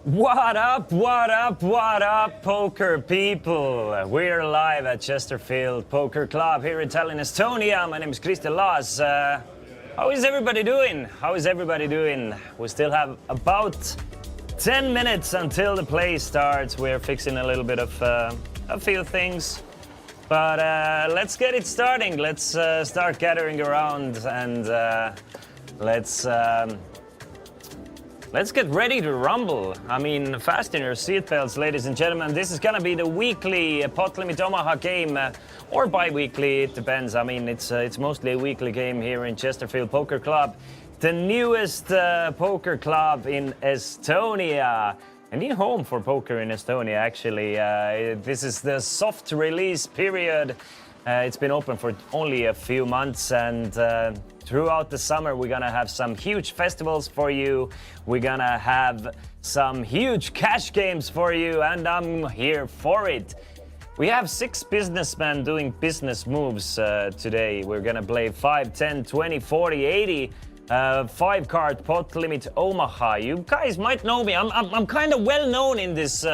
What up, what up, what up, poker people? We're live at Chesterfield Poker Club here in Tallinn, Estonia. My name is Christian Laas. How is everybody doing? We still have about 10 minutes until the play starts. We're fixing a little bit of a few things. But let's get it starting. Let's start gathering around and let's get ready to rumble. I mean, fasten your seatbelts, ladies and gentlemen. This is gonna be the weekly Pot Limit Omaha game, or bi-weekly, it depends. I mean, it's mostly a weekly game here in Chesterfield Poker Club, the newest poker club in Estonia. A new home for poker in Estonia, actually. This is the soft release period. It's been open for only a few months, and throughout the summer we're gonna have some huge festivals for you. We're gonna have some huge cash games for you, and I'm here for it. We have 6 businessmen doing business moves today. We're gonna play 5, 10, 20, 40, 80. 5-card Pot Limit Omaha. You guys might know me. I'm kind of well known in this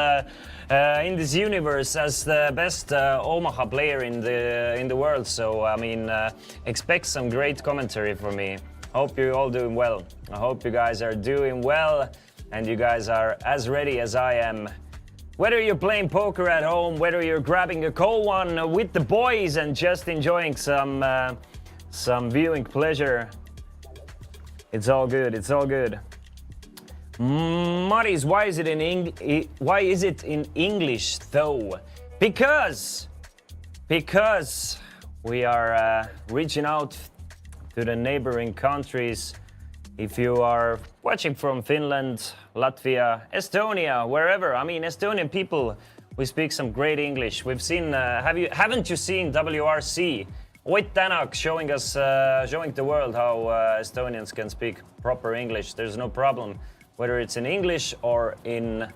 universe as the best Omaha player in the world. So I mean, expect some great commentary from me. Hope you're all doing well. I hope you guys are doing well, and you guys are as ready as I am. Whether you're playing poker at home, whether you're grabbing a cold one with the boys and just enjoying some viewing pleasure. It's all good. It's all good. Maris, why is it in English though? Because we are reaching out to the neighboring countries. If you are watching from Finland, Latvia, Estonia, wherever, I mean, Estonian people, we speak some great English. We've seen. Haven't you seen WRC? Oit Tänak showing the world how Estonians can speak proper English. There's no problem, whether it's in English or in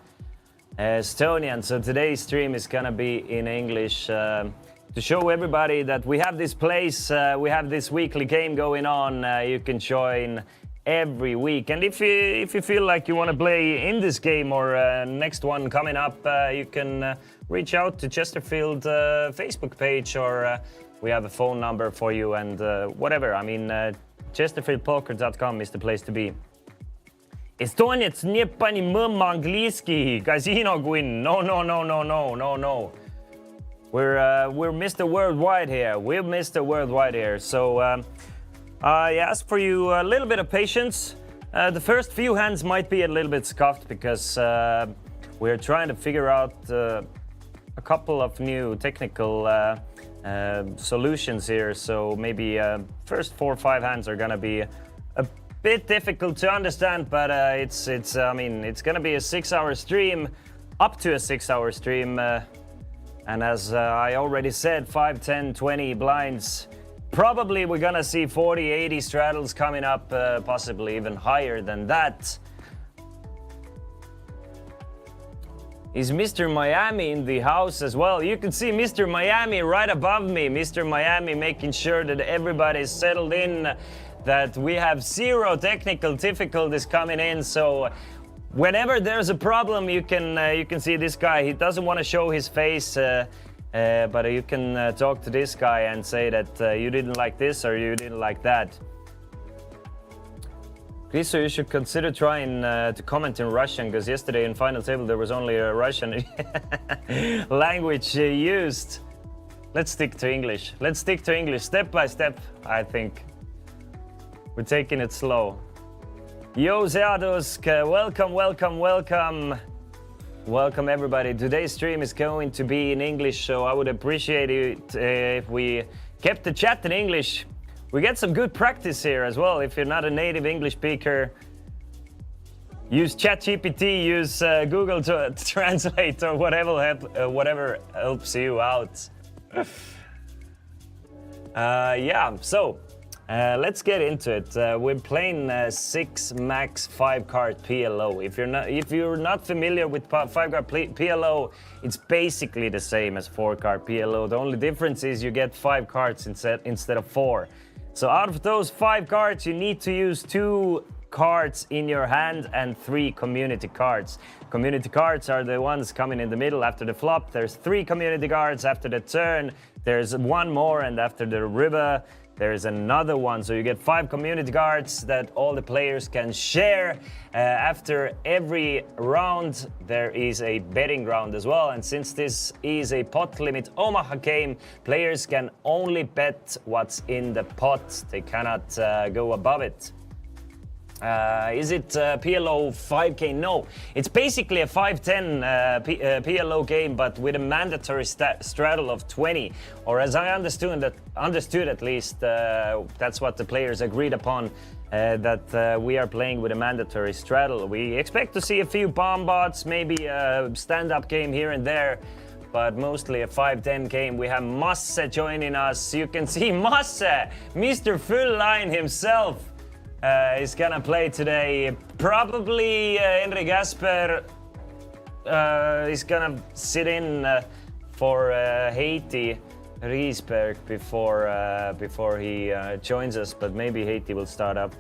Estonian. So today's stream is gonna be in English to show everybody that we have this place, we have this weekly game going on. You can join every week, and if you feel like you want to play in this game or next one coming up, you can reach out to Chesterfield Facebook page, or we have a phone number for you, and whatever. I mean, chesterfieldpoker.com is the place to be. Estonians nie pani mõmma angliski, casino queen. No. We're Mr. Worldwide here. We're Mr. Worldwide here. So I ask for you a little bit of patience. The first few hands might be a little bit scuffed because we're trying to figure out a couple of new technical solutions here, so maybe first 4 or 5 hands are gonna be a bit difficult to understand, but it's I mean, it's gonna be a 6-hour stream, up to a 6-hour stream, and as I already said, 5, 10, 20 blinds. Probably we're gonna see 40, 80 straddles coming up, possibly even higher than that. Is Mr. Miami in the house as well? You can see Mr. Miami right above me. Mr. Miami making sure that everybody's settled in, that we have 0 technical difficulties coming in. So whenever there's a problem, you can see this guy. He doesn't want to show his face, but you can talk to this guy and say that you didn't like this or you didn't like that. So you should consider trying to comment in Russian, because yesterday in final table there was only a Russian language used. Let's stick to English. Let's stick to English step by step, I think. We're taking it slow. Yo, Seadusk, welcome. Welcome everybody. Today's stream is going to be in English, so I would appreciate it if we kept the chat in English. We get some good practice here as well. If you're not a native English speaker, use ChatGPT, use Google to translate, or whatever helps you out. Yeah, so let's get into it. We're playing 6 max 5-card PLO. If you're not familiar with 5-card PLO, it's basically the same as 4-card PLO. The only difference is you get 5 cards instead of 4. So out of those 5 cards, you need to use 2 cards in your hand and 3 community cards. Community cards are the ones coming in the middle after the flop. There's 3 community cards after the turn. There's 1 more, and after the river, there's another one. So you get 5 community cards that all the players can share. After every round, there is a betting round as well. And since this is a pot limit Omaha game, players can only bet what's in the pot. They cannot go above it. Is it PLO5 game? No, it's basically a 5-10 PLO game, but with a mandatory straddle of 20. Or as I understood at least, that's what the players agreed upon, that we are playing with a mandatory straddle. We expect to see a few bomb bots, maybe a stand-up game here and there, but mostly a 5-10 game. We have Masse joining us. You can see Masse, Mr. Full Line himself. Is gonna play today. Probably Henry Gasper is gonna sit in for Haiti Riesberg before he joins us, but maybe Haiti will start up.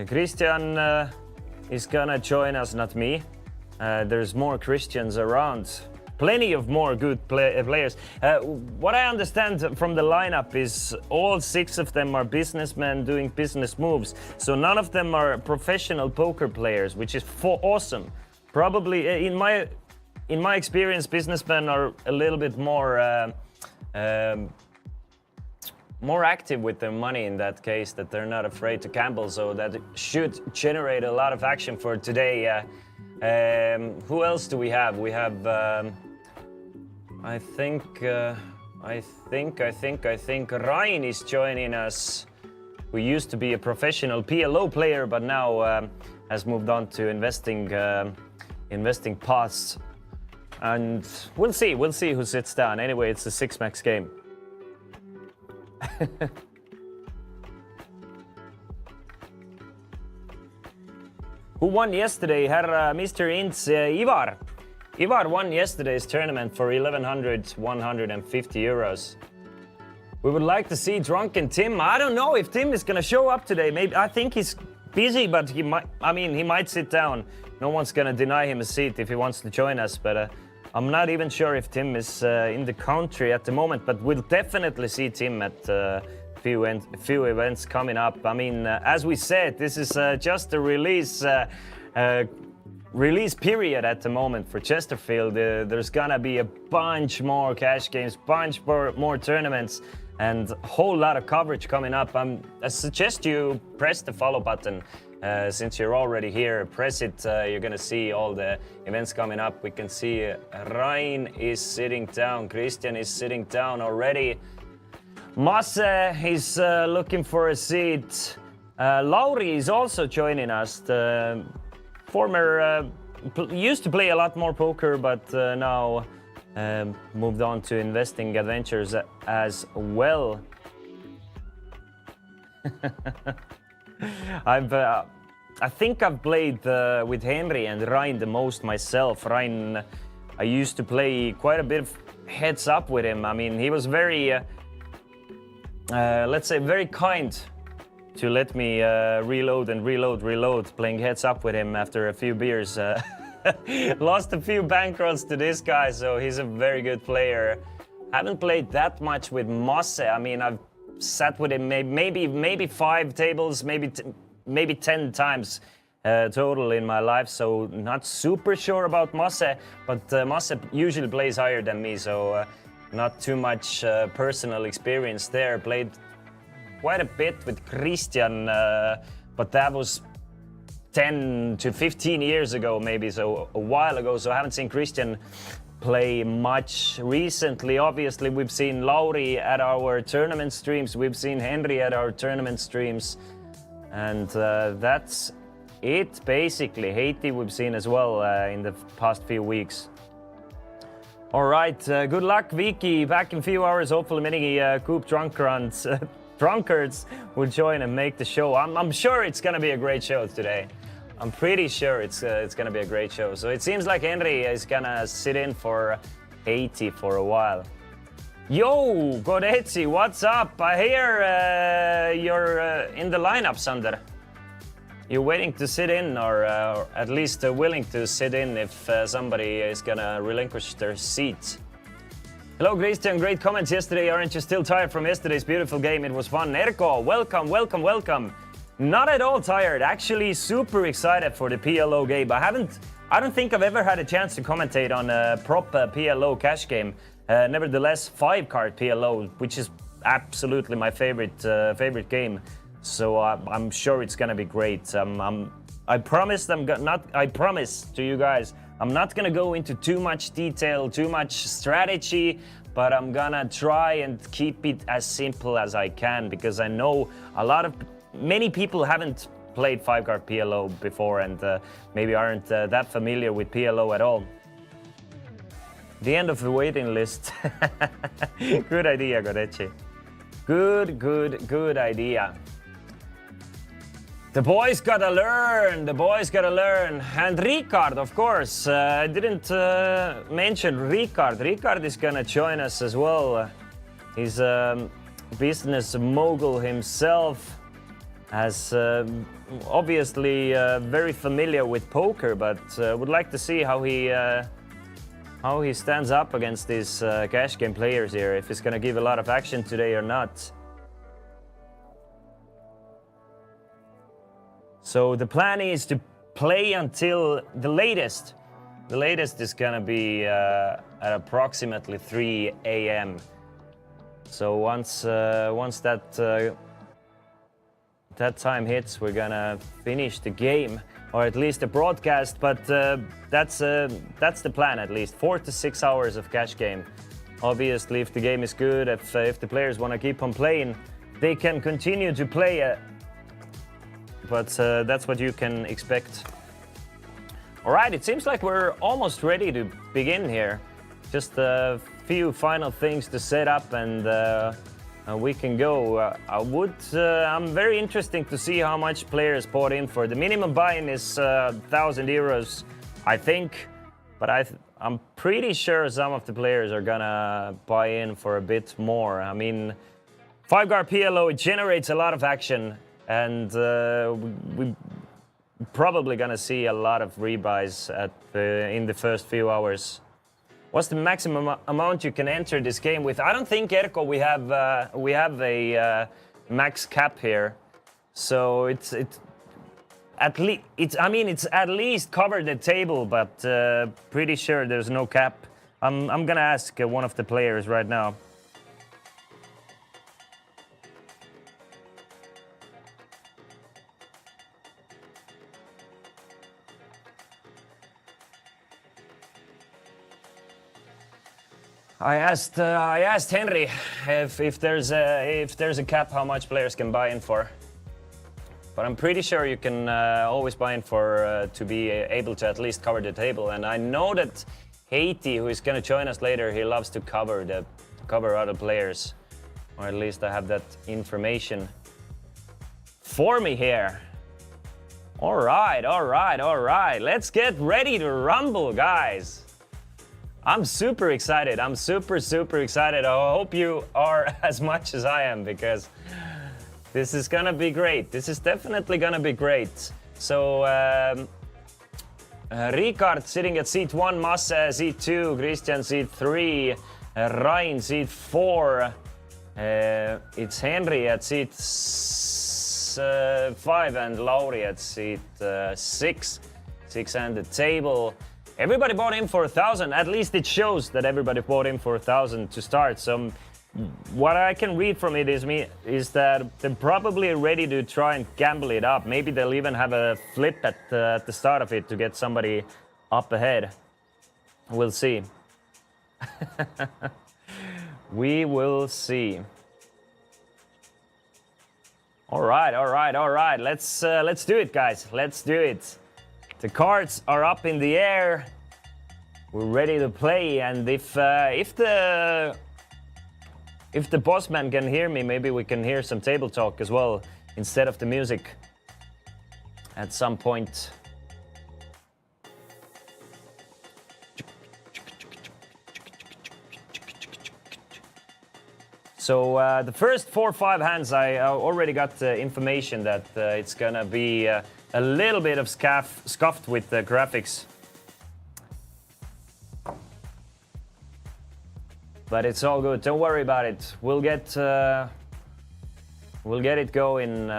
Christian is gonna join us, not me. There's more Christians around. Plenty of more good players. What I understand from the lineup is all 6 of them are businessmen doing business moves. So none of them are professional poker players, which is awesome. Probably, in my experience, businessmen are a little bit more active with their money in that case, that they're not afraid to gamble. So that should generate a lot of action for today. Who else do we have? We have. I think Ryan is joining us, who used to be a professional PLO player, but now has moved on to investing paths. And we'll see who sits down. Anyway, it's a 6-max game. Who won yesterday? Herr Mr. Ints, Ivar. Ivar won yesterday's tournament for 1,150 euros. We would like to see drunken Tim. I don't know if Tim is gonna show up today. Maybe I think he's busy, but he might sit down. No one's gonna deny him a seat if he wants to join us. But I'm not even sure if Tim is in the country at the moment. But we'll definitely see Tim at a few events coming up. I mean, as we said, this is just a release period at the moment for Chesterfield. There's gonna be a bunch more cash games, bunch more tournaments, and a whole lot of coverage coming up. I suggest you press the follow button. Since you're already here, press it. You're gonna see all the events coming up. We can see Ryan is sitting down, Christian is sitting down already. Masse is looking for a seat. Lauri is also joining us. The former used to play a lot more poker, but now moved on to investing adventures as well. I think I've played with Henry and Ryan the most myself. Ryan, I used to play quite a bit of heads up with him. I mean, he was very, let's say, very kind to let me reload, playing heads up with him after a few beers. Lost a few bankrolls to this guy, so he's a very good player. Haven't played that much with Masse. I mean, I've sat with him maybe 5 tables, maybe 10 times total in my life, so not super sure about Masse, but Masse usually plays higher than me, so not too much personal experience there. Played quite a bit with Christian, but that was 10 to 15 years ago maybe, so a while ago, so I haven't seen Christian play much recently. Obviously, we've seen Lauri at our tournament streams, we've seen Henry at our tournament streams, and that's it basically. Haiti we've seen as well in the past few weeks. All right, good luck, Vicky. Back in a few hours, hopefully many Coop drunkards will join and make the show. I'm sure it's gonna be a great show today. I'm pretty sure it's gonna be a great show. So it seems like Henry is gonna sit in for Haiti for a while. Yo, Godetsi, what's up? I hear you're in the lineup, Sander. you waiting to sit in, or at least willing to sit in if somebody is gonna relinquish their seat? Hello, Christian. Great comments yesterday. Aren't you still tired from yesterday's beautiful game? It was fun. Erko, welcome, welcome, welcome. Not at all tired. Actually, super excited for the PLO game. I don't think I've ever had a chance to commentate on a proper PLO cash game. Nevertheless, 5-card PLO, which is absolutely my favorite game. So I'm sure it's gonna be great. I promise to you guys, I'm not gonna go into too much detail, too much strategy, but I'm gonna try and keep it as simple as I can, because I know many people haven't played 5-card PLO before and maybe aren't that familiar with PLO at all. The end of the waiting list. Good idea, Godechi. Good idea. The boys gotta learn. And Ricard, of course. I didn't mention Ricard. Ricard is gonna join us as well. He's a business mogul himself. As obviously very familiar with poker, but would like to see how he stands up against these cash game players here, if he's gonna give a lot of action today or not. So the plan is to play until the latest. The latest is gonna be at approximately 3 a.m. So once that time hits, we're gonna finish the game, or at least the broadcast. But that's the plan, at least 4 to 6 hours of cash game. Obviously, if the game is good, if the players want to keep on playing, they can continue to play. But that's what you can expect. All right, it seems like we're almost ready to begin here. Just a few final things to set up, and we can go. I'm very interested to see how much players bought in for. The minimum buy-in is 1,000 euros, I think, but I'm pretty sure some of the players are gonna buy in for a bit more. I mean, 5-card PLO, it generates a lot of action, and we probably gonna see a lot of rebuys in the first few hours. What's the maximum amount you can enter this game with? I don't think, Erko, we have a max cap here, so it's at least covered the table, but pretty sure there's no cap. I'm gonna ask one of the players right now. I asked Henry if there's a cap how much players can buy in for, but I'm pretty sure you can always buy in for to be able to at least cover the table. And I know that Haiti, who is going to join us later, he loves to cover other players, or at least I have that information for me here. All right. Let's get ready to rumble, guys. I'm super excited. I'm super excited. I hope you are as much as I am, because this is gonna be great. This is definitely gonna be great. So, Ricard sitting at seat 1, Masse seat 2, Christian seat 3, Ryan seat 4. It's Henry at seat 5 and Lauri at seat 6. 6 and the table. Everybody bought in for 1,000. At least it shows that everybody bought in for 1,000 to start. So what I can read from it is that they're probably ready to try and gamble it up. Maybe they'll even have a flip at the start of it to get somebody up ahead. We'll see. We will see. All right. Let's do it, guys. Let's do it. The cards are up in the air. We're ready to play, and if the boss man can hear me, maybe we can hear some table talk as well instead of the music at some point. So the first 4-5 hands, I already got information that it's gonna be a little bit of scuffed with the graphics. But it's all good. Don't worry about it. We'll get it going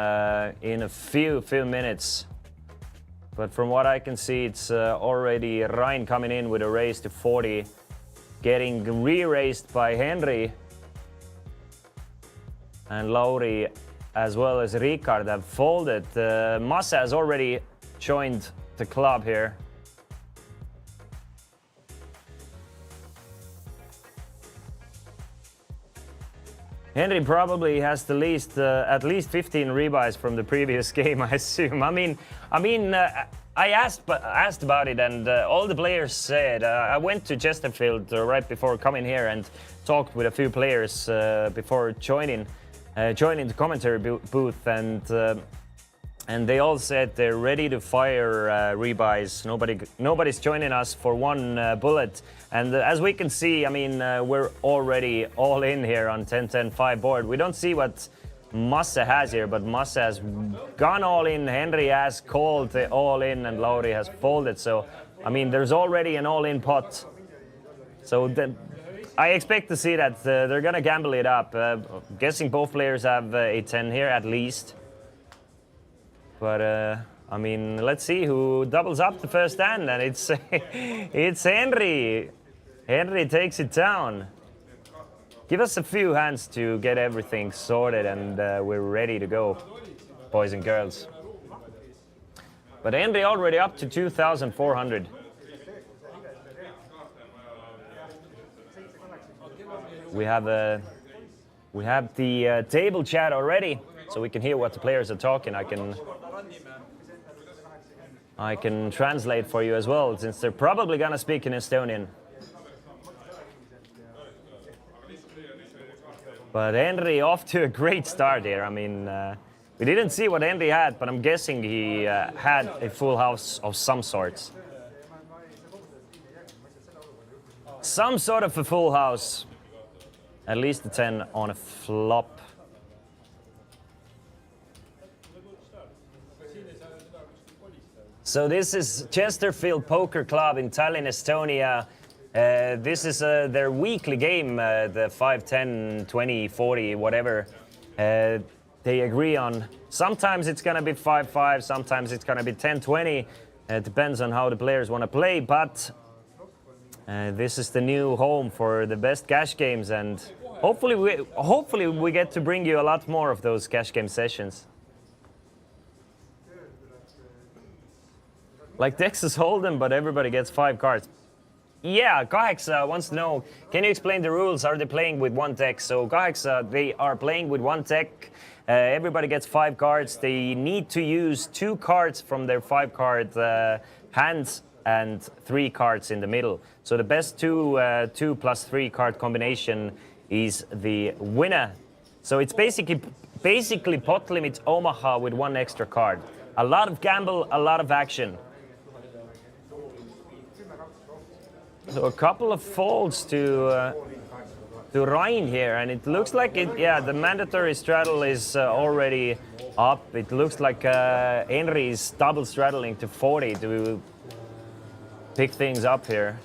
in a few minutes. But from what I can see, it's already Ryan coming in with a raise to 40, getting re-raised by Henry. And Lauri, as well as Ricard, have folded. Massa has already joined the club here. Henry probably has the least, at least 15 rebuys from the previous game, I assume. I asked about it, and all the players said. I went to Chesterfield right before coming here and talked with a few players before joining the commentary booth, and they all said they're ready to fire rebuys. Nobody's joining us for one bullet. And as we can see, I mean, we're already all in here on 10-10-5 board. We don't see what Massa has here, but Massa has gone all in. Henry has called the all in, and Lauri has folded. So, I mean, there's already an all-in pot. So I expect to see that they're gonna gamble it up. Guessing both players have a 10 here at least. But I mean, let's see who doubles up the first hand, and it's Henry. Henry takes it down. Give us a few hands to get everything sorted, and we're ready to go, boys and girls. But Henry already up to 2,400. We have the table chat already, so we can hear what the players are talking. I can translate for you as well, since they're probably gonna speak in Estonian. But Henry off to a great start here. I mean, we didn't see what Henry had, but I'm guessing he had a full house of some sorts. Some sort of a full house. At least a 10 on a flop. So this is Chesterfield Poker Club in Tallinn, Estonia. This is their weekly game, the 5, 10, 20, 40, whatever they agree on. Sometimes it's going to be 5-5, sometimes it's going to be 10-20. It depends on how the players want to play, but this is the new home for the best cash games, and hopefully we get to bring you a lot more of those cash game sessions. Like Texas Hold'em, but everybody gets 5 cards. Yeah, Kahexa wants to know, can you explain the rules? Are they playing with one deck? So Kahexa, they are playing with one deck. Everybody gets 5 cards. They need to use 2 cards from their 5-card hands and 3 cards in the middle. So the best 2 plus 3 card combination is the winner. So it's basically pot limit Omaha with 1 extra card. A lot of gamble, a lot of action. So a couple of folds to Ryan here, and it looks like it. Yeah, the mandatory straddle is already up. It looks like Henry is double straddling to 40 to pick things up here,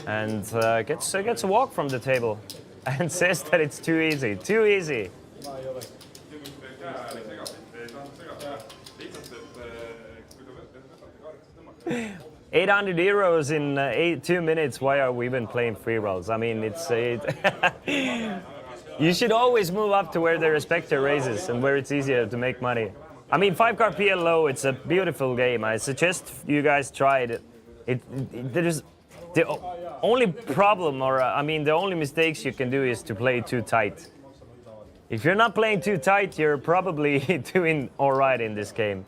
and gets a walk from the table, and says that it's too easy. Too easy. 800 euros in 2 minutes. Why are we even playing free rolls? I mean, you should always move up to where they respect their raises and where it's easier to make money. I mean, 5-card PLO, it's a beautiful game. I suggest you guys try it. There's the only problem, or I mean, the only mistakes you can do is to play too tight. If you're not playing too tight, you're probably doing all right in this game.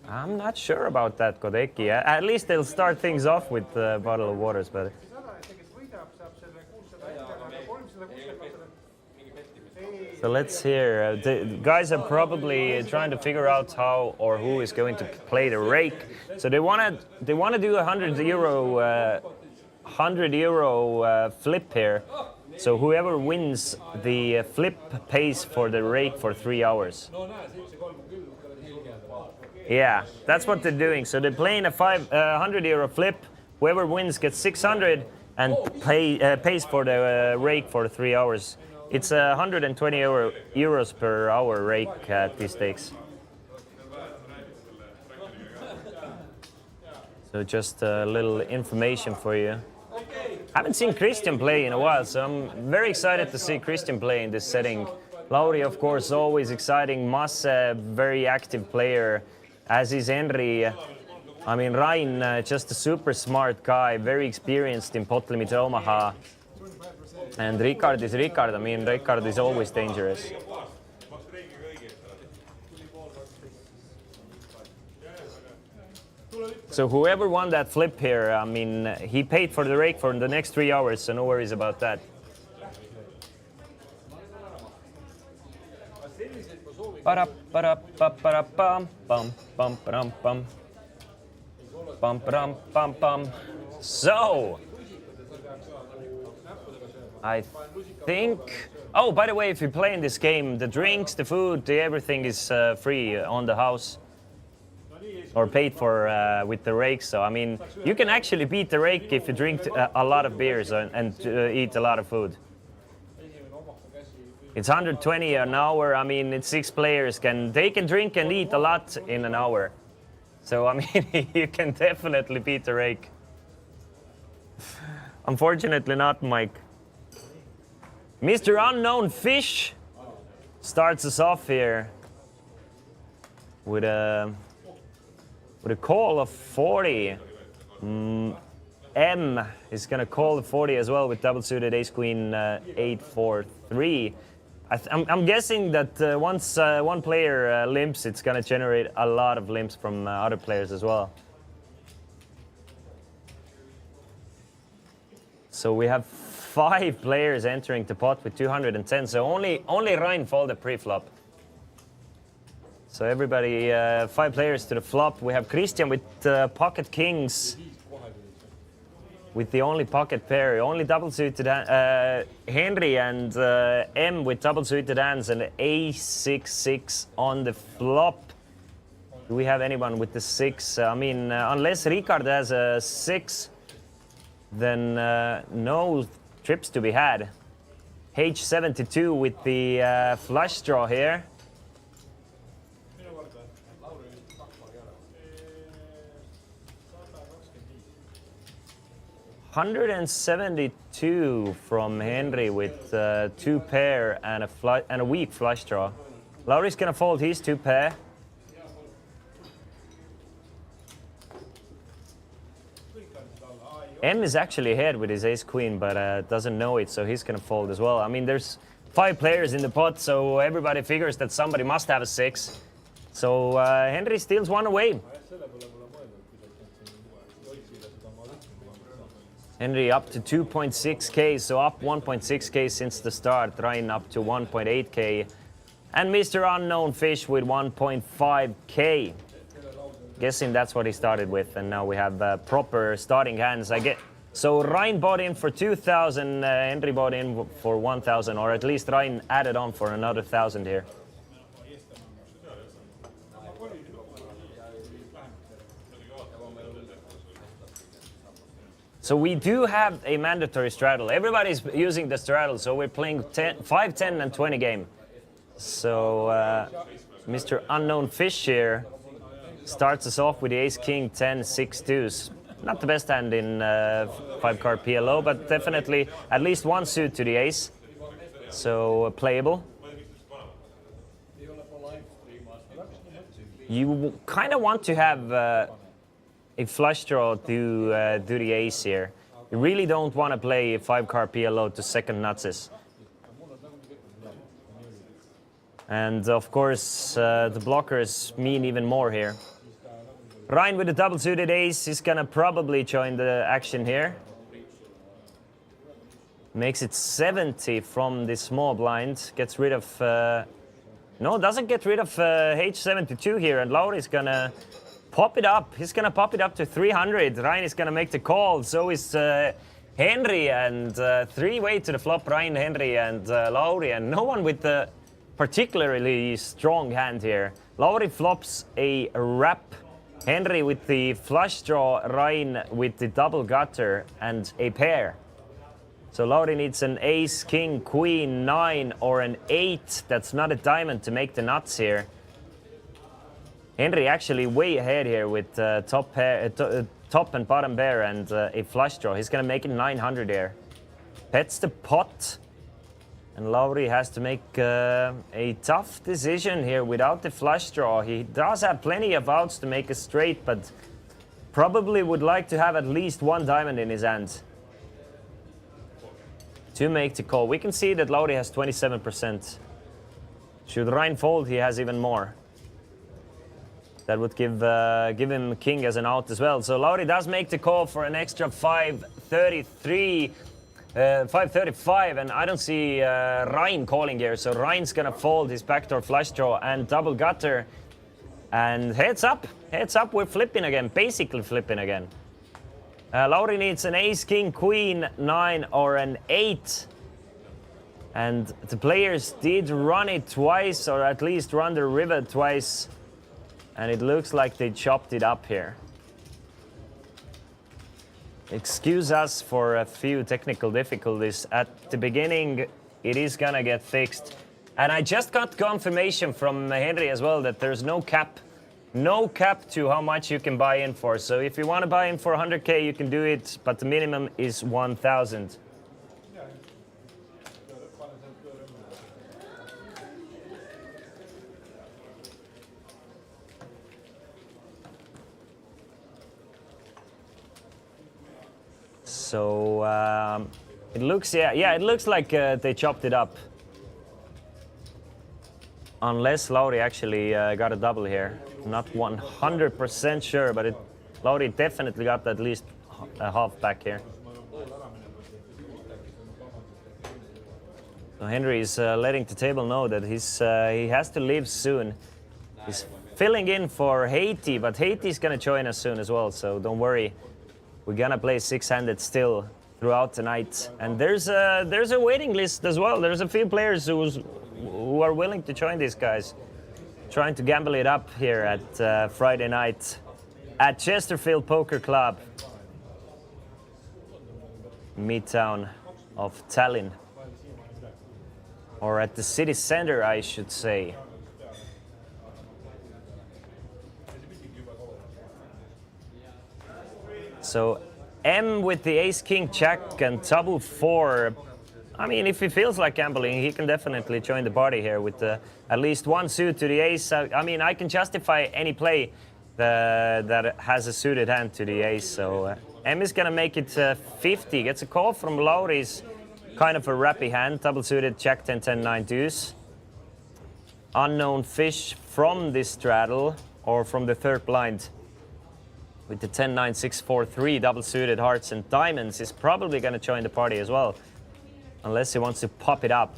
I'm not sure about that, Kodeki. At least they'll start things off with a bottle of waters, but... So let's hear. The guys are probably trying to figure out how or who is going to play the rake. So they wanna do a €100 flip here. So whoever wins the flip pays for the rake for 3 hours. Yeah, that's what they're doing. So they're playing a €100 flip. Whoever wins gets 600 and pays for the rake for 3 hours. It's €120 per hour rake at these stakes. So just a little information for you. I haven't seen Christian play in a while, so I'm very excited to see Christian play in this setting. Lauri, of course, always exciting. Masse, very active player, as is Henry. I mean, Rain, just a super smart guy, very experienced in pot limit Omaha. And Ricard is Ricard. I mean, Ricard is always dangerous. So whoever won that flip here, I mean, he paid for the rake for the next 3 hours, so no worries about that. So, I think... Oh, by the way, if you play in this game, the drinks, the food, everything is free on the house. Or paid for with the rake. So, I mean, you can actually beat the rake if you drink a lot of beers and eat a lot of food. It's 120 an hour. I mean, it's 6 players. They can drink and eat a lot in an hour. So, I mean, you can definitely beat the rake. Unfortunately not, Mike. Mr. Unknown Fish starts us off here with a call of 40. M is going to call the 40 as well with double suited ace queen 8-4-3. I'm guessing that once one player limps, it's going to generate a lot of limps from other players as well. So we have 5 players entering the pot with 210. So only Rein folded pre-flop. So everybody, 5 players to the flop. We have Christian with pocket kings. With the only pocket pair, only double suited Henry and M with double suited hands and A6-6 on the flop. Do we have anyone with the 6? I mean, unless Ricard has a 6, then no trips to be had. H72 with the flush draw here. 172 from Henry with 2 pair and a weak flush draw. Lauri's gonna fold his 2 pair. M is actually ahead with his ace queen, but doesn't know it, so he's gonna fold as well. I mean, there's 5 players in the pot, so everybody figures that somebody must have a 6. So Henry steals 1 away. Henry up to 2.6k, so up 1.6k since the start. Ryan up to 1.8k. And Mr. Unknown Fish with 1.5k. Guessing that's what he started with, and now we have proper starting hands. So Ryan bought in for 2,000, Henry bought in for 1,000, or at least Ryan added on for another 1,000 here. So we do have a mandatory straddle. Everybody's using the straddle, so we're playing 5, 10, and 20 game. So Mr. Unknown Fish here starts us off with the ace, king, 10, 6 deuce. Not the best hand in 5-card PLO, but definitely at least 1 suit to the ace. So playable. You kind of want to have a flush draw to do the ace here. You really don't want to play a 5-card PLO to second nutses. And of course, the blockers mean even more here. Ryan with a double suited ace is gonna probably join the action here. Makes it 70 from the small blind. Gets rid of... no, doesn't get rid of H72 here. And Lauri's gonna pop it up. He's gonna pop it up to 300. Ryan is gonna make the call. So is Henry. And three-way to the flop. Ryan, Henry, and Lauri. And no one with the particularly strong hand here. Lauri flops a wrap. Henry with the flush draw. Ryan with the double gutter and a pair. So Lauri needs an ace, king, queen, 9, or an 8. That's not a diamond to make the nuts here. Henry actually way ahead here with top and bottom pair and a flush draw. He's gonna make it 900 here. Pets the pot. And Lauri has to make a tough decision here without the flush draw. He does have plenty of outs to make a straight, but probably would like to have at least one diamond in his hand to make the call. We can see that Lauri has 27%. Should Ryan fold, he has even more. That would give him king as an out as well. So Lauri does make the call for an extra 533, 535, and I don't see Ryan calling here. So Ryan's gonna fold his backdoor flush draw and double gutter. And heads up, we're flipping again, basically flipping again. Lauri needs an ace, king, queen, 9, or an 8. And the players did run it twice, or at least run the river twice. And it looks like they chopped it up here. Excuse us for a few technical difficulties. At the beginning, it is gonna get fixed. And I just got confirmation from Henry as well that there's no cap. No cap to how much you can buy in for. So if you want to buy in for 100K, you can do it, but the minimum is 1,000. So it looks, it looks like they chopped it up. Unless Lauri actually got a double here. Not 100% sure, but Lauri definitely got at least a half back here. So Henry is letting the table know that he has to leave soon. He's filling in for Haiti, but Haiti's gonna join us soon as well, so don't worry. We're gonna play six-handed still throughout the night. And there's a waiting list as well. There's a few players who are willing to join these guys. Trying to gamble it up here at Friday night at Chesterfield Poker Club, midtown of Tallinn, or at the city center, I should say. So M with the ace, king, jack, and double 4. I mean, if he feels like gambling, he can definitely join the party here with at least one suit to the ace. I mean, I can justify any play that has a suited hand to the ace. So M is going to make it 50. Gets a call from Lauri's kind of a rappy hand. Double suited, jack 10, 10, 9 deuce. Unknown fish from this straddle or from the third blind. With the 10, 9, 6, 4, 3 double suited hearts and diamonds is probably going to join the party as well. Unless he wants to pop it up.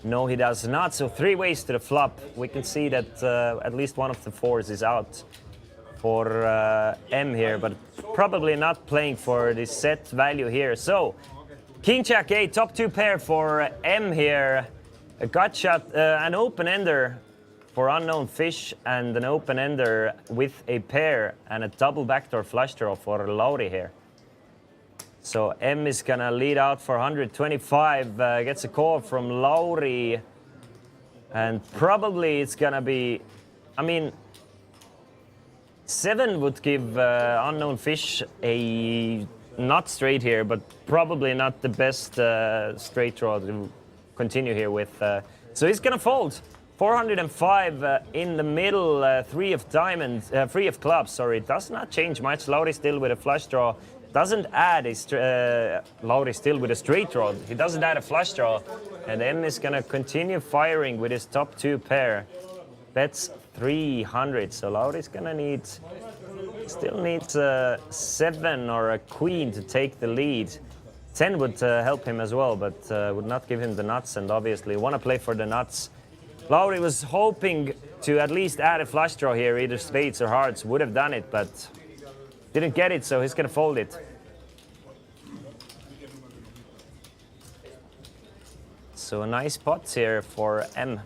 No, he does not. So 3 ways to the flop. We can see that at least one of the 4s is out for M here, but probably not playing for the set value here. So king, jack, 8, top 2 pair for M here. A gut shot, an open ender for unknown fish, and an open ender with a pair and a double backdoor flush draw for Lauri here. So M is gonna lead out for 125, gets a call from Lauri, and probably it's gonna be, I mean, 7 would give unknown fish a not straight here, but probably not the best straight draw to continue here with. So he's gonna fold. 405 in the middle, 3 of diamonds, 3 of clubs, sorry. Does not change much. Lauri still with a flush draw. Doesn't add a Lauri still with a straight draw. He doesn't add a flush draw. And M is gonna continue firing with his top 2 pair. Bets 300. So Lauri's gonna need, still needs a 7 or a queen to take the lead. 10 would help him as well, but would not give him the nuts, and obviously want to play for the nuts. Lauri was hoping to at least add a flush draw here, either spades or hearts, would have done it, but didn't get it, so he's gonna fold it. So a nice pot here for M.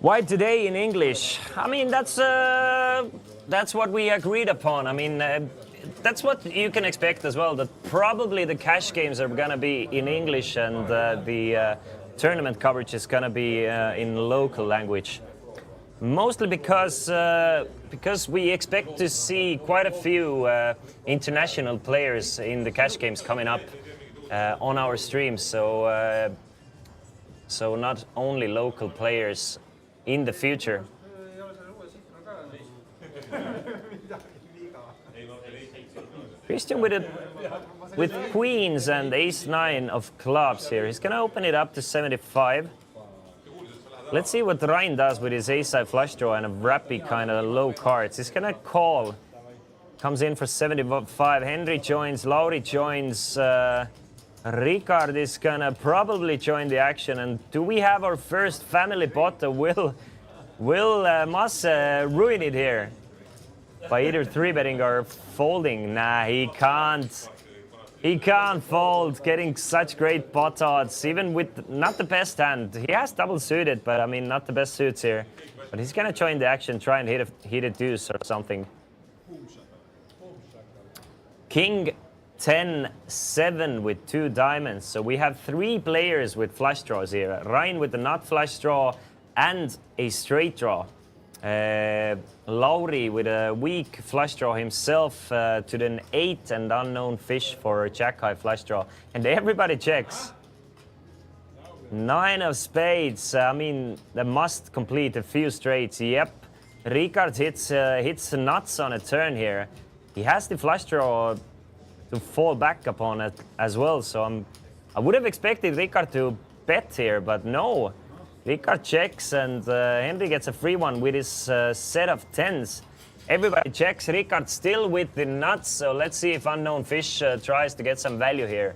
Why today in English? I mean, that's what we agreed upon. I mean, that's what you can expect as well, that probably the cash games are going to be in English, and the tournament coverage is going to be in local language. Mostly because we expect to see quite a few international players in the cash games coming up on our streams. So not only local players in the future. Christian with queens and ace-9 of clubs here. He's gonna open it up to 75. Let's see what Ryan does with his ace-side flush draw and a wrappy kind of low cards. He's gonna call. Comes in for 75. Henry joins, Lauri joins. Ricard is gonna probably join the action. And do we have our first family pot? Will Mas ruin it here by either 3-betting or folding? Nah, he can't. He can't fold, getting such great pot odds, even with not the best hand. He has double suited, but I mean, not the best suits here. But he's gonna join the action, try and hit a deuce or something. King 10-7 with 2 diamonds. So we have 3 players with flush draws here. Ryan with the nut flush draw and a straight draw. Lauri with a weak flush draw himself to an 8 and unknown fish for a jack-high flush draw. And everybody checks. 9 of spades. I mean, they must complete a few straights. Yep. Ricard hits nuts on a turn here. He has the flush draw to fall back upon it as well. So I would have expected Ricard to bet here, but no. Ricard checks, and Henry gets a free one with his set of 10s. Everybody checks. Ricard still with the nuts, so let's see if unknown fish tries to get some value here.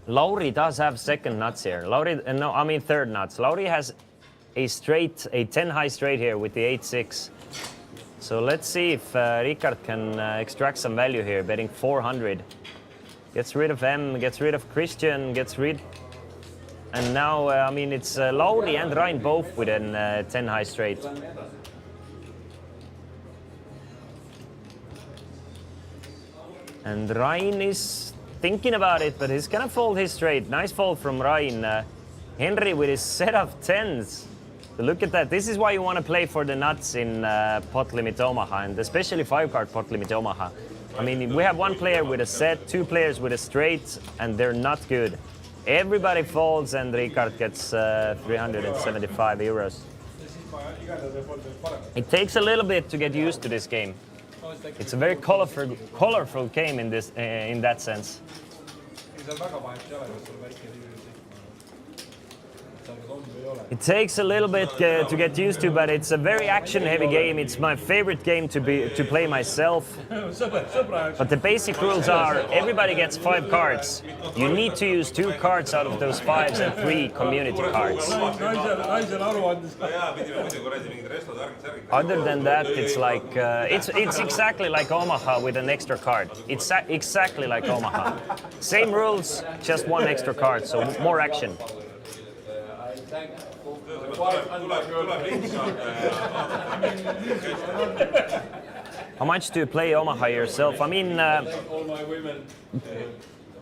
Lauri does have second nuts here. Third nuts. Lauri has a 10 high straight here with the 8-6. So let's see if Ricard can extract some value here, betting 400. Gets rid of M, gets rid of Christian, and now, I mean, it's Lauri and Ryan both with a 10 high straight. And Ryan is thinking about it, but he's gonna fold his straight. Nice fold from Ryan. Henry with his set of 10s. So look at that. This is why you want to play for the nuts in pot limit Omaha, and especially 5-card pot limit Omaha. I mean, we have 1 player with a set, 2 players with a straight, and they're not good. Everybody folds, and Ricard gets 375 euros. It takes a little bit to get used to this game. It's a very colorful game in that sense. It takes a little bit to get used to, but it's a very action-heavy game. It's my favorite game to play myself. But the basic rules are everybody gets 5 cards. You need to use 2 cards out of those 5s and 3 community cards. Other than that, it's like it's exactly like Omaha with an extra card. It's exactly like Omaha. Same rules, just 1 extra card, so more action. How much do you play Omaha yourself? I mean,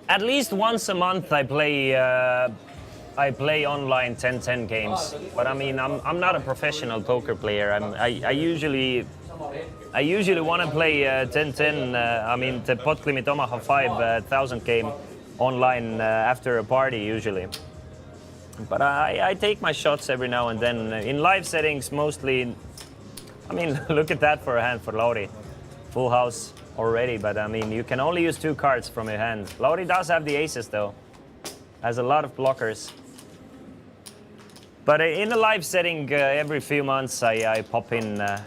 at least once a month I play online 10-10 games. But I mean, I'm not a professional poker player. I usually want to play 10-10. I mean, the pot limit Omaha 5,000 game online after a party usually. But I take my shots every now and then. In live settings, mostly, I mean, look at that for a hand for Lauri. Full house. already, but I mean, you can only use 2 cards from your hand. Lauri does have the aces though. Has a lot of blockers. But in a live setting, every few months I pop in on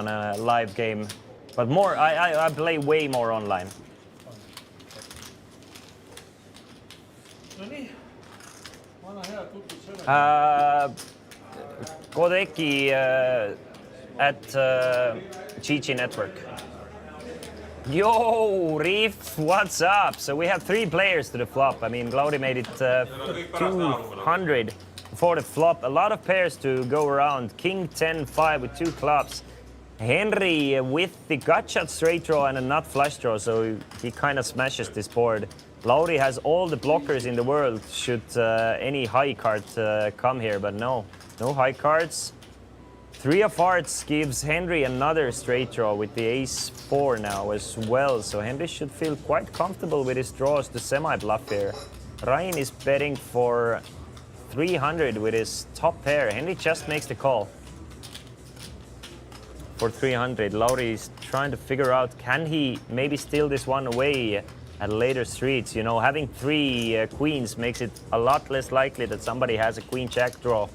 a live game. But more, I play way more online. Kodeki at GG Network. Yo, Reef, what's up? So we have 3 players to the flop. I mean, Lauri made it 200 before the flop. A lot of pairs to go around. King 10-5 with 2 clubs. Henry with the gut shot straight draw and a nut flush draw, so he kind of smashes this board. Lauri has all the blockers in the world should any high card come here, but no high cards. 3 of hearts gives Henry another straight draw with the ace 4 now as well, so Henry should feel quite comfortable with his draws to semi-bluff here. Ryan is betting for 300 with his top pair. Henry just makes the call for 300. Lauri is trying to figure out, can he maybe steal this one away at later streets? You know, having 3 queens makes it a lot less likely that somebody has a queen-jack draw.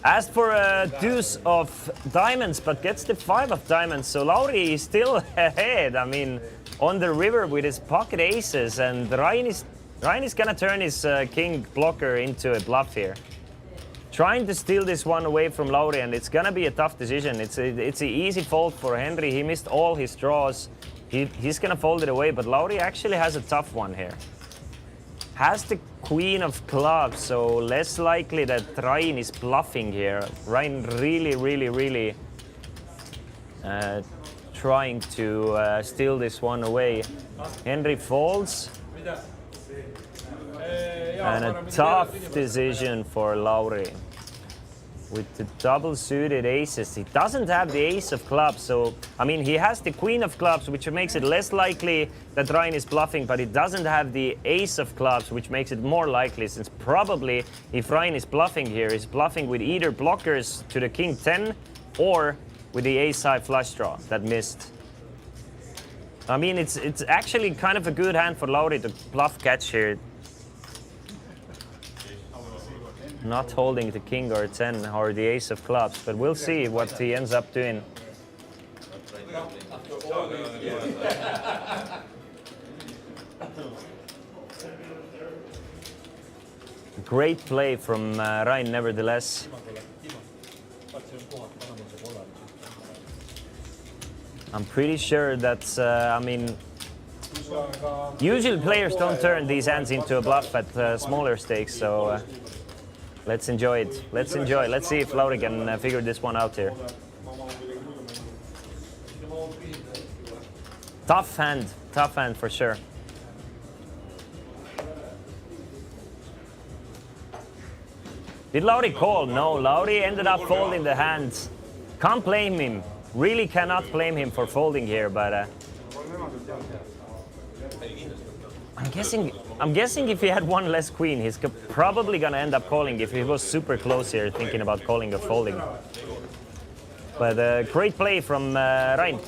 Asked for a deuce of diamonds, but gets the 5 of diamonds, so Lauri is still ahead. I mean, on the river with his pocket aces, and Ryan is gonna turn his king blocker into a bluff here. Trying to steal this one away from Lauri, and it's gonna be a tough decision. It's an easy fold for Henry. He missed all his draws. He's gonna fold it away, but Lauri actually has a tough one here. Has the queen of clubs, so less likely that Ryan is bluffing here. Ryan really trying to steal this one away. Henry folds. And a tough decision for Lauri. With the double suited aces, he doesn't have the ace of clubs, so I mean he has the queen of clubs, which makes it less likely that Ryan is bluffing, but he doesn't have the ace of clubs, which makes it more likely, since probably if Ryan is bluffing here, he's bluffing with either blockers to the king 10 or with the ace high flush draw that missed. I mean, it's actually kind of a good hand for Lauri to bluff catch here. Not holding the king or 10 or the ace of clubs, but we'll see what he ends up doing. Great play from Ryan, nevertheless. I'm pretty sure that's, I mean, usually players don't turn these hands into a bluff at smaller stakes, so let's enjoy it. Let's enjoy. Let's see if Lauri can figure this one out here. Tough hand for sure. Did Lauri call? No, Lauri ended up folding the hand. Can't blame him. Really cannot blame him for folding here, but I'm guessing if he had one less queen, he's probably gonna end up calling if he was super close here, thinking about calling or folding. But great play from Ryan.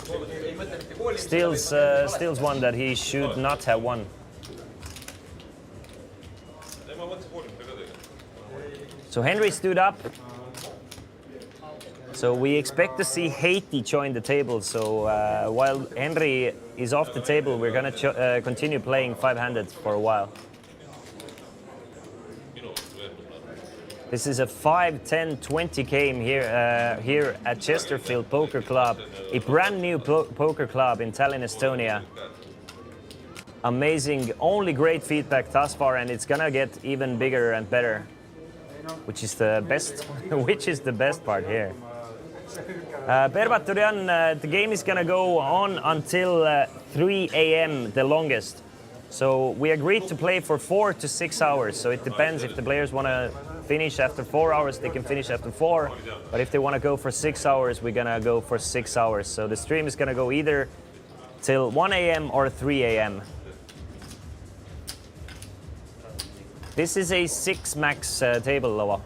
Steals one that he should not have won. So Henry stood up. So we expect to see Haiti join the table. So while Henry is off the table, we're going to continue playing 5-handed for a while. This is a 5, 10, 20 game here at Chesterfield Poker Club, a brand new poker club in Tallinn, Estonia. Amazing, only great feedback thus far, and it's gonna get even bigger and better, which is the best part here. Berbaturian, the game is gonna go on until 3 a.m. the longest. So we agreed to play for 4 to 6 hours. So it depends. If the players want to finish after 4 hours, they can finish after 4. But if they want to go for 6 hours, we're gonna go for 6 hours. So the stream is gonna go either till 1 a.m. or 3 a.m. This is a 6 max table, Loa.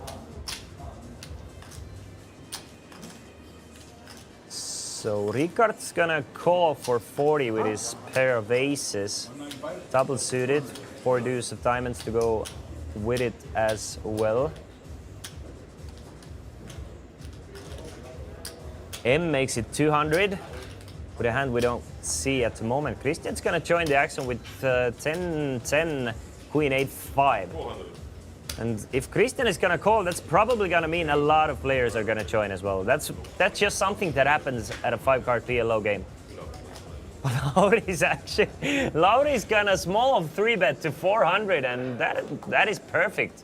So Ricard's gonna call for 40 with his pair of aces. Double suited, 4 deuce of diamonds to go with it as well. M makes it 200 with a hand we don't see at the moment. Christian's gonna join the action with 10-10, Queen 8-5. And if Christian is gonna call, that's probably gonna mean a lot of players are gonna join as well. That's just something that happens at a 5-card PLO game. But Lauri's gonna small 3-bet to 400, and that is perfect.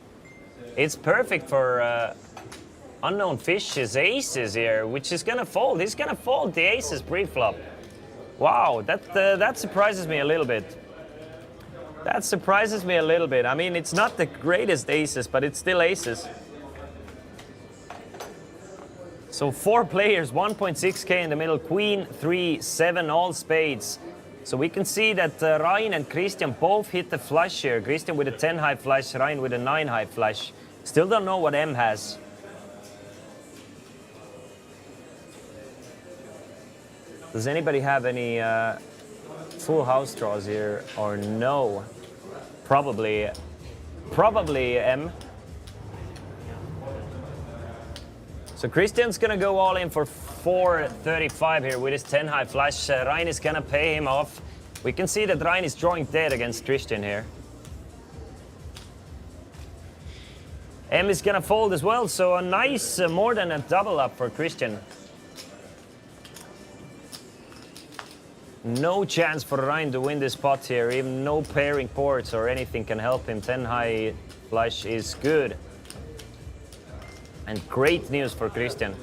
It's perfect for unknown fish's aces here, which is gonna fold. He's gonna fold the aces pre-flop. Wow, that surprises me a little bit. That surprises me a little bit. I mean, it's not the greatest aces, but it's still aces. So 4 players, 1.6k in the middle, queen, 3, 7, all spades. So we can see that Ryan and Christian both hit the flush here. Christian with a 10 high flush, Ryan with a 9 high flush. Still don't know what M has. Does anybody have any full house draws here or no? Probably M. So Christian's gonna go all in for 435 here with his 10 high flush. Ryan is gonna pay him off. We can see that Ryan is drawing dead against Christian here. M is gonna fold as well, so a nice more than a double up for Christian. No chance for Ryan to win this pot here. Even no pairing ports or anything can help him. 10 high flush is good. And great news for Christian.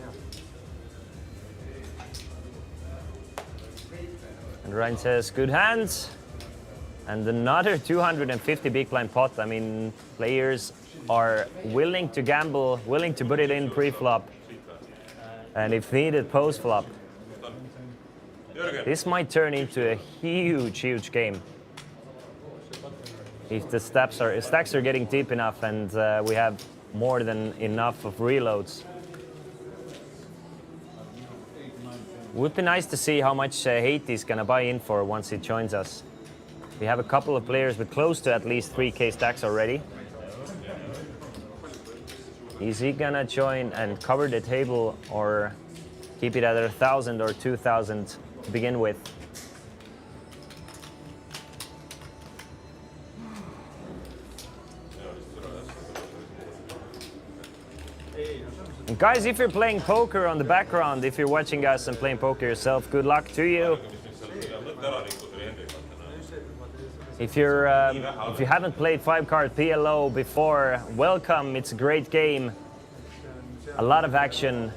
And Ryan says, good hands. And another 250 big blind pot. I mean, players are willing to gamble, willing to put it in pre-flop. And if needed, post-flop. This might turn into a huge game. If the stacks are getting deep enough and we have more than enough of reloads. Would be nice to see how much hate he's gonna buy in for once he joins us. We have a couple of players with close to at least 3k stacks already. Is he gonna join and cover the table or keep it at 1,000 or 2,000 to begin with? And guys, if you're playing poker on the background, if you're watching us and playing poker yourself, good luck to you. If you haven't played 5-card PLO before, welcome. It's a great game. A lot of action,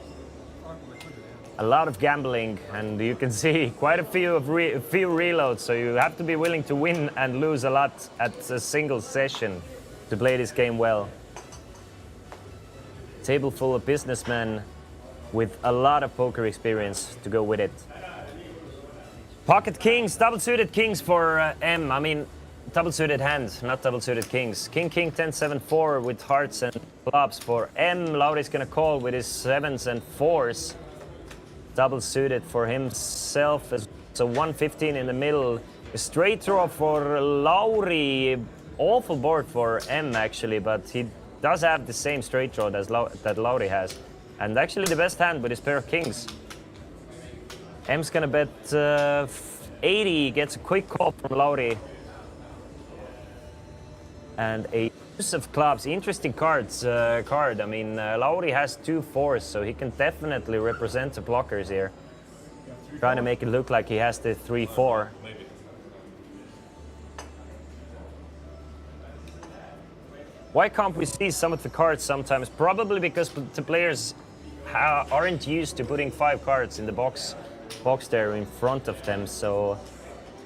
a lot of gambling, and you can see quite a few reloads. So you have to be willing to win and lose a lot at a single session to play this game well. Table full of businessmen with a lot of poker experience to go with it. Pocket kings, double suited kings for M. I mean, double suited hands, not double suited kings. King, 10, 7, 4 with hearts and clubs for M. Lauri's gonna call with his 7s and 4s. Double suited for himself. So 115 in the middle. A straight draw for Lauri. Awful board for M actually, but he does have the same straight draw that Lauri has. And actually the best hand with his pair of kings. M's gonna bet 80, gets a quick call from Lauri. And a use of clubs, interesting card. I mean, Lauri has 2 4s, so he can definitely represent the blockers here. Trying to make it look like he has the 3-4. Why can't we see some of the cards sometimes? Probably because the players aren't used to putting 5 cards in the box there in front of them. So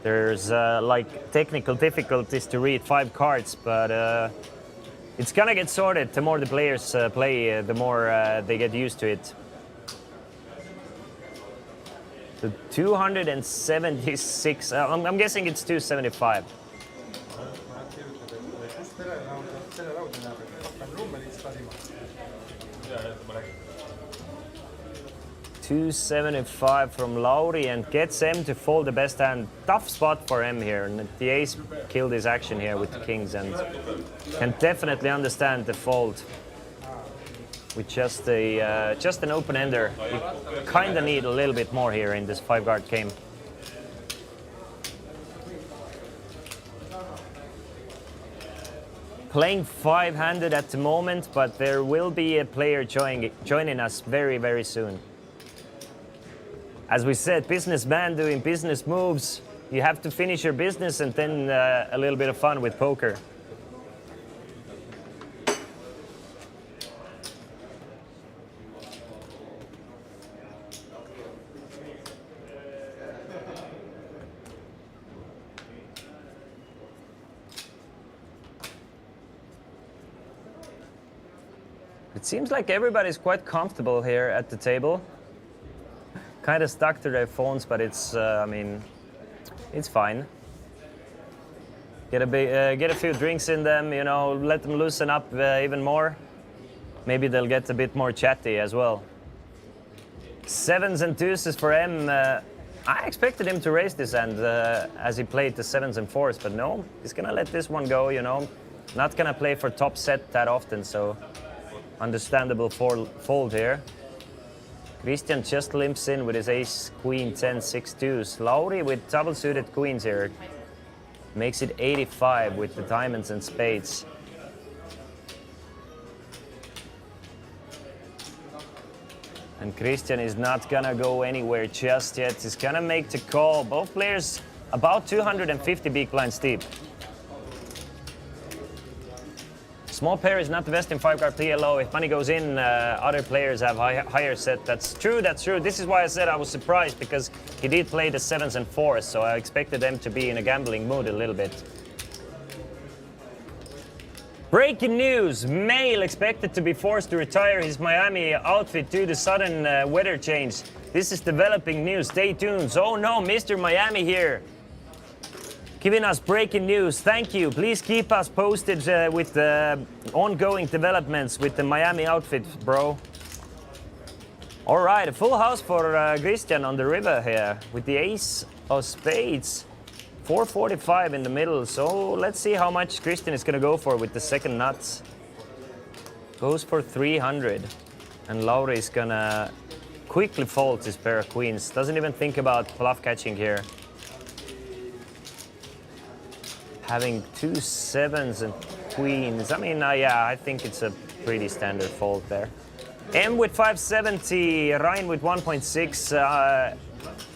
there's like technical difficulties to read 5 cards, but it's gonna get sorted. The more the players play, the more they get used to it. So 276, I'm guessing it's 275. 275 from Lauri and gets M to fold the best hand. Tough spot for M here, and the ace killed his action here with the kings, and can definitely understand the fold with just an open ender. You kind of need a little bit more here in this 5-guard game. Playing 5-handed at the moment, but there will be a player joining us very, very soon. As we said, businessman doing business moves. You have to finish your business and then a little bit of fun with poker. It seems like everybody's quite comfortable here at the table. Kind of stuck to their phones, but it's, I mean, it's fine. Get a few drinks in them, you know, let them loosen up even more. Maybe they'll get a bit more chatty as well. 7s and 2s for M. I expected him to raise this hand as he played the 7s and 4s, but no, he's gonna let this one go, you know. Not gonna play for top set that often, so understandable fold here. Christian just limps in with his ace, queen, 10, 6, 2s. Lauri with double suited queens here. Makes it 85 with the diamonds and spades. And Christian is not gonna go anywhere just yet. He's gonna make the call. Both players about 250 big blinds deep. Small pair is not the best in 5-guard PLO. If money goes in, other players have higher set. That's true, that's true. This is why I said I was surprised, because he did play the 7s and 4s, so I expected them to be in a gambling mood a little bit. Breaking news, Male expected to be forced to retire his Miami outfit due to sudden weather change. This is developing news, stay tuned. Oh no, Mr. Miami here, giving us breaking news. Thank you. Please keep us posted with the ongoing developments with the Miami outfit, bro. All right, a full house for Christian on the river here with the ace of spades. 445 in the middle. So let's see how much Christian is going to go for with the second nuts. Goes for 300. And Lauri is going to quickly fold his pair of queens. Doesn't even think about bluff catching here. Having 2 7s and queens. I mean, yeah, I think it's a pretty standard fold there. M with 570, Ryan with 1.6,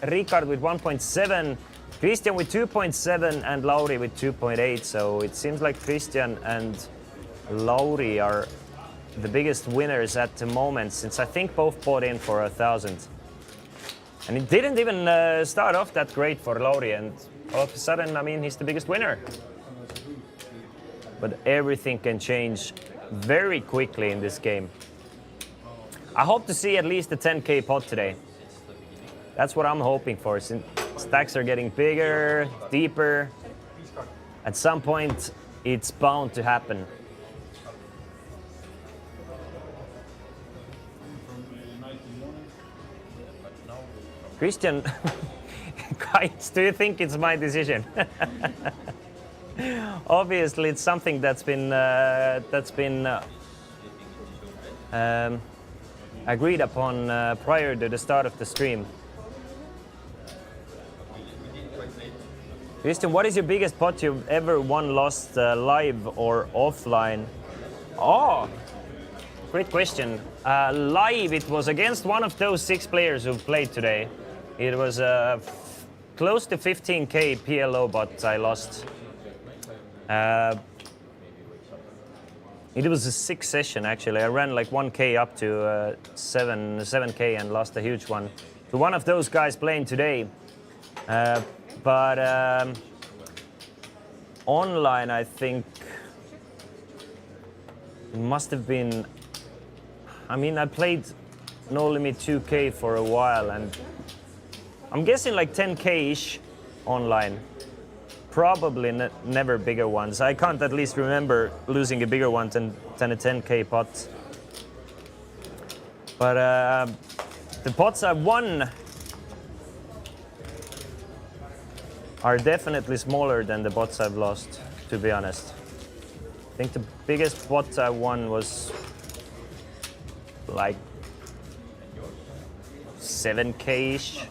Ricard with 1.7, Christian with 2.7, and Lauri with 2.8. So it seems like Christian and Lauri are the biggest winners at the moment, since I think both bought in for 1,000. And it didn't even start off that great for Lauri, and all of a sudden, I mean, he's the biggest winner. But everything can change very quickly in this game. I hope to see at least a 10K pot today. That's what I'm hoping for. Stacks are getting bigger, deeper. At some point, it's bound to happen. Christian, guys, do you think it's my decision? Obviously, it's something that's been agreed upon prior to the start of the stream. Christian, what is your biggest pot you've ever won, lost live or offline? Oh, great question. Live, it was against one of those 6 players who played today. It was close to 15K PLO, but I lost. It was a 6 session actually. I ran like 1K up to 7K and lost a huge one to one of those guys playing today. But online, I think it must have been. I mean, I played No Limit 2K for a while, and I'm guessing like 10K-ish online. Probably never bigger ones. I can't at least remember losing a bigger one than a 10K pot. But The pots I've won are definitely smaller than the pots I've lost, to be honest. I think the biggest pot I won was like 7K-ish.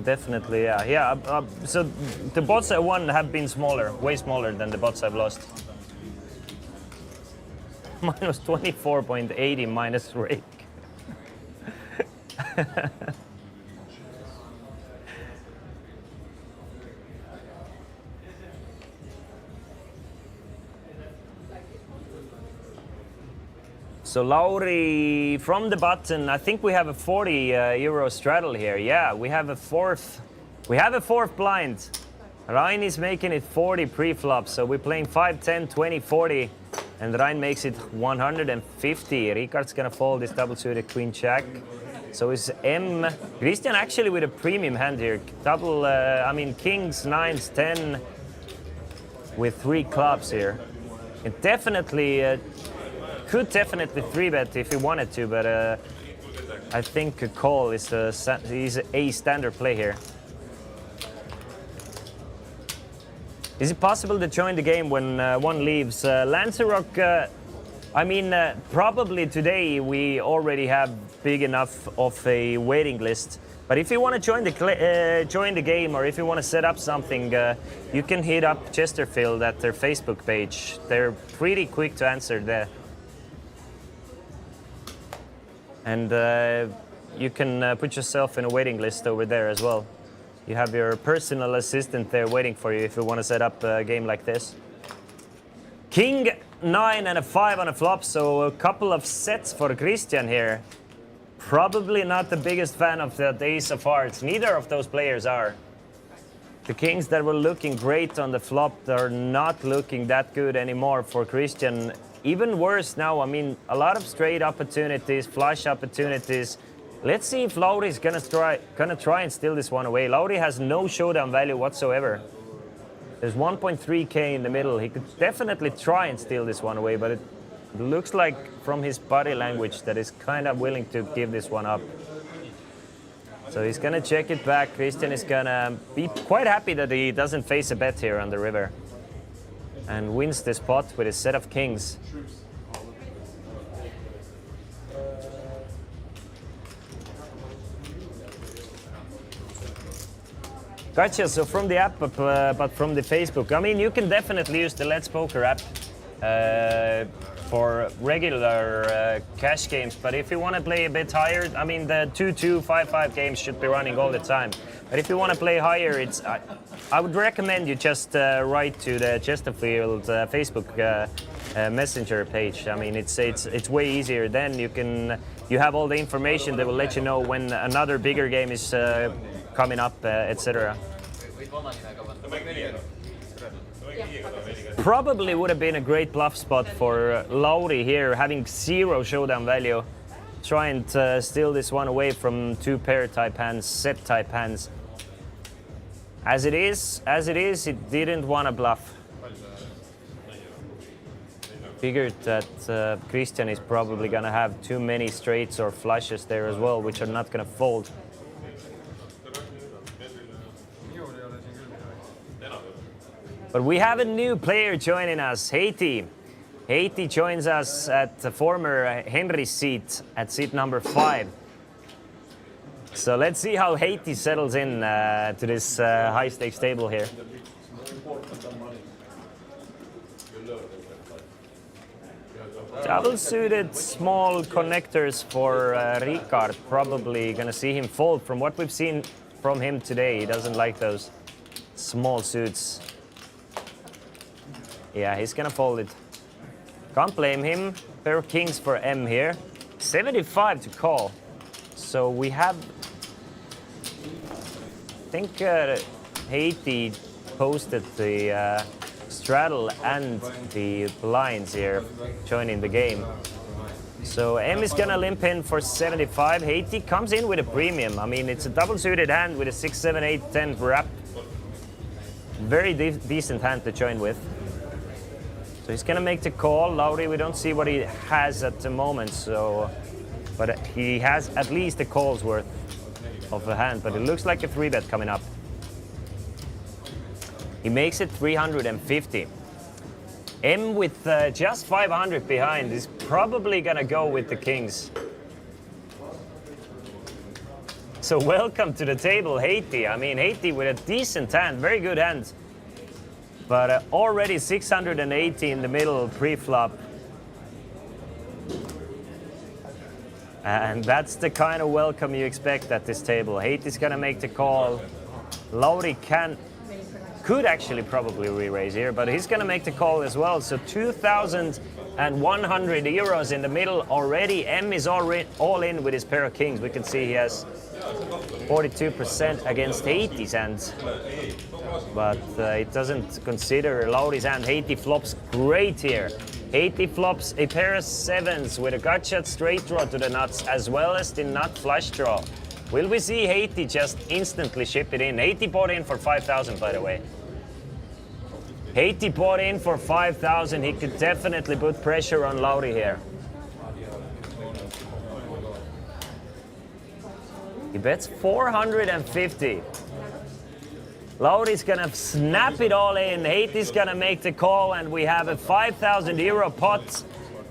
Definitely, yeah. Yeah, so the bots I won have been smaller, way smaller than the bots I've lost. Mine was 24.80 minus rake. So Lauri from the button, I think we have a 40 euro straddle here. Yeah, we have a fourth blind. Ryan is making it 40 pre-flop, so we're playing 5, 10, 20, 40, and Ryan makes it 150. Ricard's gonna fold this double suited queen jack. So is M. Christian actually with a premium hand here. Double, I mean kings, nines, 10 with 3 clubs here. It definitely could definitely 3-bet if he wanted to, but I think a call is a standard play here. Is it possible to join the game when one leaves? Lanzarote, I mean, probably today we already have big enough of a waiting list. But if you want to join the game, or if you want to set up something, you can hit up Chesterfield at their Facebook page. They're pretty quick to answer there. And you can put yourself in a waiting list over there as well. You have your personal assistant there waiting for you if you want to set up a game like this. King, 9 and a 5 on a flop, so a couple of sets for Christian here. Probably not the biggest fan of the ace of hearts. Neither of those players are. The kings that were looking great on the flop are not looking that good anymore for Christian. Even worse now, I mean, a lot of straight opportunities, flush opportunities. Let's see if Lauri's gonna try and steal this one away. Lauri has no showdown value whatsoever. There's 1.3K in the middle. He could definitely try and steal this one away, but it looks like from his body language that he's kind of willing to give this one up. So he's gonna check it back. Christian is gonna be quite happy that he doesn't face a bet here on the river and wins this pot with his set of kings. Gotcha, so from the app, but from the Facebook. I mean, you can definitely use the Let's Poker app for regular cash games, but if you want to play a bit higher, I mean, the 2-2, 5-5 games should be running all the time. But if you want to play higher, I would recommend you just write to the Chesterfield Facebook Messenger page. I mean, it's way easier. Then you have all the information that will let you know when another bigger game is coming up, etc. Probably would have been a great bluff spot for Lauri here, having 0 showdown value. Try and steal this one away from 2 pair type hands, set type hands. As it is, it didn't want to bluff. Figured that Christian is probably gonna have too many straights or flushes there as well, which are not gonna fold. But we have a new player joining us, Haiti. Haiti joins us at the former Henry's seat, at seat number 5. So let's see how Haiti settles in to this high stakes table here. Double suited small connectors for Ricard. Probably gonna see him fold. From what we've seen from him today, he doesn't like those small suits. Yeah, he's gonna fold it. Can't blame him. Pair of kings for M here. 75 to call. So we have, I think Haiti posted the straddle and the blinds here, joining the game. So M is gonna limp in for 75. Haiti comes in with a premium. I mean, it's a double suited hand with a 6, 7, 8, 10 wrap. Very decent hand to join with. So he's gonna make the call. Lauri, we don't see what he has at the moment, so, but he has at least a call's worth of a hand, but it looks like a 3-bet coming up. He makes it 350. M with just 500 behind is probably gonna go with the kings. So welcome to the table, Haiti. I mean, Haiti with a decent hand, very good hand. But already 680 in the middle pre-flop. And that's the kind of welcome you expect at this table. Haiti's gonna make the call. Lauri could actually probably re-raise here, but he's gonna make the call as well. So 2,100 euros in the middle already. M is all in with his pair of kings. We can see he has 42% against Haiti's hand. But it doesn't consider Lauri's hand. Haiti flops great here. Haiti flops a pair of 7s with a gut shot straight draw to the nuts, as well as the nut flush draw. Will we see Haiti just instantly ship it in? Haiti bought in for 5,000, by the way. Haiti bought in for 5,000. He could definitely put pressure on Lauri here. He bets 450. Lauri's gonna snap it all in. Haiti's gonna make the call, and we have a 5,000 euro pot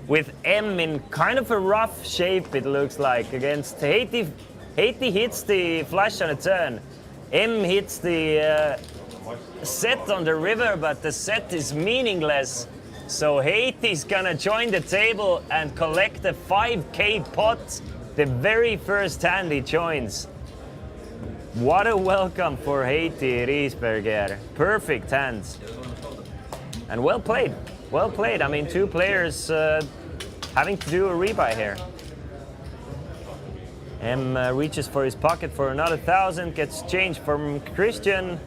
with M in kind of a rough shape, it looks like, against Haiti. Haiti hits the flush on a turn. M hits the set on the river, but the set is meaningless. So Haiti's gonna join the table and collect a 5K pot the very first hand he joins. What a welcome for Haiti, Riesberger. Perfect hands. And well played. Well played. I mean, two players having to do a rebuy here. M reaches for his pocket for another 1,000, gets change from Christian.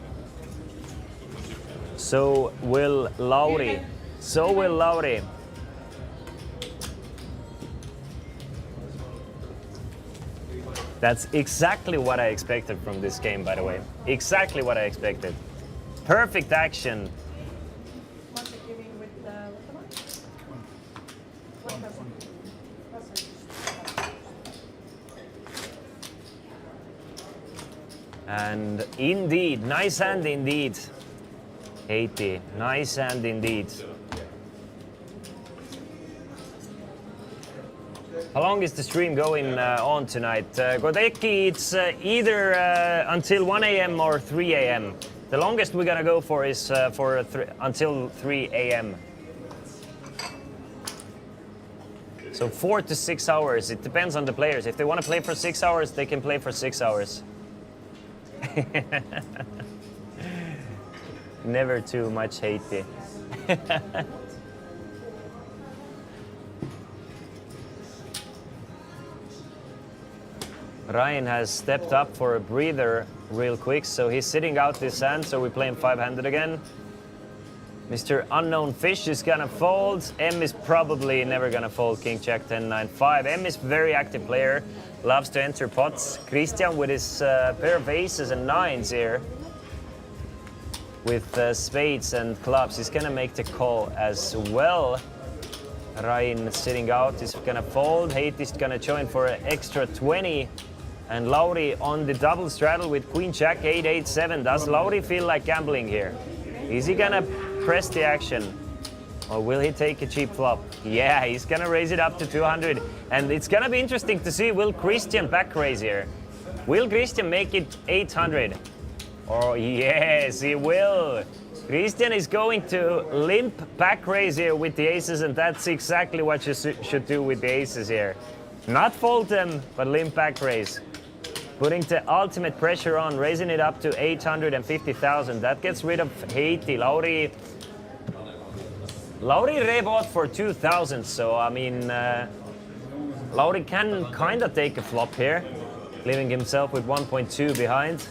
So will Lauri. So will Lauri. That's exactly what I expected from this game, by the way. Exactly what I expected. Perfect action. And indeed, nice hand indeed. Haiti, nice hand indeed. How long is the stream going on tonight? Godeki, it's either until 1 a.m. or 3 a.m. The longest we're gonna go for is until 3 a.m. So 4 to 6 hours. It depends on the players. If they want to play for 6 hours, they can play for 6 hours. Never too much Haiti. Ryan has stepped up for a breather real quick, so he's sitting out this hand, so we play him 5-handed again. Mr. Unknown Fish is gonna fold. M is probably never gonna fold King Jack 10 9 5. M is very active player, loves to enter pots. Christian with his pair of aces and 9s here, with spades and clubs, he's gonna make the call as well. Ryan sitting out is gonna fold. Haiti's gonna join for an extra 20. And Lauri on the double straddle with Queen Jack 8 8 7. Does Lauri feel like gambling here? Is he gonna press the action? Or will he take a cheap flop? Yeah, he's gonna raise it up to 200. And it's gonna be interesting to see, will Christian back raise here? Will Christian make it 800? Oh yes, he will. Christian is going to limp back raise here with the aces, and that's exactly what you should do with the aces here. Not fold them, but limp back raise. Putting the ultimate pressure on, raising it up to 850,000. That gets rid of Haiti. Lauri rebought for 2,000, so I mean, Lauri can kind of take a flop here, leaving himself with 1.2 behind.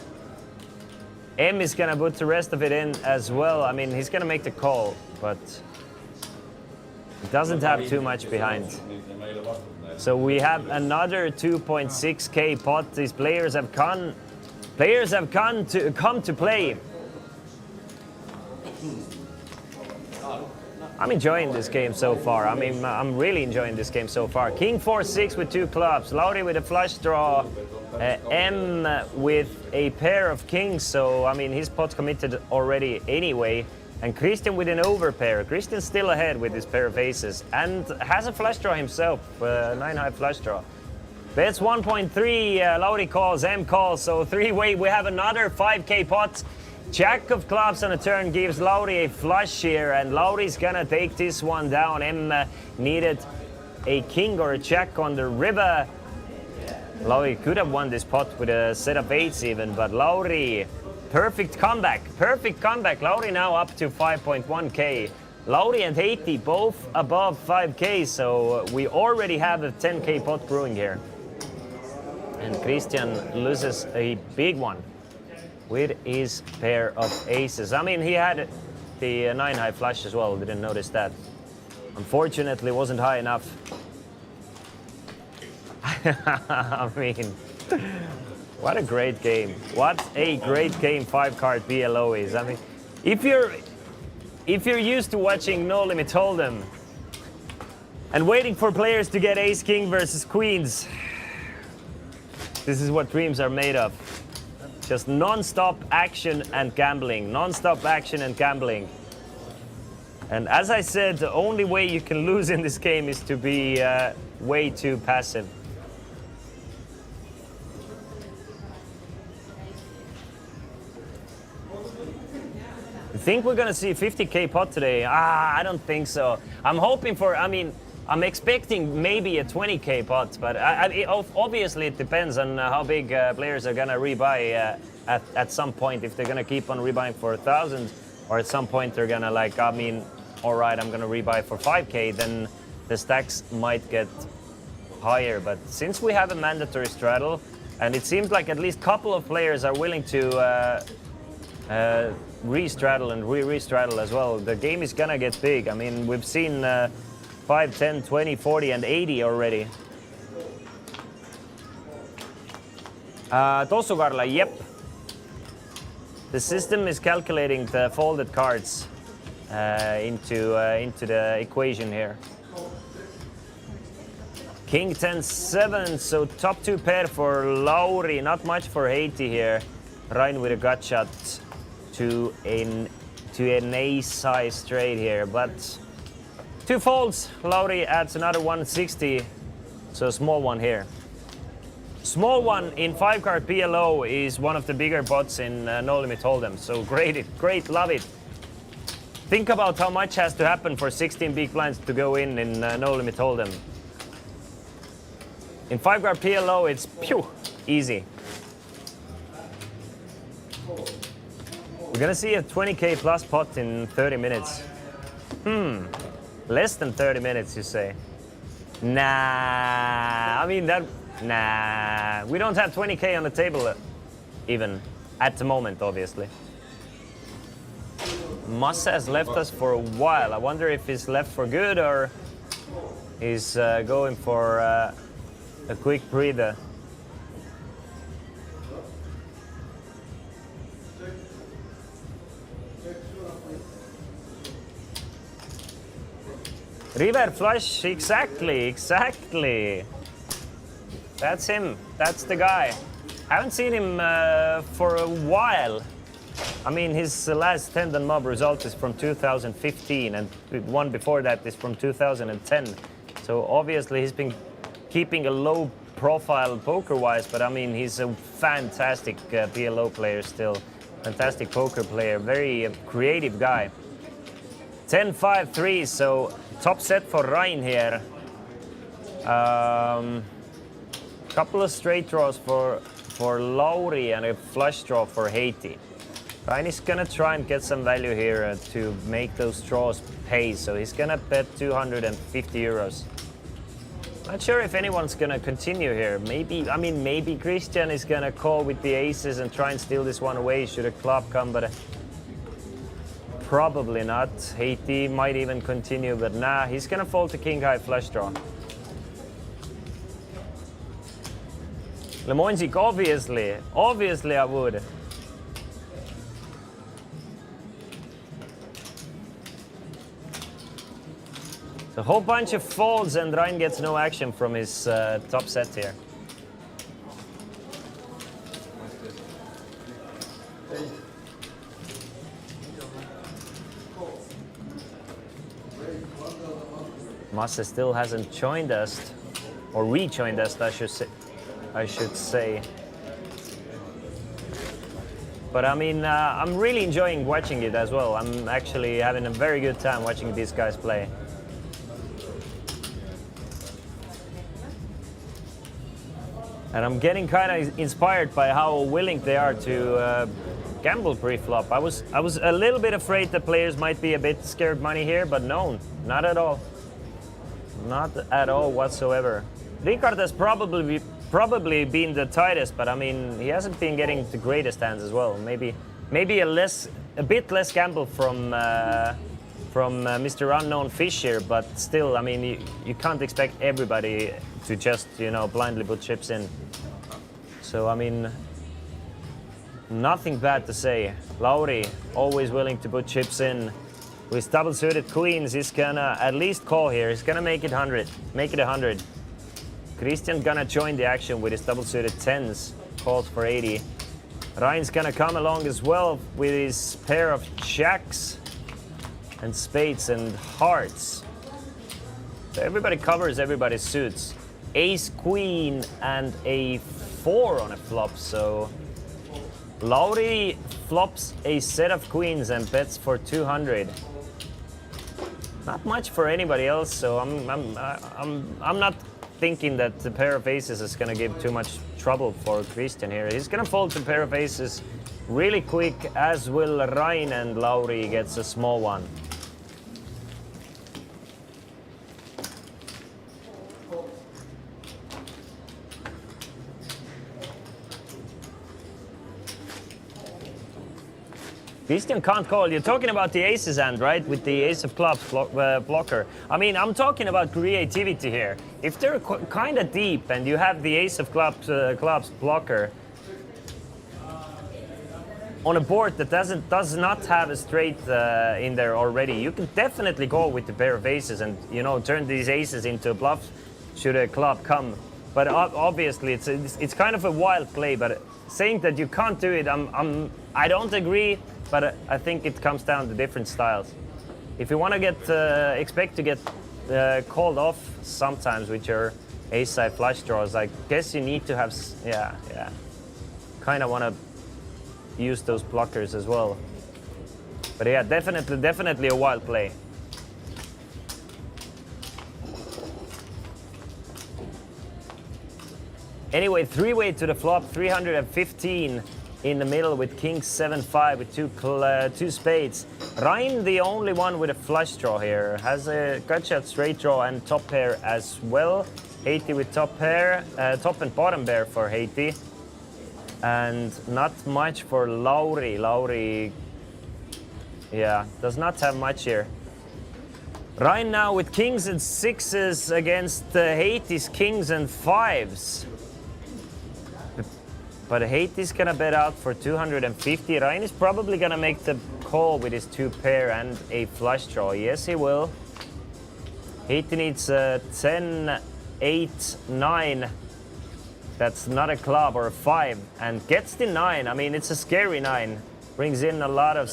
M is gonna put the rest of it in as well. I mean, he's gonna make the call, but he doesn't have too much behind. So we have another 2.6K pot. These players have come to play. I'm enjoying this game so far. I mean, I'm really enjoying this game so far. King 4-6 with 2 clubs. Lauri with a flush draw. M with a pair of kings. So, I mean, his pot's committed already anyway. And Christian with an overpair. Christian's still ahead with his pair of aces. And has a flush draw himself. 9-high flush draw. Bets 1.3. Lauri calls, M calls. So 3-way. We have another 5K pot. Jack of clubs on a turn gives Lauri a flush here, and Lauri's gonna take this one down. M needed a king or a jack on the river. Lauri could have won this pot with a set of eights even, but Lauri, perfect comeback. Lauri now up to 5.1K. Lauri and Haiti both above 5K, so we already have a 10K pot brewing here. And Christian loses a big one with his pair of aces. I mean, he had the 9-high flush as well, didn't notice that. Unfortunately, wasn't high enough. I mean, what a great game. What a great game 5-card PLO is. I mean, if you're used to watching No Limit Hold'em and waiting for players to get ace-king versus queens, this is what dreams are made of. Just non-stop action and gambling. Non-stop action and gambling. And as I said, the only way you can lose in this game is to be way too passive. You think we're gonna see a 50K pot today? I don't think so. I'm hoping for, I mean, I'm expecting maybe a 20K pot, but obviously it depends on how big players are gonna rebuy at some point. If they're gonna keep on rebuying for 1,000, or at some point they're gonna like, I mean, all right, I'm gonna rebuy for 5K, then the stacks might get higher. But since we have a mandatory straddle, and it seems like at least a couple of players are willing to re-straddle and re-straddle as well, the game is gonna get big. I mean, we've seen 5, 10, 20, 40, and 80 already. Tossu Karla, yep. The system is calculating the folded cards into the equation here. King 10-7, so top 2 pair for Lauri, not much for Haiti here. Ryan with a gut shot to an ace-high straight here, but 2 folds. Lauri adds another 160, so a small one here. Small one in 5-card PLO is one of the bigger bots in No Limit Hold'em, so great, love it. Think about how much has to happen for 16 big blinds to go in No Limit Hold'em. In 5-card PLO, it's easy. We're gonna see a 20K plus pot in 30 minutes. Less than 30 minutes, you say? Nah, I mean nah. We don't have 20K on the table even, at the moment, obviously. Massa has left us for a while. I wonder if he's left for good or he's going for a quick breather. River flush, exactly. That's him, that's the guy. Haven't seen him for a while. I mean, his last 10 and mob result is from 2015, and one before that is from 2010. So obviously he's been keeping a low profile poker-wise, but I mean, he's a fantastic PLO player still. Fantastic poker player, very creative guy. 10-5-3, so top set for Ryan here. Couple of straight draws for Lauri and a flush draw for Haiti. Ryan is gonna try and get some value here to make those draws pay, so he's gonna bet 250 euros. Not sure if anyone's gonna continue here. Maybe Christian is gonna call with the aces and try and steal this one away should a club come, but probably not. Haiti might even continue, but nah, he's gonna fold to king high flush draw. Lemoinzik, obviously I would. So a whole bunch of folds and Ryan gets no action from his top set here. Masse still hasn't joined us, or rejoined us, I should say. But I mean, I'm really enjoying watching it as well. I'm actually having a very good time watching these guys play. And I'm getting kind of inspired by how willing they are to gamble pre-flop. I was a little bit afraid the players might be a bit scared money here, but no, not at all. Not at all whatsoever. Ricard has probably been the tightest, but I mean, he hasn't been getting the greatest hands as well. Maybe a bit less gamble from Mr. Unknown Fish here, but still, I mean, you can't expect everybody to just, you know, blindly put chips in. So, I mean, nothing bad to say. Lauri, always willing to put chips in. With double suited queens, he's gonna at least call here. He's gonna make it 100. Make it 100. Christian gonna join the action with his double suited tens. Calls for 80. Ryan's gonna come along as well with his pair of jacks and spades and hearts. So everybody covers everybody's suits. Ace, queen, and a 4 on a flop. So Lauri flops a set of queens and bets for 200. Not much for anybody else, so I'm not thinking that the pair of aces is gonna give too much trouble for Christian here. He's gonna fold the pair of aces really quick, as will Ryan, and Lauri gets a small one. Christian can't call. You're talking about the aces hand, right? With the ace of clubs blocker. I mean, I'm talking about creativity here. If they're kind of deep and you have the ace of clubs blocker on a board that does not have a straight in there already, you can definitely go with the pair of aces and, you know, turn these aces into a bluff should a club come. But obviously, it's kind of a wild play. But saying that you can't do it, I don't agree. But I think it comes down to different styles. If you want to get expect to get called off sometimes with your ace-side flush draws, I guess you need to have kind of want to use those blockers as well. But yeah, definitely a wild play. Anyway, three-way to the flop, 315 in the middle with king 7-5 with two spades. Ryan, the only one with a flush draw here, has a gut shot straight draw and top pair as well. Haiti with top pair, top and bottom pair for Haiti. And not much for Lauri. Lauri, yeah, does not have much here. Ryan now with kings and sixes against Haiti's kings and fives. But Haiti's gonna bet out for 250. Ryan is probably gonna make the call with his two pair and a flush draw. Yes, he will. Haiti needs 10, 8, 9. That's not a club, or a 5, and gets the 9. I mean, it's a scary 9. Brings in a lot of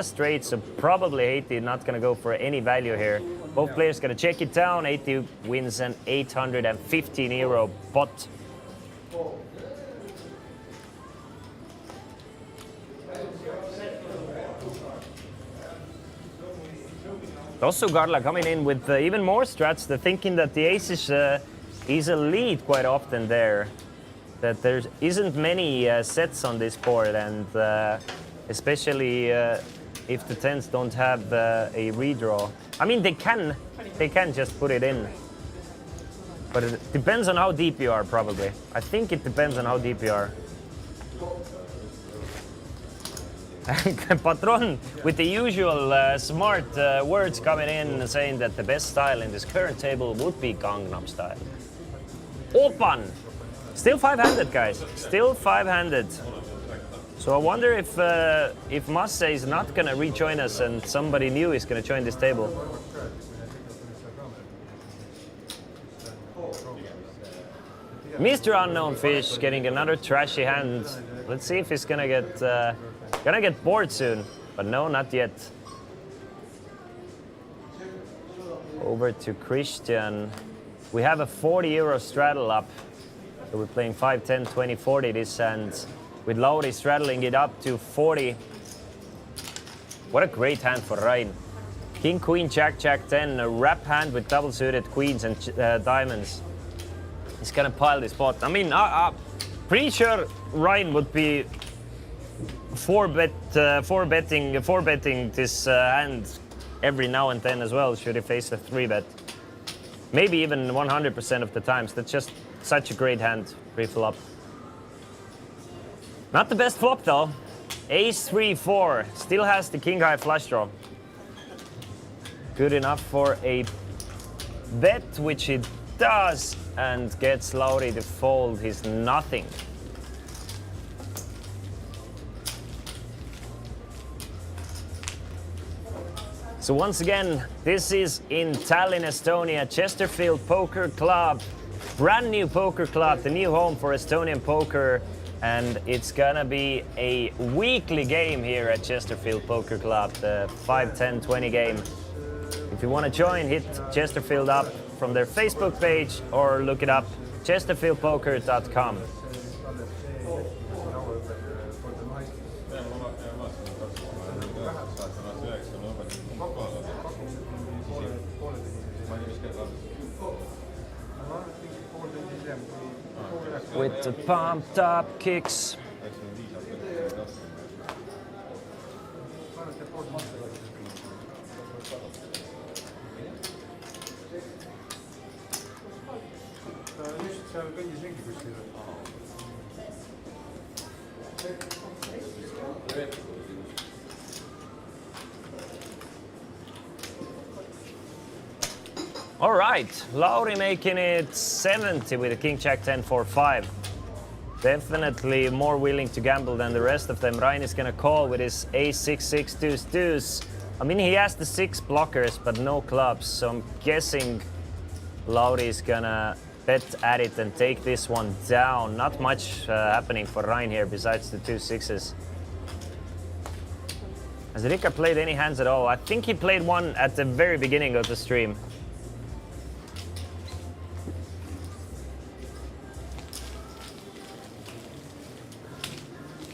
straights, so probably Haiti not gonna go for any value here. Both players gonna check it down. Haiti wins an 815 euro pot. Also, Garla coming in with even more strats. They're thinking that the ace is a lead quite often there. That there isn't many sets on this board, and especially if the tens don't have a redraw. I mean, they can just put it in. But it depends on how deep you are, probably. I think it depends on how deep you are. Patron with the usual smart words coming in, saying that the best style in this current table would be Gangnam style. Open! Still 5-handed, guys. Still 5-handed. So I wonder if Masse is not gonna rejoin us and somebody new is gonna join this table. Mr. Unknown Fish getting another trashy hand. Let's see if he's gonna get bored soon. But no, not yet. Over to Christian. We have a 40 euro straddle up. So we're playing 5, 10, 20, 40 this hand. With Lauri straddling it up to 40. What a great hand for Rain. King, Queen, Jack, Jack 10. A wrap hand with double suited queens and diamonds. He's gonna pile this pot. I mean, pretty sure Ryan would be four betting this hand every now and then as well. Should he face a 3-bet, maybe even 100% of the times. That's just such a great hand pre-flop. Not the best flop though. Ace 3-4 still has the king high flush draw. Good enough for a bet, which he does, and gets Lauri to fold his nothing. So once again, this is in Tallinn, Estonia, Chesterfield Poker Club. Brand new poker club, the new home for Estonian poker. And it's gonna be a weekly game here at Chesterfield Poker Club, the 5, 10, 20 game. If you want to join, hit Chesterfield up from their Facebook page or look it up, chesterfieldpoker.com. With the pumped up kicks. All right, Lauri making it 70 with a king jack 10 4 5. Definitely more willing to gamble than the rest of them. Ryan is gonna call with his ace 6 6 deuce deuce. I mean, he has the 6 blockers but no clubs, so I'm guessing Lauri is gonna bet at it and take this one down. Not much happening for Ryan here besides the 2 6s. Has Rika played any hands at all? I think he played one at the very beginning of the stream.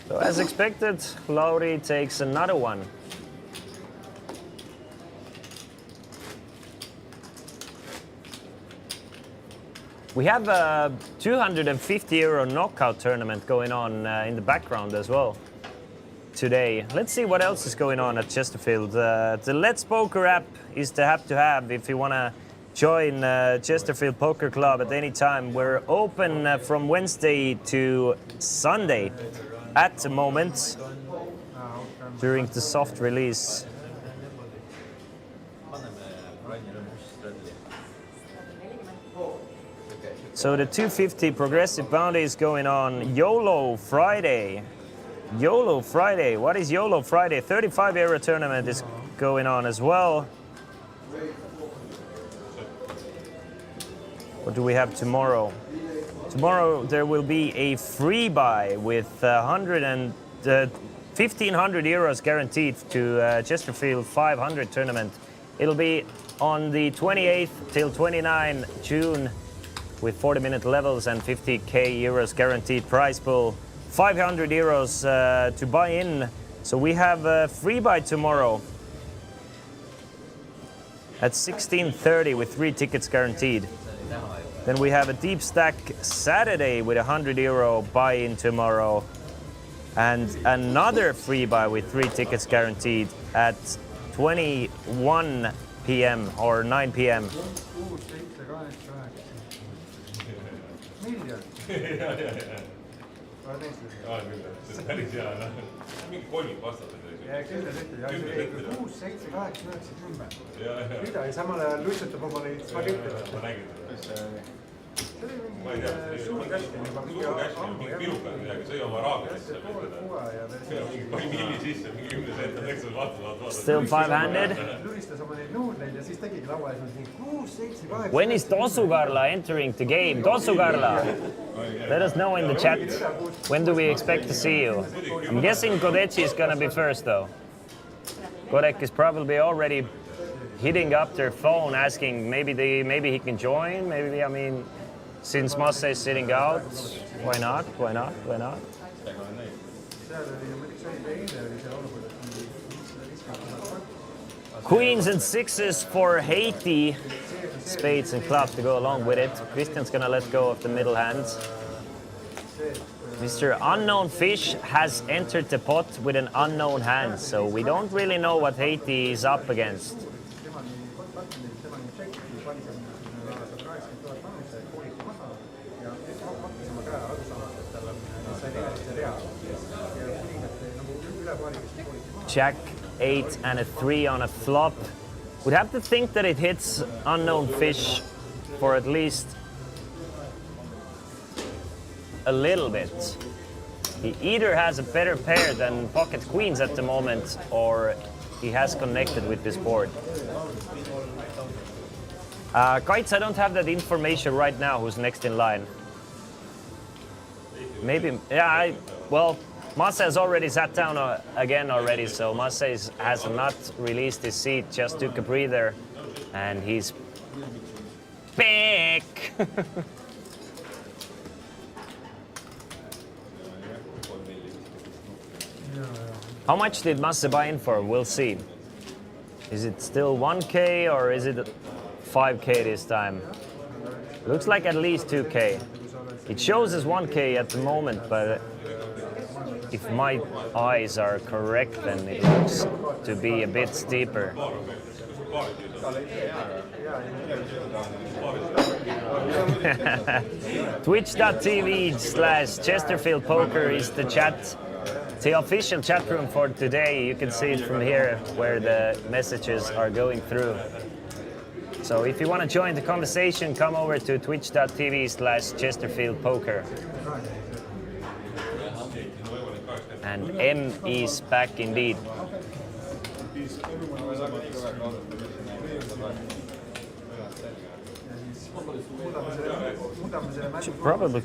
So as expected, Lauri takes another one. We have a 250 euro knockout tournament going on in the background as well today. Let's see what else is going on at Chesterfield. The Let's Poker app is the app to have if you want to join Chesterfield Poker Club at any time. We're open from Wednesday to Sunday at the moment during the soft release. So the 250 progressive bounty is going on. YOLO Friday. YOLO Friday. What is YOLO Friday? 35 euro tournament is going on as well. What do we have tomorrow? Tomorrow there will be a free buy with 1,500 euros guaranteed to Chesterfield 500 tournament. It'll be on the 28th till 29 June with 40-minute levels and 50k euros guaranteed prize pool. 500 euros to buy in. So we have a free buy tomorrow at 16:30 with 3 tickets guaranteed. Then we have a deep stack Saturday with 100 euro buy-in tomorrow. And another free buy with 3 tickets guaranteed at 21 p.m. or 9 p.m. mingi kolmik vastatud. Kindlasti, 6, 7, 8, 9, 10. Mida ja samal ajal luitsutab oma neid spagetti. Ma nägin. ma ei tea, suur käsk on mingi piruka või midagi, sõi oma raagedesse. pani milli sisse, mingi 10 senti, läks vaata. Still five-handed. Luristas oma neid nuudleid ja siis tegigi laua ees mingi 6, 7, 8. When is Tosukarla entering the game? Tosukarla, let us know in the chat. When do we expect to see you? I'm guessing Kodechi is gonna be first though. Kodek is probably already hitting up their phone asking maybe he can join, maybe, I mean, since Masse is sitting out, why not? Queens and sixes for Haiti, spades and clubs to go along with it. Christian's gonna let go of the middle hands. Mr. Unknown Fish has entered the pot with an unknown hand, so we don't really know what Haiti is up against. Jack 8 and a 3 on a flop. Would have to think that it hits Unknown Fish for at least a little bit. He either has a better pair than pocket queens at the moment, or he has connected with this board. Kites, I don't have that information right now who's next in line. Maybe, yeah, well, Massa has already sat down again already, so Massa has not released his seat, just took a breather, and he's back. How much did Massa buy in for? We'll see. Is it still 1K or is it 5K this time? Looks like at least 2K. It shows as 1K at the moment, but if my eyes are correct, then it looks to be a bit steeper. Twitch.tv/Chesterfield Poker is the chat, the official chat room for today. You can see it from here where the messages are going through. So if you want to join the conversation, come over to twitch.tv/Chesterfield Poker. And M is back indeed. Should probably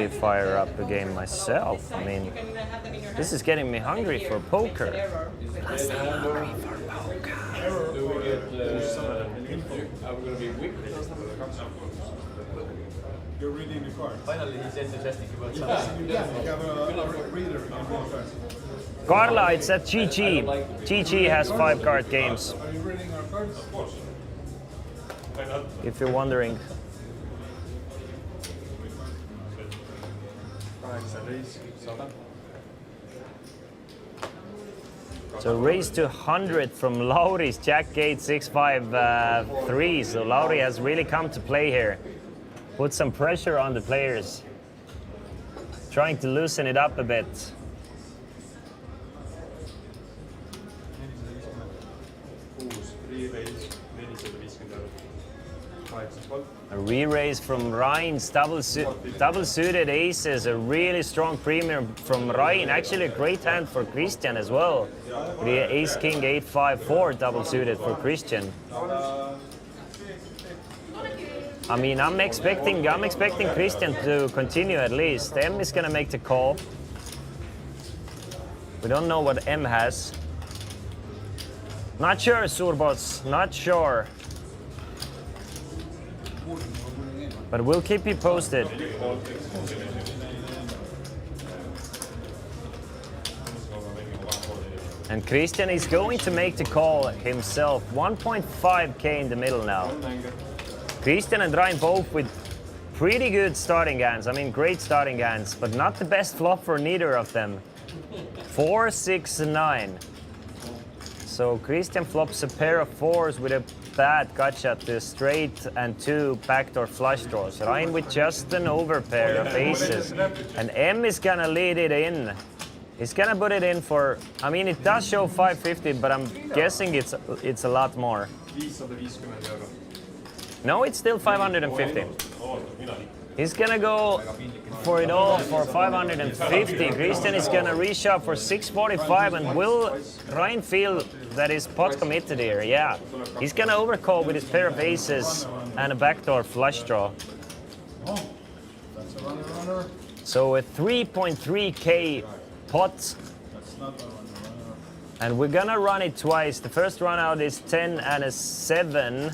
fire up a game myself. I mean, this is getting me hungry for poker. You're reading the cards. Finally, he's enthusiastic about You something. have a reader in the cards. Carla, it's at GG. GG has 5-card games, Are you reading our cards? Of course. Why not? if you're wondering. So raise to 100 from Lauri's Jack 8 6 5 3. So Lauri has really come to play here. Put some pressure on the players. Trying to loosen it up a bit. A re-raise from Ryan's double-suited aces, a really strong premium from Ryan. Actually a great hand for Christian as well. The ace-king 8-5-4 double-suited for Christian. I mean, I'm expecting Christian to continue at least. M is gonna make the call. We don't know what M has. Not sure, Surbots, not sure. But we'll keep you posted. And Christian is going to make the call himself. 1.5K in the middle now. Christian and Ryan both with pretty good starting hands. I mean, great starting hands, but not the best flop for neither of them. 4, 6, 9. So Christian flops a pair of 4s with a bad gotcha to straight and 2 backdoor flush draws. Ryan with just an overpair of aces. And M is gonna lead it in. He's gonna put it in for, I mean, it does show 550, but I'm guessing it's a lot more. No, it's still 550. He's gonna go for it all for 550. Christian is gonna reshove for 645, and will Ryan feel that he's pot committed here? Yeah. He's gonna overcall with his pair of aces and a backdoor flush draw. So a 3.3k pot. And we're gonna run it twice. The first run out is 10 and a 7.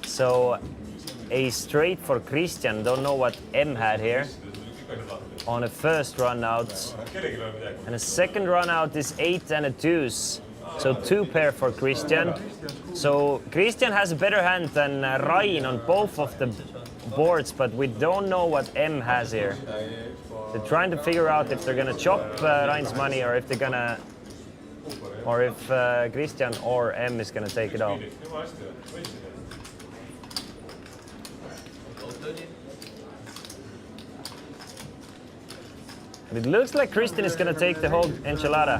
So a straight for Christian. Don't know what M had here. On a first run out. And a second run out is 8 and a deuce. So 2 pair for Christian. So Christian has a better hand than Ryan on both of the boards, but we don't know what M has here. They're trying to figure out if they're gonna chop Ryan's money, or if they're gonna, or if Christian or M is gonna take it all. But it looks like Christian is gonna take the whole enchilada.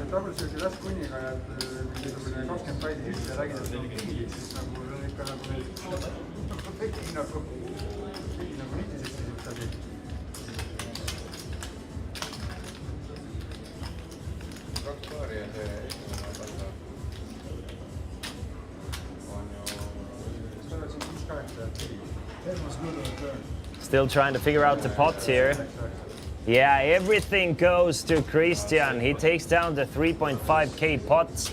Still trying to figure out the pots here. Yeah, everything goes to Christian. He takes down the 3.5k pot.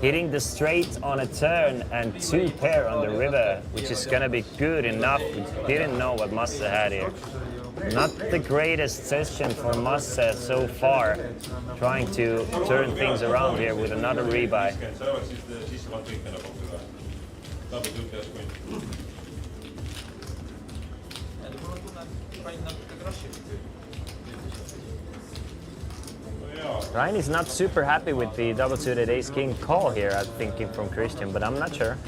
Hitting the straight on a turn and 2 pair on the river, which is gonna be good enough. We didn't know what Massa had here. Not the greatest session for Massa so far, trying to turn things around here with another rebuy. Ryan is not super happy with the double suited ace king call here, I'm thinking, from Christian, but I'm not sure.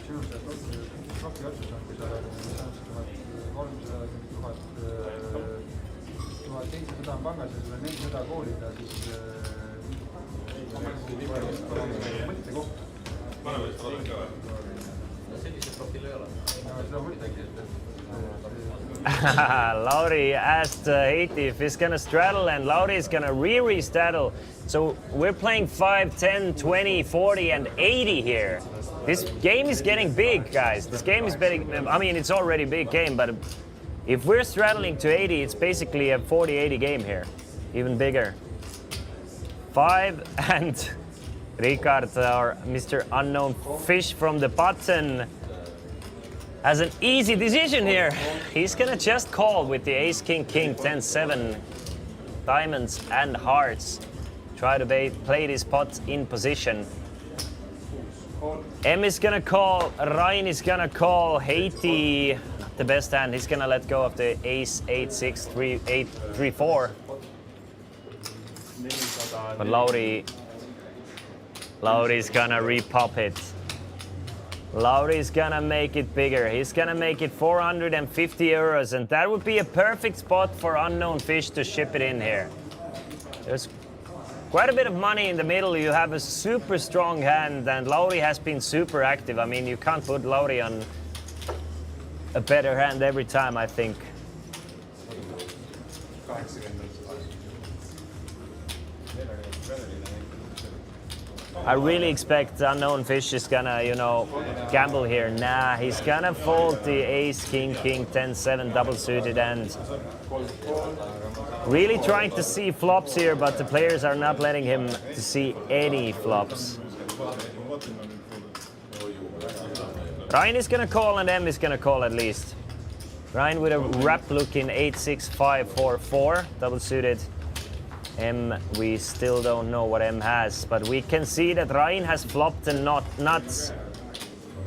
Lauri asked Haiti if he's gonna straddle, and Lauri is gonna re-straddle. So we're playing 5, 10, 20, 40, and 80 here. This game is getting big, guys. This game is big. I mean, it's already a big game, but if we're straddling to 80, it's basically a 40-80 game here. Even bigger. 5 and Ricard, or Mr. Unknown Fish from the button, has an easy decision here. He's gonna just call with the ace, king, king, 10, 7, diamonds and hearts. Try to play this pot in position. M is gonna call, Ryan is gonna call, Haiti, not the best hand. He's gonna let go of the ace, 8, 6, 3, 8, 3, 4. But Lauri's gonna repop it. Lauri's gonna make it bigger. He's gonna make it 450 euros, and that would be a perfect spot for Unknown Fish to ship it in here. There's quite a bit of money in the middle. You have a super strong hand, and Lauri has been super active. I mean, you can't put Lauri on a better hand every time, I think. I really expect Unknown Fish is gonna, you know, gamble here. Nah, he's gonna fold the ace, king, king, 10, 7 double suited, and really trying to see flops here, but the players are not letting him to see any flops. Ryan is gonna call, and M is gonna call at least. Ryan with a wrap look in 8, 6, 5, 4, 4 double suited. M, we still don't know what M has, but we can see that Ryan has flopped and not nuts.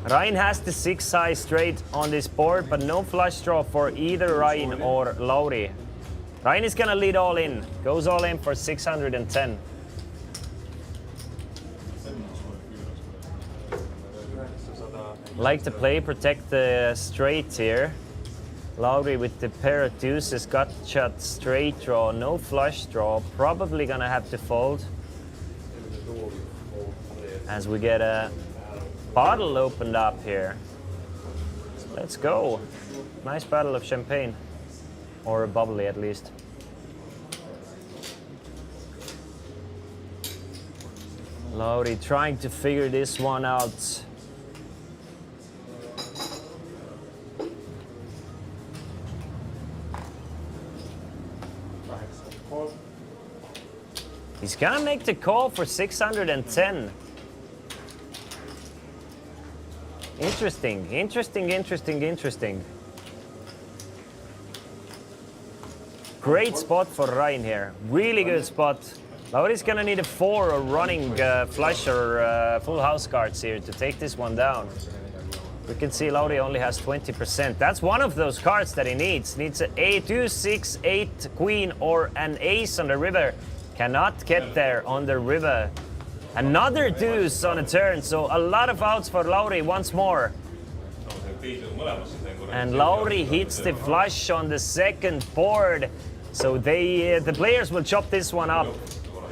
Ryan has the 6 high straight on this board, but no flush draw for either Ryan or Lauri. Ryan is gonna lead all in, goes all in for 610. Like to play, protect the straight here. Lauri with the pair of deuces, gut shot, straight draw, no flush draw, probably gonna have to fold. As we get a bottle opened up here. Let's go. Nice battle of champagne. Or bubbly at least. Lauri trying to figure this one out. He's gonna make the call for 610. Interesting, interesting, interesting, interesting. Great spot for Rein here. Really good spot. Lauri's gonna need a 4 or running flush or full house cards here to take this one down. We can see Lauri only has 20%. That's one of those cards that he needs. Needs an 2, 6, 8 queen or an ace on the river. Cannot get there on the river. Another deuce on a turn, so a lot of outs for Lauri once more. And Lauri hits the flush on the second board. So the players will chop this one up.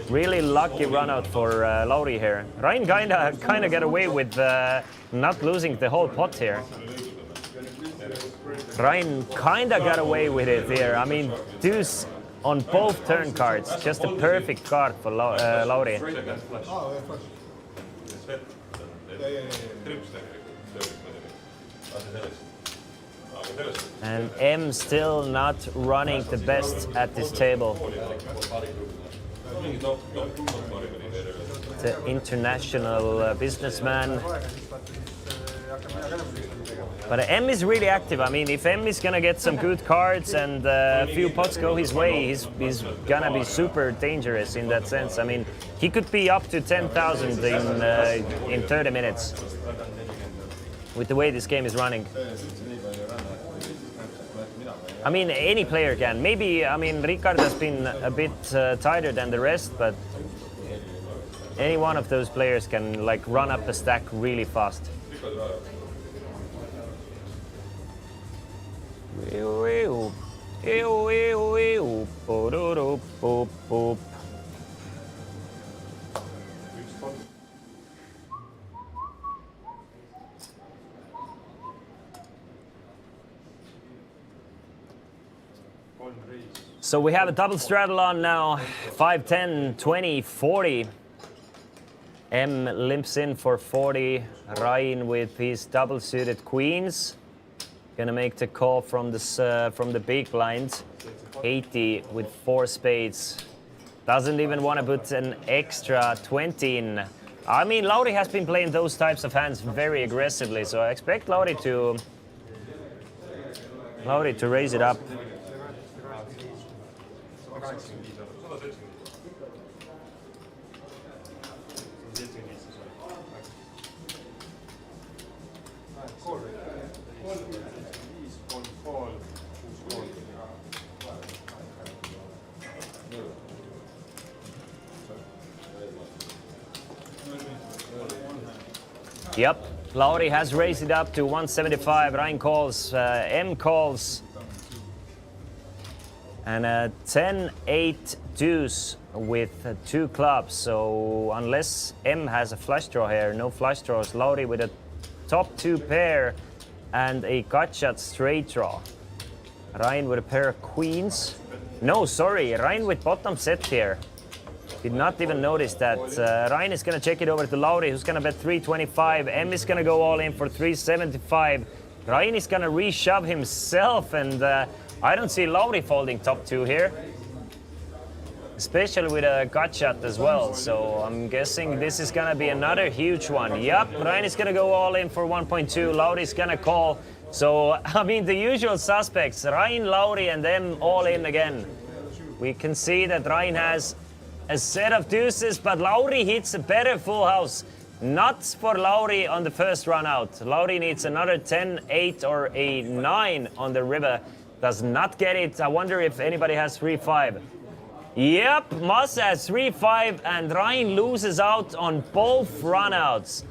Really lucky run out for Lauri here. Rein kinda got away with not losing the whole pot here. Rein kinda got away with it here. I mean, deuce on both turn cards. Just a perfect card for Lauri. And M still not running the best at this table. The international businessman. But M is really active. I mean, if M is gonna get some good cards and a few pots go his way, he's gonna be super dangerous in that sense. I mean, he could be up to 10,000 in 30 minutes with the way this game is running. I mean, any player can. Maybe, I mean, Ricard has been a bit tighter than the rest, but any one of those players can like run up a stack really fast. So we have a double straddle on now, 5, 10, 20, 40. M limps in for 40, Rein with his double suited queens. Gonna make the call from the big blind, 80 with 4 spades. Doesn't even want to put an extra 20 in. I mean, Lauri has been playing those types of hands very aggressively, so I expect Lauri to raise it up. Yep, Lauri has raised it up to 175. Rein calls, M calls. And a 10-8 deuce with 2 clubs. So unless M has a flush draw here, no flush draws. Lauri with a top 2 pair and a gut shot straight draw. Rein with a pair of queens. No, sorry, Rein with bottom set here. Did not even notice that. Rein is gonna check it over to Lauri, who's gonna bet 325. M is gonna go all in for 375. Rein is gonna reshove himself, and I don't see Lauri folding top 2 here. Especially with a gut shot as well. So I'm guessing this is gonna be another huge one. Yep, Rein is gonna go all in for 1.2. Lauri is gonna call. So, I mean, the usual suspects, Rein, Lauri, and them all in again. We can see that Rein has a set of deuces, but Lauri hits a better full house. Nuts for Lauri on the first run out. Lauri needs another 10, 8, or a 9 on the river. Does not get it. I wonder if anybody has 3-5. Yep, Mas has 3-5, and Rein loses out on both runouts.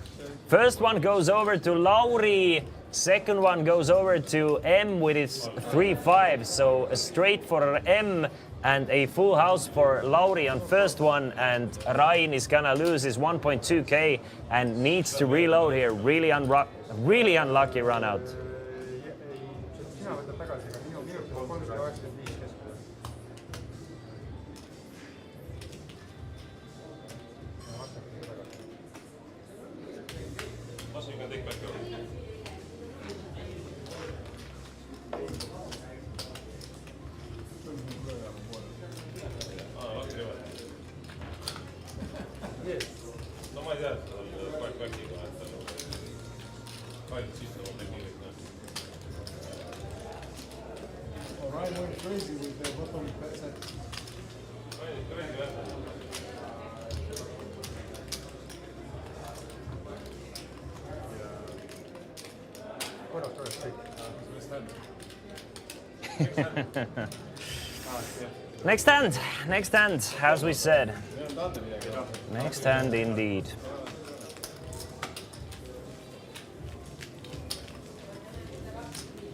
First one goes over to Lauri. Second one goes over to M with his 3-5. So a straight for M and a full house for Lauri on first one, and Rein is gonna lose his 1.2k and needs to reload here. Really unlucky run out. Yeah. 85 keskpäev. Lass me can take back your. No ma ei tea, et seda on back-backiga, et paljud sisse tegid kõik. Ryan went crazy with the bottom set. Crazy vend. Korraks oleks kõik. Next hand, as we said. Next hand indeed.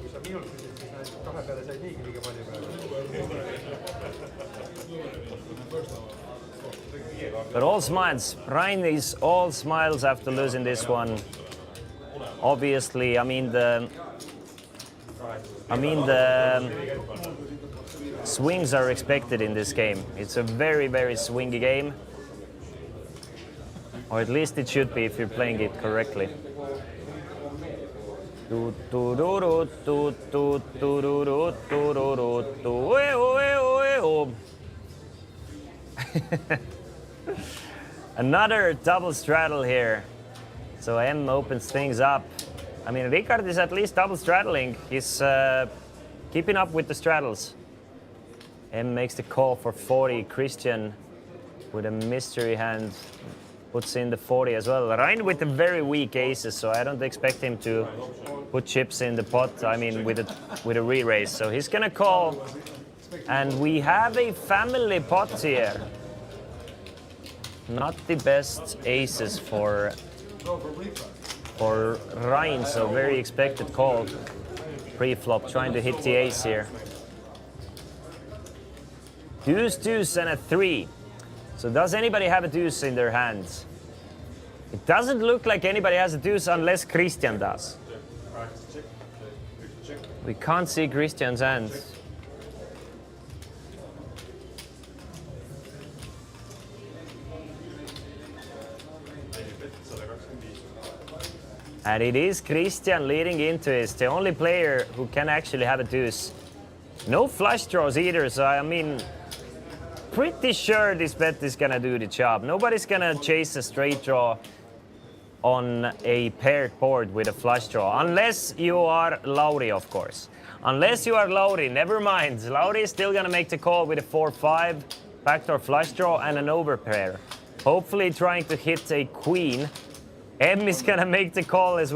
Kui sa minult küsid, siis näed, kahe peale said niigi liiga palju praegu. But all smiles. Ryan is all smiles after losing this one. Obviously, I mean the swings are expected in this game. It's a very, very swingy game. Or at least it should be if you're playing it correctly. Another double straddle here. So M opens things up. I mean, Ricard is at least double straddling. He's keeping up with the straddles. M makes the call for 40. Christian with a mystery hand puts in the 40 as well. Ryan with the very weak aces, so I don't expect him to put chips in the pot. I mean, with a re-raise. So he's gonna call, and we have a family pot here. Not the best aces for Ryan, so very expected call. Pre-flop, trying to hit the ace here. Deuce, deuce, and a 3. So does anybody have a deuce in their hands? It doesn't look like anybody has a deuce unless Christian does. We can't see Christian's hands. And it is Christian leading into it. The only player who can actually have a deuce. No flush draws either, so I mean, pretty sure this bet is gonna do the job. Nobody's gonna chase a straight draw on a paired board with a flush draw. Unless you are Lauri, of course. Unless you are Lauri, never mind. Lauri is still gonna make the call with a 4-5, backdoor flush draw, and an overpair. Hopefully trying to hit a queen. M is gonna make the call as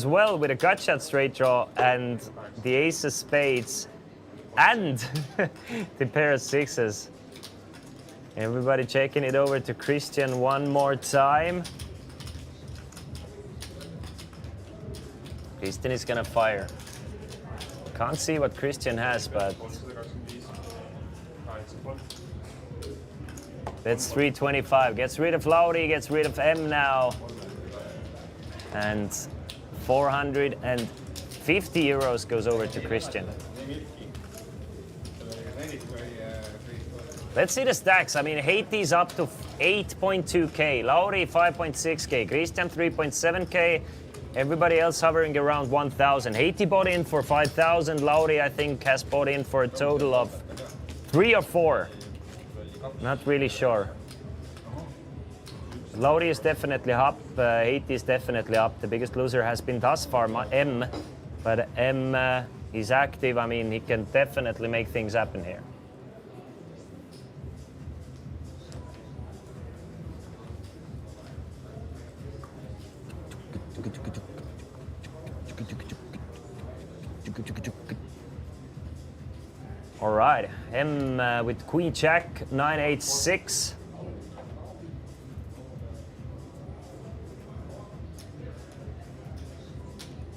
well with a gut shot straight draw and the ace of spades and the pair of sixes. Everybody checking it over to Christian one more time. Christian is gonna fire. Can't see what Christian has, but that's 325. Gets rid of Lauri, gets rid of M now. And 450 euros goes over to Christian. Let's see the stacks. I mean, Haiti's up to 8.2k, Lauri 5.6k, Christian 3.7k, everybody else hovering around 1,000. Haiti bought in for 5,000, Lauri I think has bought in for a total of 3 or 4. Not really sure. Lauri is definitely up, Haiti is definitely up. The biggest loser has been thus far M, but M is active. I mean, he can definitely make things happen here. All right, M with Queen Jack, 9-8-6.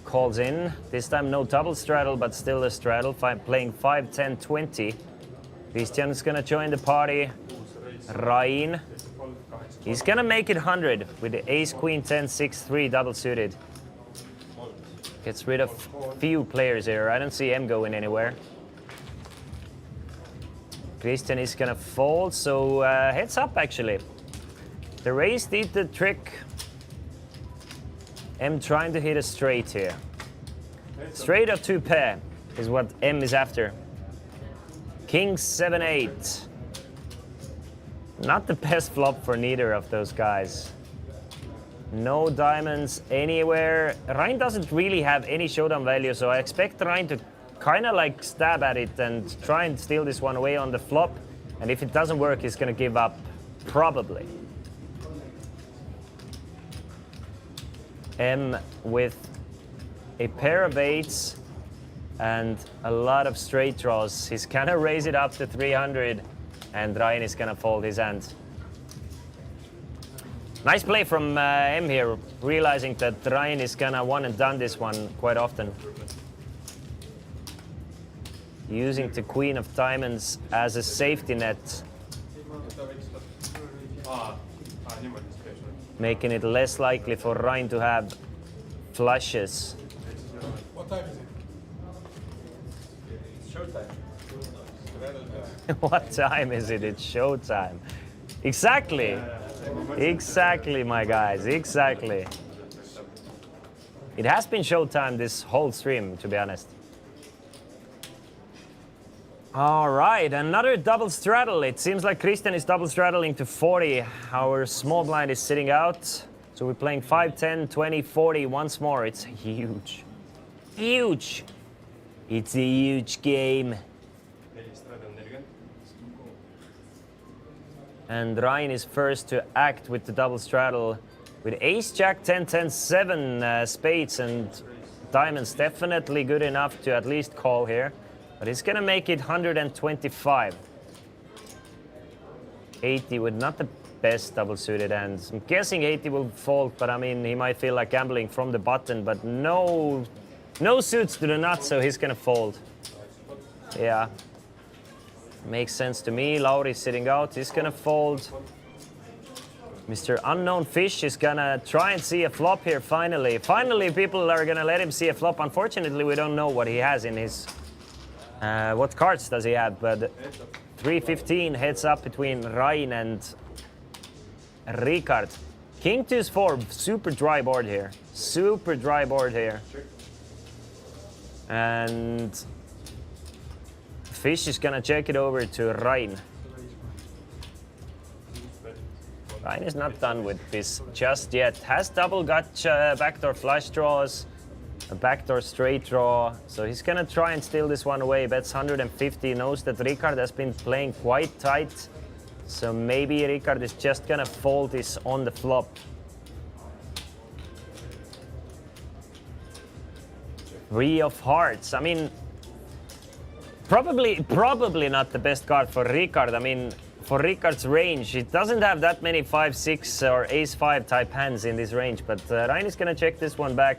Calls in. This time no double straddle, but still a straddle. Playing 5-10-20. Christian's gonna join the party. Ryan. He's gonna make it 100 with the ace, queen, 10, 6, 3 double suited. Gets rid of few players here. I don't see M going anywhere. Christian is gonna fold, so heads up actually. The raise did the trick. M trying to hit a straight here. Straight or 2 pair is what M is after. King 7-8. Not the best flop for neither of those guys. No diamonds anywhere. Ryan doesn't really have any showdown value, so I expect Ryan to kind of like stab at it and try and steal this one away on the flop. And if it doesn't work, he's gonna give up, probably. M with a pair of 8s and a lot of straight draws. He's gonna raise it up to 300 and Ryan is gonna fold his hand. Nice play from M here, realizing that Ryan is gonna one and done this one quite often. Using the queen of diamonds as a safety net. Making it less likely for Ryan to have flushes. What time is it? It's showtime. What time is it? It's showtime. Exactly. Exactly, my guys. Exactly. It has been showtime this whole stream, to be honest. All right, another double straddle. It seems like Christian is double straddling to 40. Our small blind is sitting out. So we're playing 5, 10, 20, 40 once more. It's huge. Huge. It's a huge game. And Ryan is first to act with the double straddle with ace, jack, 10, 10, 7 spades and diamonds. Definitely good enough to at least call here. But he's gonna make it 125. 80 with not the best double suited hands. I'm guessing 80 will fold, but I mean, he might feel like gambling from the button, but no suits to the nuts, so he's gonna fold. Yeah. Makes sense to me. Lauri's sitting out, he's gonna fold. Mr. Unknown Fish is gonna try and see a flop here finally. Finally, people are gonna let him see a flop. Unfortunately, we don't know what he has in his... what cards does he have? But 315 heads up between Ryan and Ricard. King 2-4, super dry board here. Super dry board here. And Fish is gonna check it over to Ryan. Ryan is not done with this just yet. Has double gotcha, backdoor flush draws, a backdoor straight draw. So he's gonna try and steal this one away. Bets 150, knows that Ricard has been playing quite tight. So maybe Ricard is just gonna fold this on the flop. Three of hearts. I mean, probably not the best card for Ricard. I mean, for Ricard's range, it doesn't have that many 5, 6 or ace 5 type hands in this range. But Ryan is gonna check this one back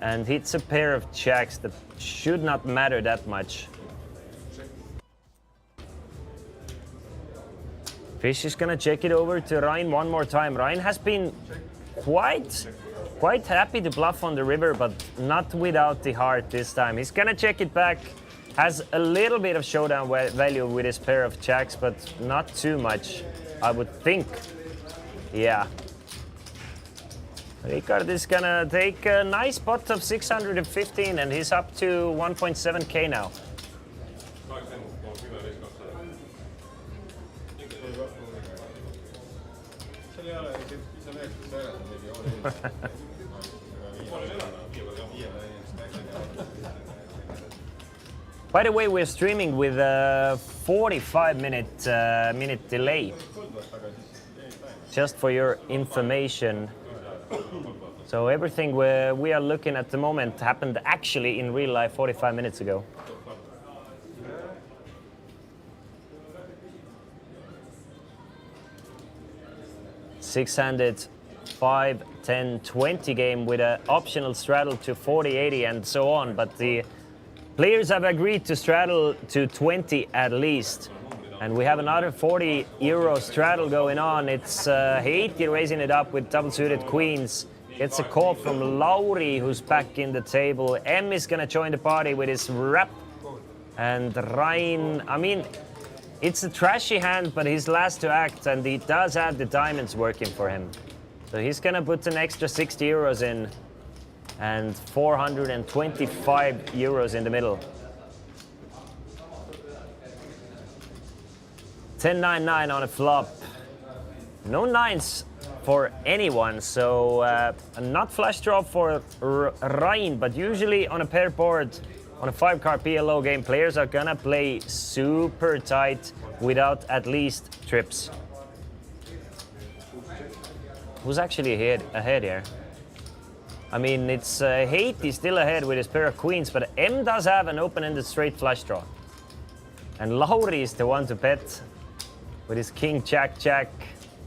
and hits a pair of jacks that should not matter that much. Fish is gonna check it over to Ryan one more time. Ryan has been quite happy to bluff on the river, but not without the heart this time. He's gonna check it back. Has a little bit of showdown value with his pair of jacks, but not too much, I would think. Yeah. Ricard is gonna take a nice pot of 615 and he's up to 1.7k now. By the way, we're streaming with a 45-minute delay. Just for your information. So everything we are looking at the moment happened actually in real life 45 minutes ago. Six-handed 5, 10, 20 game with an optional straddle to 40, 80 and so on, but the players have agreed to straddle to 20 at least. And we have another 40 euro straddle going on. It's 80 raising it up with double suited queens. Gets a call from Lauri, who's back in the table. M is gonna join the party with his wrap. And Ryan, I mean, It's a trashy hand, but he's last to act, and he does have the diamonds working for him. So he's gonna put an extra 60 euros in, and 425 euros in the middle. 10-9-9 on a flop. No nines for anyone, so a not flush draw for Ryan, but usually on a pair board, on a 5-card PLO game, players are gonna play super tight without at least trips. Who's actually ahead here? I mean, it's Haiti still ahead with his pair of queens, but M does have an open-ended straight flush draw. And Lauri is the one to bet with his king jack jack.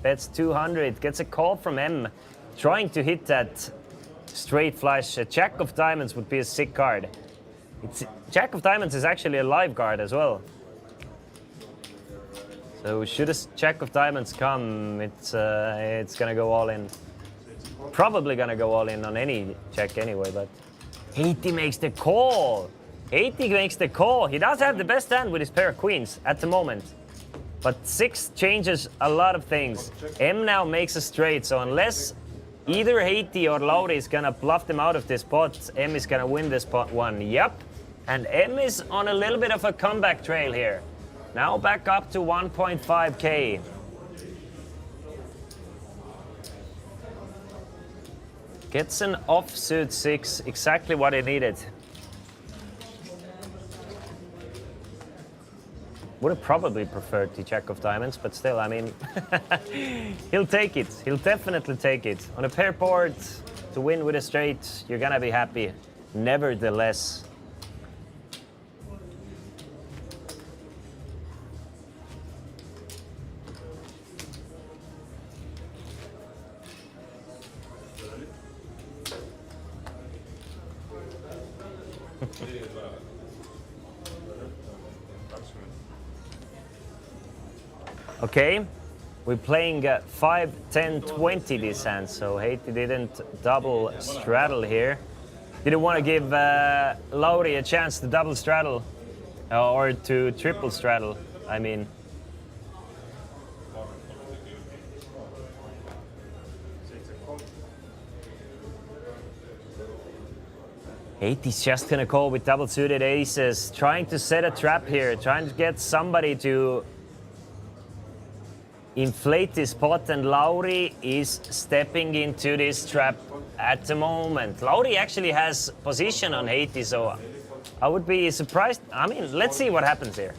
Bets 200, gets a call from M, trying to hit that straight flush. A jack of diamonds would be a sick card. Jack of diamonds is actually a live card as well. So should a jack of diamonds come, it's gonna go all in. Probably gonna go all in on any check anyway, but Haiti makes the call. Haiti makes the call. He does have the best hand with his pair of queens at the moment. But 6 changes a lot of things. M now makes a straight, so unless either Haiti or Lauri is gonna bluff them out of this pot, M is gonna win this pot one. Yep. And M is on a little bit of a comeback trail here. Now back up to 1.5k. Gets an offsuit 6, exactly what he needed. Would have probably preferred the jack of diamonds, but still, I mean, he'll take it. He'll definitely take it. On a pair board, to win with a straight, you're gonna be happy. Nevertheless. Okay, we're playing 5, 10, 20 this hand, so Haiti didn't double straddle here. Didn't want to give Lauri a chance to double straddle, or to triple straddle, I mean. Haiti's just gonna call with double suited aces, trying to set a trap here, trying to get somebody to inflate this pot, and Lauri is stepping into this trap at the moment. Lauri actually has position on Haiti, so I would be surprised. I mean, let's see what happens here.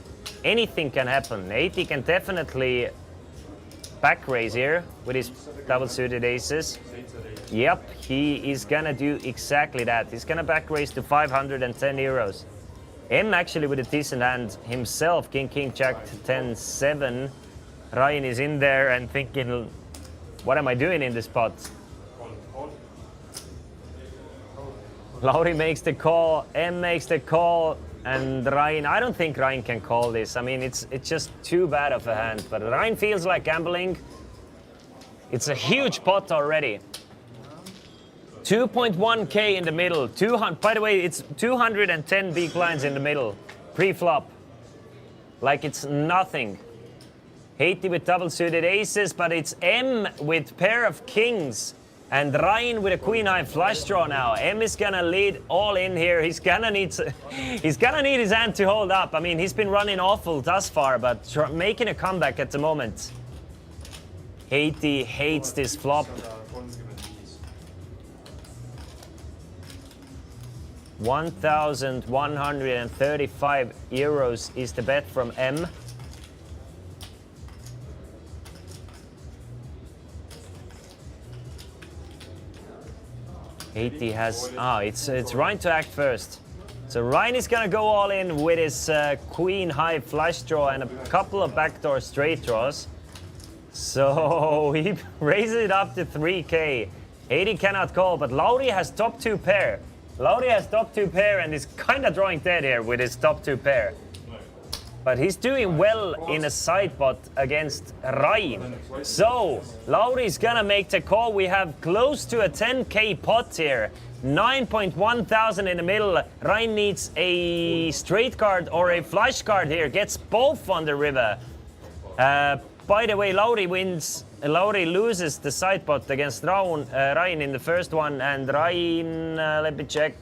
Anything can happen. Haiti can definitely back raise here with his double suited aces. Yep, he is gonna do exactly that. He's gonna back raise to 510 euros. M actually with a decent hand himself, king, king, jack, 10, 7. Ryan is in there and thinking, what am I doing in this spot? Lauri makes the call, M makes the call, and Ryan, I don't think Ryan can call this. I mean, it's just too bad of a hand, but Ryan feels like gambling. It's a huge pot already. 2.1k in the middle. 200, by the way, it's 210 big blinds in the middle, pre-flop. Like it's nothing. Haiti with double suited aces, but it's M with pair of kings. And Ryan with a queen high flush draw now. M is gonna lead all in here. He's gonna need his hand to hold up. I mean, he's been running awful thus far, but making a comeback at the moment. Haiti hates this flop. 1,135 euros is the bet from M. Haiti has, it's Ryan to act first. So Ryan is gonna go all in with his queen high flush draw and a couple of backdoor straight draws. So he raises it up to 3k. Haiti cannot call, but Lauri has top 2 pair. Lauri has top 2 pair and is kind of drawing dead here with his top 2 pair. But he's doing well in a side pot against Ryan. So Lauri's gonna make the call. We have close to a 10k pot here. 9.1 thousand in the middle. Ryan needs a straight card or a flush card here. Gets both on the river. By the way, Lauri loses the side pot against Ryan in the first one, and Ryan, let me check.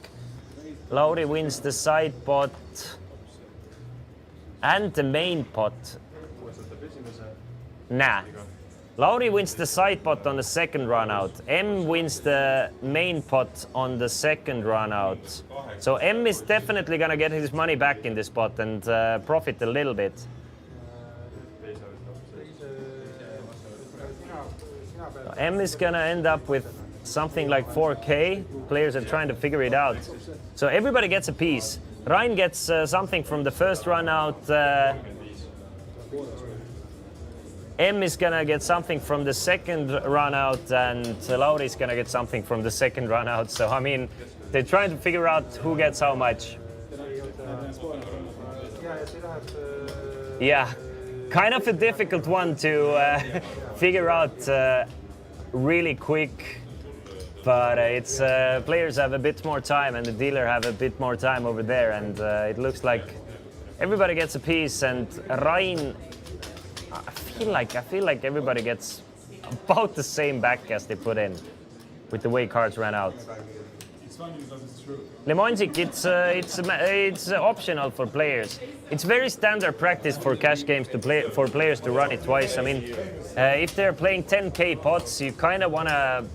Lauri wins the side pot and the main pot. Nah. Lauri wins the side pot on the second run out. M wins the main pot on the second run out. So M is definitely gonna get his money back in this pot and profit a little bit. M is gonna end up with something like 4K. Players are trying to figure it out. So everybody gets a piece. Ryan gets something from the first run out. M is gonna get something from the second run out, and Lauri is gonna get something from the second run out. So I mean, they're trying to figure out who gets how much. Yeah, kind of a difficult one to figure out really quick. But it's players have a bit more time, and the dealer have a bit more time over there, and it looks like everybody gets a piece. And Ryan, I feel like everybody gets about the same back as they put in, with the way cards ran out. Lemonzik, it's optional for players. It's very standard practice for cash games for players to run it twice. I mean, if they're playing 10K pots, you kind of want to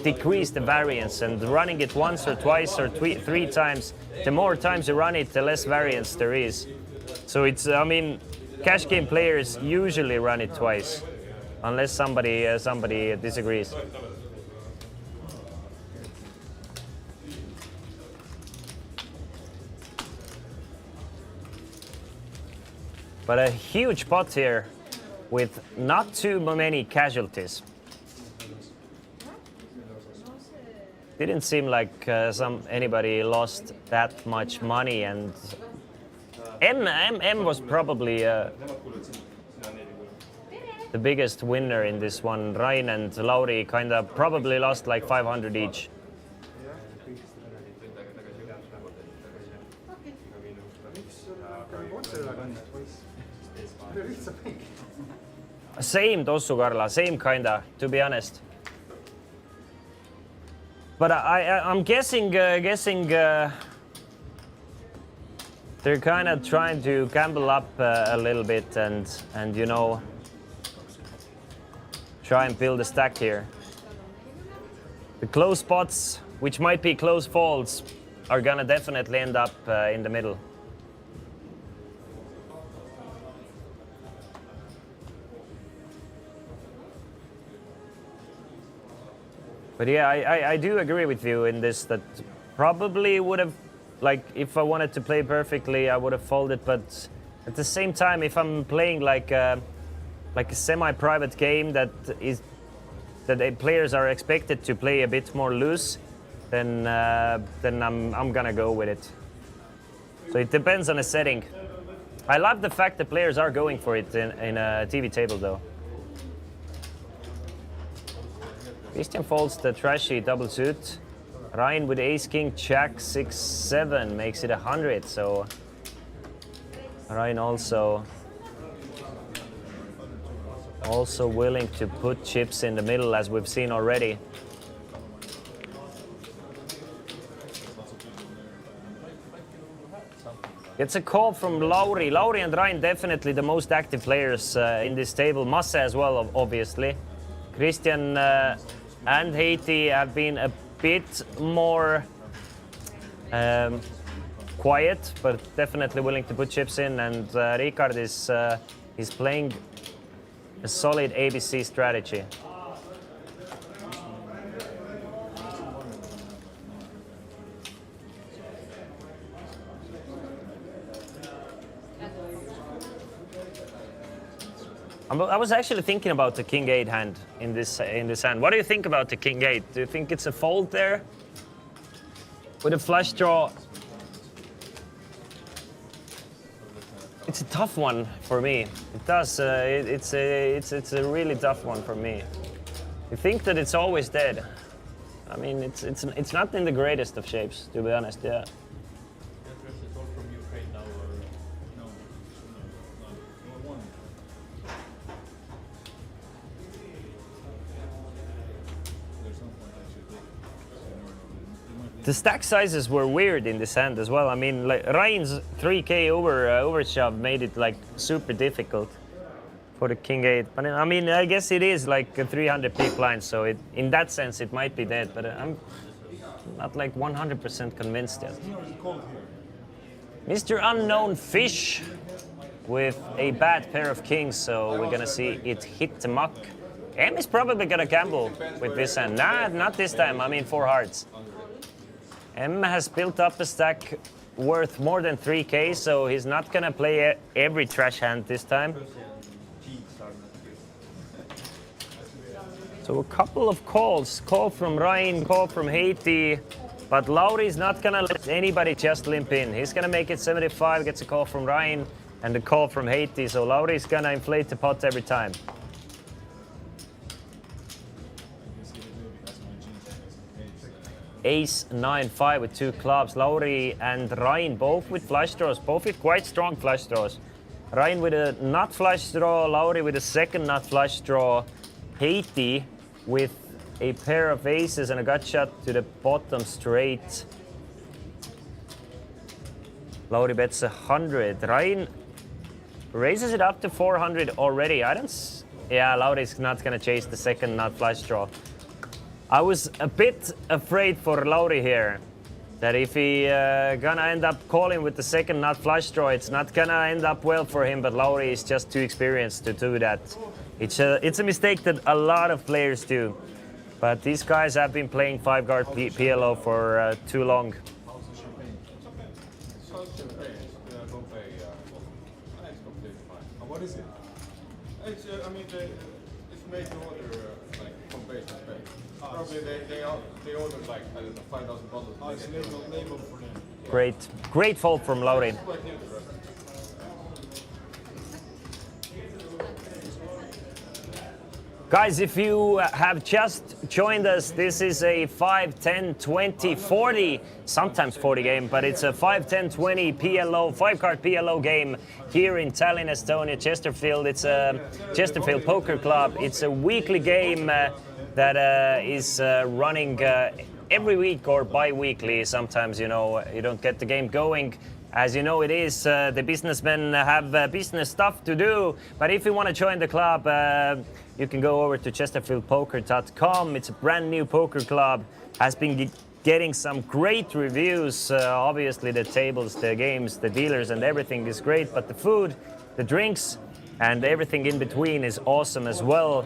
decrease the variance, and running it once or twice or three times, the more times you run it, the less variance there is. So it's, I mean, cash game players usually run it twice, unless somebody disagrees. But a huge pot here with not too many casualties. Didn't seem like anybody lost that much money, and M was probably the biggest winner in this one. Ryan and Lauri kind of probably lost like 500 each. Same Tossu Karla, same kinda, to be honest. But I'm guessing they're kind of trying to gamble up a little bit and you know, try and build a stack here. The close spots, which might be close folds, are gonna definitely end up in the middle. But yeah, I do agree with you in this, that probably would have, like, if I wanted to play perfectly, I would have folded. But at the same time, if I'm playing like a semi-private game that the players are expected to play a bit more loose, then I'm gonna go with it. So it depends on the setting. I love the fact that players are going for it in a TV table, though. Christian folds the trashy double suit. Ryan with ace king jack 6-7 makes it 100. So Ryan also willing to put chips in the middle, as we've seen already. It's a call from Lauri. Lauri and Ryan definitely the most active players in this table. Masse as well, obviously. Christian and Haiti have been a bit more quiet, but definitely willing to put chips in. And Ricard is playing a solid ABC strategy. I was actually thinking about the King 8 hand in this hand. What do you think about the King 8? Do you think it's a fold there with a flush draw? It's a tough one for me. It does. It's a really tough one for me. You think that it's always dead. I mean, it's not in the greatest of shapes, to be honest. Yeah. The stack sizes were weird in this hand as well. I mean, like Ryan's 3K overshove made it like super difficult for the King 8. But I mean, I guess it is like a 300 peak line, so in that sense it might be dead. But I'm not like 100% convinced yet. Mr. Unknown Fish with a bad pair of kings, so we're gonna see it hit the muck. M is probably gonna gamble with this hand. Nah, not this time. I mean, 4 hearts. M has built up a stack worth more than 3K, so he's not gonna play every trash hand this time. So a couple of calls. Call from Ryan, call from Haiti, but Lauri's not gonna let anybody just limp in. He's gonna make it 75, gets a call from Ryan and a call from Haiti, so Lauri's gonna inflate the pot every time. Ace 9-5 with 2 clubs. Lauri and Ryan both with flush draws, both with quite strong flush draws. Ryan with a nut flush draw, Lauri with a second nut flush draw. Haiti with a pair of aces and a gut shot to the bottom straight. Lauri bets 100. Ryan raises it up to 400 already. Yeah, Lauri's not gonna chase the second nut flush draw. I was a bit afraid for Lauri here, that if he gonna end up calling with the second nut flush draw, it's not gonna end up well for him, but Lauri is just too experienced to do that. It's a mistake that a lot of players do, but these guys have been playing 5-guard PLO for too long. What is it? It's, I mean, it's made to order like from base to Spain. Probably they ordered like, I don't know, 5,000 bottles. Oh, it's label for them. Great fault from Lauri. Guys, if you have just joined us, this is a 5, 10, 20, 40, sometimes 40 game, but it's a 5, 10, 20 PLO, 5-card PLO game here in Tallinn, Estonia, Chesterfield. It's a Chesterfield Poker Club. It's a weekly game that is running every week or bi-weekly. Sometimes, you know, you don't get the game going. As you know, it is the businessmen have business stuff to do. But if you want to join the club, you can go over to chesterfieldpoker.com. It's a brand new poker club. Has been getting some great reviews. Obviously, the tables, the games, the dealers, and everything is great. But the food, the drinks, and everything in between is awesome as well.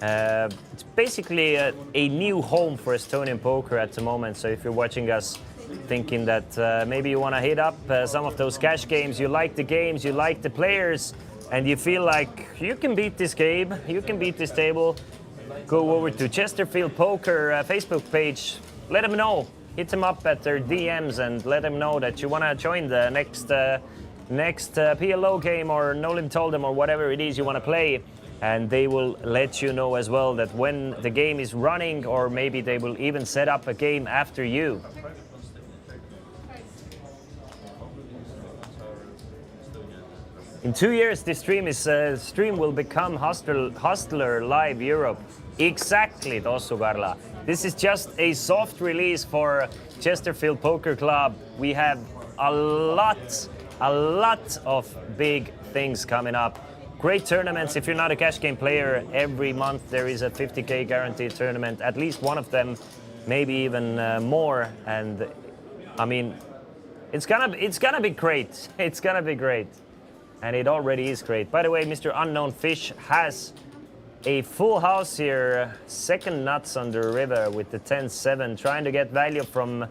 It's basically a new home for Estonian poker at the moment. So if you're watching us thinking that maybe you want to hit up some of those cash games, you like the games, you like the players, and you feel like you can beat this game, you can beat this table, go over to Chesterfield Poker Facebook page. Let them know. Hit them up at their DMs and let them know that you want to join the next PLO game or No Limit Hold'em or whatever it is you want to play. And they will let you know as well that when the game is running, or maybe they will even set up a game after you. In 2 years, this stream will become Hustler Live Europe. Exactly, Tossu Karla. This is just a soft release for Chesterfield Poker Club. We have a lot of big things coming up. Great tournaments. If you're not a cash game player, every month there is a 50K guaranteed tournament. At least one of them, maybe even more. And I mean, it's gonna be great. It's gonna be great. And it already is great. By the way, Mr. Unknown Fish has a full house here. Second nuts on the river with the 10-7. Trying to get value from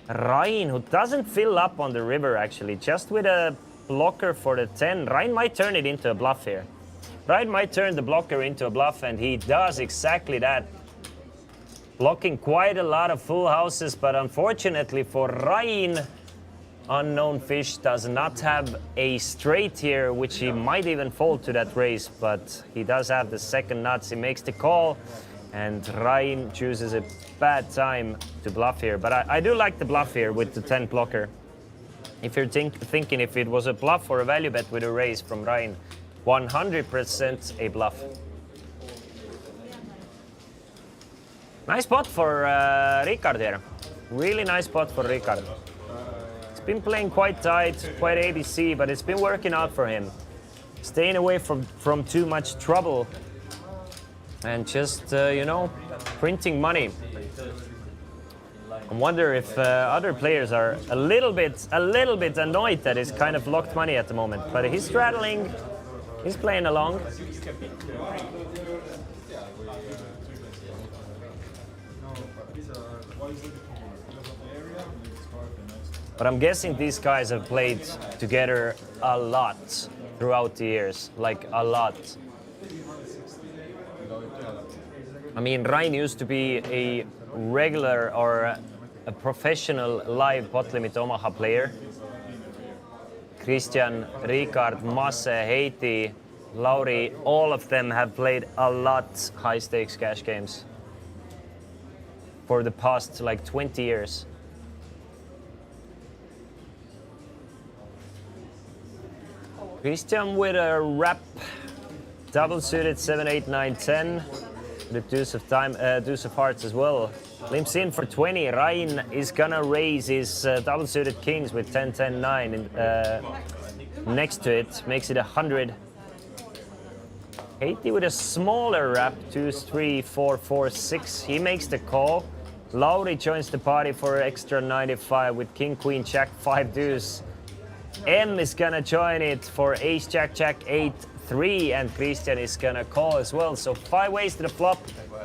Ryan, who doesn't fill up on the river actually. Just with a blocker for the 10. Ryan might turn it into a bluff here. Ryan might turn the blocker into a bluff, and he does exactly that. Blocking quite a lot of full houses, but unfortunately for Ryan, Unknown Fish does not have a straight here, which he might even fold to that raise, but he does have the second nuts. He makes the call. And Rain chooses a bad time to bluff here, but I do like the bluff here with the 10 blocker. If you're thinking if it was a bluff or a value bet with a raise from Rain, 100% a bluff. Nice spot for Ricard here. Really nice spot for Ricard. He's been playing quite tight, quite ABC, but it's been working out for him. Staying away from too much trouble and just, you know, printing money. I wonder if other players are a little bit annoyed that he's kind of locked money at the moment. But he's straddling, he's playing along. But I'm guessing these guys have played together a lot throughout the years, like a lot. I mean, Rain used to be a regular or a professional live pot limit Omaha player. Christian, Ricard, Masse, Heiti, Lauri, all of them have played a lot high stakes cash games for the past like 20 years. Christian with a wrap, double suited 7, 8, 9, 10. The deuce of hearts as well. Limps in for 20. Rain is gonna raise his double suited kings with 10, 10, 9 next to it. Makes it 100. Heiti with a smaller wrap, 2, 3, 4, 4, 6. He makes the call. Lauri joins the party for extra 95 with king, queen, jack, 5 deuce. M is gonna join it for ace, jack, jack, 8, 3, and Christian is gonna call as well. So 5 ways to the flop,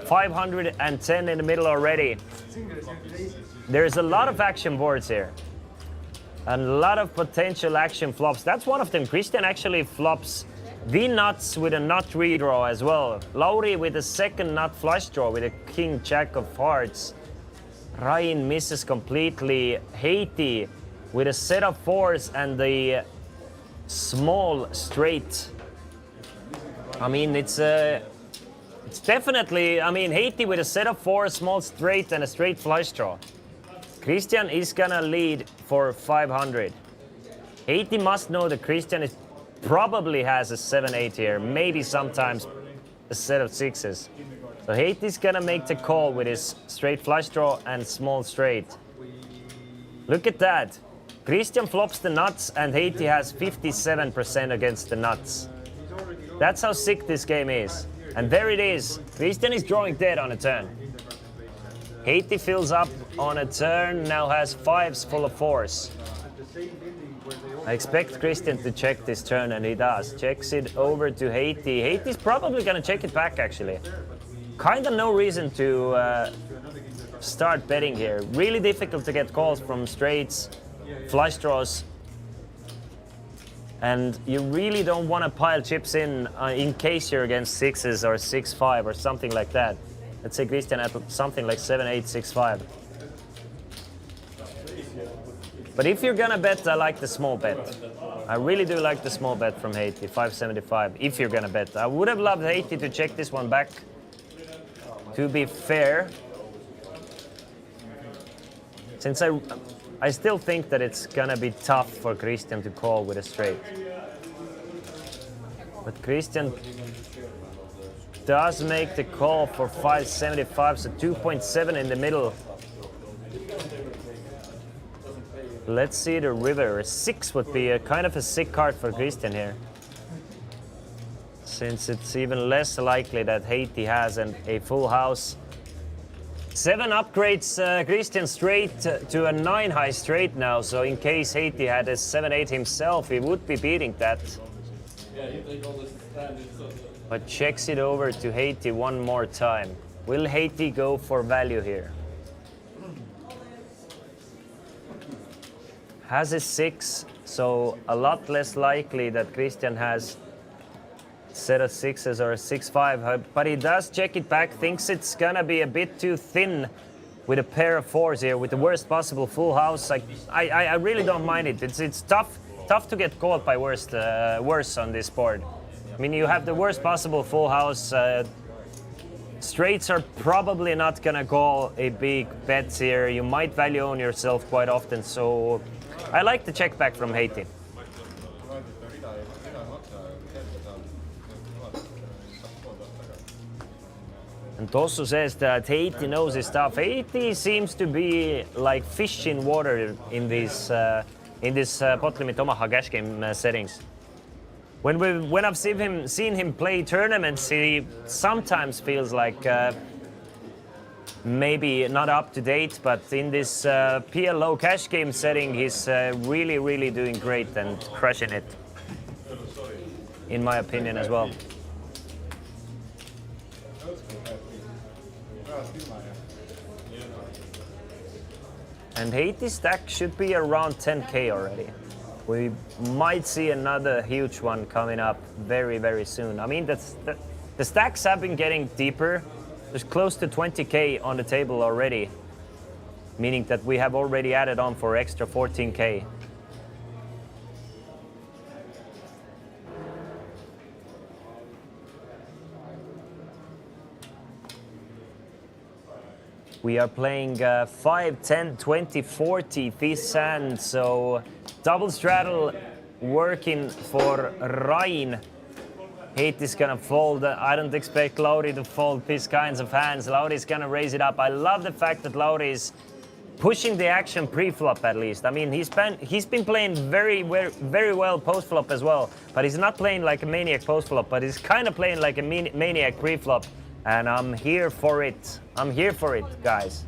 510 in the middle already. There's a lot of action boards here. A lot of potential action flops. That's one of them. Christian actually flops the nuts with a nut redraw as well. Lauri with a second nut flush draw with a king, jack of hearts. Ryan misses completely. Heiti with a set of 4s and the small straight. I mean, it's definitely, I mean, Heiti with a set of 4, small straight and a straight flush draw. Christian is gonna lead for 500. Heiti must know that Christian probably has a 7-8 here, maybe sometimes a set of 6s. So Heiti's gonna make the call with his straight flush draw and small straight. Look at that. Christian flops the nuts and Heiti has 57% against the nuts. That's how sick this game is. And there it is. Christian is drawing dead on a turn. Heiti fills up on a turn, now has 5s full of 4s. I expect Christian to check this turn, and he does. Checks it over to Heiti. Heiti's probably gonna check it back, actually. Kinda no reason to start betting here. Really difficult to get calls from straights, flush draws. And you really don't want to pile chips in case you're against 6s or 6-5 or something like that. Let's say Christian at something like 7-8, 6-5. But if you're gonna bet, I like the small bet. I really do like the small bet from Heiti, 575, if you're gonna bet. I would have loved Heiti to check this one back, to be fair. Since I still think that it's gonna be tough for Christian to call with a straight. But Christian does make the call for 575, so 2.7 in the middle. Let's see the river. A 6 would be a kind of a sick card for Christian here, since it's even less likely that Heiti has a full house. 7 upgrades Christian straight to a 9 high straight now, so in case Heiti had a 7-8 himself, he would be beating that. But checks it over to Heiti one more time. Will Heiti go for value here? Has a 6, so a lot less likely that Christian has set of 6s or a 6-5, but he does check it back, thinks it's gonna be a bit too thin with a pair of 4s here, with the worst possible full house. I really don't mind it. It's tough to get caught by worse on this board. I mean, you have the worst possible full house, Straights are probably not gonna call a big bet here. You might value on yourself quite often, so I like the check back from Haiti. And Tossu says that Haiti knows his stuff. Haiti seems to be like fish in water in this pot limit Omaha cash game settings. When I've seen him play tournaments, he sometimes feels like maybe not up to date, but in this PLO cash game setting, he's really doing great and crushing it, in my opinion as well. And Haiti's stack should be around 10k already. We might see another huge one coming up very soon. I mean, the stacks have been getting deeper. There's close to 20k on the table already, meaning that we have already added on for extra 14k. We are playing 5, 10, 20, 40 this hand, so double straddle working for Ryan. Haiti's gonna fold. I don't expect Lauri to fold these kinds of hands. Lauri's gonna raise it up. I love the fact that Lauri is pushing the action pre-flop at least. I mean, he's been playing very well post-flop as well, but he's not playing like a maniac post-flop, but he's kind of playing like a maniac pre-flop. And I'm here for it. I'm here for it, guys.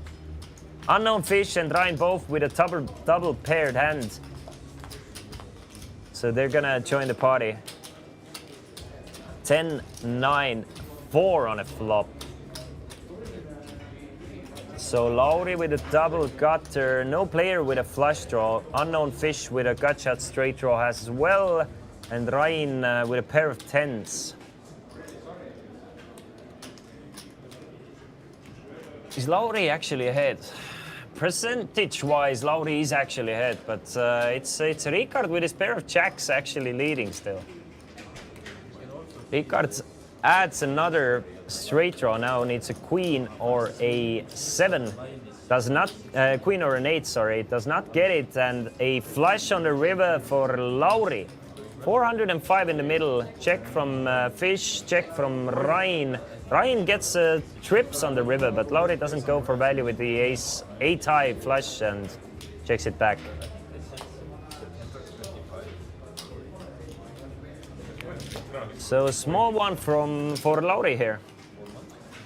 Unknown Fish and Ryan both with a double paired hand. So they're gonna join the party. 10, 9, 4 on a flop. So Lauri with a double gutter. No player with a flush draw. Unknown Fish with a gut shot straight draw has as well. And Ryan with a pair of tens. Is Lauri actually ahead? Percentage-wise, Lauri is actually ahead, but it's Ricard with his pair of jacks actually leading still. Ricard adds another straight draw now, needs a queen or a 7. Does not, queen or an 8, sorry, does not get it, and a flush on the river for Lauri. 405 in the middle, check from Fish, check from Ryan. Ryan gets trips on the river, but Lauri doesn't go for value with the ace 8 high flush and checks it back. So a small one for Lauri here,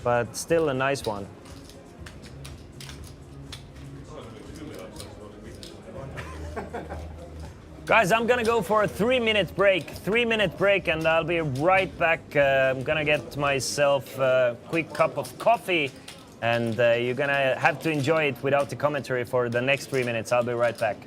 but still a nice one. Guys, I'm gonna go for a 3-minute break. 3-minute break, and I'll be right back. I'm gonna get myself a quick cup of coffee, and you're gonna have to enjoy it without the commentary for the next 3 minutes. I'll be right back.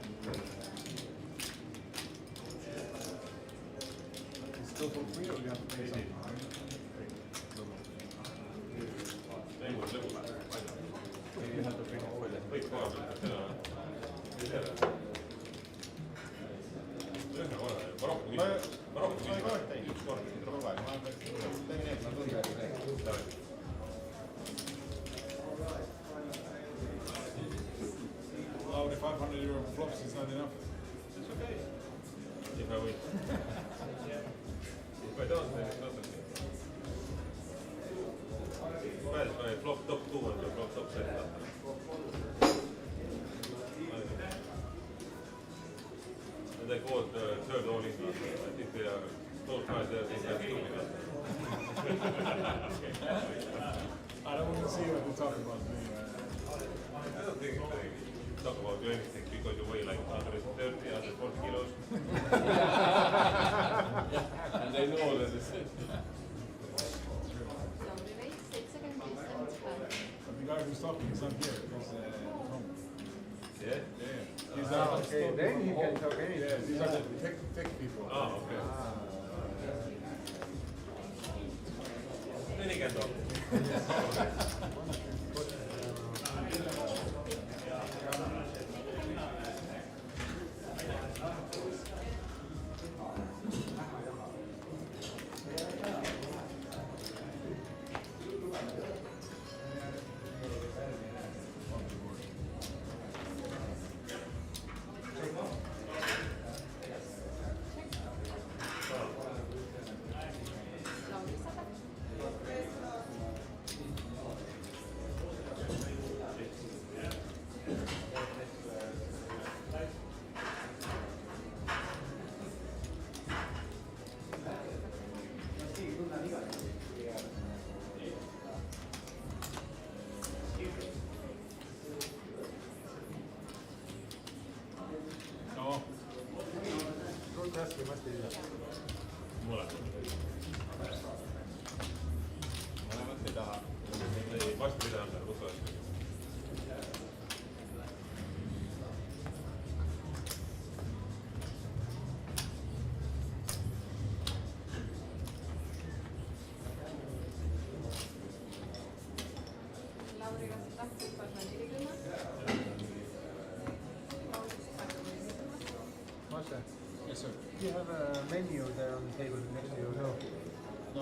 Lauri, 500 euro flops is not enough. It's okay. If I win. If I don't, then it's not okay. Well, if I flop top 2 and you flop top 7. And they caught the third all in. I think they are top 5 there. They are stupid. I don't want to see what they're talking about. I don't think they talk about anything because you weigh like 130, 140 kilos. And they know that it's it. But the guy who's talking is not here. Yeah? Yeah. These are Okay, then you can talk anything. yeah, these are the tech people. Oh, okay. Then he can talk.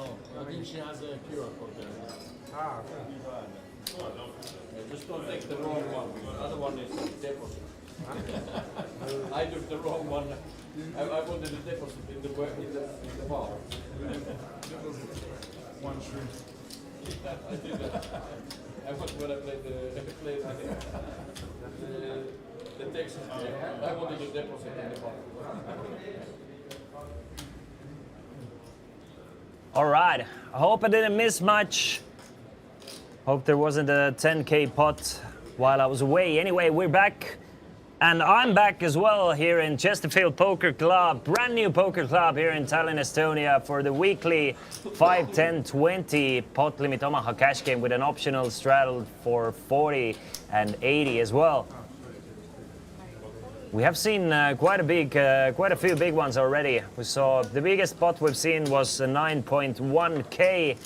No, I think she has a QR code there. Ah, okay. Just don't take the wrong one. The other one is deposit. I took the wrong one. I wanted a deposit in the bar. One shrimp. I did that. I was when I played the Texas game. I wanted a deposit in the bar. All right, I hope I didn't miss much. Hope there wasn't a 10K pot while I was away. Anyway, we're back. And I'm back as well here in Chesterfield Poker Club, brand new poker club here in Tallinn, Estonia for the weekly 5, 10, 20 pot limit Omaha cash game with an optional straddle for 40 and 80 as well. We have seen quite a few big ones already. We saw the biggest pot we've seen was 9.1K.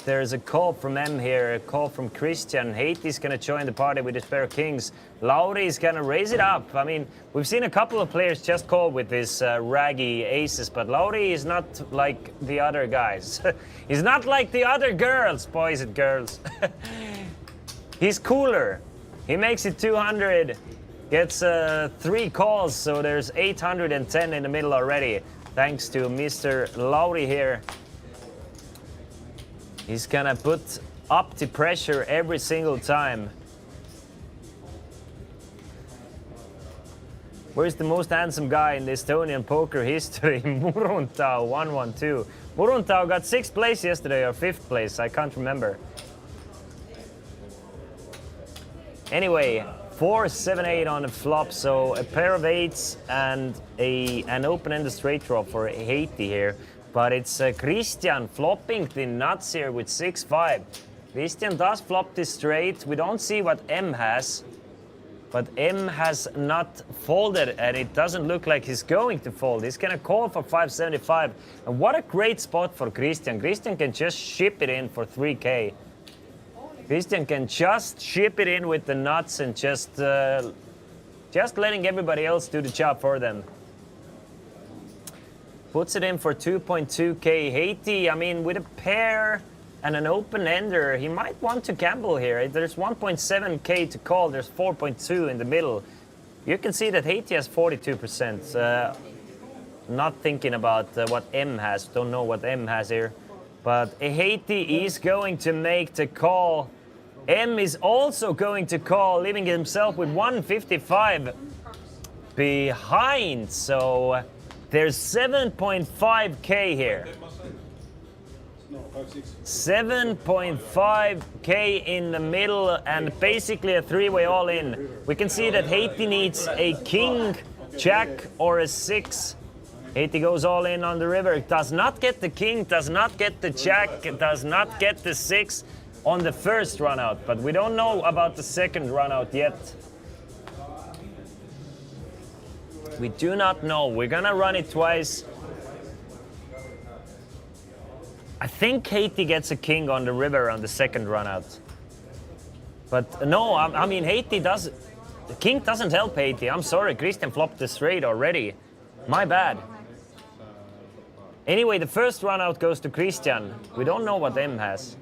There's a call from M here, a call from Christian. Haiti's gonna join the party with his pair of kings. Lauri's gonna raise it up. I mean, we've seen a couple of players just call with his raggy aces, but Lauri is not like the other guys. He's not like the other girls, boys and girls. He's cooler. He makes it 200, gets 3 calls, so there's 810 in the middle already. Thanks to Mr. Lauri here. He's gonna put up the pressure every single time. Where's the most handsome guy in the Estonian poker history? Muruntau 112. Muruntau got 6th place yesterday, or 5th place, I can't remember. Anyway, 4, 7, 8 on the flop, so a pair of 8s and an open-ended straight draw for Haiti here. But it's Christian flopping the nuts here with 6-5. Christian does flop this straight. We don't see what M has. But M has not folded, and it doesn't look like he's going to fold. He's gonna call for 575. And what a great spot for Christian. Christian can just ship it in for 3K. Christian can just ship it in with the nuts and just letting everybody else do the job for them. Puts it in for 2.2K. Haiti, I mean, with a pair and an open-ender, he might want to gamble here. There's 1.7K to call. There's 4.2 in the middle. You can see that Haiti has 42%. Not thinking about what M has. Don't know what M has here. But Haiti is going to make the call. M is also going to call, leaving himself with 155 behind. So there's 7.5K here. 7.5K in the middle and basically a 3-way all in. We can see that Haiti needs a king, jack, or a 6. Haiti goes all in on the river. Does not get the king, does not get the jack, does not get the 6 on the first run out. But we don't know about the second run out yet. We do not know. We're gonna run it twice. I think Haiti gets a king on the river on the second run out. But no, I mean, Haiti does. The king doesn't help Haiti. I'm sorry, Christian flopped the straight already. My bad. Anyway, the first run out goes to Christian. We don't know what M has.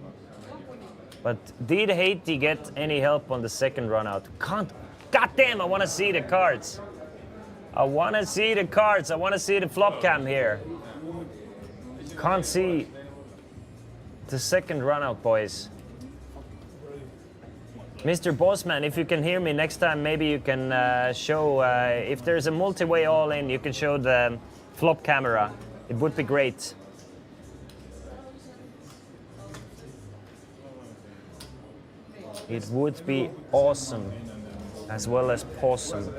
But did Haiti get any help on the second run out? Can't. Goddamn, I want to see the cards. I want to see the cards. I want to see the flop cam here. Can't see the second run out, boys. Mr. Bossman, if you can hear me next time, maybe you can show, if there's a multi-way all in, you can show the flop camera. It would be great. It would be awesome, as well as possum.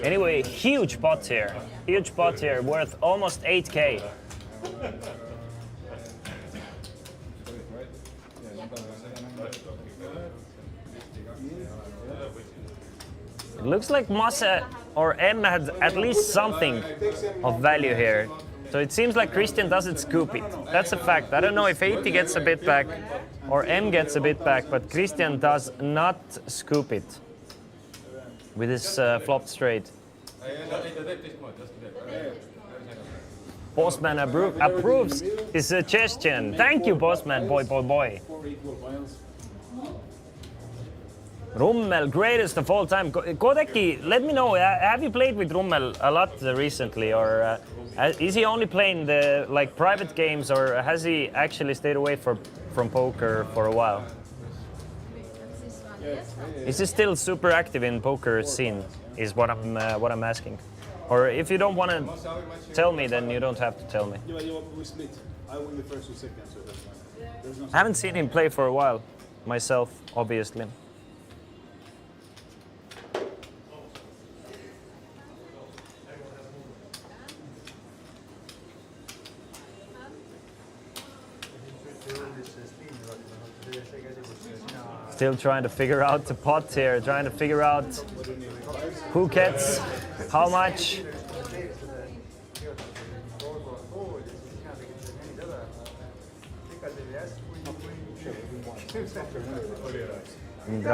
Anyway, huge pot here. Huge pot here, worth almost 8K. It looks like Massa or M had at least something of value here. So it seems like Christian doesn't scoop it. That's a fact. I don't know if 80 gets a bit back or M gets a bit back, but Christian does not scoop it with his flop straight. Bossman approves his suggestion. Thank you, Bossman, boy. Rummel, greatest of all time. Kodeki, let me know. Have you played with Rummel a lot recently, or is he only playing the like private games, or has he actually stayed away from poker for a while? Is he still super active in poker scene? Is what I'm asking. Or if you don't want to tell me, then you don't have to tell me. We split. I win the first or second, so that's fine. I haven't seen him play for a while, myself, obviously. Still trying to figure out the pot here, trying to figure out who gets how much. And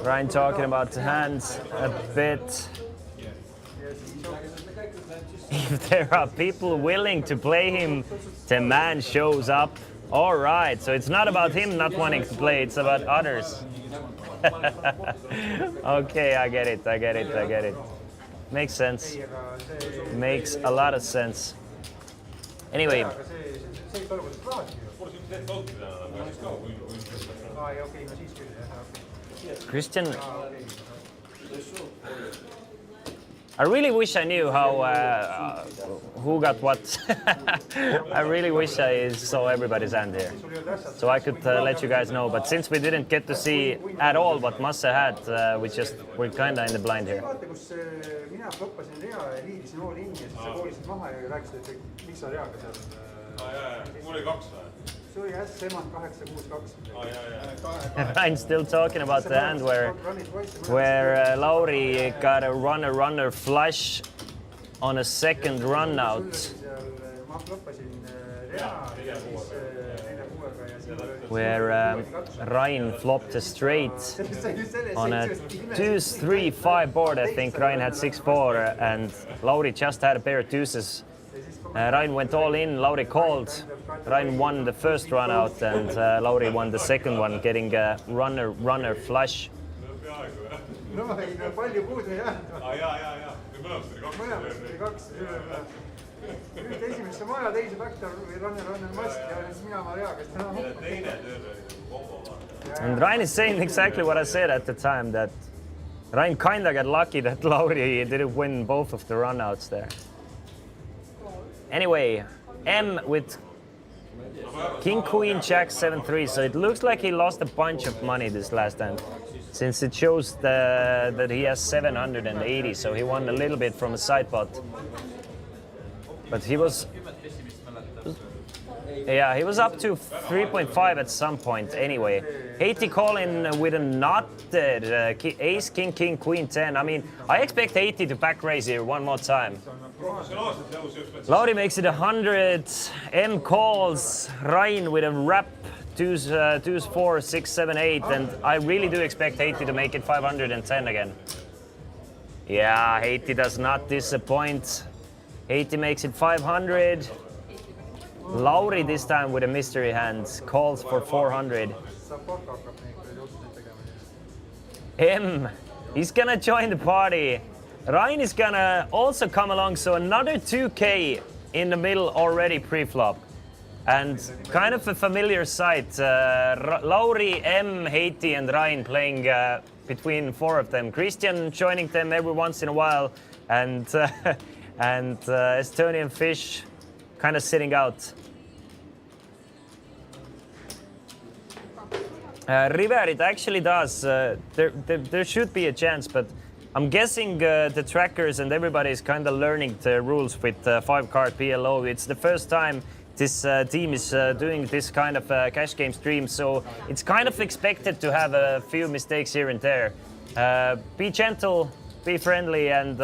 Ryan talking about the hands a bit. If there are people willing to play him, the man shows up. All right, so it's not about him not wanting to play, it's about others. Okay, I get it. Makes sense. Makes a lot of sense. Anyway. Christian, I really wish I knew how who got what. I really wish I saw everybody's hand here, so I could let you guys know. But since we didn't get to see at all what Massa had, we're kind of in the blind here. Ryan's still talking about the hand where Lauri got a runner flush on a second run out. Where Ryan flopped a straight on a 2-3-5 board. I think Ryan had 6-4 and Lauri just had a pair of deuces. Ryan went all in, Lauri called. Ryan won the first run out and Lauri won the second one, getting a runner flush. And Ryan is saying exactly what I said at the time, that Ryan kinda got lucky that Lauri didn't win both of the runouts there. Anyway, M with King, Queen, Jack, 7-3. So it looks like he lost a bunch of money this last hand, since it shows that he has 780. So he won a little bit from a side pot. But he was up to 3.5 at some point. Anyway, 80 call in with a knotted ace, king, king, queen, 10. I mean, I expect 80 to back raise here one more time. Lauri makes it 100. M calls. Ryan with a wrap. Deuce 4, 6, 7, 8. And I really do expect 80 to make it 510 again. Yeah, 80 does not disappoint. 80 makes it 500. Lauri this time with a mystery hand. Calls for 400. M, he's gonna join the party. Ryan is gonna also come along, so another 2K in the middle already pre-flop. And kind of a familiar sight. Lauri, M, Heiti and Ryan playing between four of them. Christian joining them every once in a while, and Estonian Fish kind of sitting out. River, it actually does. There should be a chance, but I'm guessing the trackers and everybody is kind of learning the rules with 5-card PLO. It's the first time this team is doing this kind of cash game stream, so it's kind of expected to have a few mistakes here and there. Be gentle, be friendly, and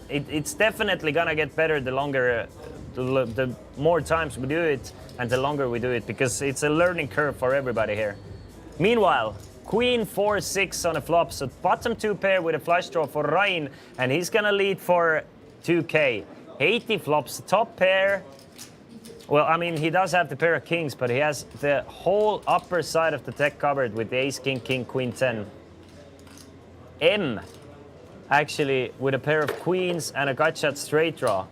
it's definitely gonna get better the longer, the more times we do it, and the longer we do it, because it's a learning curve for everybody here. Meanwhile, Queen 4-6 on a flop, so bottom two pair with a flush draw for Ryan, and he's gonna lead for 2K. 80 flops, top pair. Well, I mean, he does have the pair of kings, but he has the whole upper side of the deck covered with the ace, king, king, queen, 10. M, actually, with a pair of queens and a gut shot straight draw.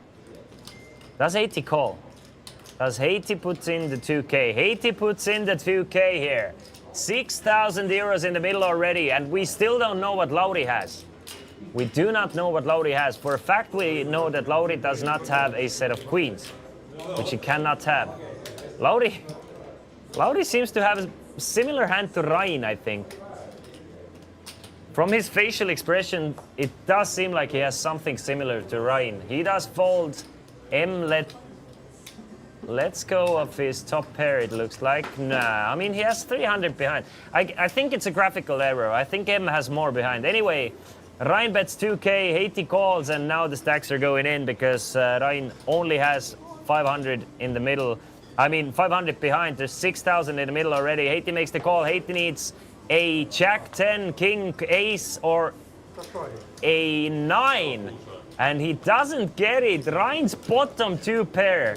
Does Haiti call? Does Haiti put in the 2K? Haiti puts in the 2K here. 6,000 euros in the middle already, and we still don't know what Lauri has. We do not know what Lauri has. For a fact, we know that Lauri does not have a set of queens, which he cannot have. Lauri seems to have a similar hand to Ryan, I think. From his facial expression, it does seem like he has something similar to Ryan. He does fold. M let's go of his top pair, it looks like. Nah, I mean, he has 300 behind. I think it's a graphical error. I think M has more behind. Anyway, Ryan bets 2K, Haiti calls, and now the stacks are going in because Ryan only has 500 in the middle. I mean, 500 behind. There's 6,000 in the middle already. Haiti makes the call. Haiti needs a jack 10, king, ace, or a 9. And he doesn't get it. Ryan's bottom two pair.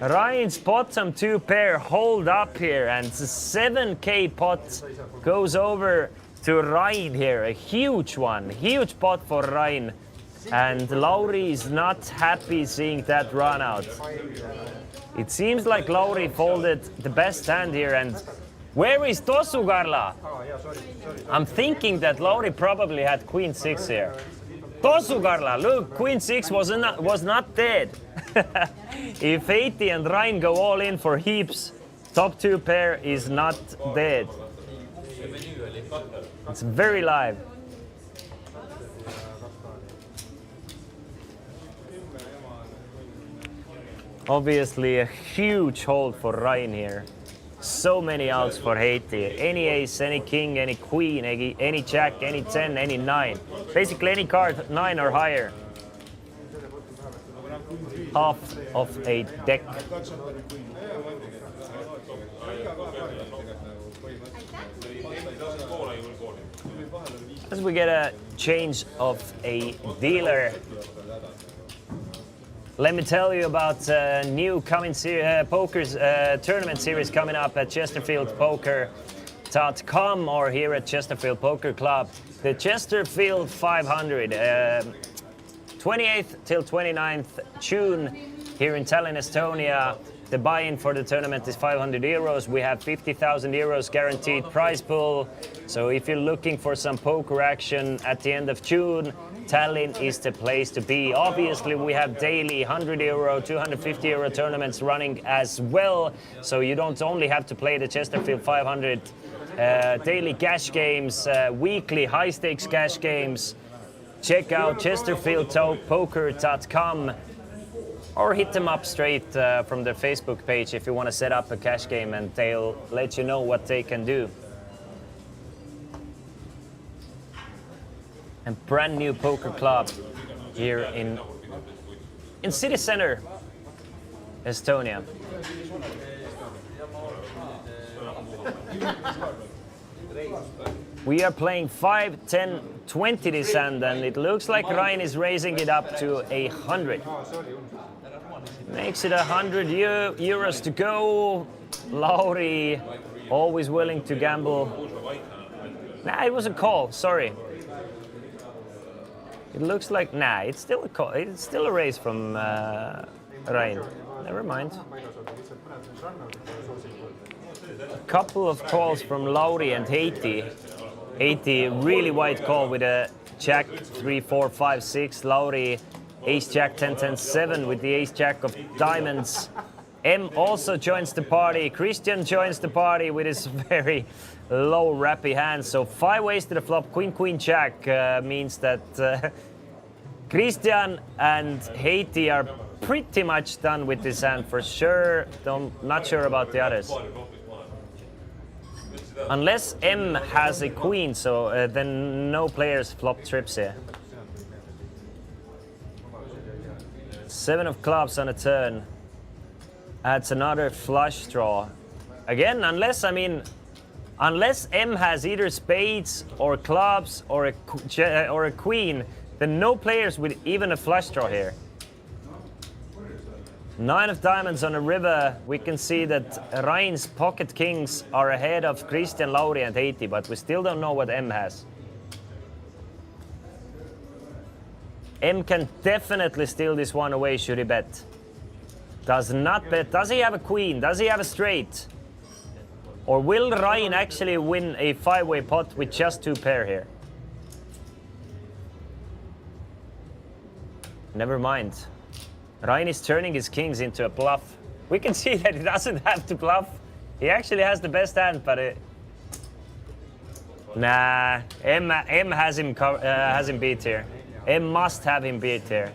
Ryan's bottom two pair hold up here, and the 7K pot goes over to Ryan here. A huge one. Huge pot for Ryan. And Lauri is not happy seeing that run out. It seems like Lauri folded the best hand here, and where is Tosu, Garla? I'm thinking that Lauri probably had queen 6 here. Tosu, Garla, look, queen 6 was not dead. If Haiti and Ryan go all in for heaps, top two pair is not dead. It's very live. Obviously a huge hold for Ryan here. So many outs for Haiti. Any ace, any king, any queen, any jack, any 10, any 9. Basically any card 9 or higher. Half of a deck. As we get a change of a dealer. Let me tell you about a new coming poker tournament series coming up at ChesterfieldPoker.com or here at Chesterfield Poker Club. The Chesterfield 500, 28th till 29th June here in Tallinn, Estonia. The buy-in for the tournament is 500 euros. We have 50,000 euros guaranteed prize pool. So if you're looking for some poker action at the end of June, Tallinn is the place to be. Obviously, we have daily 100 euro, 250 euro tournaments running as well. So you don't only have to play the Chesterfield 500 daily cash games, weekly high stakes cash games. Check out ChesterfieldPoker.com or hit them up straight from their Facebook page if you want to set up a cash game, and they'll let you know what they can do. And brand new poker club here in city center, Estonia. We are playing 5, 10, 20 this hand, and it looks like Ryan is raising it up to 100. Makes it 100 euros to go. Lauri, always willing to gamble. Nah, it was a call, sorry. It looks like, nah, it's still a call. It's still a raise from Ryan. Never mind. A couple of calls from Lauri and Haiti. Haiti, really wide call with a jack 3, 4, 5, 6. Lauri, ace jack 10, 10, 7 with the ace jack of diamonds. M also joins the party. Christian joins the party with his very low rappy hand. So 5 ways to the flop. Queen, queen, jack means that Christian and Haiti are pretty much done with this hand for sure. Not sure about the others. Unless M has a queen, so then no players flop trips here. 7 of clubs on a turn. Adds another flush draw. Again, unless M has either spades or clubs or a queen, then no players with even a flush draw here. 9 of diamonds on a river. We can see that Rein's pocket kings are ahead of Christian, Lauri and Heiti, but we still don't know what M has. M can definitely steal this one away should he bet. Does not bet. Does he have a queen? Does he have a straight? Or will Rein actually win a 5-way pot with just 2 pair here? Never mind. Rein is turning his kings into a bluff. We can see that he doesn't have to bluff. He actually has the best hand, but nah, M has him beat here. M must have him beat here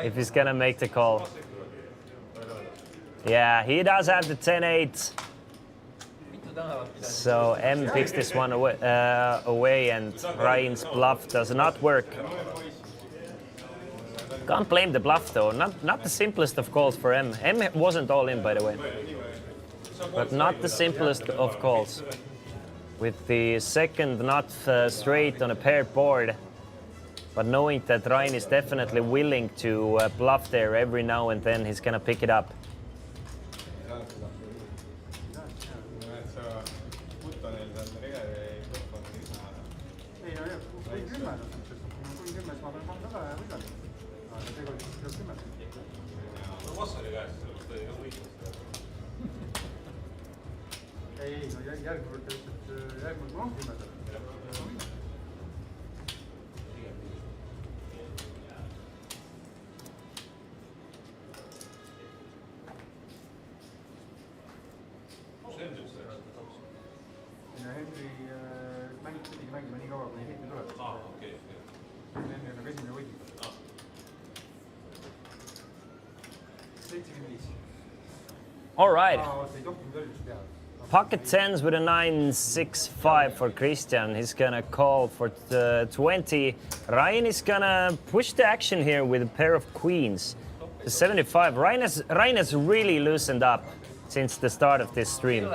if he's gonna make the call. Yeah, he does have the 10-8. So M picks this one away and Rein's bluff does not work. Can't blame the bluff though. Not the simplest of calls for M. M wasn't all in, by the way. But not the simplest of calls. With the second not straight on a paired board. But knowing that Rein is definitely willing to bluff there every now and then, he's gonna pick it up. All right. Pocket 10s with a 9-6-5 for Christian. He's gonna call for 20. Rein is gonna push the action here with a pair of queens to 75. Rein has really loosened up since the start of this stream.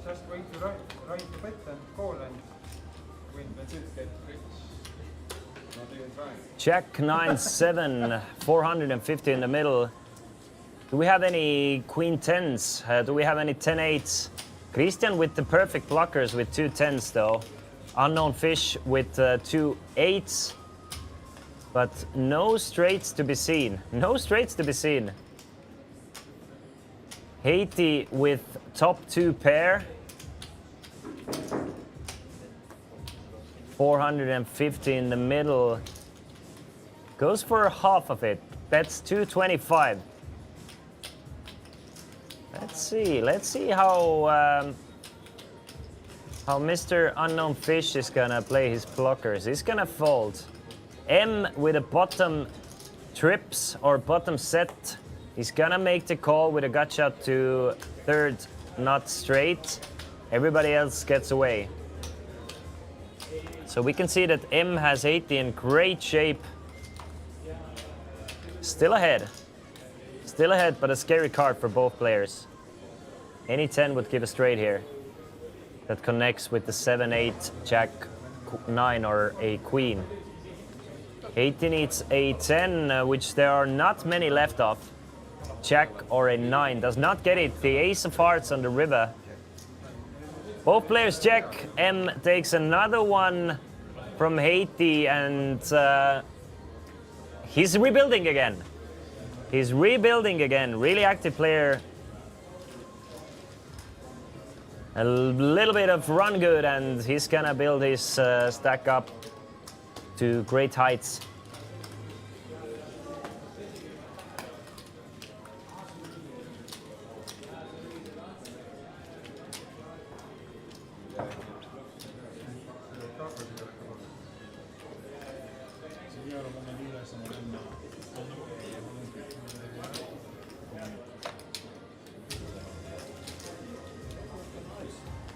Just wait to right to bet and call and win. That's it. Jack 9-7, 450 in the middle. Do we have any queen 10s? Do we have any 10-8s? Christian with the perfect blockers with 2 10s though. Unknown Fish with 2 8s. But no straights to be seen. No straights to be seen. Heiti with top 2 pair. 450 in the middle. Goes for half of it. Bets 225. Let's see how Mr. Unknown Fish is gonna play his blockers. He's gonna fold. M with a bottom trips or bottom set. He's gonna make the call with a gut shot to third not straight. Everybody else gets away. So we can see that M has 80 in great shape. Still ahead. Still ahead, but a scary card for both players. Any 10 would give a straight here. That connects with the 7-8, Jack 9 or a queen. 80 needs a 10, which there are not many left of. Jack or a 9 does not get it. The ace of hearts on the river. Both players check. M takes another one from Haiti and he's rebuilding again. He's rebuilding again. Really active player. A little bit of run good and he's gonna build his stack up to great heights.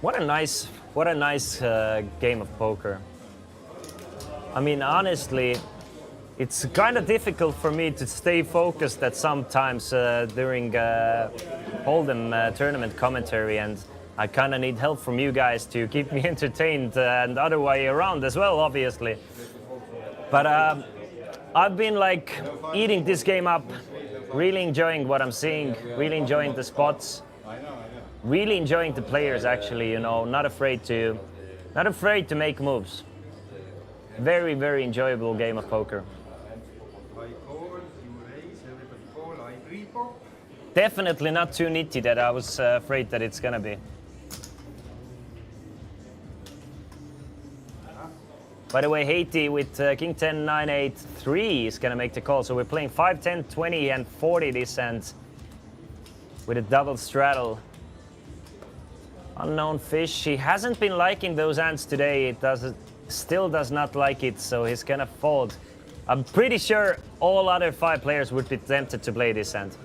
What a nice game of poker. I mean, honestly, it's kind of difficult for me to stay focused at sometimes during Hold'em tournament commentary, and I kind of need help from you guys to keep me entertained and other way around as well, obviously. But I've been like eating this game up, really enjoying what I'm seeing, really enjoying the spots, really enjoying the players actually, you know, not afraid to make moves. Very, very enjoyable game of poker. I call, you raise, everybody call, I repo. Definitely not too nitty that I was afraid that it's gonna be. By the way, Haiti with King 10, 9, 8, 3 is gonna make the call. So we're playing 5, 10, 20, and 40 this hand with a double straddle. Unknown Fish, he hasn't been liking those hands today. Still does not like it, so he's gonna fold. I'm pretty sure all other 5 players would be tempted to play this hand.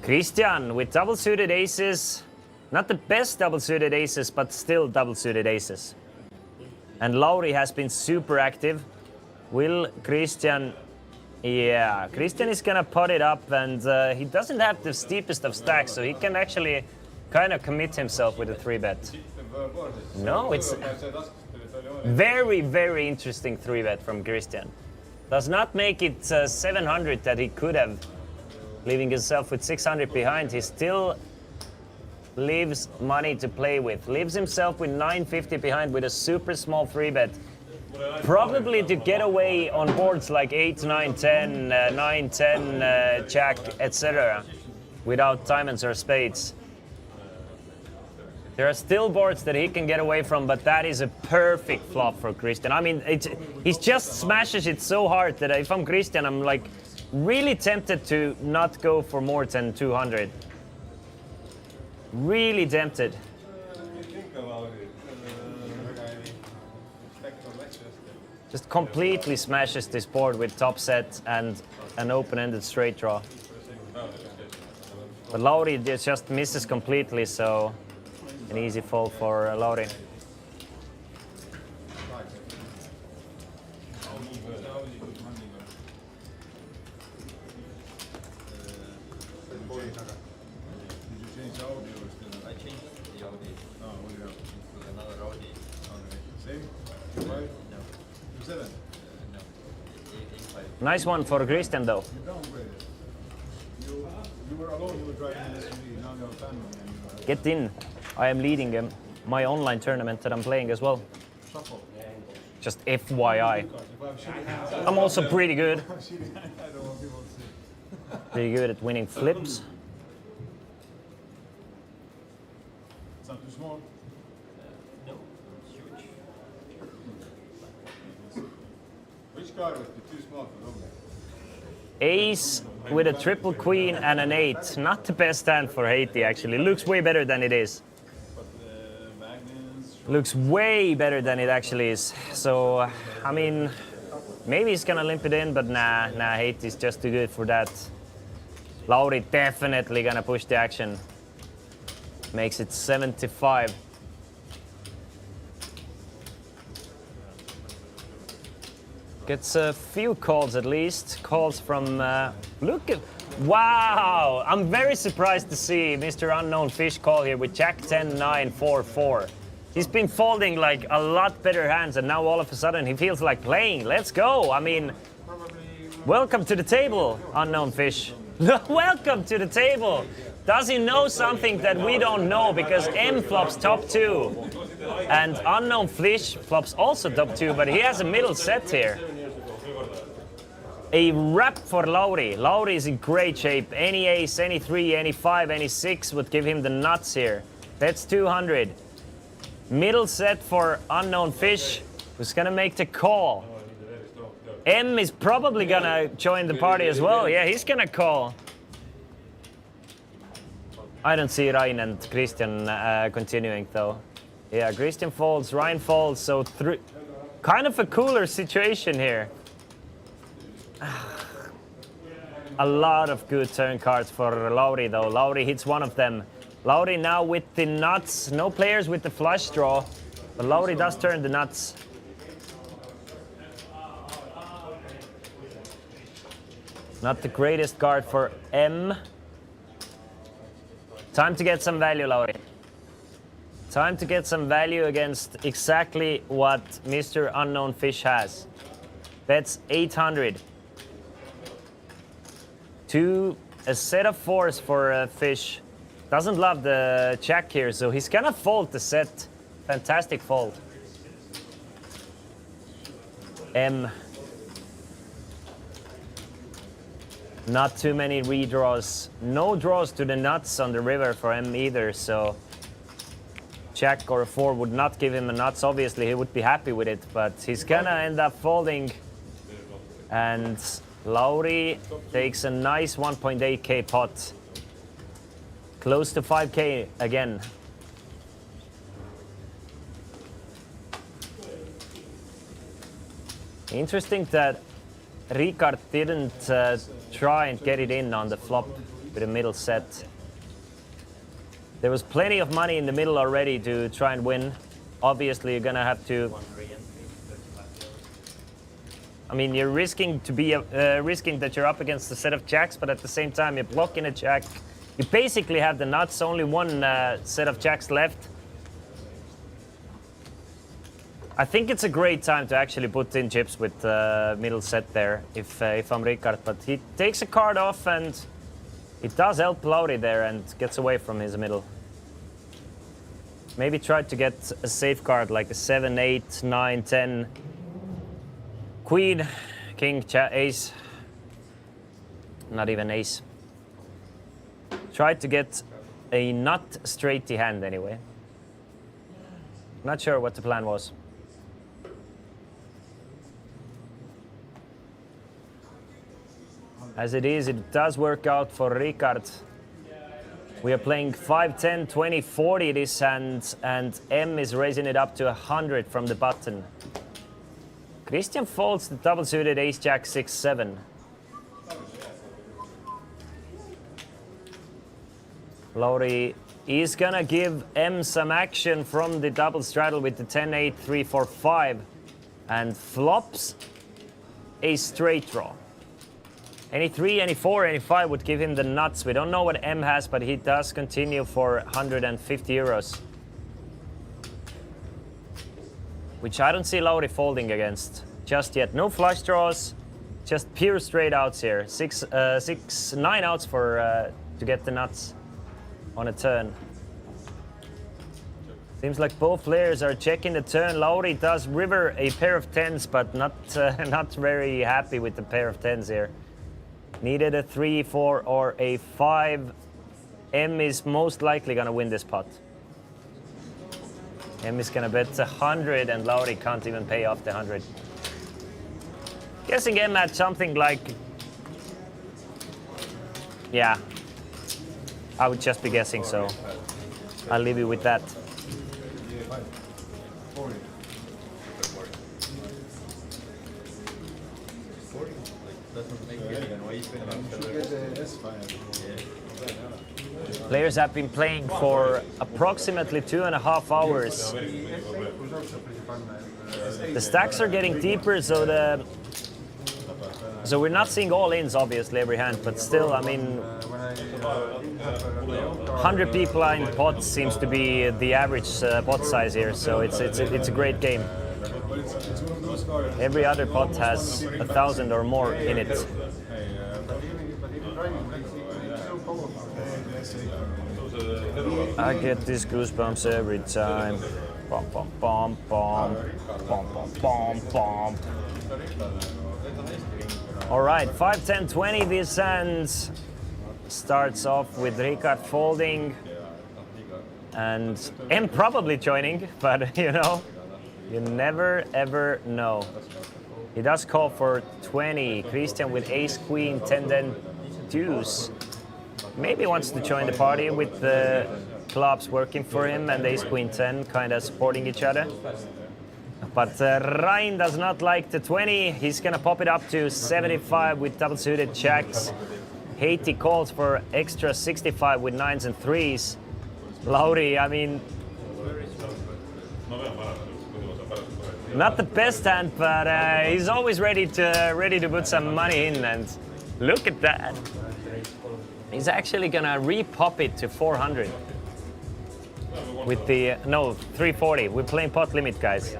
Christian with double suited aces. Not the best double suited aces, but still double suited aces. And Lauri has been super active. Will Christian... Yeah, Christian is gonna pot it up, and he doesn't have the steepest of stacks, so he can actually kind of commit himself with a 3-bet. No, it's... Very, very interesting 3-bet from Christian. Does not make it 700 that he could have, leaving himself with 600 behind. He still leaves money to play with. Leaves himself with 950 behind with a super small 3-bet. Probably to get away on boards like 8, 9, 10, 9, 10, Jack, etc. without diamonds or spades. There are still boards that he can get away from, but that is a perfect flop for Christian. I mean, he just smashes it so hard that if I'm Christian, I'm like really tempted to not go for more than 200. Really tempted. Just completely smashes this board with top set and an open-ended straight draw. But Lauri just misses completely, so an easy fold for Lauri. Nice one for Christian, though. You were alone, you were driving an SUV, now you're a family. Get in. I am leading my online tournament that I'm playing as well. Just FYI. I'm also pretty good. Pretty good at winning flips. It's not too small. No, huge. Which card would be too small for Rome? Ace with a triple queen and an 8. Not the best hand for Haiti, actually. Looks way better than it is. Looks way better than it actually is. So, I mean, maybe he's gonna limp it in, but nah, Haiti's just too good for that. Lauri definitely gonna push the action. Makes it 75. Gets a few calls at least. Calls from, look at, wow! I'm very surprised to see Mr. Unknown Fish call here with Jack 10, 9, 4, 4. He's been folding like a lot better hands, and now all of a sudden he feels like playing. Let's go! I mean, welcome to the table, Unknown Fish. Welcome to the table! Does he know something that we don't know? Because M flops top 2. And Unknown Fish flops also top 2, but he has a middle set here. A wrap for Lauri. Lauri is in great shape. Any ace, any 3, any 5, any 6 would give him the nuts here. That's 200. Middle set for Unknown Fish, who's gonna make the call. M is probably gonna join the party as well. Yeah, he's gonna call. I don't see Ryan and Christian continuing though. Yeah, Christian folds, Ryan folds, so kind of a cooler situation here. A lot of good turn cards for Lauri though. Lauri hits one of them. Lauri now with the nuts. No players with the flush draw, but Lauri does turn the nuts. Not the greatest card for M. Time to get some value, Lauri. Time to get some value against exactly what Mr. Unknown Fish has. Bets 800. A set of 4s for Fish. Doesn't love the jack here, so he's gonna fold the set. Fantastic fold. M. Not too many redraws. No draws to the nuts on the river for M either, so jack or a 4 would not give him a nuts. Obviously, he would be happy with it, but he's gonna end up folding. And Lauri takes a nice 1.8k pot. Close to 5k again. Interesting that Ricard didn't try and get it in on the flop with a middle set. There was plenty of money in the middle already to try and win. Obviously, you're gonna have to. I mean, you're risking to be risking that you're up against a set of jacks, but at the same time, you're blocking a jack. You basically have the nuts. Only one set of jacks left. I think it's a great time to actually put in chips with middle set there, if I'm Ricard. But he takes a card off, and it does help Lauri there and gets away from his middle. Maybe try to get a safe card like a 7, 8, 9, 10. Queen, king, ace. Not even ace. Tried to get a nut straighty hand anyway. Not sure what the plan was. As it is, it does work out for Ricard. We are playing 5, 10, 20, 40 this hand, and M is raising it up to 100 from the button. Christian folds the double suited ace jack 6, 7. Lauri is gonna give M some action from the double straddle with the 10, 8, 3, 4, 5, and flops a straight draw. Any 3, any 4, any 5 would give him the nuts. We don't know what M has, but he does continue for 150 euros. Which I don't see Lauri folding against just yet. No flush draws, just pure straight outs here. 9 outs for to get the nuts on a turn. Seems like both players are checking the turn. Lauri does river a pair of 10s, but not very happy with the pair of 10s here. Needed a 3, 4, or a 5. M is most likely gonna win this pot. M is gonna bet 100, and Lauri can't even pay off the 100. Guessing M had something like, yeah, I would just be guessing, so I'll leave you with that. Players have been playing for approximately 2.5 hours. The stacks are getting deeper, so we're not seeing all ins obviously every hand, but still, I mean, 100 people in pots seems to be the average pot size here, so it's a great game. Every other pot has 1,000 or more in it. I get these goosebumps every time. Bom, bom, bom, bom. Bom, bom, bom, bom. All right, 5, 10, 20 this hand. Starts off with Ricard folding. And M probably joining, but you know, you never ever know. He does call for 20. Christian with ace, queen, 10, then deuce. Maybe wants to join the party with the clubs working for him and ace, queen, 10 kind of supporting each other. But Ryan does not like the 20. He's gonna pop it up to 75 with double suited jacks. Haiti calls for extra 65 with 9s and 3s. Lauri, I mean, not the best hand, but he's always ready to put some money in. And look at that. He's actually gonna re-pop it to 400 with the 340. We're playing pot limit, guys.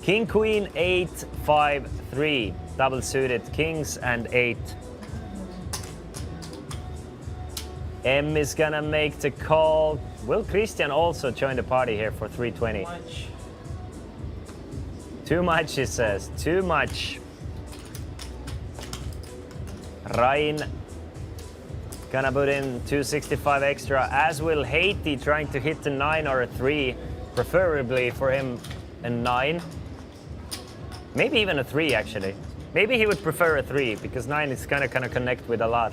King, queen, 8, 5, 3. Double suited kings and 8. M is gonna make the call. Will Christian also join the party here for 320? Too much, he says. Too much. Ryan gonna put in 265 extra, as will Haiti, trying to hit the 9 or a 3. Preferably for him a 9. Maybe even a 3, actually. Maybe he would prefer a 3, because 9 is gonna connect with a lot.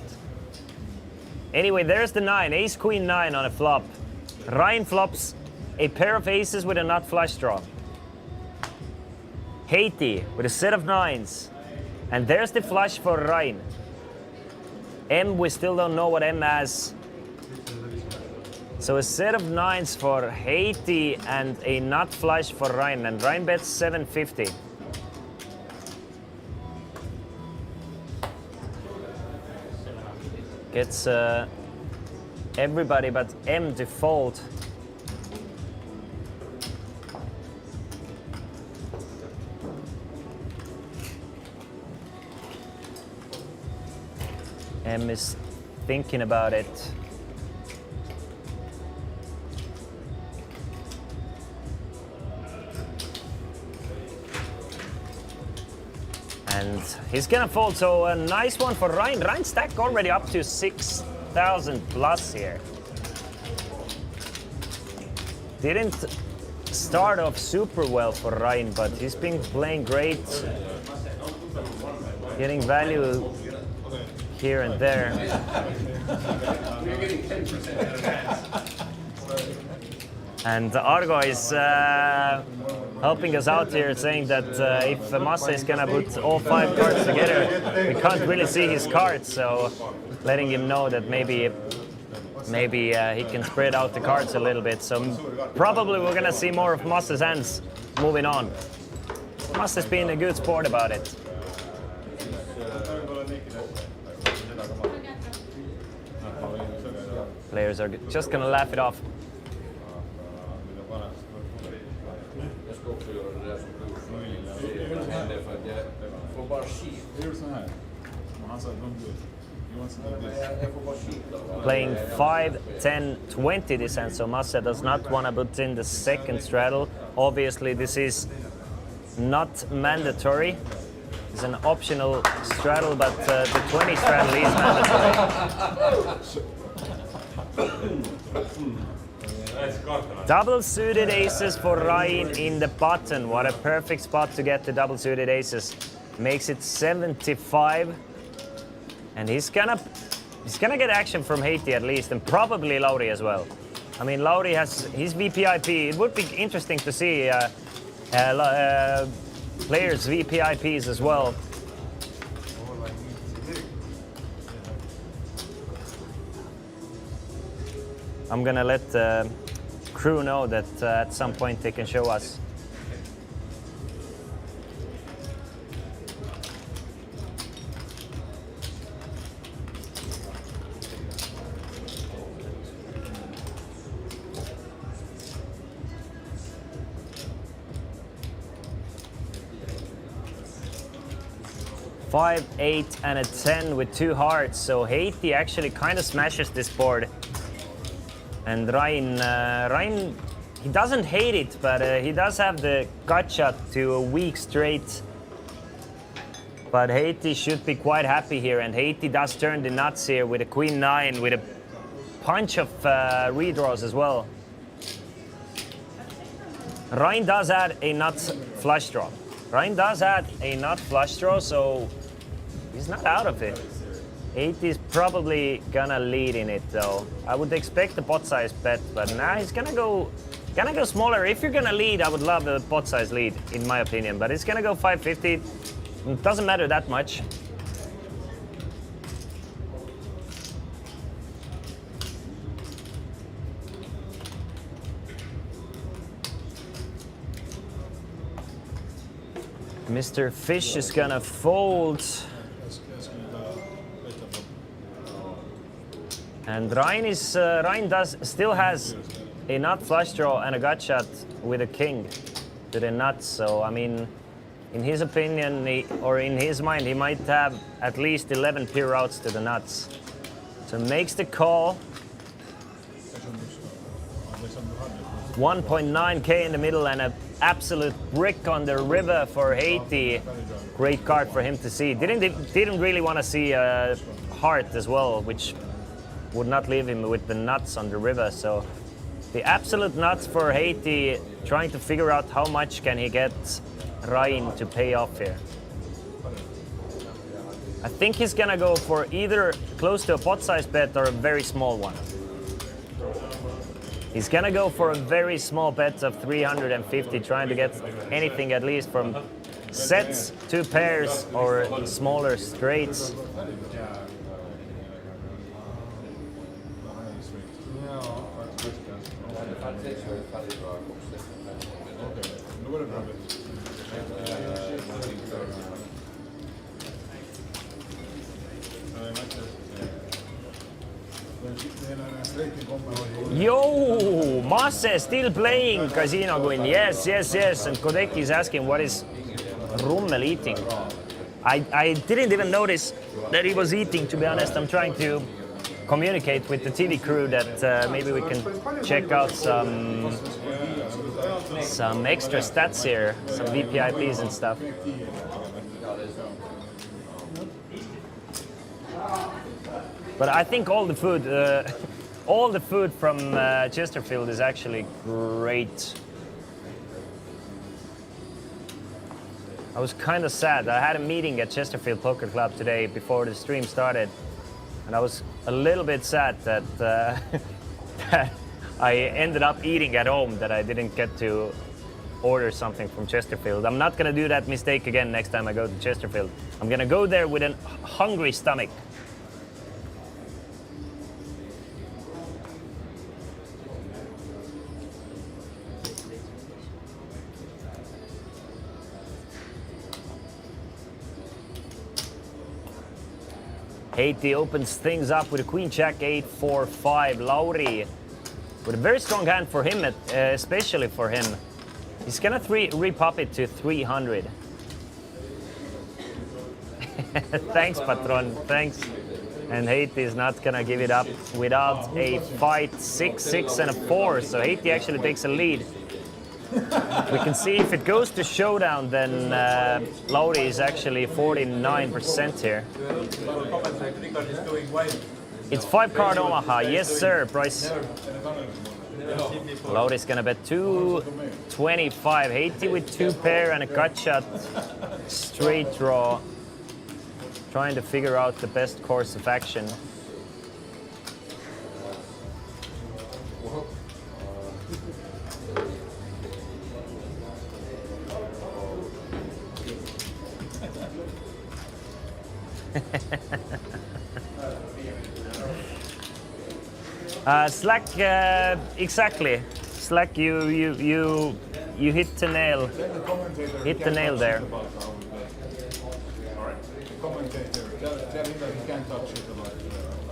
Anyway, there's the 9. Ace, queen, 9 on a flop. Ryan flops a pair of aces with a nut flush draw. Haiti with a set of 9s. And there's the flush for Ryan. M, we still don't know what M has. So a set of 9s for Haiti and a nut flush for Ryan. And Ryan bets 750. Gets everybody but M to fold. M is thinking about it. And he's gonna fold, so a nice one for Ryan. Ryan stack already up to 6,000 plus here. Didn't start off super well for Ryan, but he's been playing great. Getting value here and there. And Argo is helping us out here, saying that if Massa is gonna put all 5 cards together, we can't really see his cards, so letting him know that maybe he can spread out the cards a little bit. So probably we're gonna see more of Massa's hands moving on. Massa's been a good sport about it. Players are just gonna laugh it off. Playing 5, 10, 20 this hand, so Massa does not want to put in the second straddle. Obviously, this is not mandatory. It's an optional straddle, but the 20 straddle is mandatory. Double suited aces for Ryan in the button. What a perfect spot to get the double suited aces. Makes it 75. And he's gonna get action from Haiti at least, and probably Lauri as well. I mean, Lauri has his VPIP. It would be interesting to see players' VPIPs as well. I'm gonna let the crew know that at some point they can show us. Five, 8, and a 10 with 2 hearts. So Haiti actually kind of smashes this board. And Ryan, he doesn't hate it, but he does have the gut shot to a weak straight. But Haiti should be quite happy here, and Haiti does turn the nuts here with a queen 9, with a bunch of redraws as well. Ryan does add a nut flush draw. Ryan does add a nut flush draw, so he's not out of it. 8 is probably gonna lead in it though. I would expect the pot size bet, but now he's gonna go smaller. If you're gonna lead, I would love the pot size lead, in my opinion, but it's gonna go 550. It doesn't matter that much. Mr. Fish is gonna fold. And Ryan still has a nut flush draw and a gut shot with a king to the nuts. So I mean, in his opinion, or in his mind, he might have at least 11 pure outs to the nuts. So makes the call. 1.9k in the middle and an absolute brick on the river for Haiti. Great card for him to see. Didn't really want to see a heart as well, which would not leave him with the nuts on the river. So the absolute nuts for Haiti, trying to figure out how much can he get Ryan to pay off here. I think he's gonna go for either close to a pot size bet or a very small one. He's gonna go for a very small bet of 350, trying to get anything at least from sets, 2 pairs, or smaller straights. Yo, Masse still playing Casino Queen. Yes. And Kodeki is asking what is Rummel eating. I didn't even notice that he was eating, to be honest. I'm trying to communicate with the TV crew that maybe we can check out some extra stats here, some VPIPs and stuff. But I think all the food from Chesterfield is actually great. I was kind of sad. I had a meeting at Chesterfield Poker Club today before the stream started, and I was a little bit sad that, that I ended up eating at home, that I didn't get to order something from Chesterfield. I'm not gonna do that mistake again next time I go to Chesterfield. I'm gonna go there with a hungry stomach. Haiti opens things up with a queen jack 8-4-5. Lauri with a very strong hand for him, especially for him. He's gonna repop it to 300. Thanks, Patron, thanks. And Haiti is not gonna give it up without a fight. 6-6 and a 4, so Haiti actually takes a lead. We can see if it goes to showdown, then Lauri is actually 49% here. It's 5-card Omaha, yes sir, Bryce. Lauri's gonna bet 225. Haiti with 2 pair and a cut shot, straight draw. Trying to figure out the best course of action. Slack, exactly. Slack, you hit the nail. Hit the nail there. Commentator, tell him that he can't touch it a lot.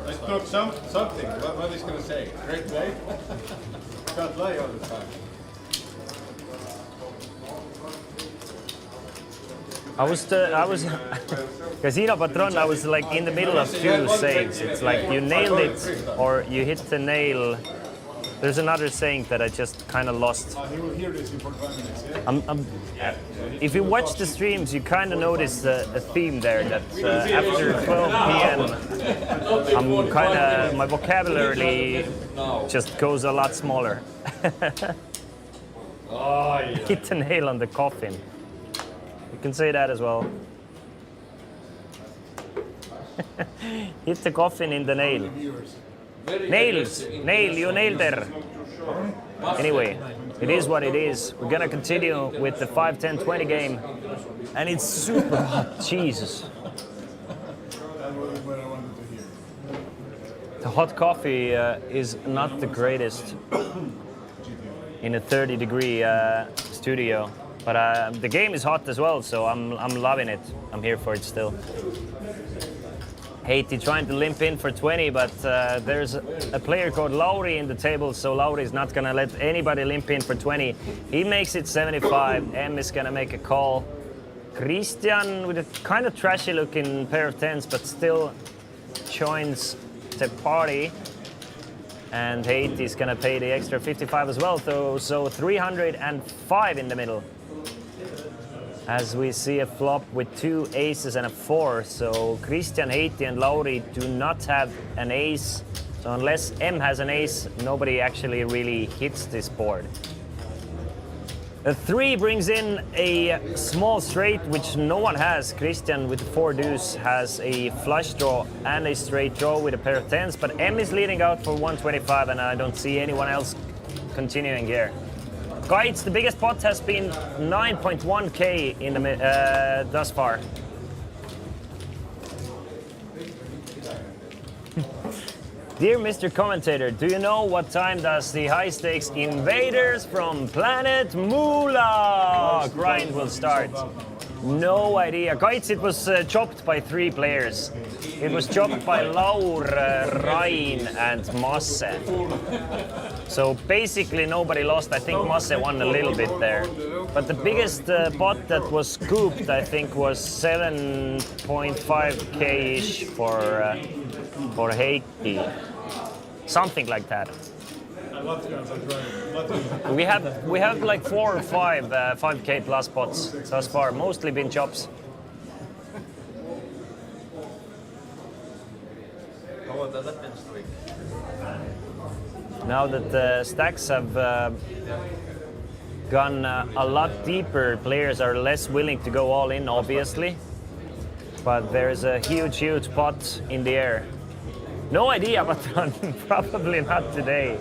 Let's talk something. What is gonna say? Great play. Can't lie all the time. I was Casino Patron, I was like in the middle of 2 sayings. It's like you nailed it or you hit the nail. There's another saying that I just kind of lost. He will hear this in 45 minutes, yeah? If you watch the streams, you kind of notice a theme there that after 12 p.m. I'm kind of, my vocabulary just goes a lot smaller. Hit the nail on the coffin. You can say that as well. Hit the coffin in the nail. Nails! Nail, you nailed there. Anyway, it is what it is. We're gonna continue with the 5, 10, 20 game. And it's super hot, Jesus. The hot coffee is not the greatest in a 30-degree studio. But the game is hot as well, so I'm loving it. I'm here for it still. Haiti trying to limp in for 20, but there's a player called Lauri in the table, so Lauri is not gonna let anybody limp in for 20. He makes it 75. M is gonna make a call. Christian with a kind of trashy looking pair of 10s, but still joins the party. And Haiti is gonna pay the extra 55 as well, so 305 in the middle. As we see a flop with 2 aces and a 4, so Christian, Haiti and Lauri do not have an ace. So unless M has an ace, nobody actually really hits this board. A 3 brings in a small straight, which no one has. Christian with 4 deuce has a flush draw and a straight draw with a pair of 10s, but M is leading out for 125 and I don't see anyone else continuing here. Guides, the biggest pot has been 9.1k in the thus far. Dear Mr. Commentator, do you know what time does the high stakes invaders from Planet Moolah grind will start? No idea. Guides, it was chopped by 3 players. It was chopped by Laur, Rain and Masse. So basically nobody lost. I think Masse won a little bit there. But the biggest pot that was scooped, I think, was 7.5k-ish for Haiti. Something like that. We have like 4 or 5 5k plus pots thus far, mostly been chops. How about the Latvian streak? Now that the stacks have gone a lot deeper, players are less willing to go all in, obviously. But there's a huge pot in the air. No idea, but probably not today.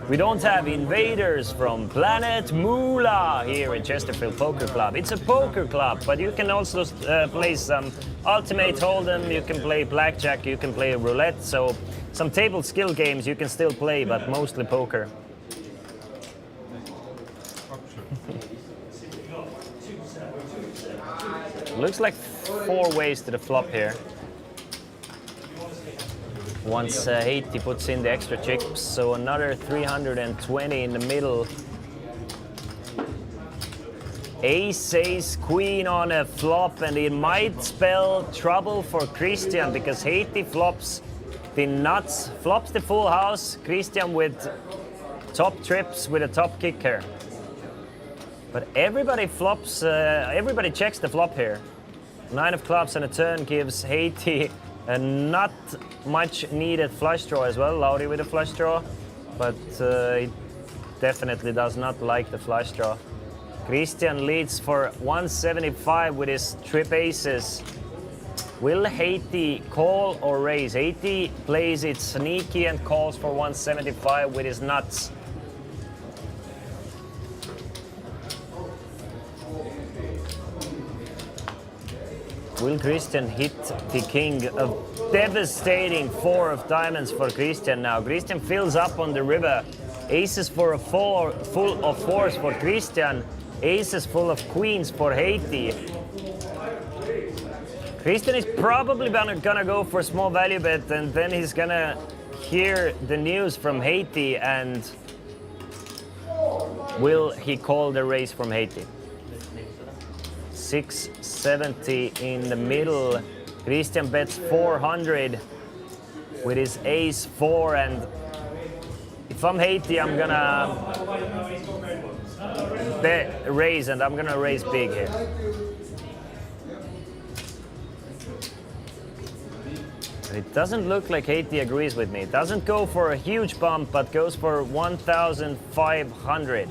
We don't have invaders from Planet Moolah here in Chesterfield Poker Club. It's a poker club, but you can also play some Ultimate Hold'em, you can play Blackjack, you can play Roulette, so some table skill games you can still play, but mostly poker. Looks like 4 ways to the flop here. Once Haiti puts in the extra chips, so another 320 in the middle. Ace, ace, queen on a flop, and it might spell trouble for Christian because Haiti flops the nuts, flops the full house. Christian with top trips with a top kicker. But everybody flops, everybody checks the flop here. 9 of clubs and a turn gives Haiti a not much needed flush draw as well. Lauri with a flush draw, but he definitely does not like the flush draw. Christian leads for 175 with his trip aces. Will Haiti call or raise? Haiti plays it sneaky and calls for 175 with his nuts. Will Christian hit the king? A devastating 4 of diamonds for Christian now. Christian fills up on the river. Aces for a full of 4s for Christian. Aces full of queens for Haiti. Christian is probably gonna go for a small value bet, and then he's gonna hear the news from Haiti, and will he call the raise from Haiti? 670 in the middle. Christian bets 400 with his ace 4, and if I'm Haiti, I'm gonna raise, and I'm gonna raise big here. But it doesn't look like Haiti agrees with me. It doesn't go for a huge bump, but goes for 1,500.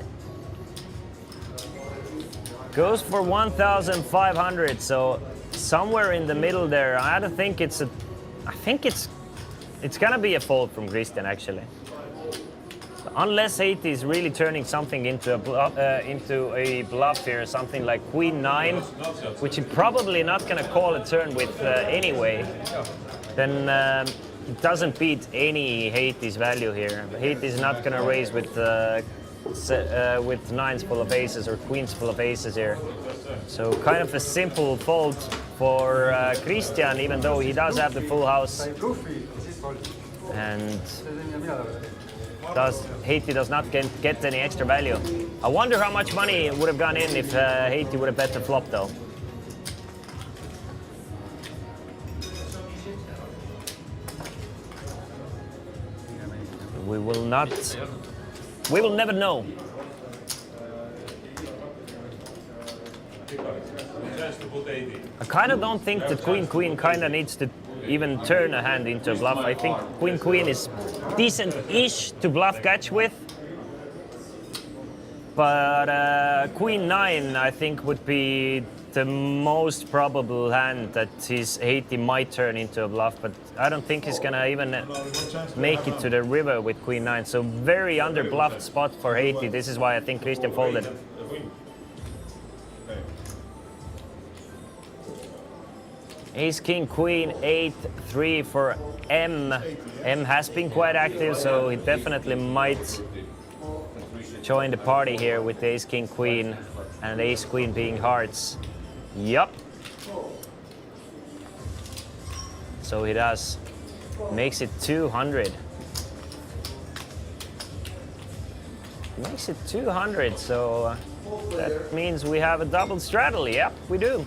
Goes for 1,500, so somewhere in the middle there. I think it's gonna be a fold from Christian actually, unless Haiti is really turning something into a bluff here, something like Queen 9, which he's probably not gonna call a turn with anyway. Then it doesn't beat any Haiti's value here. Haiti's not gonna raise with with nines full of aces or queens full of aces here. So kind of a simple fold for Christian, even though he does have the full house. sai blufi ja siis fold. And see on ja mina tahan. Haiti does not get any extra value. I wonder how much money would have gone in if Haiti would have bet the flop though. We will never know. I kind of don't think that Queen kind of needs to even turn a hand into a bluff. I think Queen is decent-ish to bluff catch with. But Queen 9 I think would be the most probable hand that his Haiti might turn into a bluff, but I don't think he's gonna even make it to the river with Queen 9. So very under bluffed spot for Haiti. This is why I think Christian folded. Ace, King, Queen, 8-3 for M. M has been quite active, so he definitely might join the party here with the Ace, King, Queen, and Ace, Queen being hearts. Yup. So he does. Makes it 200. Makes it 200, so that means we have a double straddle. Yep, we do.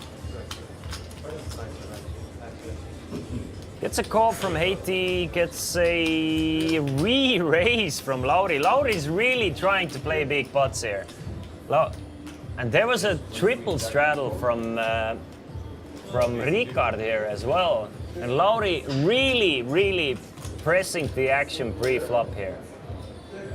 Gets a call from Haiti, gets a re-raise from Lauri. Lauri's really trying to play big pots here. And there was a triple straddle from Ricard here as well. And Lauri really pressing the action pre-flop here.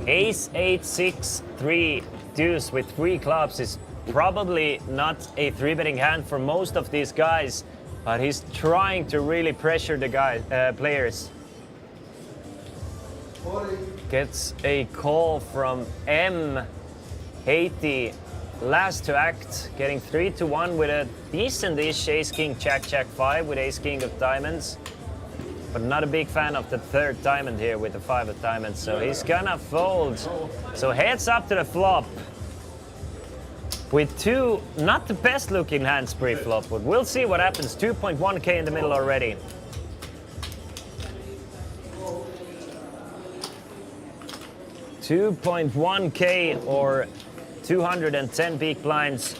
Ace, 8, 6, 3, deuce with 3 clubs is probably not a 3-betting hand for most of these guys, but he's trying to really pressure the players. Gets a call from M. Haiti, last to act, getting 3-1 with a decent-ish Ace King Jack 5 with Ace King of diamonds, but not a big fan of the 3rd diamond here with the 5 of diamonds, so he's gonna fold. So heads up to the flop with 2 not the best looking hands pre-flop, but we'll see what happens. 2.1k in the middle already. $2.1k or 210 big blinds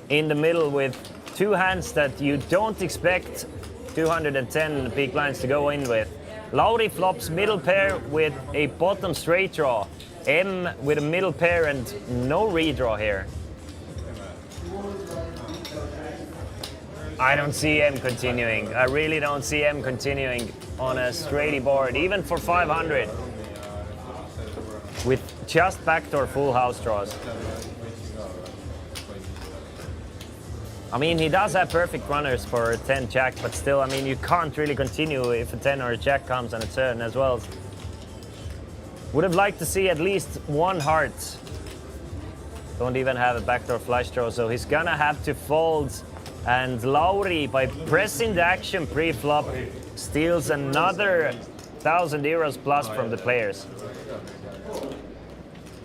in the middle with 2 hands that you don't expect 210 big blinds to go in with. Lauri flops middle pair with a bottom straight draw. M with a middle pair and no redraw here. I don't see M continuing. I really don't see M continuing on a straighty board, even for 500. With just backdoor full house draws. I mean, he does have perfect runners for a 10 jack, but still, I mean, you can't really continue if a 10 or a jack comes on a turn as well. Would have liked to see at least 1 heart. Don't even have a backdoor flush draw, so he's gonna have to fold. And Lauri, by pressing the action pre-flop, steals another 1,000 euros plus from the players.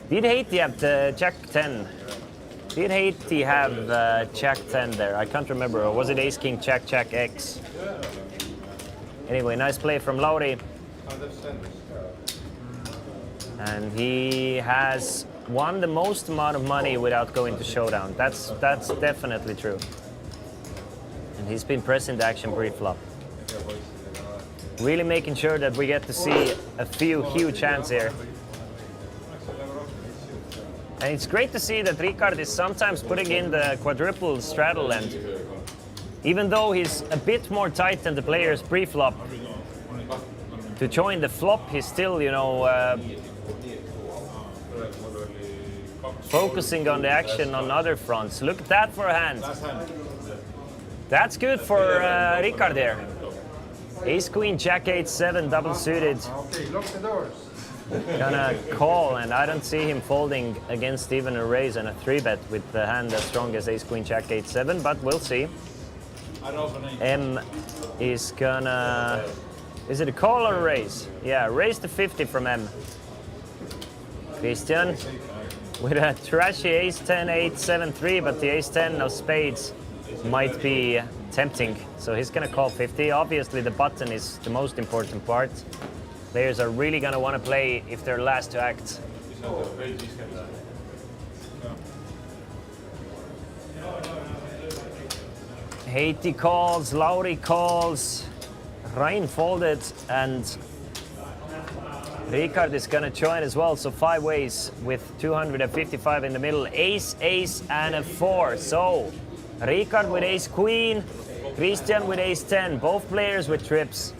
Did Haiti have the Jack 10? Did Haiti have Jack 10 there? I can't remember. Or was it Ace King Jack X? Anyway, nice play from Lauri. And he has won the most amount of money without going to showdown. That's definitely true. And he's been pressing the action pre-flop. Really making sure that we get to see a few huge hands here. And it's great to see that Ricard is sometimes putting in the quadruple straddle, and even though he's a bit more tight than the players pre-flop, to join the flop, he's still, you know, focusing on the action on other fronts. Look at that for a hand. That's good for Ricard there. Ace Queen Jack 8 7 double suited. Okay, lock the doors. Gonna call, and I don't see him folding against even a raise and a 3-bet with the hand as strong as Ace Queen Jack 8 7, but we'll see. M is gonna... Is it a call or a raise? Yeah, raise to 50 from M. Christian with a trashy ace-10, 8-7-3, but the ace-10 of spades might be tempting. So he's gonna call 50. Obviously the button is the most important part. Players are really gonna wanna play if they're last to act. Haiti calls, Lauri calls, Rein folded, and Ricard is gonna join as well. So 5 ways with 255 in the middle. Ace, ace, and a 4. So Ricard with ace queen, Christian with ace 10. Both players with trips.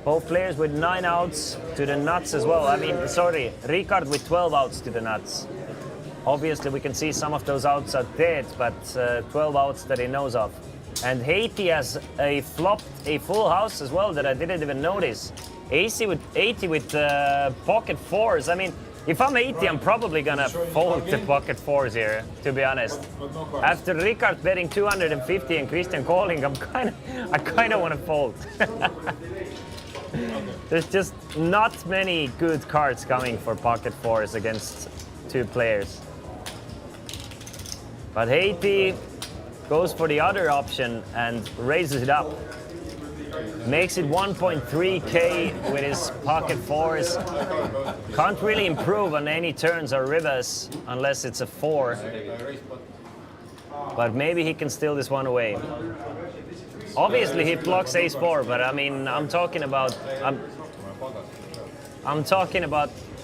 Both players with 9 outs to the nuts as well. I mean, sorry, Ricard with 12 outs to the nuts. Obviously, we can see some of those outs are dead, but 12 outs that he knows of. And Haiti has a flopped a full house as well that I didn't even notice. 80 with pocket 4s. I mean, if I'm 80, I'm probably gonna fold the pocket 4s here, to be honest. After Ricard betting 250 and Christian calling, I kinda wanna fold. There's just not many good cards coming for pocket 4s against 2 players. But Haiti goes for the other option and raises it up. Makes it 1.3k with his pocket 4s. Can't really improve on any turns or rivers unless it's a 4. But maybe he can steal this one away. Obviously he blocks ace 4, but I mean, I'm talking about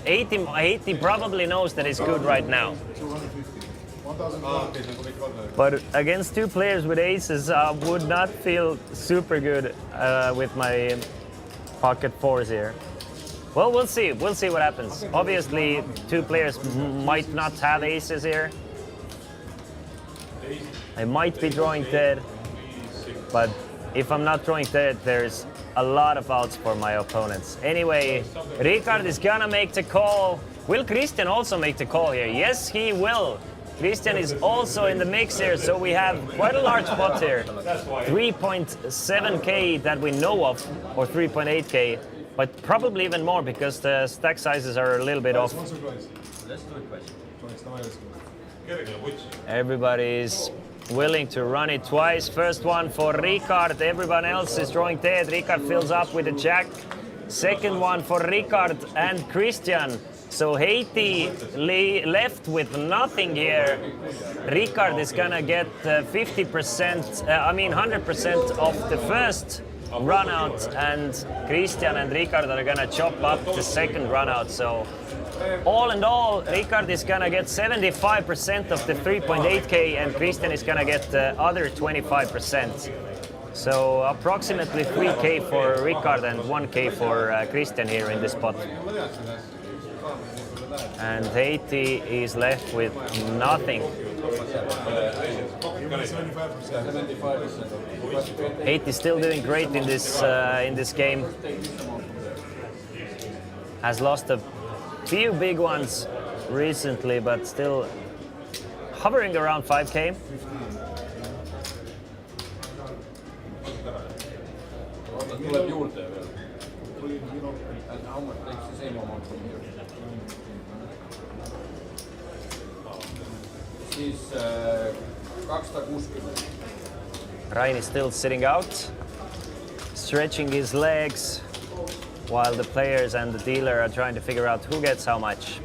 80 probably knows that it's good right now. But against 2 players with aces, I would not feel super good with my pocket 4s here. Well, we'll see. We'll see what happens. Obviously, 2 players might not have aces here. I might be drawing dead, but if I'm not drawing dead, there's a lot of outs for my opponents. Anyway, Ricard is gonna make the call. Will Christian also make the call here? Yes, he will. Christian is also in the mix here, so we have quite a large pot here. 3.7k that we know of, or 3.8k, but probably even more because the stack sizes are a little bit off. Everybody is willing to run it twice. First one for Ricard, everyone else is drawing dead. Ricard fills up with a jack. Second one for Ricard and Christian. So Haiti left with nothing here. Ricard is gonna get 100% of the first run out, and Christian and Ricard are gonna chop up the second run out. So all in all, Ricard is gonna get 75% of the 3.8k and Christian is gonna get the other 25%. So approximately 3k for Ricard and 1k for Christian here in this spot. And Haiti is left with nothing. Haiti is still doing great in this game. Has lost a few big ones recently, but still hovering around 5k. Rein is still sitting out, stretching his legs, while the players and the dealer are trying to figure out who gets how much.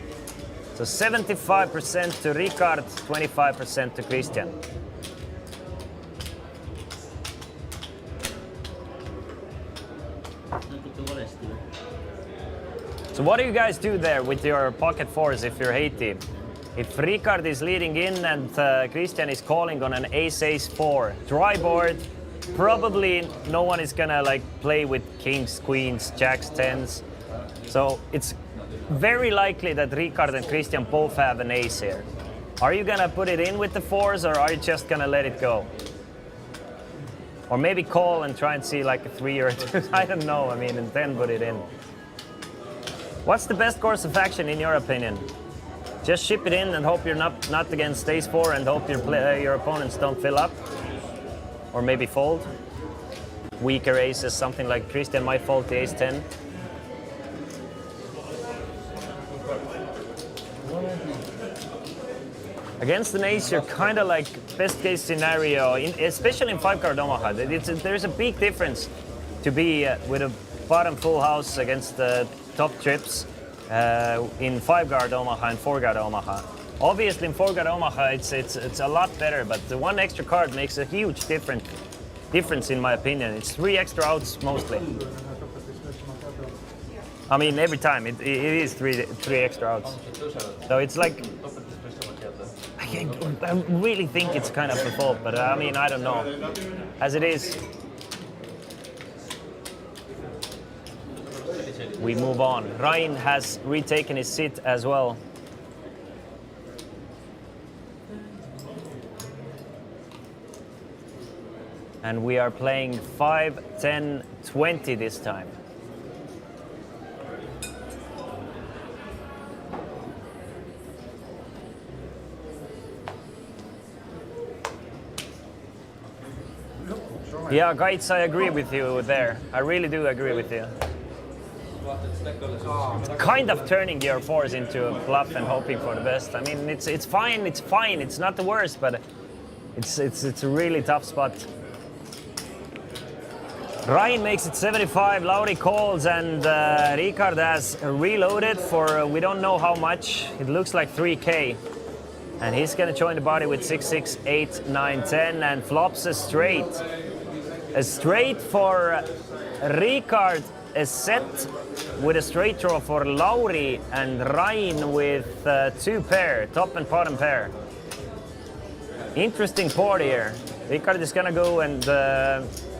So 75% to Ricard, 25% to Christian. So what do you guys do there with your pocket 4s if you're Haiti? If Ricard is leading in and Christian is calling on an ace-ace-4 dry board, probably no one is gonna like play with kings, queens, jacks, tens. So it's very likely that Ricard and Christian both have an ace here. Are you gonna put it in with the 4s or are you just gonna let it go? Or maybe call and try and see like a 3 or a 2, I don't know, I mean, and then put it in. What's the best course of action in your opinion? Just ship it in and hope you're not against ace 4 and hope your opponents don't fill up? Or maybe fold? Weaker aces, something like Christian might fold the ace 10. Against an ace, you're kind of like best case scenario, especially in 5-card Omaha. There's a big difference to be with a bottom full house against the top trips in 5-card Omaha and 4-card Omaha. Obviously, in 4-card Omaha, it's a lot better, but the one extra card makes a huge difference in my opinion. It's 3 extra outs mostly. I mean, every time it is three extra outs. So it's like. I really think it's kind of a fault, but I mean, I don't know. As it is, we move on. Ryan has retaken his seat as well. And we are playing 5, 10, 20 this time. Yeah, Gaits, I agree with you there. I really do agree with you. Kind of turning your fours into a bluff and hoping for the best. I mean, it's fine. It's not the worst, but it's a really tough spot. Ryan makes it 75. Lauri calls, and Ricard has reloaded for we don't know how much. It looks like 3K. And he's gonna join the body with 6, 6, 8, 9, 10, and flops a straight. A straight for Ricard, a set with a straight draw for Lauri, and Ryan with 2 pair, top and bottom pair. Interesting board here. Ricard is gonna go and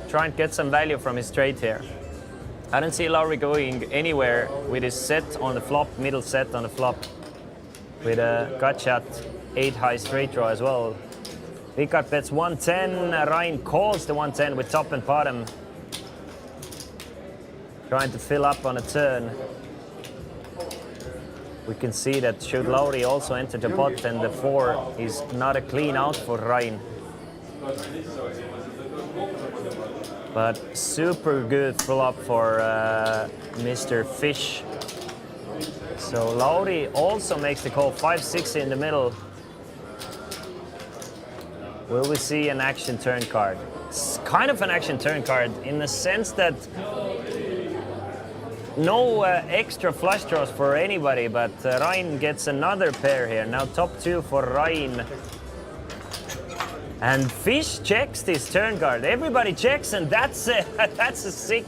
try and get some value from his straight here. I don't see Lauri going anywhere with his set on the flop, middle set on the flop, with a gut shot 8 high straight draw as well. Ricard bets 110, Ryan calls the 110 with top and bottom. Trying to fill up on a turn. We can see that should Lauri also enter the pot, and the 4 is not a clean out for Ryan. But super good flop for Mr. Fish. So Lauri also makes the call, 5-6 in the middle. Will we see an action turn card? It's kind of an action turn card in the sense that no extra flush draws for anybody, but Ryan gets another pair here. Now top 2 for Ryan. And Fish checks this turn card. Everybody checks, and that's a sick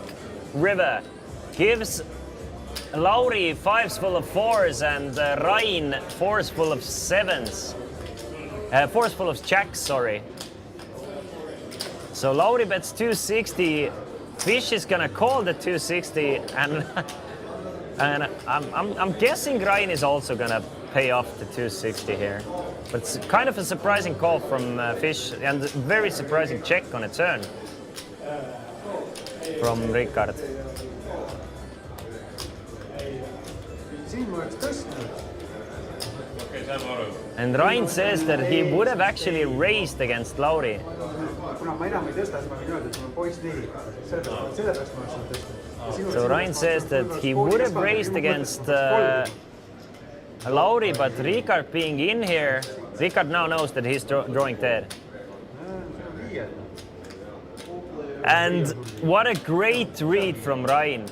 river. Gives Lauri 5s full of 4s, and Ryan 4s full of 7s. 4s full of jacks, sorry. So Lauri bets 260. Fish is gonna call the 260, and I'm guessing Ryan is also gonna pay off the 260 here. But it's kind of a surprising call from Fish, and a very surprising check on a turn from Ricard. And Ryan says that he would have actually raised against Lauri. So Ryan says that he would have raised against Lauri, but Ricard being in here, Ricard now knows that he's drawing dead. And what a great read from Ryan.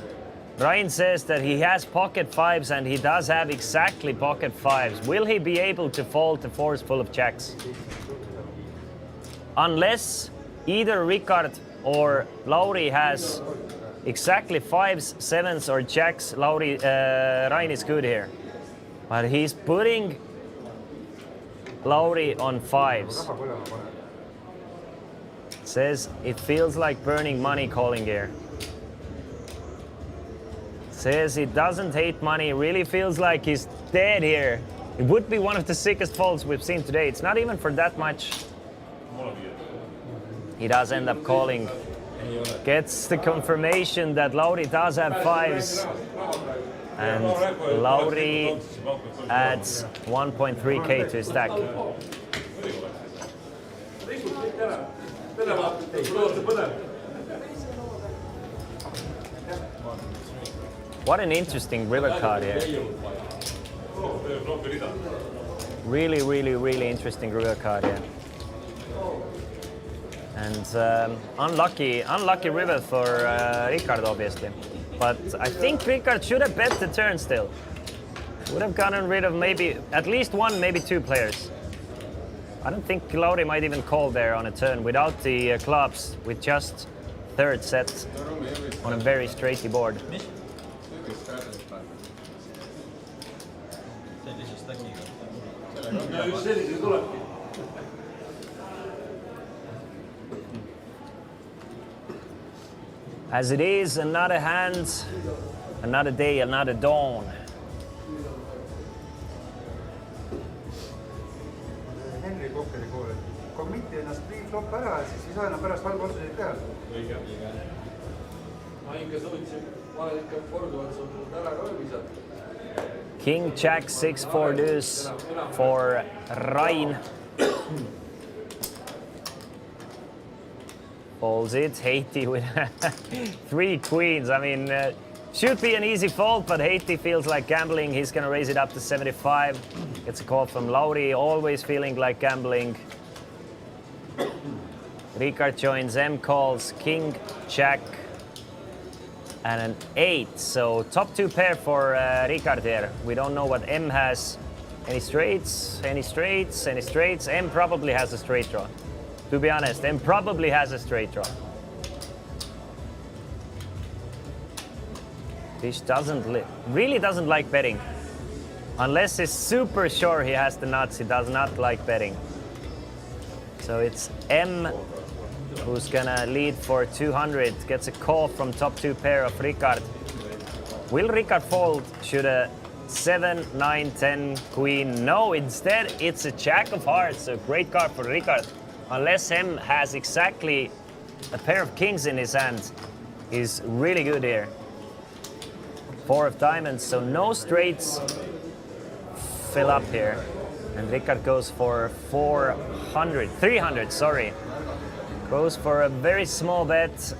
Ryan says that he has pocket 5s, and he does have exactly pocket 5s. Will he be able to fold the 4s full of jacks? Unless either Ricard or Lauri has exactly 5s, 7s, or jacks, Ryan is good here. But he's putting Lauri on 5s. Says it feels like burning money calling here. Says he doesn't hate money, really feels like he's dead here. It would be one of the sickest folds we've seen today. It's not even for that much. He does end up calling. Gets the confirmation that Lauri does have 5s. And Lauri adds 1.3K to his stack. What an interesting river card here. Really, really, really interesting river card here. And unlucky river for Ricard, obviously. But I think Ricard should have bet the turn still. Would have gotten rid of maybe at least one, maybe two players. I don't think Lauri might even call there on a turn without the clubs, with just third set on a very straighty board. As it is, another hand, another day, another dawn. Henry Kokkeri kool, et commit'i ennast pre-flop ära ja siis ei saa enam pärast halbu otsuseid teha. õige. Ma ikka suutsin, ma olen ikka korduvalt suutnud ära ka visata. King Jack 6-4 deuce for Rain. Folds it, Haiti with 3 queens. I mean, should be an easy fold, but Haiti feels like gambling. He's gonna raise it up to 75. Gets a call from Lauri, always feeling like gambling. Ricard joins, M calls, King, Jack, and an 8. So top 2 pair for Ricard here. We don't know what M has. Any straights, any straights, any straights. M probably has a straight draw. To be honest, M probably has a straight draw. Fish really doesn't like betting. Unless he's super sure he has the nuts, he does not like betting. So it's M who's gonna lead for 200. Gets a call from top 2 pair of Ricard. Will Ricard fold? Should a 7, 9, 10 queen? No, instead it's a Jack of hearts. A great card for Ricard. Unless M has exactly a pair of kings in his hand, he's really good here. 4 of diamonds, so no straights fill up here. And Ricard goes for 300, sorry. Goes for a very small bet.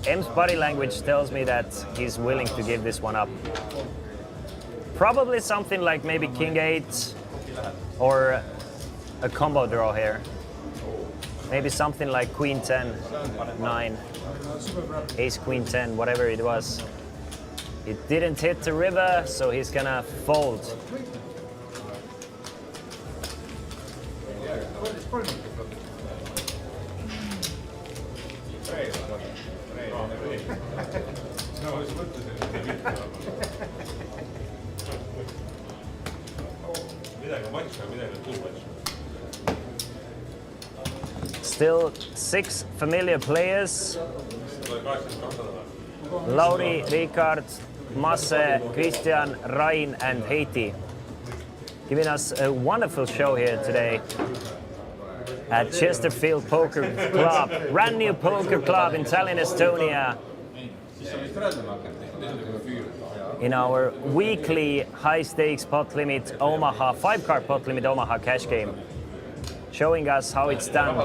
M's body language tells me that he's willing to give this one up. Probably something like maybe King 8 or a combo draw here. Maybe something like Queen 10, 9, Ace Queen 10, whatever it was. It didn't hit the river, so he's gonna fold. Still 6 familiar players. Lauri, Ricard, Masse, Christian, Rain, and Haiti. Giving us a wonderful show here today at Chesterfield Poker Club. Brand new poker club in Tallinn, Estonia. In our weekly high stakes pot limit Omaha, 5-card pot limit Omaha cash game. Showing us how it's done.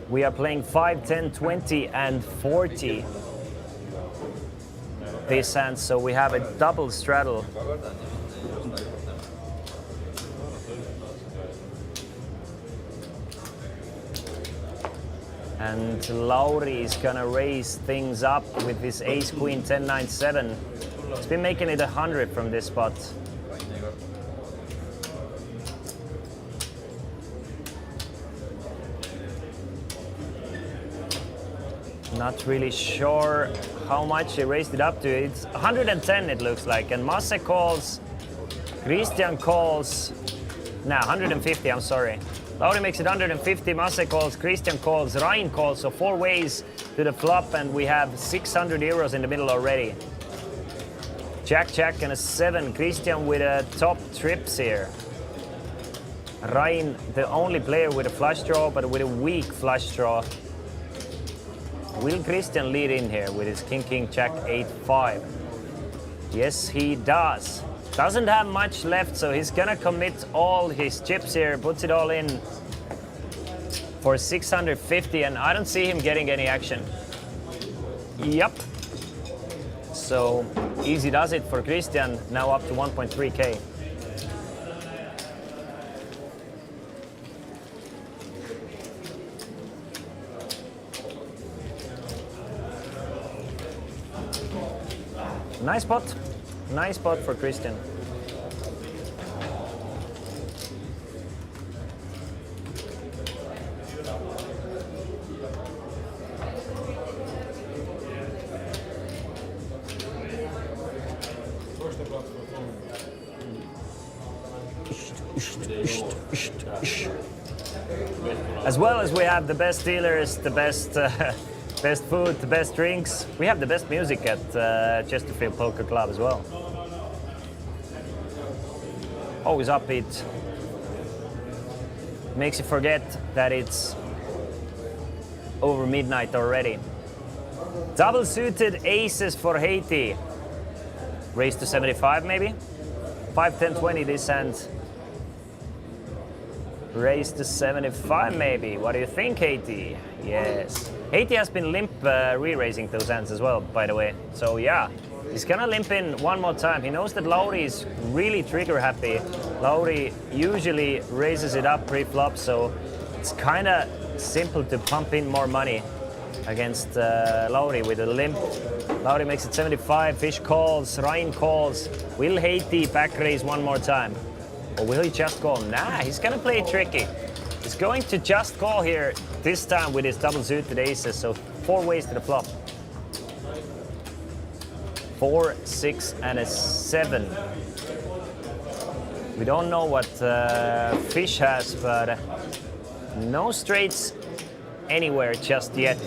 We are playing 5, 10, 20, and 40 this hand, so we have a double straddle. And Lauri is gonna raise things up with his ace queen 10, 9, 7. He's been making it 100 from this spot. Not really sure how much he raised it up to. It's 110 it looks like. And Masse calls, Christian calls, 150, I'm sorry. Lauri makes it 150, Masse calls, Christian calls, Rain calls, so 4 ways to the flop, and we have 600 euros in the middle already. Jack, Jack, and a 7. Christian with a top trips here. Rain, the only player with a flush draw, but with a weak flush draw. Will Christian lead in here with his King, King, Jack, 8, 5? Yes, he does. Doesn't have much left, so he's gonna commit all his chips here, puts it all in for 650, and I don't see him getting any action. Yep. So easy does it for Christian, now up to 1.3k. Nice spot. Nice spot for Christian. As well as we have the best dealers, the best best food, the best drinks, we have the best music at Chesterfield Poker Club as well. Always upbeat. Makes you forget that it's over midnight already. Double suited aces for Haiti. Raise to 75 maybe? 5, 10, 20 this hand. Raise to 75 maybe. What do you think, Haiti? Yes. Haiti has been limp re-raising those hands as well, by the way. So yeah, he's gonna limp in one more time. He knows that Lauri is really trigger happy. Lauri usually raises it up pre-flop, so it's kind of simple to pump in more money against Lauri with a limp. Lauri makes it 75, Fish calls, Ryan calls. Will Haiti back raise one more time? Or will he just call? Nah, he's gonna play it tricky. He's going to just call here, this time with his double suited aces, so 4 ways to the flop. 4, 6, and a 7. We don't know what Fish has, but no straights anywhere just yet.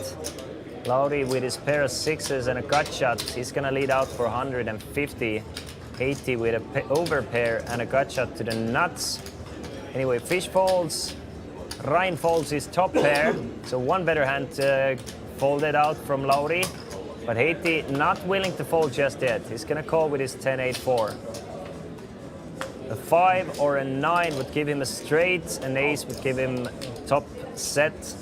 Lauri with his pair of 6s and a gut shot, he's gonna lead out for 150. Haiti with a overpair and a gut shot to the nuts. Anyway, Fish folds, Ryan folds his top pair, so one better hand folded out from Lauri, but Haiti not willing to fold just yet. He's gonna call with his 10-8-4. A 5 or a 9 would give him a straight, an ace would give him top set.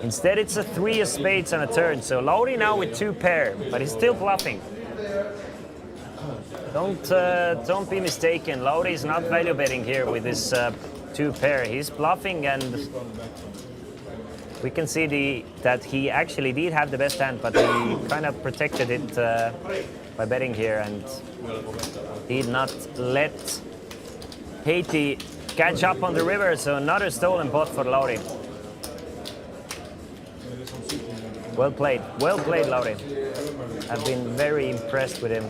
Instead it's a 3 of spades on a turn, so Lauri now with 2 pair, but he's still bluffing. Don't be mistaken. Lauri is not value betting here with this 2 pair. He's bluffing, and we can see that he actually did have the best hand, but he kind of protected it by betting here and did not let Haiti catch up on the river. So another stolen pot for Lauri. Well played, Lauri. I've been very impressed with him.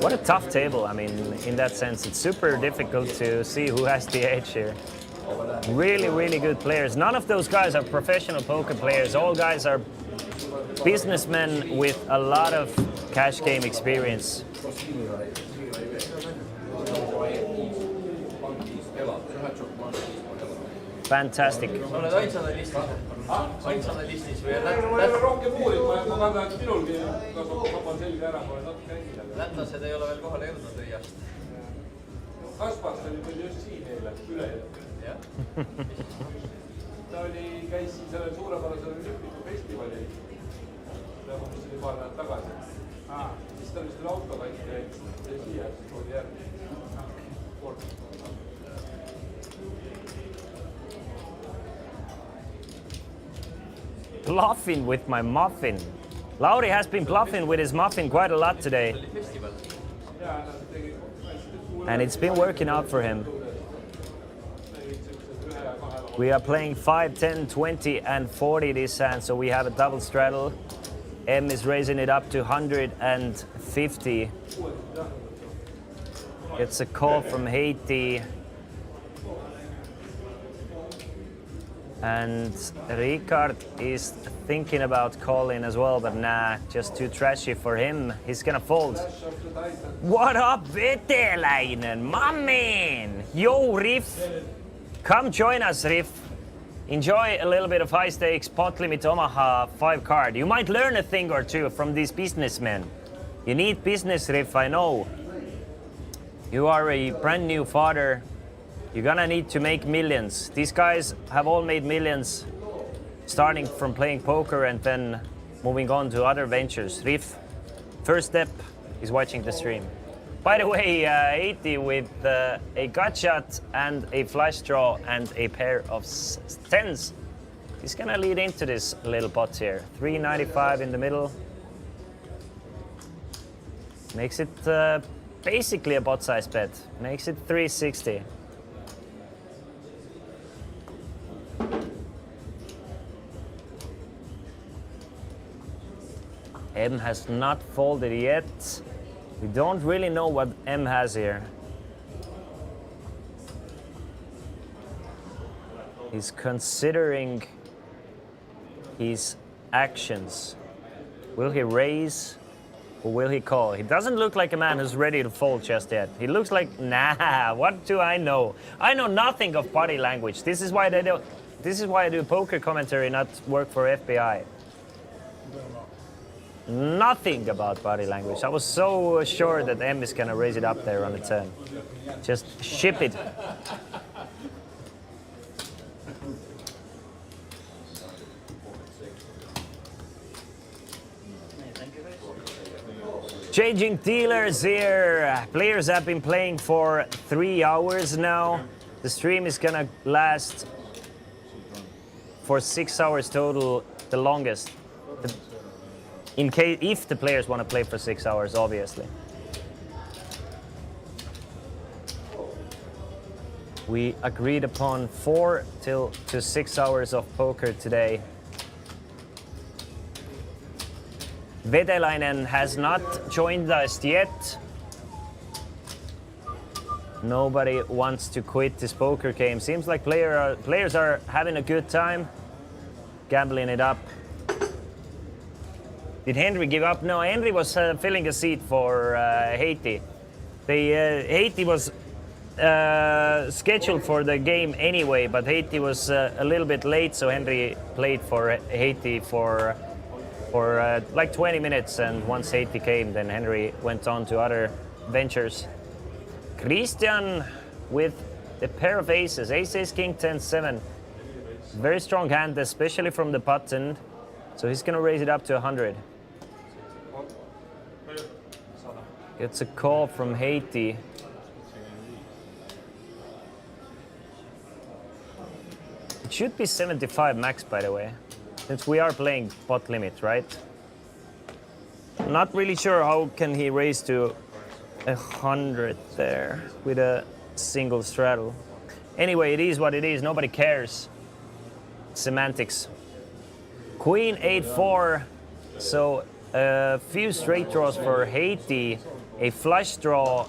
What a tough table. I mean, in that sense, it's super difficult to see who has the edge here. Really, really good players. None of those guys are professional poker players. All guys are businessmen with a lot of cash game experience. Fantastic. oled ainsana listis või ma ei ole rohkem uurinud, ma kardan, et minulgi kasvab selge ära, ma olen natuke ängil. lätlased ei ole veel kohale jõudnud õiast. Kaspars oli meil just siin eile, ülejäänud. Ta käis siin sellel suurepärasel Olümpiku festivalil, nagu mis oli paar nädalat tagasi. Siis ta oli selle autoga ikka siia, siis toodi järgi. Bluffing with my muffin. Lauri has been bluffing with his muffin quite a lot today. And it's been working out for him. We are playing 5, 10, 20, and 40 this hand, so we have a double straddle. M is raising it up to 150. It's a call from Haiti. And Ricard is thinking about calling as well, but nah, just too trashy for him. He's gonna fold. What up, Vetelainen? My man! Yo, Riff! Come join us, Riff. Enjoy a little bit of high stakes pot limit Omaha 5 card. You might learn a thing or two from these businessmen. You need business, Riff, I know. You are a brand new father. You're gonna need to make millions. These guys have all made millions starting from playing poker and then moving on to other ventures. Riff, first step is watching the stream. By the way, 80 with a gut shot and a flush draw and a pair of 10s. He's gonna lead into this little pot here. 395 in the middle. Makes it basically a pot size bet. Makes it 360. M has not folded yet. We don't really know what M has here. He's considering his actions. Will he raise or will he call? He doesn't look like a man who's ready to fold just yet. He looks like, nah, what do I know? I know nothing of body language. This is why I do poker commentary, not work for FBI. Nothing about body language. I was so sure that M is gonna raise it up there on the turn. Just ship it. Changing dealers here. Players have been playing for 3 hours now. The stream is gonna last for 6 hours total, the longest. In case, if the players want to play for 6 hours, obviously. We agreed upon 4 to 6 hours of poker today. Vedelainen has not joined us yet. Nobody wants to quit this poker game. Seems like players are having a good time, gambling it up. Did Henry give up? No, Henry was filling a seat for Haiti. Haiti was scheduled for the game anyway, but Haiti was a little bit late, so Henry played for Haiti for like 20 minutes, and once Haiti came, then Henry went on to other ventures. Christian with the pair of aces, ace, king, 10-7. Very strong hand, especially from the button, so he's gonna raise it up to 100. Gets a call from Haiti. It should be 75 max, by the way, since we are playing pot limit, right? Not really sure how can he raise to 100 there with a single straddle. Anyway, it is what it is. Nobody cares. Semantics. Queen 8-4. So a few straight draws for Haiti. A flush draw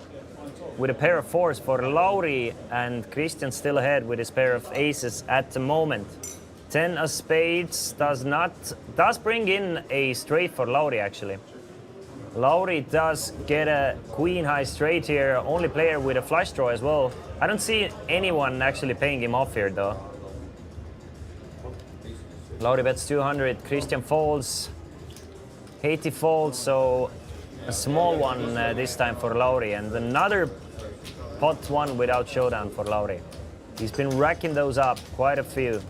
with a pair of fours for Lauri, and Christian still ahead with his pair of aces at the moment. 10 of spades does bring in a straight for Lauri actually. Lauri does get a queen high straight here, only player with a flush draw as well. I don't see anyone actually paying him off here though. Lauri bets 200, Christian folds, Haiti folds, so a small one this time for Lauri, and another pot one without showdown for Lauri. He's been racking those up, quite a few.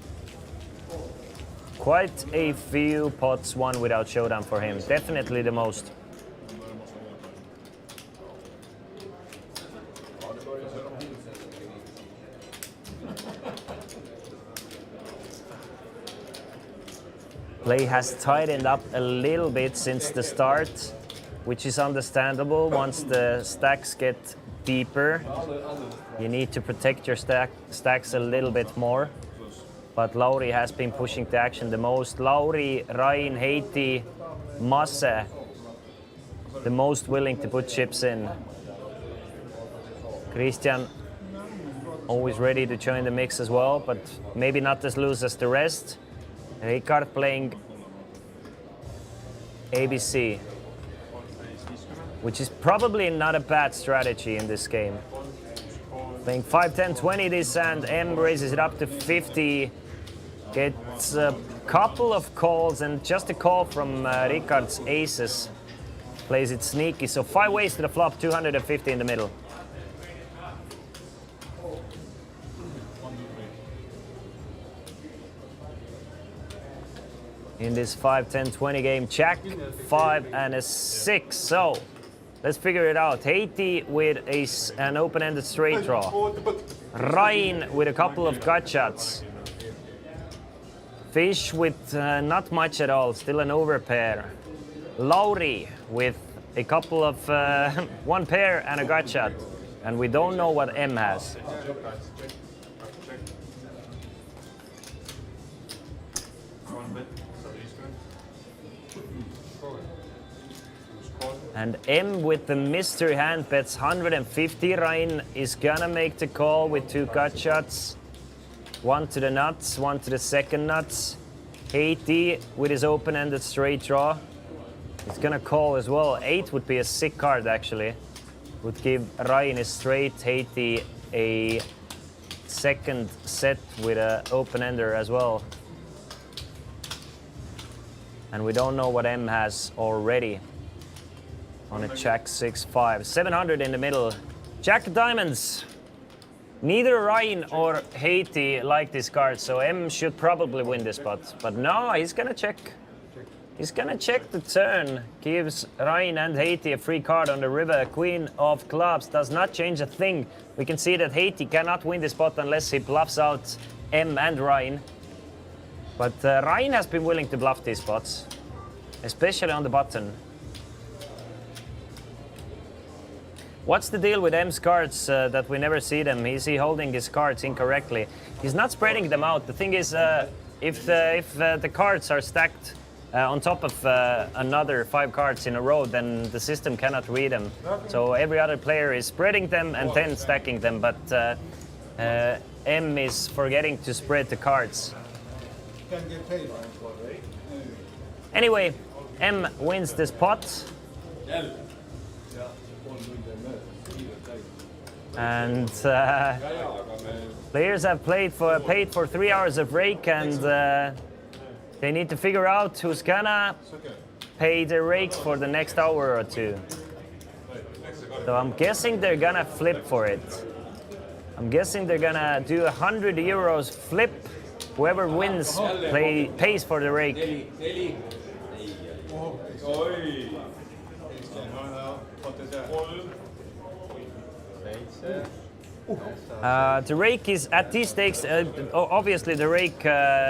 Quite a few pots won without showdown for him, definitely the most. Play has tightened up a little bit since the start, which is understandable. Once the stacks get deeper, you need to protect your stacks a little bit more. But Lauri has been pushing the action the most. Lauri, Rain, Haiti, Masse, the most willing to put chips in. Christian, always ready to join the mix as well, but maybe not as loose as the rest. Ricard playing ABC, which is probably not a bad strategy in this game. Playing 5, 10, 20 this hand, M raises it up to 50, gets a couple of calls and just a call from Ricard's aces. Plays it sneaky, so 5 ways to the flop, 250 in the middle. In this 5, 10, 20 game, Jack, 5 and a 6. So let's figure it out. Haiti with an open-ended straight draw. Rain with a couple of gut shots. Fish with not much at all, still an overpair. Lauri with a couple of one pair and a gut shot, and we don't know what M has. And M with the mystery hand bets 150. Ryan is gonna make the call with 2 gut shots. One to the nuts, one to the second nuts. Haiti with his open-ended straight draw. He's gonna call as well. 8 would be a sick card actually. Would give Ryan a straight, Haiti a second set with an open-ender as well. And we don't know what M has already. On a Jack 6-5. 700 in the middle. Jack of diamonds. Neither Ryan or Haiti like this card, so M should probably win this spot. But no, he's gonna check. He's gonna check the turn. Gives Ryan and Haiti a free card on the river. Queen of clubs does not change a thing. We can see that Haiti cannot win this spot unless he bluffs out M and Ryan. But Ryan has been willing to bluff these spots, especially on the button. What's the deal with M's cards that we never see them? Is he holding his cards incorrectly? He's not spreading them out. The thing is, if the cards are stacked on top of another 5 cards in a row, then the system cannot read them. So every other player is spreading them and then stacking them, but M is forgetting to spread the cards. Anyway, M wins this pot. And players have paid for 3 hours of rake, and they need to figure out who's gonna pay the rake for the next hour or 2. So I'm guessing they're gonna flip for it. I'm guessing they're gonna do 100 euros flip. Whoever wins pays for the rake. The rake is at these stakes. Obviously, the rake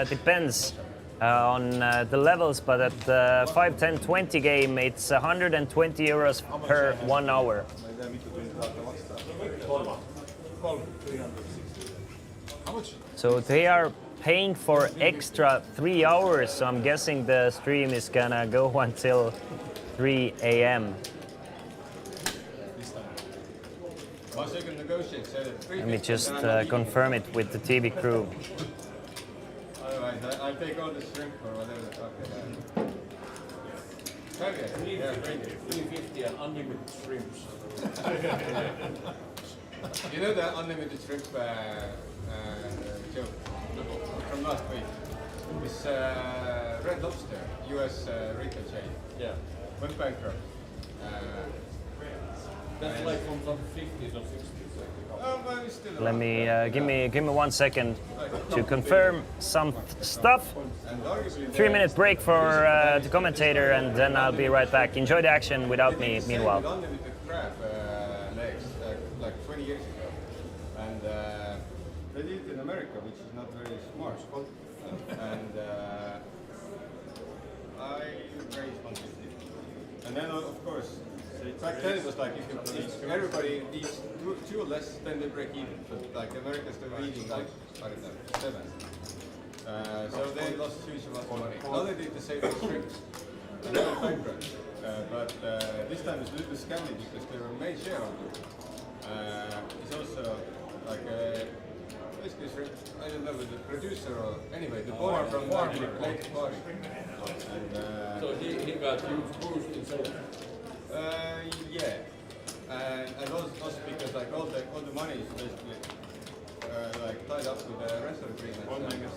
depends on the levels, but at the 5, 10, 20 game, it's 120 euros per 1 hour. So they are paying for extra 3 hours. So I'm guessing the stream is gonna go until 3 a.m. Let me just confirm it with the TV crew. Otherwise, I'll take all the shrimp or whatever the fuck they have. 350 and unlimited shrimps. You know the unlimited shrimp joke from last week? This Red Lobster, US retail chain, Yeah. went bankrupt. That's like from some 50s or 60s. But it's still Let around. me give me 1 second to confirm some stuff. And arguably 3-minute break for the commentator, and then I'll be right back. Enjoy the action without me. Meanwhile. Unlimited crab legs like 20 years ago, and they did it in America, which is not very smart. And I raised 150, and then of course. Back then it was like if everybody eats 2 or less, then they break even. So like America's still eating like I don't know 7. So they lost huge amount of money. Now they did the same with shrimps, and they went bankrupt. But this time it's a little scammy because they were main shareholder. It's also like basically shrimp. I don't know the producer or anyway the owner from the related party. And, So he got huge boost in sales. Yeah, and also because like all the money is basically like tied up with the rental agreement,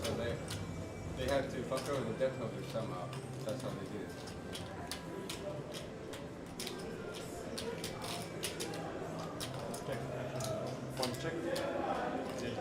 so they had to fuck over the debt holders somehow. That's how they did it. One check. Check.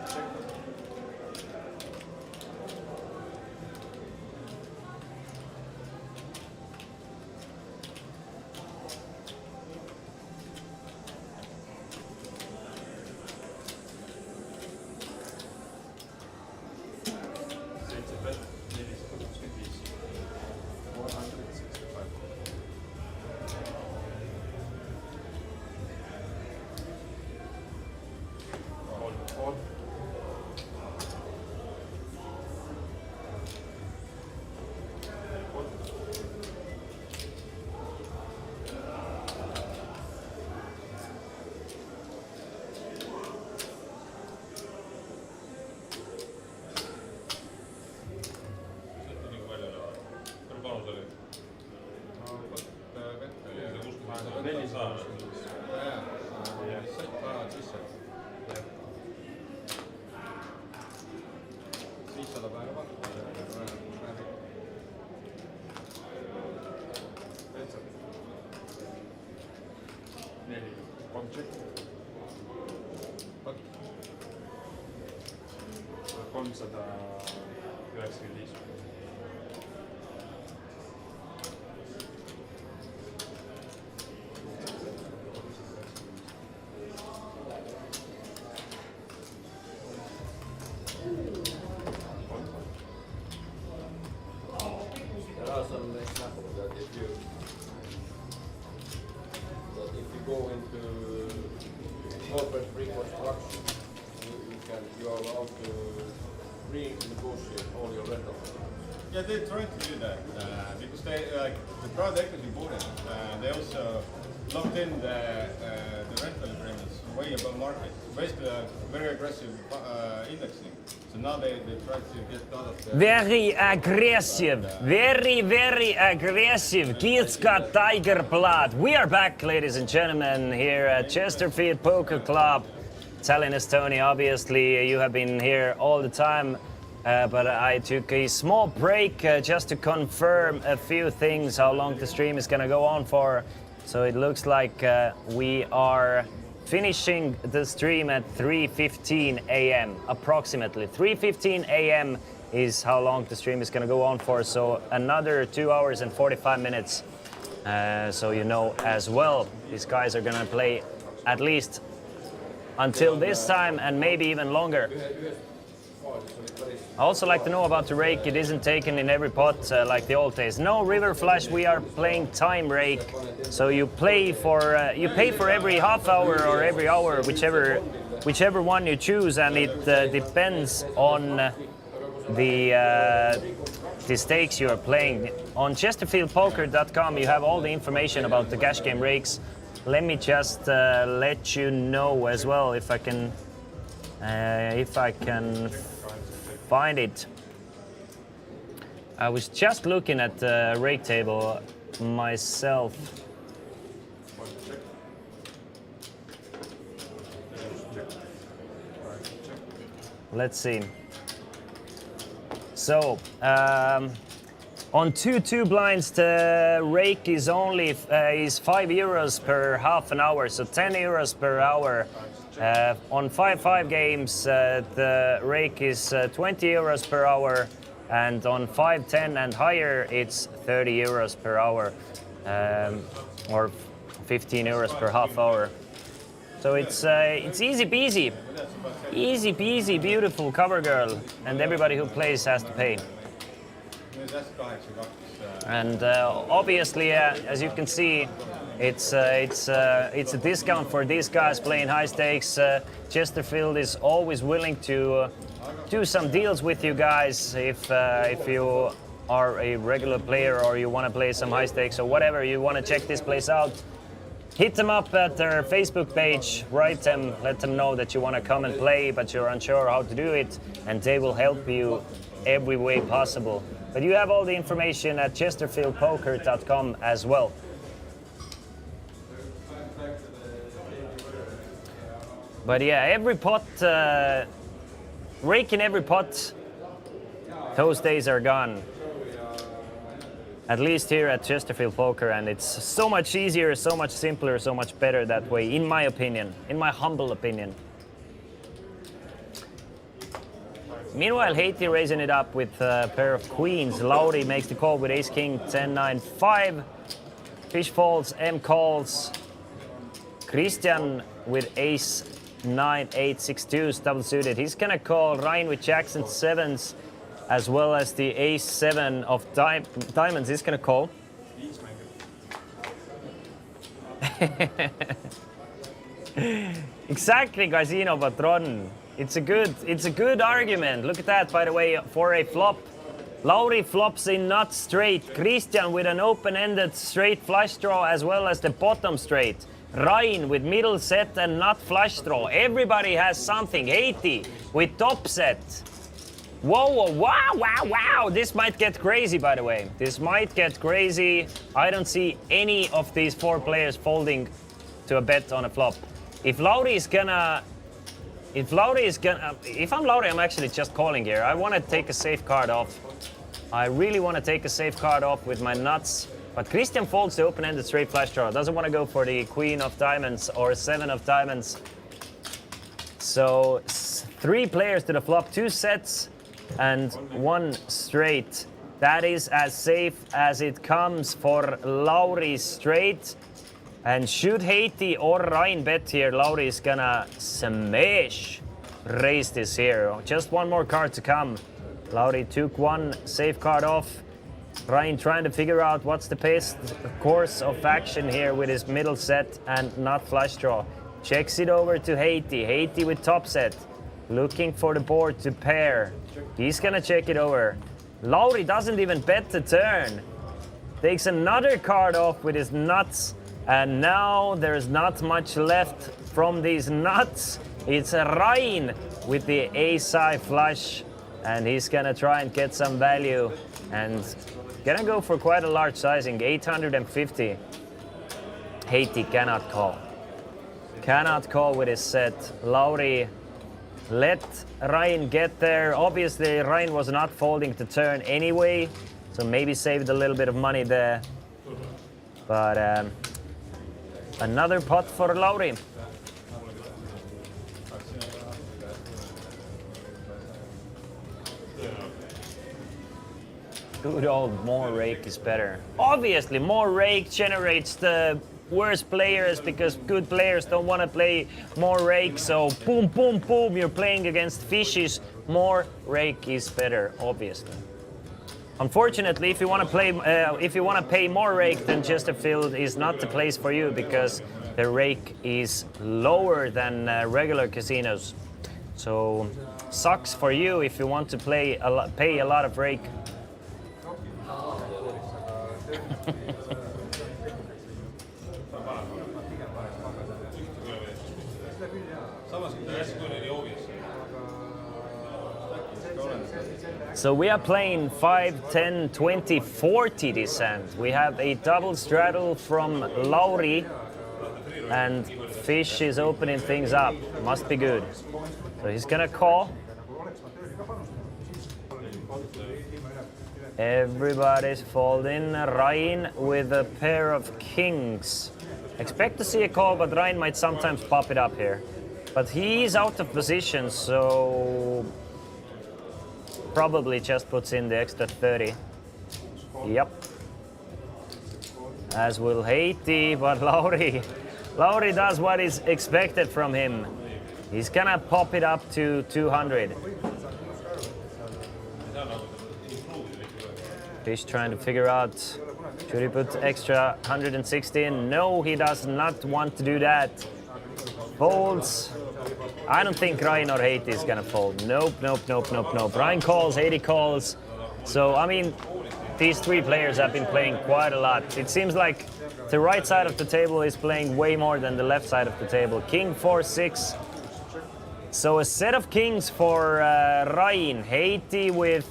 $395. There are some examples that if you go into corporate reconstruction, you are allowed to renegotiate all your rentals. Yeah, they're trying to do that because they like the private equity bought it. They also locked in the rental agreements way above market, based very aggressive indexing. So now they try to get out of the Very aggressive, very aggressive. Kiitska Tiger Blood. We are back, ladies and gentlemen, here at Chesterfield Poker Club, Tallinn, Estonia. Obviously, you have been here all the time, but I took a small break just to confirm a few things, how long the stream is gonna go on for. So it looks like we are finishing the stream at 3:15 a.m. approximately. 3:15 a.m. is how long the stream is going to go on for. So another 2 hours and 45 minutes. So you know as well, these guys are going to play at least until this time and maybe even longer. I also like to know about the rake. It isn't taken in every pot like the old days. No river flush. We are playing time rake. So you play for you pay for every half hour or every hour, whichever one you choose, and it depends on the stakes you are playing. On ChesterfieldPoker.com, you have all the information about the cash game rakes. Let me just let you know as well if I can find it. I was just looking at the rake table myself. Let's see. So on 2-2 blinds, the rake is only is €5 per half an hour, so €10 per hour. On 5-5 games, the rake is €20 per hour, and on 5-10 and higher, it's €30 per hour, or €15 per half hour. So it's easy peasy, beautiful cover girl, and everybody who plays has to pay. And obviously, as you can see, it's a discount for these guys playing high stakes. Chesterfield is always willing to do some deals with you guys if you are a regular player or you want to play some high stakes or whatever. You want to check this place out. Hit them up at their Facebook page, write them, let them know that you want to come and play, but you're unsure how to do it, and they will help you every way possible. But you have all the information at ChesterfieldPoker.com as well. But yeah, every pot, rake in every pot, those days are gone. At least here at Chesterfield Poker, and it's so much easier, so much simpler, so much better that way, in my opinion, in my humble opinion. Meanwhile, Haiti raising it up with a pair of queens. Lauri makes the call with ace-king, 10-9-5. Fish folds, M calls. Christian with ace-9, 8-6-2, double suited. He's gonna call Ryan with jacks and sevens, as well as the ace-7 of diamonds. He's gonna call. Exactly, Casino Patron. It's a good argument. Look at that, by the way, for a flop. Lauri flops a nut straight. Christian with an open-ended straight flush draw, as well as the bottom straight. Ryan with middle set and nut flush draw. Everybody has something. Haiti with top set. Whoa, wow. This might get crazy, by the way. This might get crazy. I don't see any of these four players folding to a bet on a flop. If I'm Lauri, I'm actually just calling here. I want to take a safe card off. I really want to take a safe card off with my nuts. But Christian folds the open-ended straight flush draw. Doesn't want to go for the queen of diamonds or 7 of diamonds. So 3 players to the flop, 2 sets and 1 straight. That is as safe as it comes for Lauri straight. And should Haiti or Ryan bet here, Lauri is gonna smash raise this here. Just 1 more card to come. Lauri took 1 safe card off. Ryan trying to figure out what's the best course of action here with his middle set and not flush draw. Checks it over to Haiti. Haiti with top set. Looking for the board to pair. He's gonna check it over. Lauri doesn't even bet the turn. Takes another card off with his nuts. And now there's not much left from these nuts. It's a Ryan with the ace-high flush. And he's gonna try and get some value. And gonna go for quite a large sizing, 850. Haiti cannot call. Cannot call with his set. Lauri let Ryan get there. Obviously, Ryan was not folding the turn anyway, so maybe saved a little bit of money there. But another pot for Lauri. Good old more rake is better. Obviously, more rake generates the worst players because good players don't want to play more rake. So boom, boom, boom, you're playing against fishes. More rake is better, obviously. Unfortunately, if you want to play, if you want to pay more rake, then Chesterfield is not the place for you because the rake is lower than regular casinos. So sucks for you if you want to pay a lot of rake. So we are playing 5, 10, 20, 40 descent. We have a double straddle from Lauri and Fish is opening things up. Must be good. So he's gonna call. Everybody's folding. Ryan with a pair of kings. Expect to see a call, but Ryan might sometimes pop it up here. But he's out of position, so probably just puts in the extra 30. Yep. As will Haiti, but Lauri does what is expected from him. He's gonna pop it up to 200. Fish trying to figure out, should he put extra 160 in? No, he does not want to do that. Folds. I don't think Ryan or Haiti is gonna fold. Nope, nope, nope, nope, nope. Ryan calls, Haiti calls. So, I mean, these 3 players have been playing quite a lot. It seems like the right side of the table is playing way more than the left side of the table. King 4, 6. So a set of kings for Ryan. Haiti with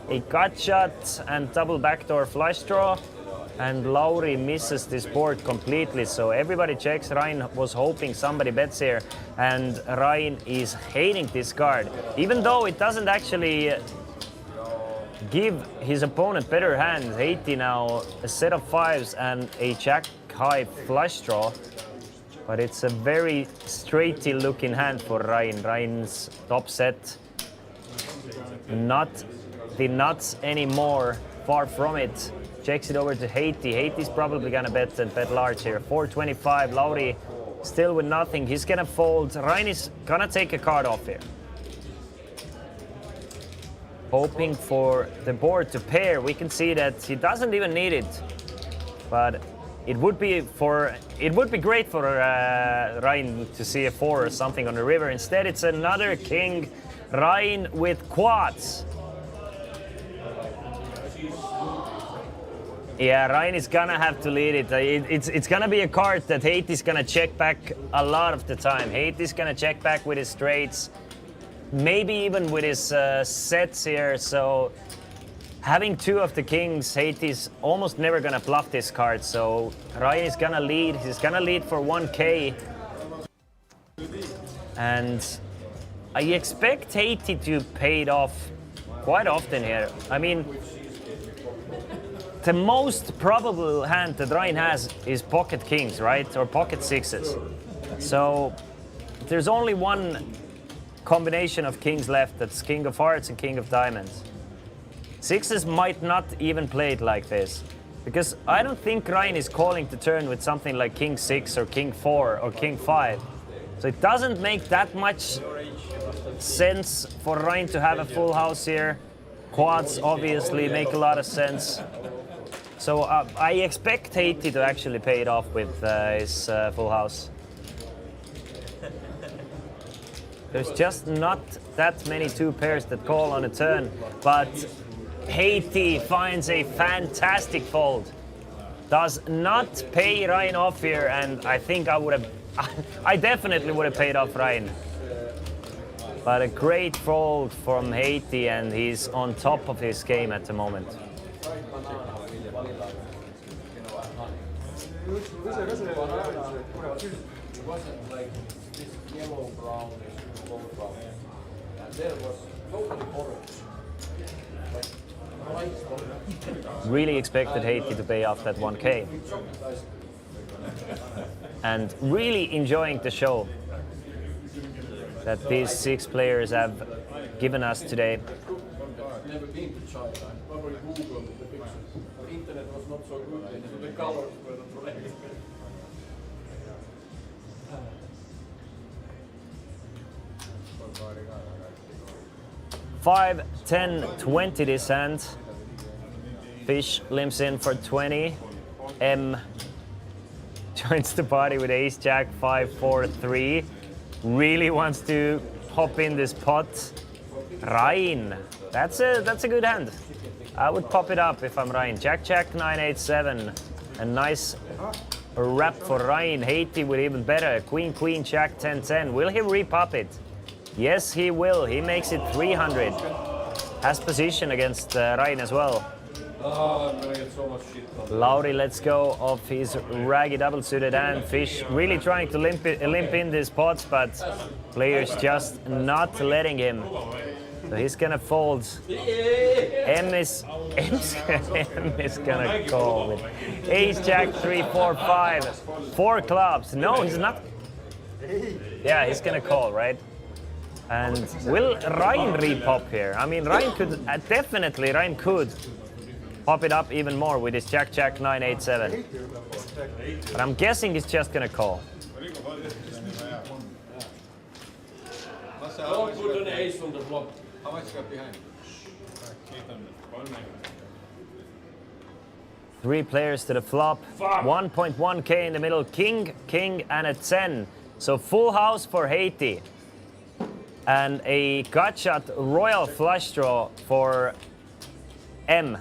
a gut shot and double backdoor flush draw. And Lauri misses this board completely, so everybody checks. Ryan was hoping somebody bets here, and Ryan is hating this card. Even though it doesn't actually give his opponent better hands. Haiti now a set of 5s and a jack-high flush draw. But it's a very straighty looking hand for Ryan. Ryan's top set, not the nuts anymore, far from it. Checks it over to Haiti. Haiti's probably gonna bet and bet large here. 425. Lauri still with nothing. He's gonna fold. Ryan is gonna take a card off here. Hoping for the board to pair. We can see that he doesn't even need it. But it would be great for Ryan to see a 4 or something on the river. Instead, it's another king. Ryan with quads. Yeah, Ryan is gonna have to lead it. It's gonna be a card that Haiti's gonna check back a lot of the time. Haiti's gonna check back with his straights, maybe even with his sets here. So having 2 of the kings, Haiti's almost never gonna bluff this card. So Ryan is gonna lead. He's gonna lead for 1K. And I expect Haiti to pay it off quite often here. I mean, the most probable hand that Ryan has is pocket kings, right? Or pocket sixes. So there's only one combination of kings left. That's king of hearts and king of diamonds. Sixes might not even play it like this. Because I don't think Ryan is calling the turn with something like king 6 or king 4 or king 5. So it doesn't make that much sense for Ryan to have a full house here. Quads obviously make a lot of sense. So I expect Haiti to actually pay it off with his full house. There's just not that many 2 pairs that call on a turn, but Haiti finds a fantastic fold. Does not pay Ryan off here, and I think I would have, I definitely would have paid off Ryan. But a great fold from Haiti, and he's on top of his game at the moment. It wasn't like this yellow brownish, gold brown. And there was totally orange. Like light orange. Really expected Haiti to pay off that 1K. And really enjoying the show that these 6 players have given us today. Never been to China. Probably Googled the pictures. The internet was not so good, and the colors were not right. 5, 10, 20 this hand. Fish limps in for 20. M joins the party with ace jack 5, 4, 3. Really wants to hop in this pot. Ryan, that's a good hand. I would pop it up if I'm Ryan. Jack jack 9, 8, 7. A nice wrap for Ryan. Haiti with even better. Queen queen jack 10, 10. Will he repop it? Yes, he will. He makes it 300. Has position against Ryan as well. Oh, I'm gonna get so much shit on. Lauri lets go of his raggy double-suited hand. Fish really trying to limp in these pots, but players just not letting him. So he's gonna fold. M is gonna call with ace jack 3, 4, 5. 4 clubs. No, he's not. Yeah, he's gonna call, right? And will Ryan repop here? I mean, Ryan could definitely. Ryan could pop it up even more with his jack jack 9, 8, 7. But I'm guessing he's just gonna call. Don't put an ace on the flop. How much you got behind? 3 players to the flop. 1.1k in the middle. King, king, and a 10. So full house for Haiti. And a gut shot royal flush draw for M.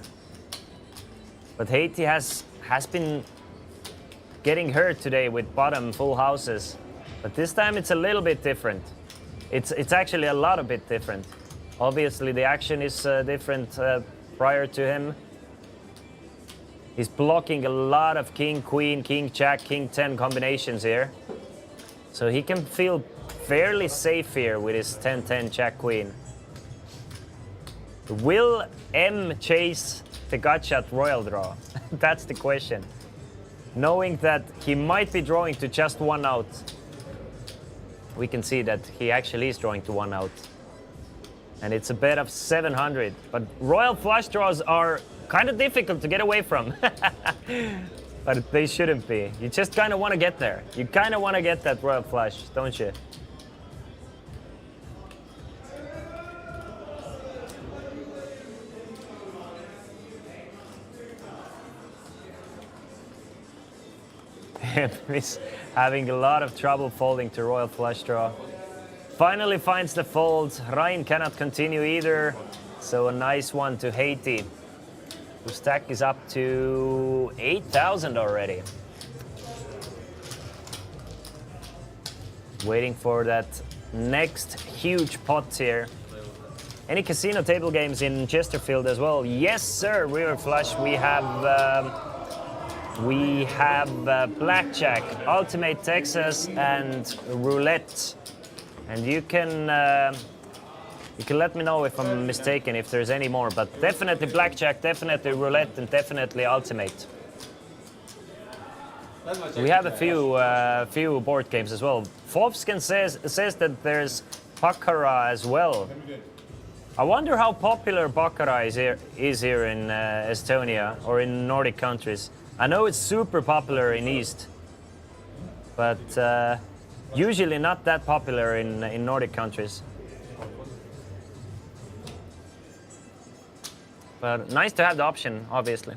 But Haiti has been getting hurt today with bottom full houses. But this time it's a little bit different. It's actually a lot of bit different. Obviously the action is different prior to him. He's blocking a lot of king, queen, king, jack, king 10 combinations here. So he can feel fairly safe here with his 10-10 jack queen. Will M chase the gut shot royal draw? That's the question. Knowing that he might be drawing to just 1 out, we can see that he actually is drawing to 1 out. And it's a bet of 700. But royal flush draws are kind of difficult to get away from. But they shouldn't be. You just kind of want to get there. You kind of want to get that royal flush, don't you? He's having a lot of trouble folding to royal flush draw. Finally finds the fold. Ryan cannot continue either. So a nice one to Haiti, whose stack is up to 8,000 already. Waiting for that next huge pot here. Any casino table games in Chesterfield as well? Yes, sir. River flush. We have blackjack, ultimate Texas, and roulette. And you can You can let me know if I'm mistaken, if there's any more, but definitely blackjack, definitely roulette, and definitely ultimate. We have a few board games as well. Fovsken says that there's baccarat as well. I wonder how popular baccarat is here in Estonia or in Nordic countries. I know it's super popular in East, but usually not that popular in Nordic countries. But nice to have the option, obviously.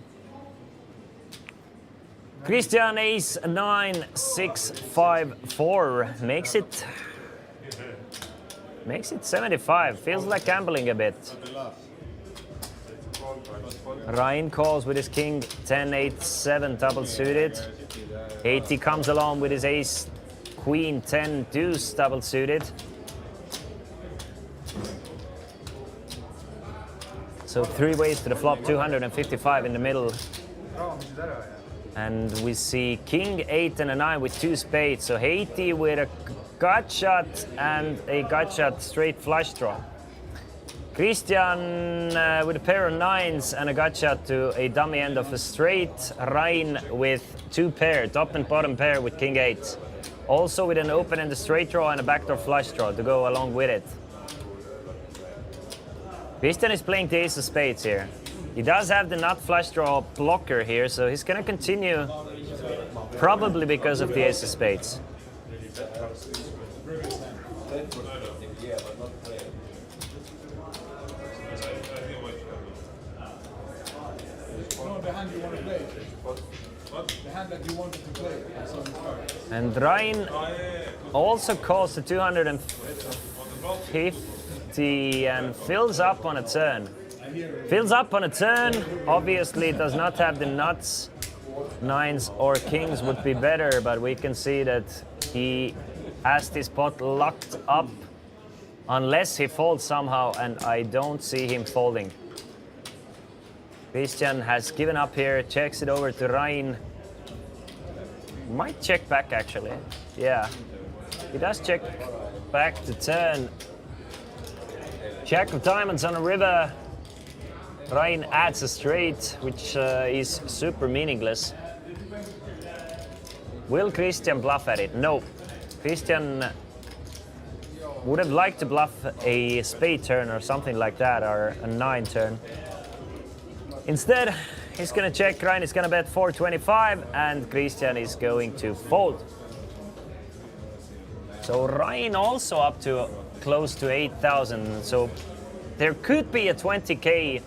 Christian Ace 9654 makes it 75. Feels like gambling a bit. Ryan calls with his king 10-8-7 double suited. 80 comes along with his ace queen 10 deuce double suited. So 3 ways to the flop, 255 in the middle. And we see king 8 and a 9 with 2 spades. So 80 with a gut shot and a gut shot straight flush draw. Christian with a pair of 9s and a gut shot to a dummy end of a straight. Ryan with 2 pair, top and bottom pair with king 8. Also with an open and a straight draw and a backdoor flush draw to go along with it. Christian is playing the ace of spades here. He does have the nut flush draw blocker here, so he's gonna continue probably because of the ace of spades. No, the hand you want to play. The hand that you wanted to play. And Ryan also calls the 250 and fills up on a turn. Fills up on a turn, obviously does not have the nuts. 9s or kings would be better, but we can see that he has this pot locked up unless he folds somehow, and I don't see him folding. Christian has given up here, checks it over to Ryan. Might check back actually, yeah. He does check back to turn. Jack of diamonds on a river. Ryan adds a straight, which is super meaningless. Will Christian bluff at it? No. Christian would have liked to bluff a spade turn or something like that, or a 9 turn. Instead, he's gonna check. Ryan is gonna bet 425, and Christian is going to fold. So Ryan also up to close to 8,000. So there could be a 20K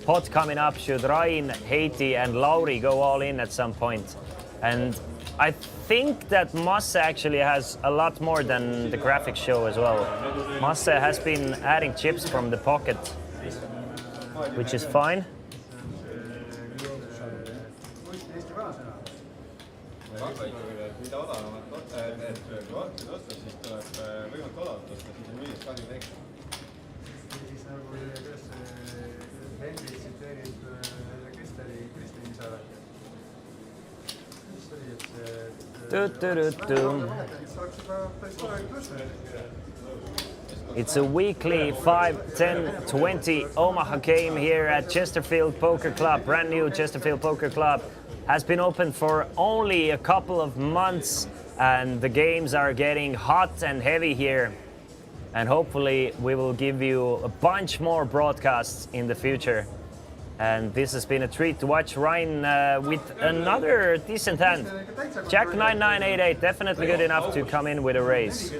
pot coming up should Ryan, Haiti, and Lauri go all in at some point. And I think that Masse actually has a lot more than the graphics show as well. Masse has been adding chips from the pocket, which is fine. mida odavamat need vaatid osta, siis tuleb võimalikult odavalt osta, siis on müüjad kahju teeks. Siis nagu, kuidas Henri tsiteerib, kes ta oli, Kristjan Isarak. Mis ta oli, et see... It's a weekly 5, 10, 20 Omaha game here at Chesterfield Poker Club. Brand new Chesterfield Poker Club. Has been open for only a couple of months, and the games are getting hot and heavy here. And hopefully we will give you a bunch more broadcasts in the future. And this has been a treat to watch Ryan with another decent hand. Jack 9-9-8-8, definitely good enough to come in with a raise.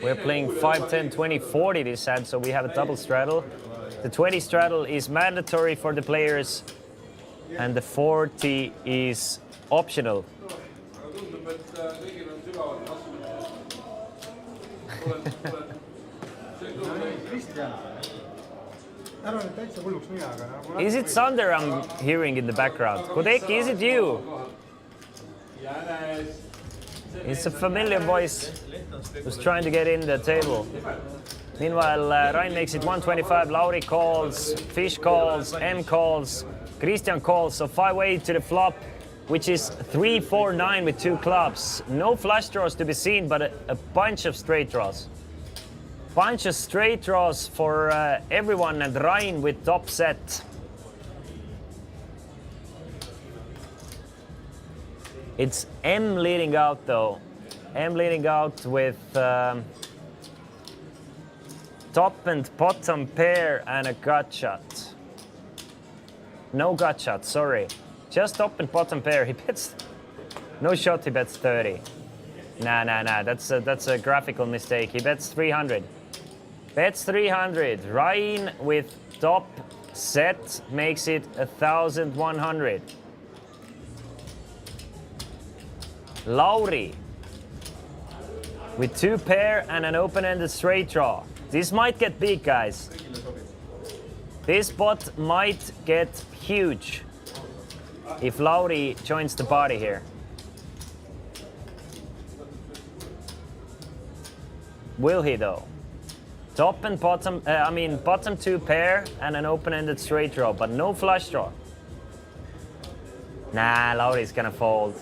We're playing 5, 10, 20, 40 this hand, so we have a double straddle. The 20 straddle is mandatory for the players, and the 40 is optional. Is it Sander I'm hearing in the background? Kodeki, is it you? It's a familiar voice who's trying to get in the table. Meanwhile, Ryan makes it 125, Lauri calls, Fish calls, M calls, Christian calls, so 5-8 to the flop, which is 3-4-9 with 2 clubs. No flush draws to be seen, but a bunch of straight draws. Bunch of straight draws for everyone, and Ryan with top set. It's M leading out though. M leading out with top and bottom pair and a gut shot. No gut shot, sorry. Just top and bottom pair. He bets no shot. He bets 30. Nah. That's a graphical mistake. He bets 300. Bets 300. Ryan with top set makes it 1,100. Lauri with two pair and an open-ended straight draw. This might get big, guys. This pot might get huge if Lauri joins the party here. Will he though? Top and bottom, bottom two pair and an open-ended straight draw, but no flush draw. Nah, Lauri's gonna fold.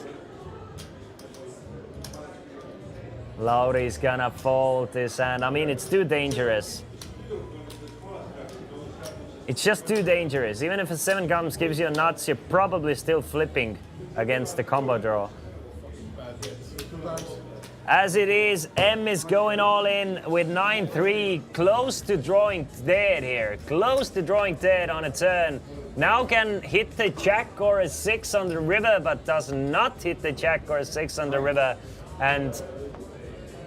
Lauri's gonna fold this hand. I mean, it's too dangerous. It's just too dangerous. Even if a 7 comes gives you a nuts, you're probably still flipping against the combo draw. As it is, M is going all in with 9-3, close to drawing dead here. Close to drawing dead on a turn. Now can hit the jack or a 6 on the river, but does not hit the jack or a 6 on the river. And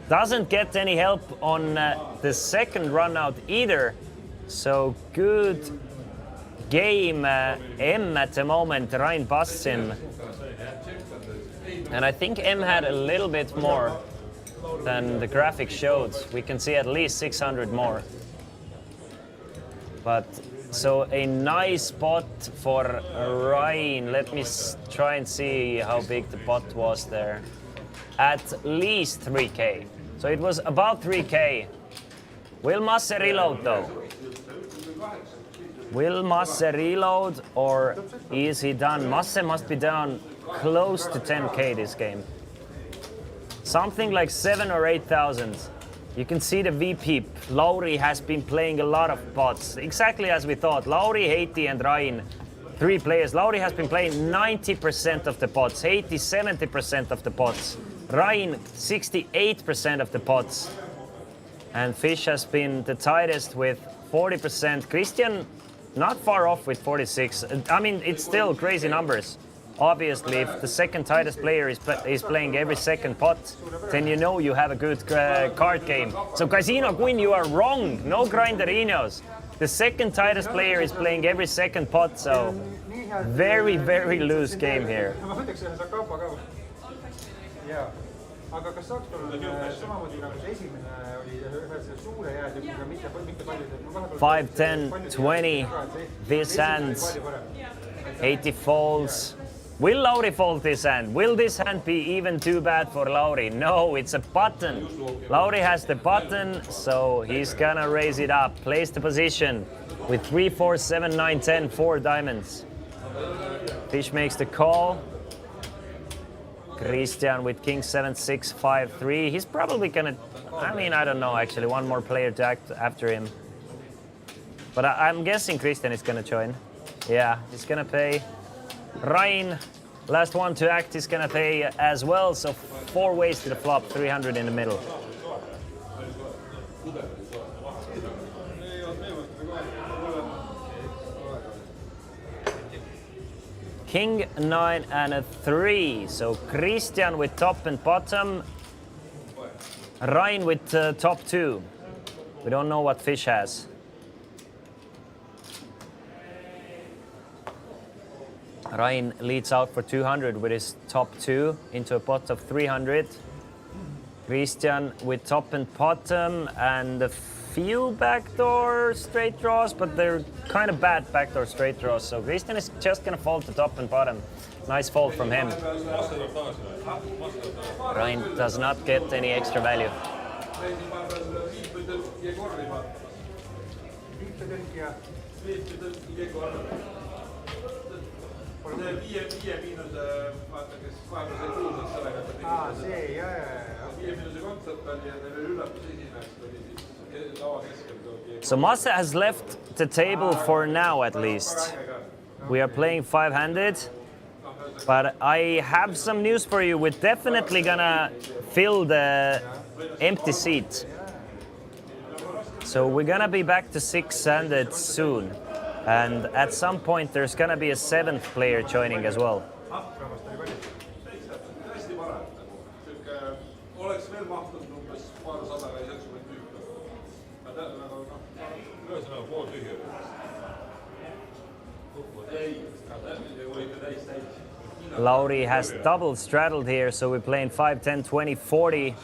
doesn't get any help on the second run out either. So good game, M at the moment. Ryan busts him. And I think M had a little bit more than the graphic showed. We can see at least 600 more. But so a nice spot for Ryan. Let me try and see how big the pot was there. At least 3K. So it was about 3K. Will Masse reload though? Will Masse reload or is he done? Masse must be down close to 10K this game. Something like 7 or 8,000. You can see the VP. Lauri has been playing a lot of pots, exactly as we thought. Lauri, Heiti and Ryan, 3 players. Lauri has been playing 90% of the pots, Heiti 70% of the pots, Ryan 68% of the pots. And Fish has been the tightest with 40%. Christian not far off with 46. I mean, it's still crazy numbers. Obviously, if the second tightest player is playing every second pot, then you know you have a good card game. So Casino Queen, you are wrong. No grinderinos. The second tightest player is playing every second pot, so very, very loose game here. Aga kas saaks tulla samamoodi nagu see esimene oli ühe selle suure jäätükiga, mitte palju. 5, 10, 20, this hand, 80 folds. Will Lauri fold this hand? Will this hand be even too bad for Lauri? No, it's a button. Lauri has the button, so he's gonna raise it up. Plays the position with 3, 4, 7, 9, 10, 4 diamonds. Fish makes the call. Christian with King 7, 6, 5, 3. He's probably gonna, I mean, I don't know actually, one more player to act after him. But I'm guessing Christian is gonna join. Yeah, he's gonna pay. Ryan, last one to act, is gonna pay as well. So 4 ways to the flop, 300 in the middle. King 9 and a 3. So Christian with top and bottom. Ryan with top 2. We don't know what Fish has. Ryan leads out for 200 with his top 2 into a pot of 300. Christian with top and bottom and a few backdoor straight draws, but they're kind of bad backdoor straight draws. So Christian is just gonna fold the top and bottom. Nice fold from him. Ryan does not get any extra value. So Massa has left the table for now at least. We are playing 5-handed, but I have some news for you. We're definitely gonna fill the empty seat. So we're gonna be back to 6-handed soon. And at some point there's gonna be a 7th player joining as well. Oleks veel mahtunud umbes paarsada või 91. Ühesõnaga pool tühja. Lauri has double straddled here, so we're playing 5, 10, 20, 40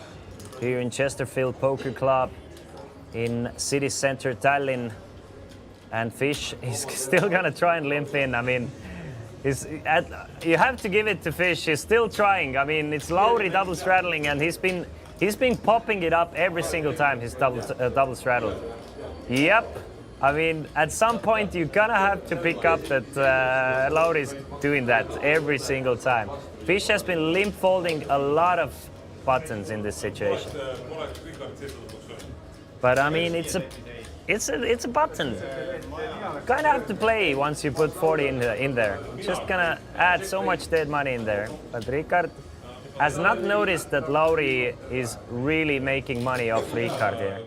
here in Chesterfield Poker Club in city center Tallinn. And Fish is still gonna try and limp in. I mean, you have to give it to Fish. He's still trying. I mean, it's Lauri double straddling, and he's been popping it up every single time he's double straddled. Yep. I mean, at some point you're gonna have to pick up that Lauri's doing that every single time. Fish has been limp folding a lot of buttons in this situation. But I mean, it's a button. Kind of have to play once you put 40 in there. Just gonna add so much dead money in there. But Ricard has not noticed that Lauri is really making money off Ricard here.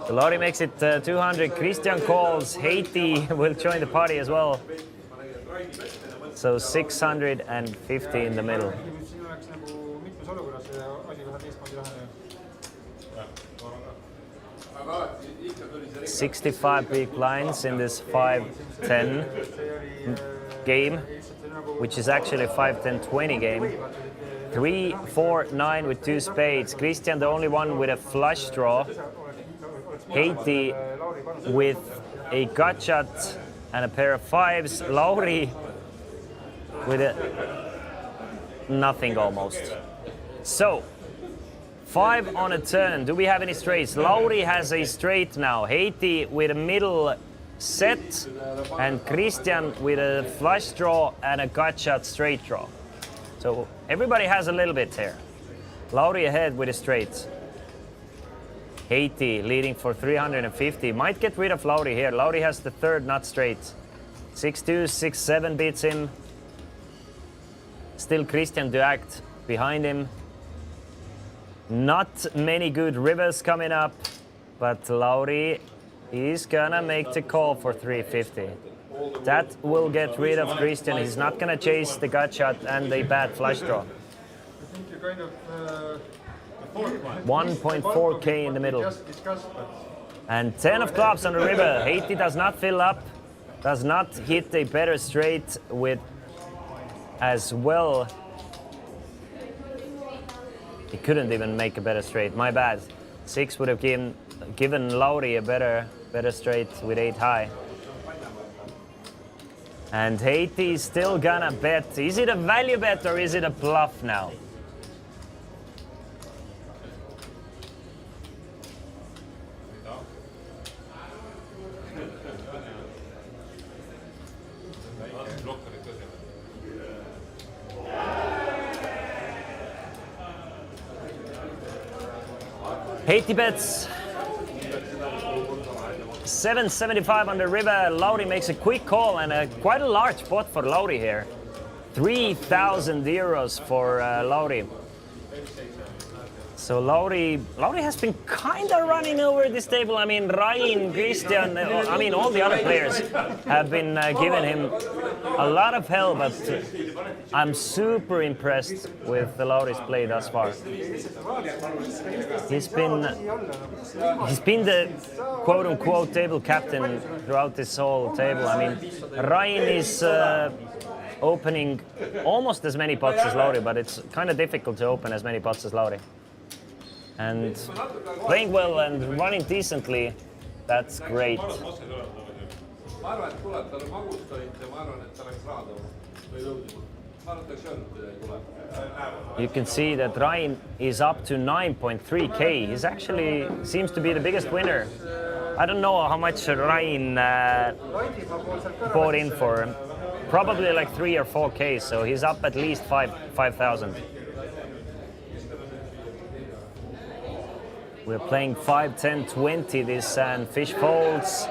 So Lauri makes it 200. Christian calls. Haiti will join the party as well. So 650 in the middle. 65 big blinds in this 5-10 game, which is actually a 5-10-20 game. 3, 4, 9 with 2 spades. Christian the only one with a flush draw. Haiti with a gut shot and a pair of 5s. Lauri with a nothing almost. So 5 on a turn. Do we have any straights? Lauri has a straight now. Haiti with a middle set, and Christian with a flush draw and a gut shot straight draw. So everybody has a little bit here. Lauri ahead with a straight. Haiti leading for 350. Might get rid of Lauri here. Lauri has the third not straight. 6-2, 6-7 beats him. Still Christian to act behind him. Not many good rivers coming up, but Lauri is gonna make the call for 350. That will get rid of Christian. He's not gonna chase the gut shot and a bad flush draw. I think you kind of 1.4k in the middle. And 10 of clubs on the river. Haiti does not fill up, does not hit a better straight with as well. He couldn't even make a better straight. My bad. 6 would have given Lauri a better straight with 8 high. And Haiti is still gonna bet. Is it a value bet or is it a bluff now? Haiti bets 775 on the river. Lauri makes a quick call and quite a large pot for Lauri here. 3,000 euros for Lauri. So Lauri has been kind of running over this table. I mean, Ryan, Christian, I mean, all the other players have been giving him a lot of hell, but I'm super impressed with the Lauri's play thus far. He's been the quote-unquote table captain throughout this whole table. I mean, Ryan is opening almost as many pots as Lauri, but it's kind of difficult to open as many pots as Lauri. And playing well and running decently, that's great. You can see that Ryan is up to 9.3k. He's actually seems to be the biggest winner. I don't know how much Ryan bought in for probably like 3 or 4K, so he's up at least 5,000. We're playing 5, 10, 20 this, and fish folds.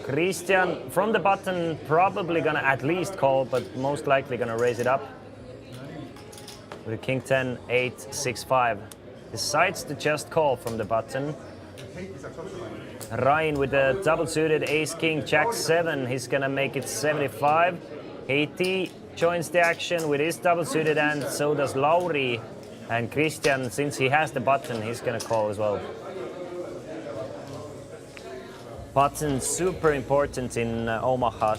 Christian from the button probably gonna at least call, but most likely gonna raise it up. With a king 10, 8, 6, 5. Decides to just call from the button. Ryan with a double suited ace king jack 7. He's gonna make it 75. Haiti joins the action with his double suited, and so does Lauri. And Christian, since he has the button, he's gonna call as well. Button super important in Omaha,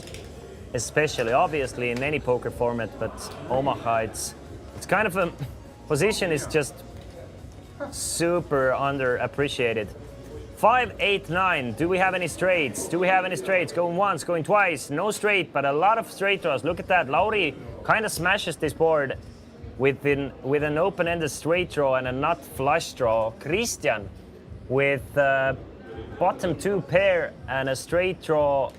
especially obviously in any poker format, but Omaha, it's kind of a position is just super underappreciated. 5, 8, 9. Do we have any straights? Do we have any straights? Going once, going twice. No straight, but a lot of straight draws. Look at that. Lauri kind of smashes this board with an open-ended straight draw and a nut flush draw. Christian with bottom 2 pair and a straight draw,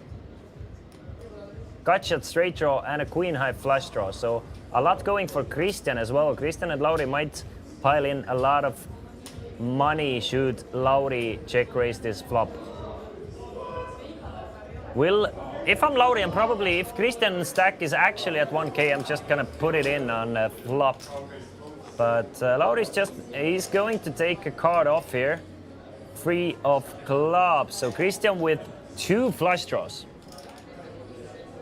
gut shot straight draw, and a queen high flush draw. So a lot going for Christian as well. Christian and Lauri might pile in a lot of money should Lauri check raise this flop. If I'm Lauri, I'm probably, if Christian's stack is actually at 1K, I'm just gonna put it in on a flop. But Lauri's he's going to take a card off here. 3 of clubs. So Christian with 2 flush draws.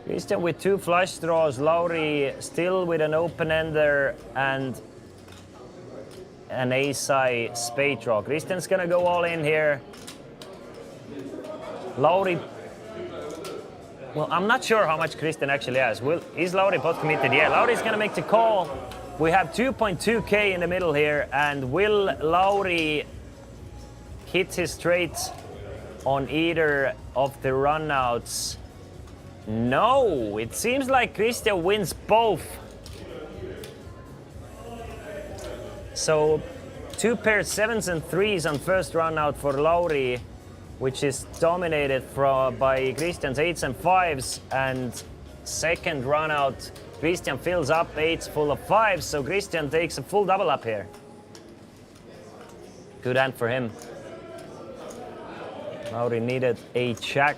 Christian with 2 flush draws. Lauri still with an open-ender and an ace-high spade draw. Christian's gonna go all in here. Lauri, well, I'm not sure how much Christian actually has. Is Lauri pot committed? Yeah, Lauri's gonna make the call. We have 2.2K in the middle here, and will Lauri hit his straight on either of the runouts? No, it seems like Christian wins both. So 2 pairs 7s and 3s on first run out for Lauri, which is dominated by Christian's 8s and 5s, and second run out Christian fills up 8s full of 5s, so Christian takes a full double up here. Good hand for him. Lauri needed a jack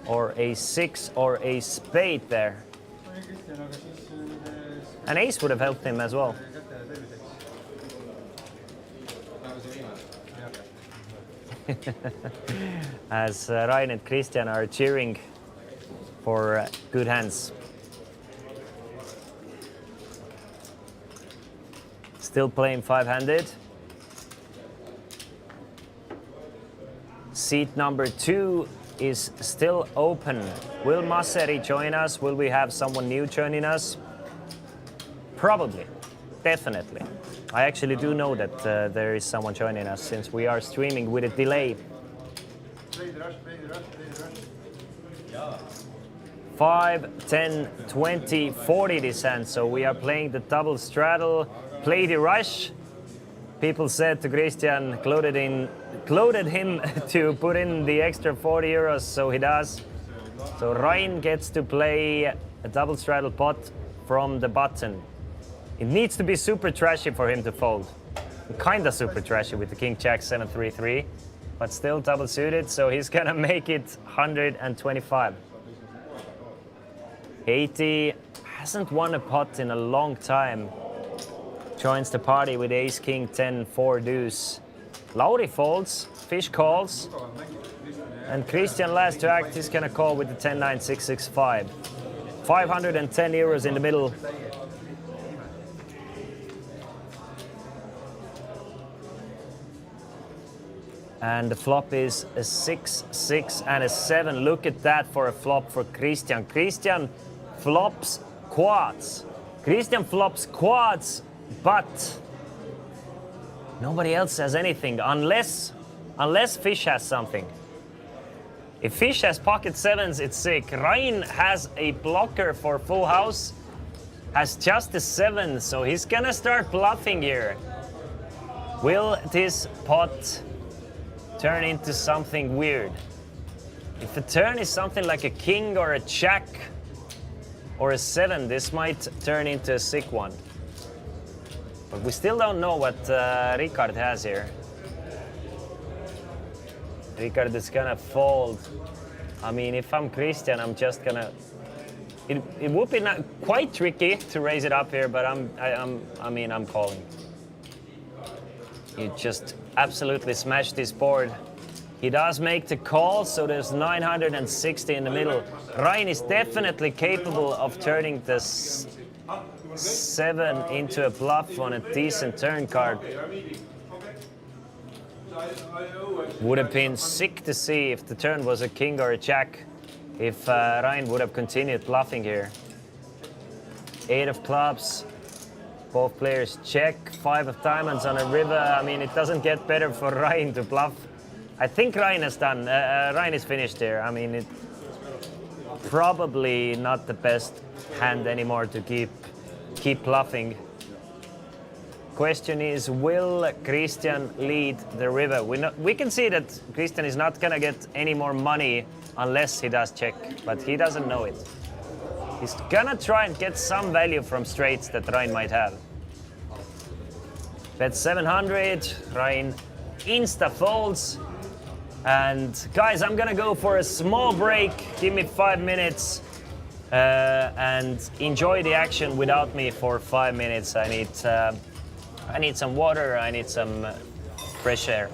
or a 6 or a spade there. An ace would have helped him as well. As Ryan and Christian are cheering for good hands. Still playing 5-handed. Seat number 2 is still open. Will Masseri join us? Will we have someone new joining us? Probably, definitely. I actually do know that there is someone joining us since we are streaming with a delay. 5, 10, 20, 40 this hand. So we are playing the double straddle. Play the rush. People said to Christian, clouded him to put in the extra 40 euros, so he does. So Ryan gets to play a double straddle pot from the button. It needs to be super trashy for him to fold. Kinda super trashy with the king jack 7-3-3, but still double suited, so he's gonna make it 125. 80 hasn't won a pot in a long time. Joins the party with ace king 10 4 deuce. Lauri folds, fish calls, and Christian last to act is gonna call with the 10-9 6-6-5. 510 euros in the middle. And the flop is a 6, 6, and a 7. Look at that for a flop for Christian. Christian flops quads. Christian flops quads, but nobody else has anything unless Fish has something. If Fish has pocket 7s, it's sick. Ryan has a blocker for full house, has just a 7, so he's gonna start bluffing here. Will this pot turn into something weird? If the turn is something like a king or a jack, or a 7, this might turn into a sick one. But we still don't know what Ricard has here. Ricard is gonna fold. I mean, if I'm Christian, I'm just gonna. It would be not quite tricky to raise it up here, but I'm calling. He just absolutely smashed this board. He does make the call, so there's 960 in the middle. Ryan is definitely capable of turning this 7 into a bluff on a decent turn card. Would have been sick to see if the turn was a king or a jack, if Ryan would have continued bluffing here. 8 of clubs, both players check, 5 of diamonds on a river. I mean, it doesn't get better for Ryan to bluff. I think Ryan is done. Ryan is finished here. I mean, it's probably not the best hand anymore to keep bluffing. Question is, will Christian lead the river? We can see that Christian is not gonna get any more money unless he does check, but he doesn't know it. He's gonna try and get some value from straights that Ryan might have. Bet 700, Ryan insta folds. And guys, I'm gonna go for a small break. Give me 5 minutes and enjoy the action without me for 5 minutes. I need some water, I need some fresh air.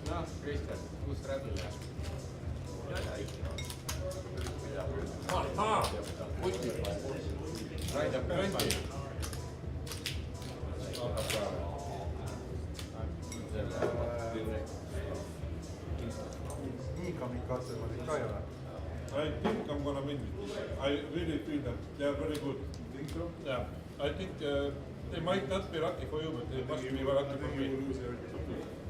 No, Christian, who's strategy? Right up 20. nii kamikaze valid ka ei ole. I think I'm gonna win it. I really feel that they are very good. You think so? Yeah. I think they might not be lucky for you, but they must be very lucky for me.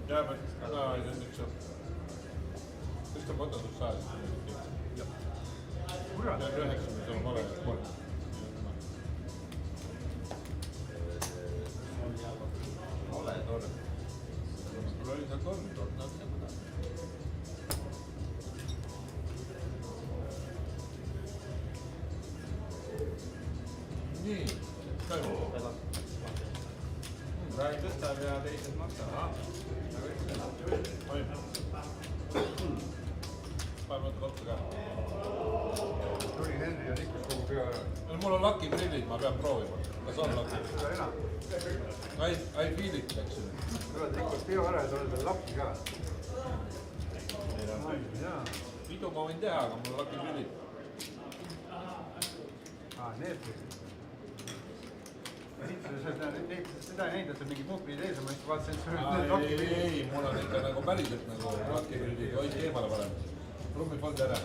Yeah, but no, I don't think so. Just a button of size. kurat, Peab 90 on vale ja kolm. Ole torn. Sul oli seal torn. Nii, toimub. Ryan tõstab ja teised maksavad. Paar mõttes otsa ka. tuli Henry ja tikkus kogu pea ära. Mul on lucky grillid, ma pean proovima. Kas on lucky? seda enam. I feel it, eks ju. kurat, tikkus pea ära ja sa oled veel lappi ka. jaa. Pidu ma võin teha, aga mul on lucky grillid. Need. Seda ei näinud, et sul mingi puhkrid ees on, ma just vaatasin, et sul olid need lappi. Ei, mul on ikka nagu päriselt nagu lucky grillid, hoid eemale parem. Rummifondi ära.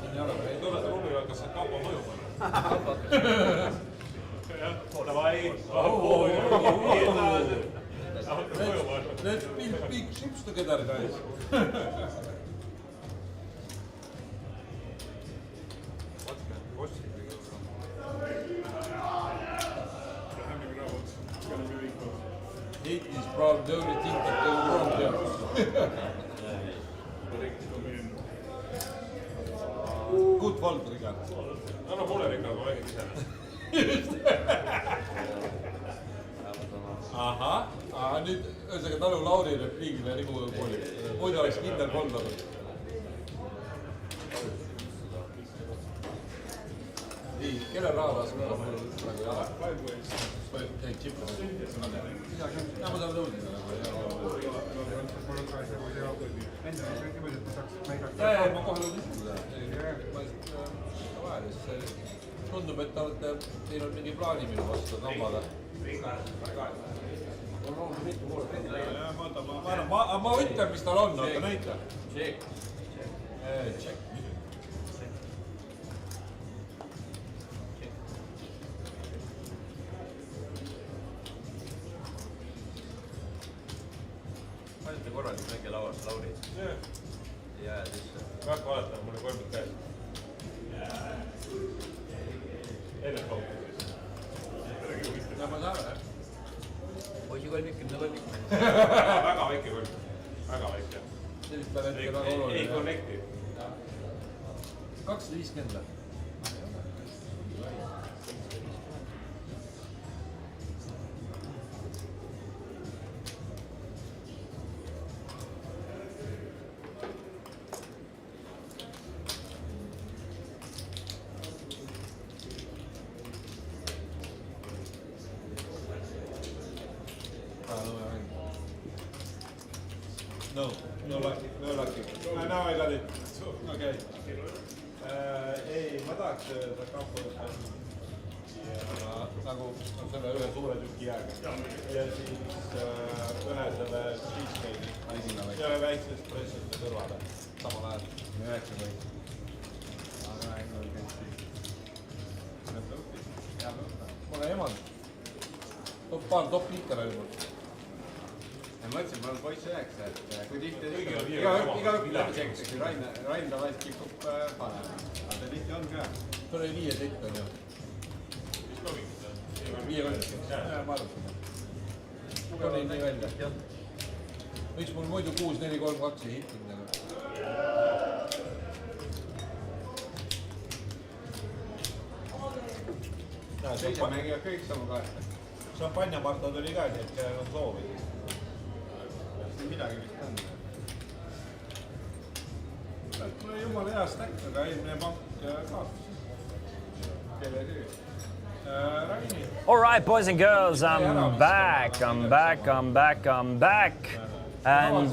Siin ei ole, ei tule rummi peal, kas see kaupa mõjub? Let's build big ships together, guys. It is probably the only thing that goes wrong there. Good fold, Richard. Anna mulle Richard, ma mängin ise. ahah, nüüd ühesõnaga tänu Lauri repliigile Rimu kooli. Muidu oleks kindel fold olnud. Nii, kelle raha laseb mul praegu jala? Ei, tšippa. Ja, ma saan nõudida. mul on ka see, kui see enda niimoodi, et ma saaks näidata. Ei, ma kohe lõin isikuda. Ma just tundub, et teil on mingi plaani minu vastu kambaga. Ma ütlen, mis tal on, aga näita. Check. panete korralikult väike lauas, Lauri. Ja sisse. Ma hakka vaatama, mul on 3 käes. Enne kaupa siis. Ja ma saan, jah. Poisi kolmikene. Väga väike kolm. Väga väike. Sellist peab hetke väga Ei oluline. connecti. 250. No lucky. Now I got it. Okay. Ei, ma tahaks seda kampa nagu selle ühe suure tüki jääga. Ja siis ühe selle cheesecake'i. Ja ühe väikse espressote kõrvale. Samal ajal. 9 või. Aga ei ole käinud. Ma olen emand. Paar top liiter oli mul. Ma mõtlesin, mul on poiss 9, et kui tihti Iga läbi sektakse, Rain tavaliselt kipub panema. Aga ta tihti on ka. Sul oli 5 sett on ju. Mis kovingud on? 5 kolmikene. Jaa, ma arvasin. Mul oli nii välja. Võiks mul muidu 6-4-3-2 ei hittinud nagu. Teised mängivad kõik samu kaarte. Šampanjamartad oli ka nii, et kellel on soovi. Midagi vist on. Mul oli jumala hea stack, aga eelmine pank kaotas. Kelle süü? Raini. All right, boys and girls, I'm back. And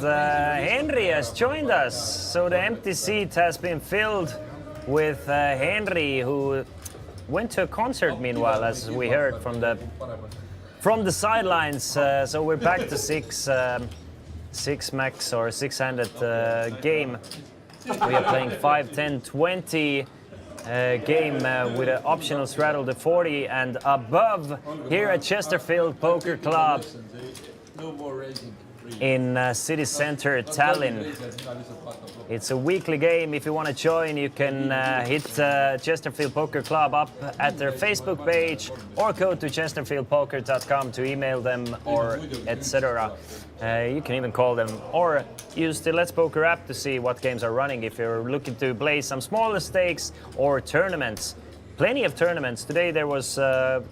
Henry has joined us. So the empty seat has been filled with Henry, who went to a concert meanwhile, as we heard from the sidelines. So we're back to six max or six-handed game. We are playing 5, 10, 20 game with an optional straddle to 40 and above here at Chesterfield Poker Club No more racing. in city center Tallinn. It's a weekly game. If you want to join, you can hit Chesterfield Poker Club up at their Facebook page or go to chesterfieldpoker.com to email them or etc. You can even call them or use the Let's Poker app to see what games are running if you're looking to play some smaller stakes or tournaments. Plenty of tournaments. Today there was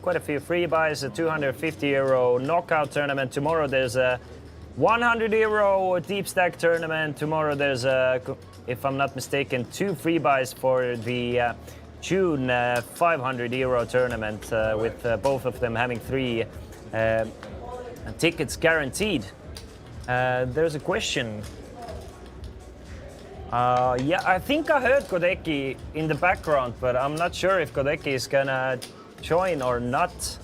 quite a few free buys, a €250 knockout tournament. Tomorrow there's a €100 deep stack tournament. Tomorrow there's if I'm not mistaken, 2 free buys for the June €500 tournament with both of them having 3 tickets guaranteed. There's a question. Yeah, I think I heard Kodeki in the background, but I'm not sure if Kodeki is gonna join or not,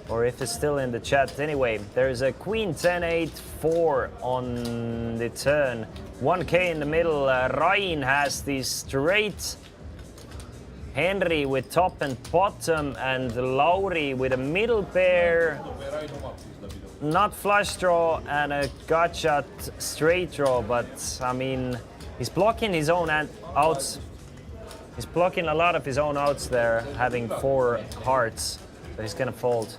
or if it's still in the chat. Anyway, there's a Queen 10-8-4 on the turn. 1K in the middle. Rain has the straight. Henry with top and bottom, and Lauri with a middle pair. Not flush draw and a gut shot straight draw, but I mean, he's blocking his own outs. He's blocking a lot of his own outs there, having 4 hearts, so he's gonna fold.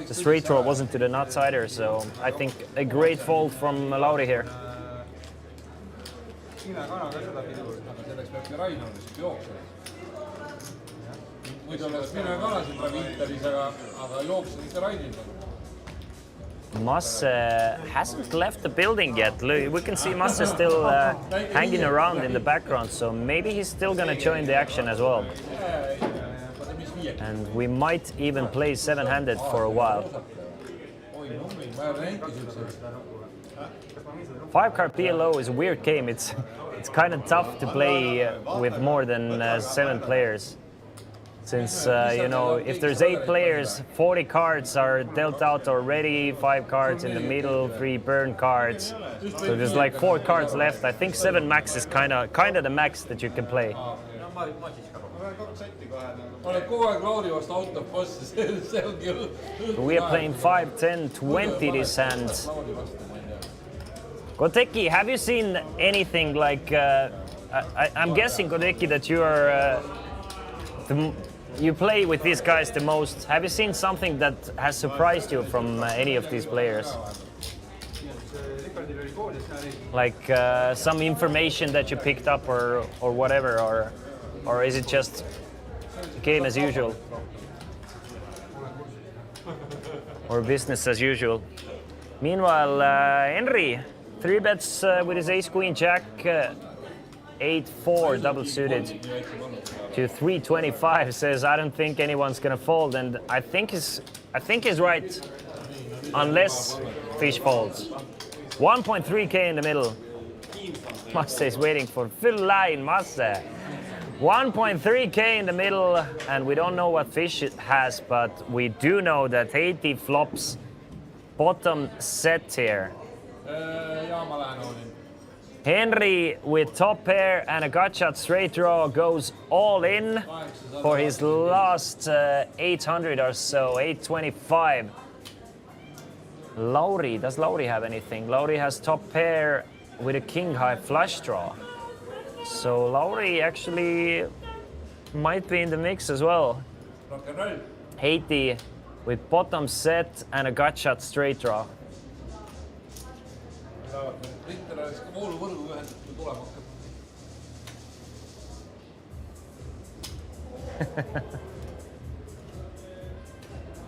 The straight draw wasn't to the nutsider, so I think a great fold from Lauri here. Hiina kana ka seda pidur. Aga selleks peabki Rainer lihtsalt jooksma. Muidu oleks mina kana siin praegu Interis, aga jooksin ikka Rainil. Masse hasn't left the building yet. We can see Masse still hanging around in the background, so maybe he's still gonna join the action as well. And we might even play 7-handed for a while. 5-card PLO is a weird game. It's kind of tough to play with more than 7 players. Since, you know, if there's 8 players, 40 cards are dealt out already, 5 cards in the middle, 3 burn cards. So there's like 4 cards left. I think 7 max is kind of the max that you can play. We are playing 5, 10, 20 this hand. Koteki, have you seen anything like? I'm guessing, Koteki, that you are you play with these guys the most. Have you seen something that has surprised you from any of these players? Like some information that you picked up or whatever, or is it just game as usual? Or business as usual? Meanwhile, Henry, 3 bets with his ace queen jack, 8-4 double suited to 325, says I don't think anyone's gonna fold, and I think he's right, unless fish folds. 1.3k in the middle. Masse is waiting for full line, Masse. 1.3k in the middle, and we don't know what fish it has, but we do know that Haiti flops bottom set here. Henry with top pair and a gut shot straight draw goes all in for his last 800 or so, 825. Lauri, does Lauri have anything? Lauri has top pair with a king high flush draw. So Lauri actually might be in the mix as well. Haiti with bottom set and a gut shot straight draw.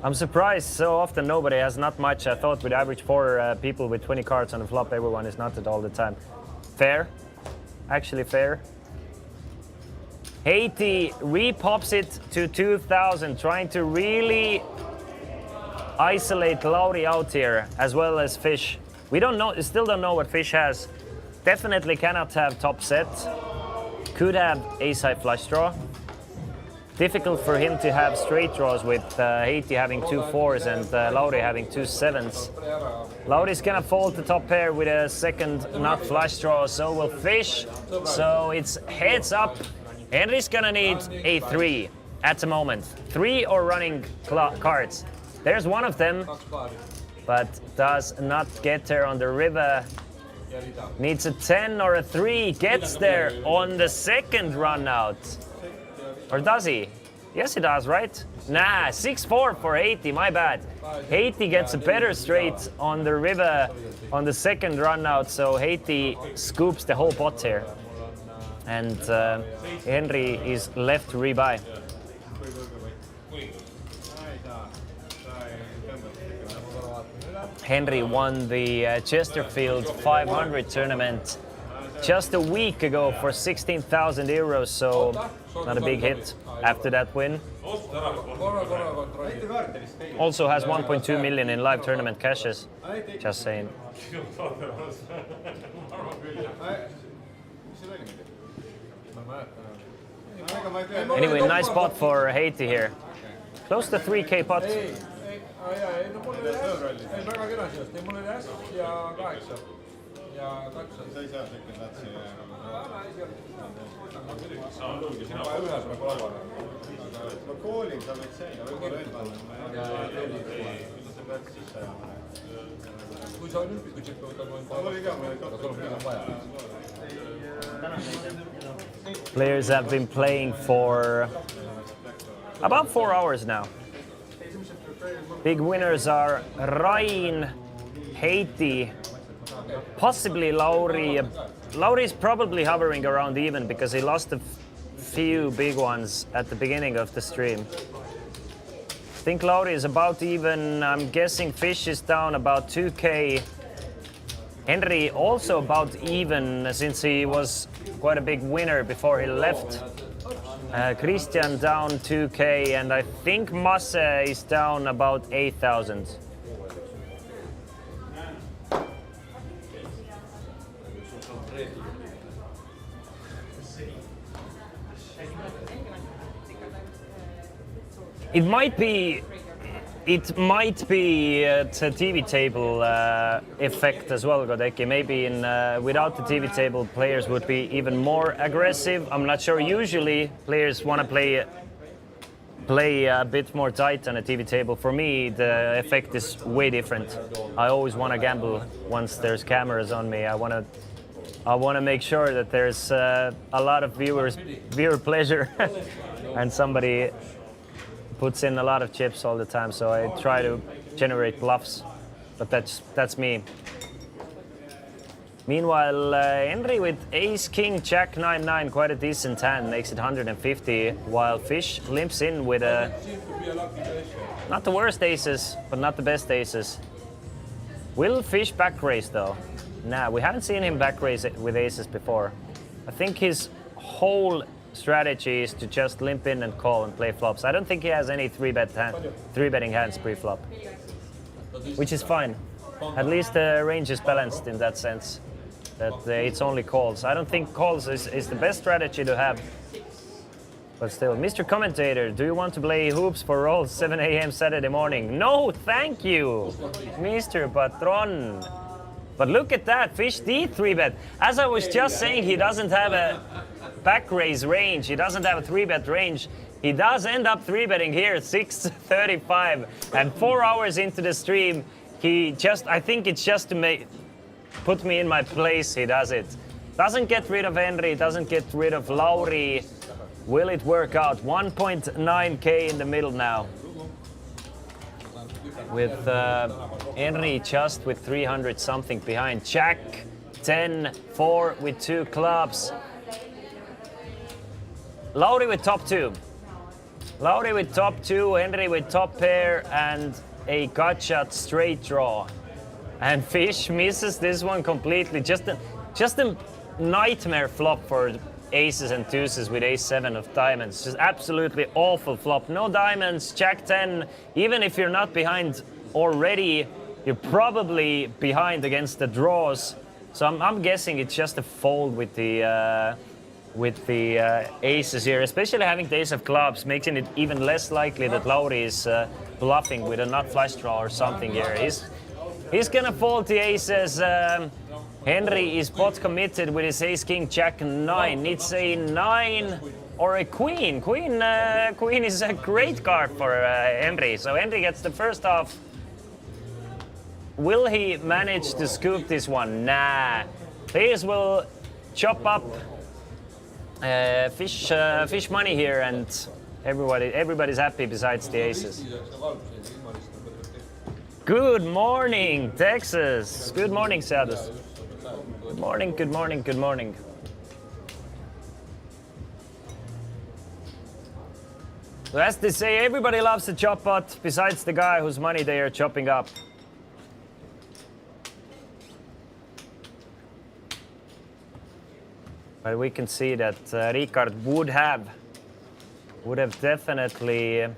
I'm surprised so often nobody has not much. I thought with average 4 people with 20 cards on the flop, everyone is not at all the time. Fair, actually fair. Haiti repops it to 2,000, trying to really isolate Lauri out here, as well as Fish. We don't know, still don't know what Fish has. Definitely cannot have top set. Could have ace high flush draw. Difficult for him to have straight draws with Haiti having 2 4s and Lauri having 2 7s. Lauri's gonna fold the top pair with a second nut flush draw, so will Fish. So it's heads up. Henry's gonna need a 3 at the moment. 3 or running cards. There's one of them, but does not get there on the river. Needs a 10 or a 3, gets there on the second run out. Or does he? Yes, he does, right? Nah, 6-4 for Haiti, my bad. Haiti gets a better straight on the river on the second run out, so Haiti scoops the whole pot here. And Henry is left to rebuy. Henry won the Chesterfield 500 tournament just a week ago for 16,000 euros, so not a big hit after that win. Also has 1.2 million in live tournament cashes, just saying. Anyway, nice pot for Haiti here. Close to 3k pot. ma koolin sa võid seina võib-olla veel panna. Kui sa olümpiku tšippi võtad, Players have been playing for about 4 hours now. Big winners are Rain, Haiti, possibly Lauri. Lauri's probably hovering around even because he lost a few big ones at the beginning of the stream. I think Lauri is about even. I'm guessing Fish is down about 2k. Henry also about even since he was quite a big winner before he left. Christian down 2k, and I think Masse is down about 8,000. It might be a TV table effect as well, Godeki. Maybe without the TV table, players would be even more aggressive. I'm not sure. Usually, players want to play play a bit more tight on a TV table. For me, the effect is way different. I always want to gamble once there's cameras on me. I want to make sure that there's a lot of viewer pleasure, and somebody puts in a lot of chips all the time. So I try to generate bluffs, but that's me. Meanwhile, Henry with ace, king, jack, 9-9, quite a decent hand, makes it 150, while Fish limps in with a... Seems to be a lucky place. Not the worst aces, but not the best aces. Will Fish back raise though? Nah, we haven't seen him back raise with aces before. I think his whole strategy is to just limp in and call and play flops. I don't think he has any three-betting hands pre-flop, which is fine. At least the range is balanced in that sense, that it's only calls. I don't think calls is the best strategy to have. But still, Mr. Commentator, do you want to play hoops for rolls 7 a.m. Saturday morning? No, thank you, Mr. Patron. But look at that, Fish D 3-bet. As I was just saying, he doesn't have a back raise range. He doesn't have a 3-bet range. He does end up 3-betting here, 6:35, and 4 hours into the stream. I think it's just to put me in my place, he does it. Doesn't get rid of Henry, doesn't get rid of Lauri. Will it work out? 1.9k in the middle now. With Henry just with 300 something behind. Jack, 10, 4 with 2 clubs. Lauri with top 2. Lauri with top 2, Henry with top pair, and a gut shot straight draw. And Fish misses this one completely. Just a nightmare flop for aces and deuces with ace-7 of diamonds. Just absolutely awful flop. No diamonds, jack 10. Even if you're not behind already, you're probably behind against the draws. So I'm guessing it's just a fold with the aces here, especially having the ace of clubs, making it even less likely that Lauri is bluffing with a nut flush draw or something here. He's gonna fold the aces. Henry is pot committed with his ace, king, jack, 9. Needs a 9 or a queen. Queen is a great card for Henry. So Henry gets the first half. Will he manage to scoop this one? Nah. Players will chop up fish money here, and everybody's happy besides the aces. Good morning, Texas. Good morning, Sadus. Good morning, good morning, good morning. So as they say, everybody loves the chop pot, besides the guy whose money they are chopping up. But we can see that Ricard would have definitely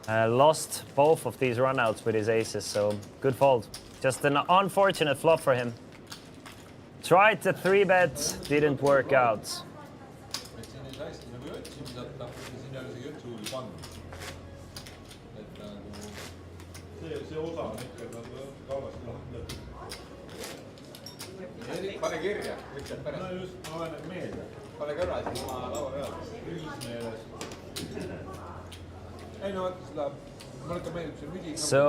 lost both of these runouts with his aces, so good fold. Just an unfortunate flop for him. Tried the 3-bet, didn't work out. Pane kirja, ütled pärast. No just, ma panen meelde. Pane kõrval siis oma laua peal. Üldis meeles. Ei no, vaata seda, mulle ka meeldib see müdi. So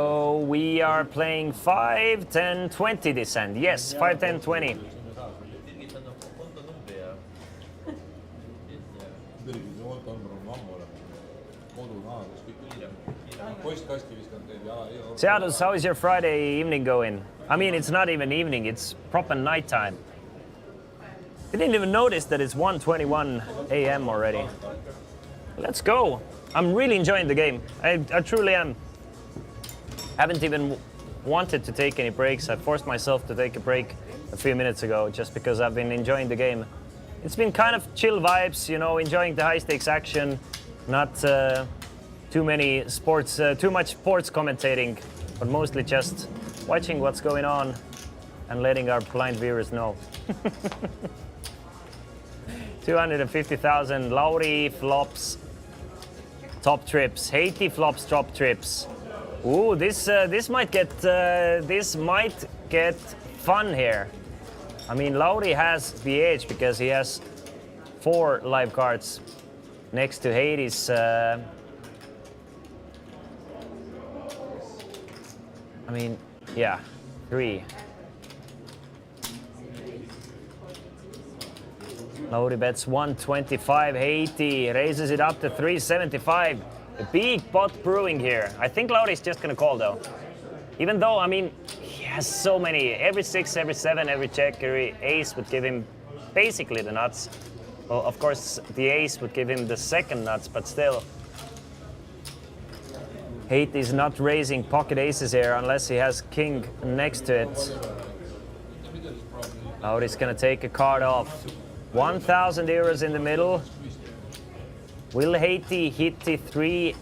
we are playing 5, 10, 20 this end. Yes, 5, 10, 20. Seadus, how is your Friday evening going? I mean, it's not even evening, it's proper nighttime. I didn't even notice that it's 1:21 a.m. already. Let's go. I'm really enjoying the game. I truly am. Haven't even wanted to take any breaks. I forced myself to take a break a few minutes ago just because I've been enjoying the game. It's been kind of chill vibes, you know, enjoying the high stakes action, not too much sports commentating, but mostly just watching what's going on and letting our blind viewers know. 250,000, Lauri flops, top trips, Haiti flops, top trips. Ooh, this might get fun here. I mean, Lauri has the edge because he has 4 live cards. next to Hades. I mean, yeah, 3. Lauri bets 125. Haiti raises it up to 375. A big pot brewing here. I think Lauri's just gonna call though. Even though, I mean, he has so many. Every 6, every 7, every check, every ace would give him basically the nuts. Well, of course, the ace would give him the second nuts, but still. Haiti's not raising pocket aces here unless he has king next to it. Lauri's gonna take a card off. 1,000 euros in the middle. Will Haiti hit the 3,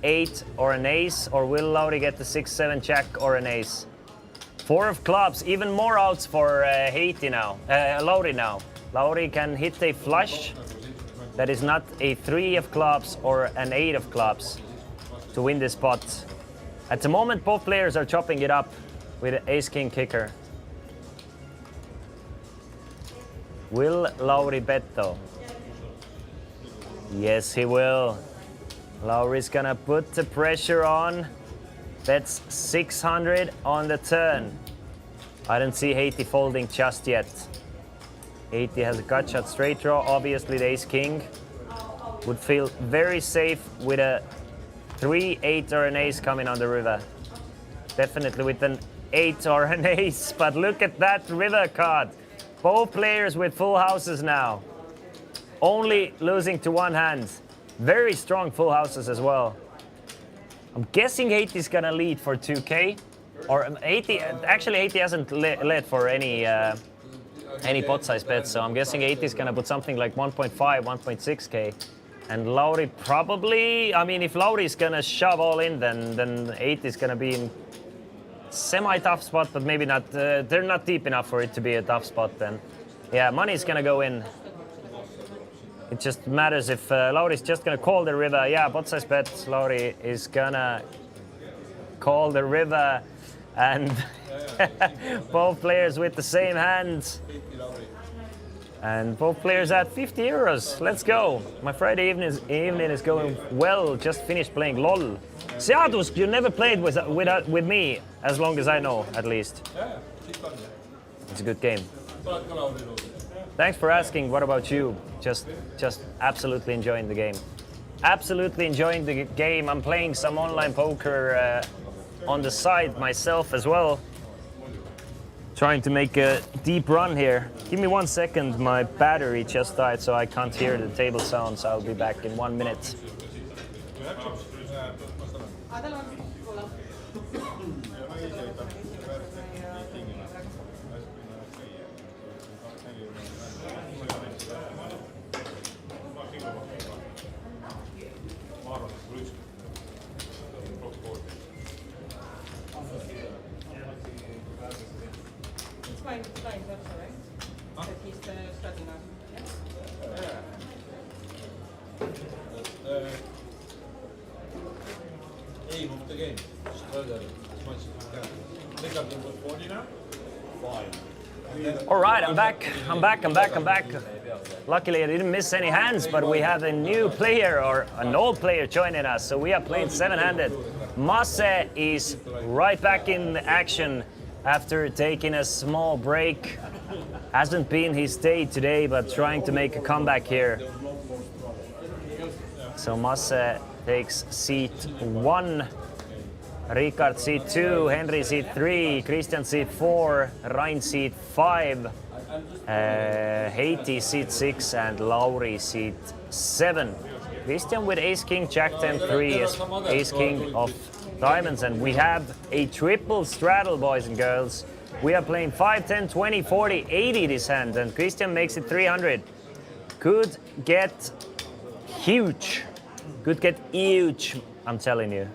8 or an ace, or will Lauri get the 6, 7 jack or an ace? 4 of clubs, even more outs for Haiti now. Lauri now. Lauri can hit a flush that is not a 3 of clubs or an 8 of clubs to win this pot. At the moment, both players are chopping it up with ace-king kicker. Will Lauri bet though? Yes, he will. Lauri's gonna put the pressure on. Bets 600 on the turn. I don't see Haiti folding just yet. Haiti has a gut shot straight draw. Obviously, the ace-king would feel very safe with a 3, 8 or an ace coming on the river. Definitely with an 8 or an ace, but look at that river card. Both players with full houses now. Only losing to one hand. Very strong full houses as well. I'm guessing Haiti's gonna lead for 2K. Or Haiti, actually Haiti hasn't led for any pot size bets, so I'm guessing Haiti's gonna put something like 1.5, 1.6K. And Lauri probably, I mean, if Lauri's gonna shove all in, then Haiti's gonna be in semi-tough spot, but maybe not. They're not deep enough for it to be a tough spot then. Yeah, money's gonna go in. It just matters if Lauri's just gonna call the river. Yeah, pot size bet. Lauri is gonna call the river, and both players with the same hand. And both players at 50 euros. Let's go. My Friday evening is going well. Just finished playing LOL. Seadus, you never played with me, as long as I know, at least. It's a good game. Thanks for asking. What about you? Just absolutely enjoying the game. Absolutely enjoying the game. I'm playing some online poker on the side myself as well. Trying to make a deep run here. Give me 1 second. My battery just died, so I can't hear the table sounds. I'll be back in 1 minute. Fine, that's all right. That he's starting up. Aim of the game. Struggle as much as you can. Pick up number 40 now. 5. All right, I'm back. Luckily, I didn't miss any hands, but we have a new player or an old player joining us. So we are playing 7-handed. Masse is right back in action after taking a small break. Hasn't been his day today, but trying to make a comeback here. So Masse takes seat 1. Ricard seat 2, Henry seat 3, Christian seat 4, Rein seat 5, Haiti seat 6, and Lauri seat 7. Christian with ace-king, jack-10, 3, ace-king of diamonds, and we have a triple straddle, boys and girls. We are playing 5, 10, 20, 40, 80 this hand, and Christian makes it 300. Could get huge. Could get huge, I'm telling you.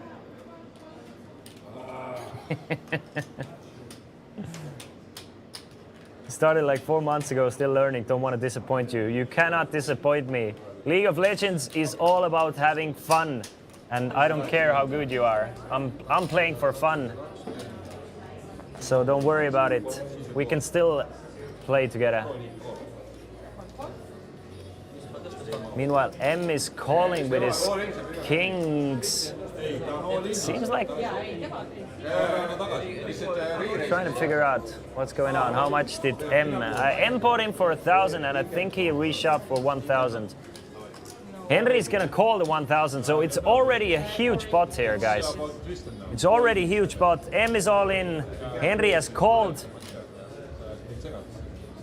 Started like 4 months ago, still learning, don't want to disappoint you. You cannot disappoint me. League of Legends is all about having fun, and I don't care how good you are. I'm playing for fun. So don't worry about it. We can still play together. Meanwhile, M is calling with his kings. Seems like trying to figure out what's going on. How much did M? M bought him for 1,000, and I think he reshoved for 1,000. Henry's gonna call the 1,000, so it's already a huge pot here, guys. It's already a huge pot. M is all in. Henry has called.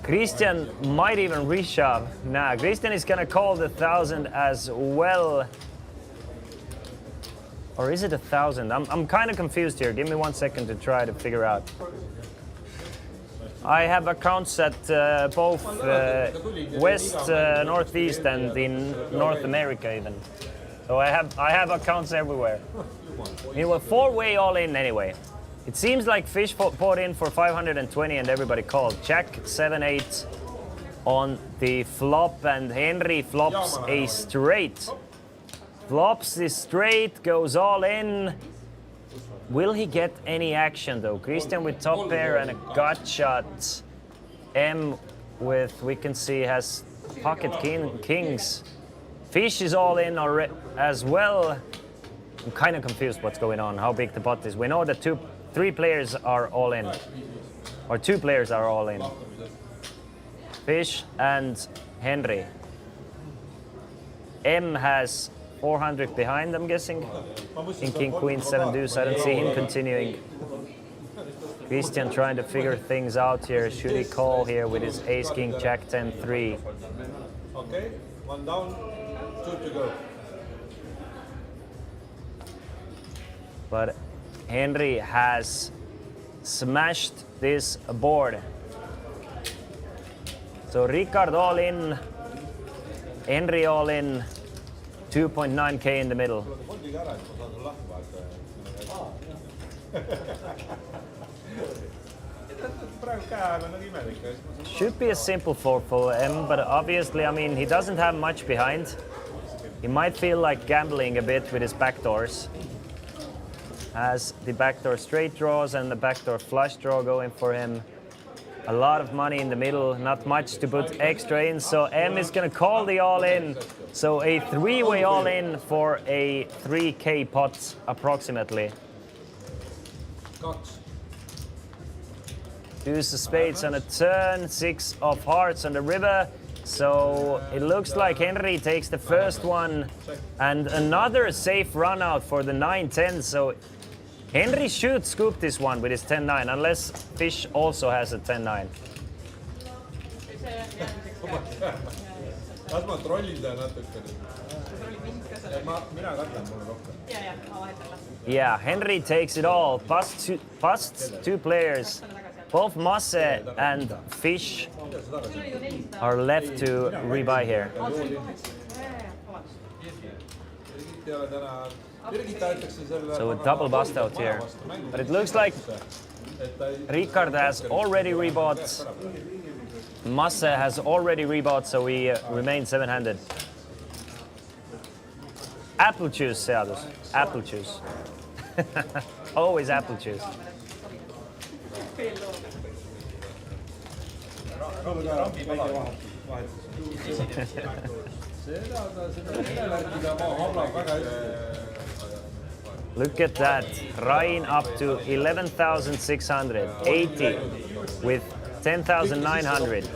Christian might even reshove. Nah, Christian is gonna call the 1,000 as well. Or is it 1,000? I'm kind of confused here. Give me 1 second to try to figure out. I have accounts at both West, Northeast, and in North America even. So I have accounts everywhere. It was 4-way all in anyway. It seems like Fish bought in for 520 and everybody called. Jack 7-8 on the flop, and Henry flops a straight. Flops the straight, goes all in. Will he get any action though? Christian with top pair and a gut shot. M with, we can see, has pocket kings. Fish is all in as well. I'm kind of confused what's going on, how big the pot is. We know that 3 players are all in. Or 2 players are all in. Fish and Henry. M has 400 behind, I'm guessing. In King, Queen, 7 deuce. I don't see him continuing. Christian trying to figure things out here. Should he call here with his ace, king, jack, 10, 3? Okay, 1 down, 2 to go. But Henry has smashed this board. So Ricard all in, Henry all in, 2.9k in the middle. Should be a simple four for M, but obviously, I mean, he doesn't have much behind. He might feel like gambling a bit with his backdoors. Has the backdoor straight draws and the backdoor flush draw going for him. A lot of money in the middle, not much to put extra in, so M is gonna call the all-in. So a 3-way all-in for a 3k pot, approximately. Deuce of spades on a turn, 6 of hearts on the river. So it looks like Henry takes the first one, and another safe run out for the 9-10. So Henry should scoop this one with his 10-9, unless Fish also has a 10-9. Las ma trollin ta natukene. Mina kardan mulle rohkem. Yeah, Henry takes it all. Busts 2 players. Both Masse and Fish are left to rebuy here. So a double bust out here. But it looks like Ricard has already rebought. Masse has already rebought, so we remain 7-handed. Apple juice, seadus. Apple juice. Always apple juice. Look at that. Rain up to 11,600. 80 with 10,900.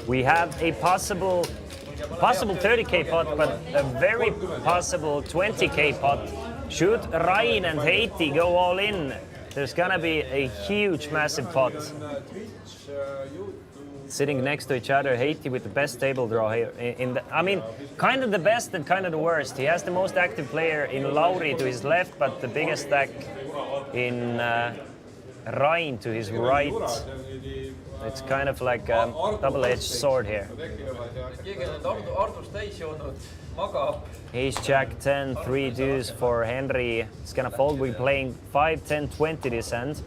We have a possible 30k pot, but a very possible 20k pot. Should Rain and Haiti go all in, there's gonna be a huge, massive pot. Sitting next to each other, Haiti with the best table draw here. I mean, kind of the best and kind of the worst. He has the most active player in Lauri to his left, but the biggest stack in Rain to his right. It's kind of like a double-edged sword here. Ace Jack 10, 3 deuce for Henry. It's gonna fold. We're playing 5, 10, 20 this hand.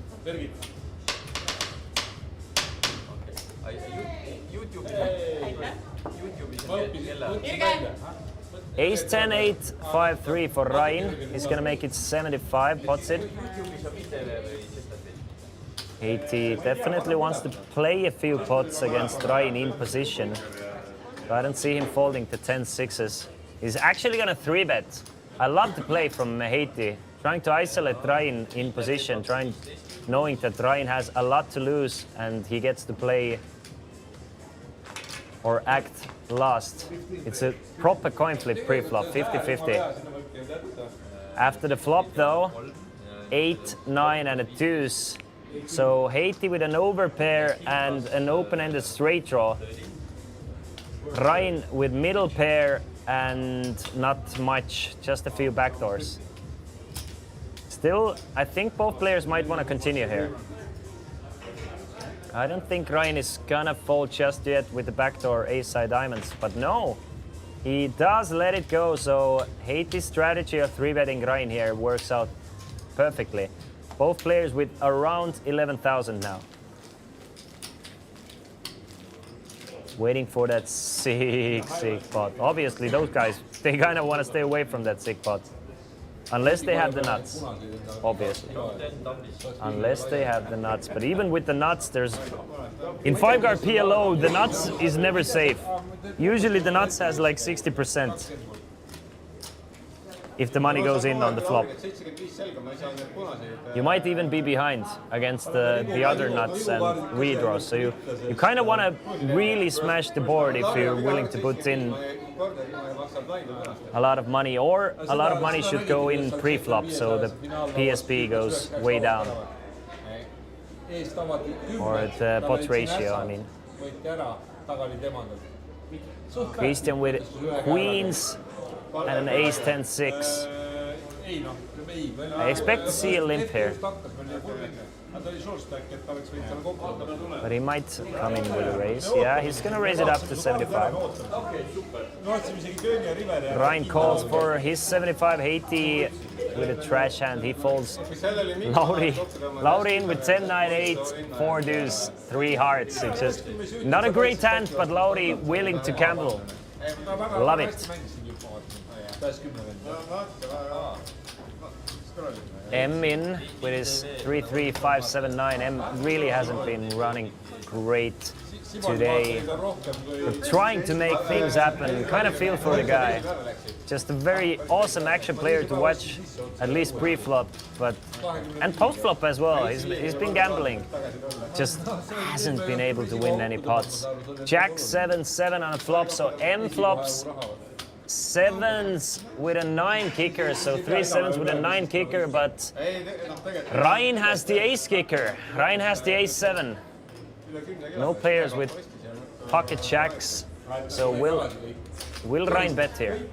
Ace 10, 8, 5, 3 for Rain. He's gonna make it 75, pots it. Haiti definitely wants to play a few pots against Rain in position. So I don't see him folding to 10-6s. He's actually gonna 3-bet. I love the play from Haiti, trying to isolate Ryan in position, knowing that Ryan has a lot to lose and he gets to play or act last. It's a proper coin flip pre-flop, 50-50. After the flop though, 8, 9 and a deuce. So Haiti with an overpair and an open-ended straight draw. Ryan with middle pair and not much, just a few backdoors. Still, I think both players might want to continue here. I don't think Ryan is gonna fold just yet with the backdoor ace-side diamonds, but no. He does let it go, so Haiti's strategy of 3-betting Ryan here works out perfectly. Both players with around 11,000 now. Waiting for that sick pot. Obviously, those guys, they kind of want to stay away from that sick pot. Unless they have the nuts, obviously. Unless they have the nuts. But even with the nuts, there's... In 5-guard PLO, the nuts is never safe. Usually the nuts has like 60%. If the money goes in on the flop. You might even be behind against the other nuts and redraws. So you kind of want to really smash the board if you're willing to put in a lot of money. Or a lot of money should go in pre-flop, so the PSP goes way down. Or the pot ratio, I mean. Christian with queens and an ace 10-6. I expect to see a limp here. But he might come in with a raise. Yeah, he's gonna raise it up to 75. Ryan calls for his 75. Haiti with a trash hand. He folds. Lauri in with 10, 9, 8, 4 deuce, 3 hearts. It's just not a great hand, but Lauri willing to gamble. Love it. M in with his 3-3, 5-7-9. M really hasn't been running great today. But trying to make things happen. Kind of feel for the guy. Just a very awesome action player to watch, at least pre-flop, and post-flop as well. He's been gambling. Just hasn't been able to win any pots. Jack 7-7 on a flop, so M flops. 7s with a 9 kicker, so 3 7s with a 9 kicker, but Ryan has the ace kicker. Ryan has the ace 7. No players with pocket jacks, so will Ryan bet here?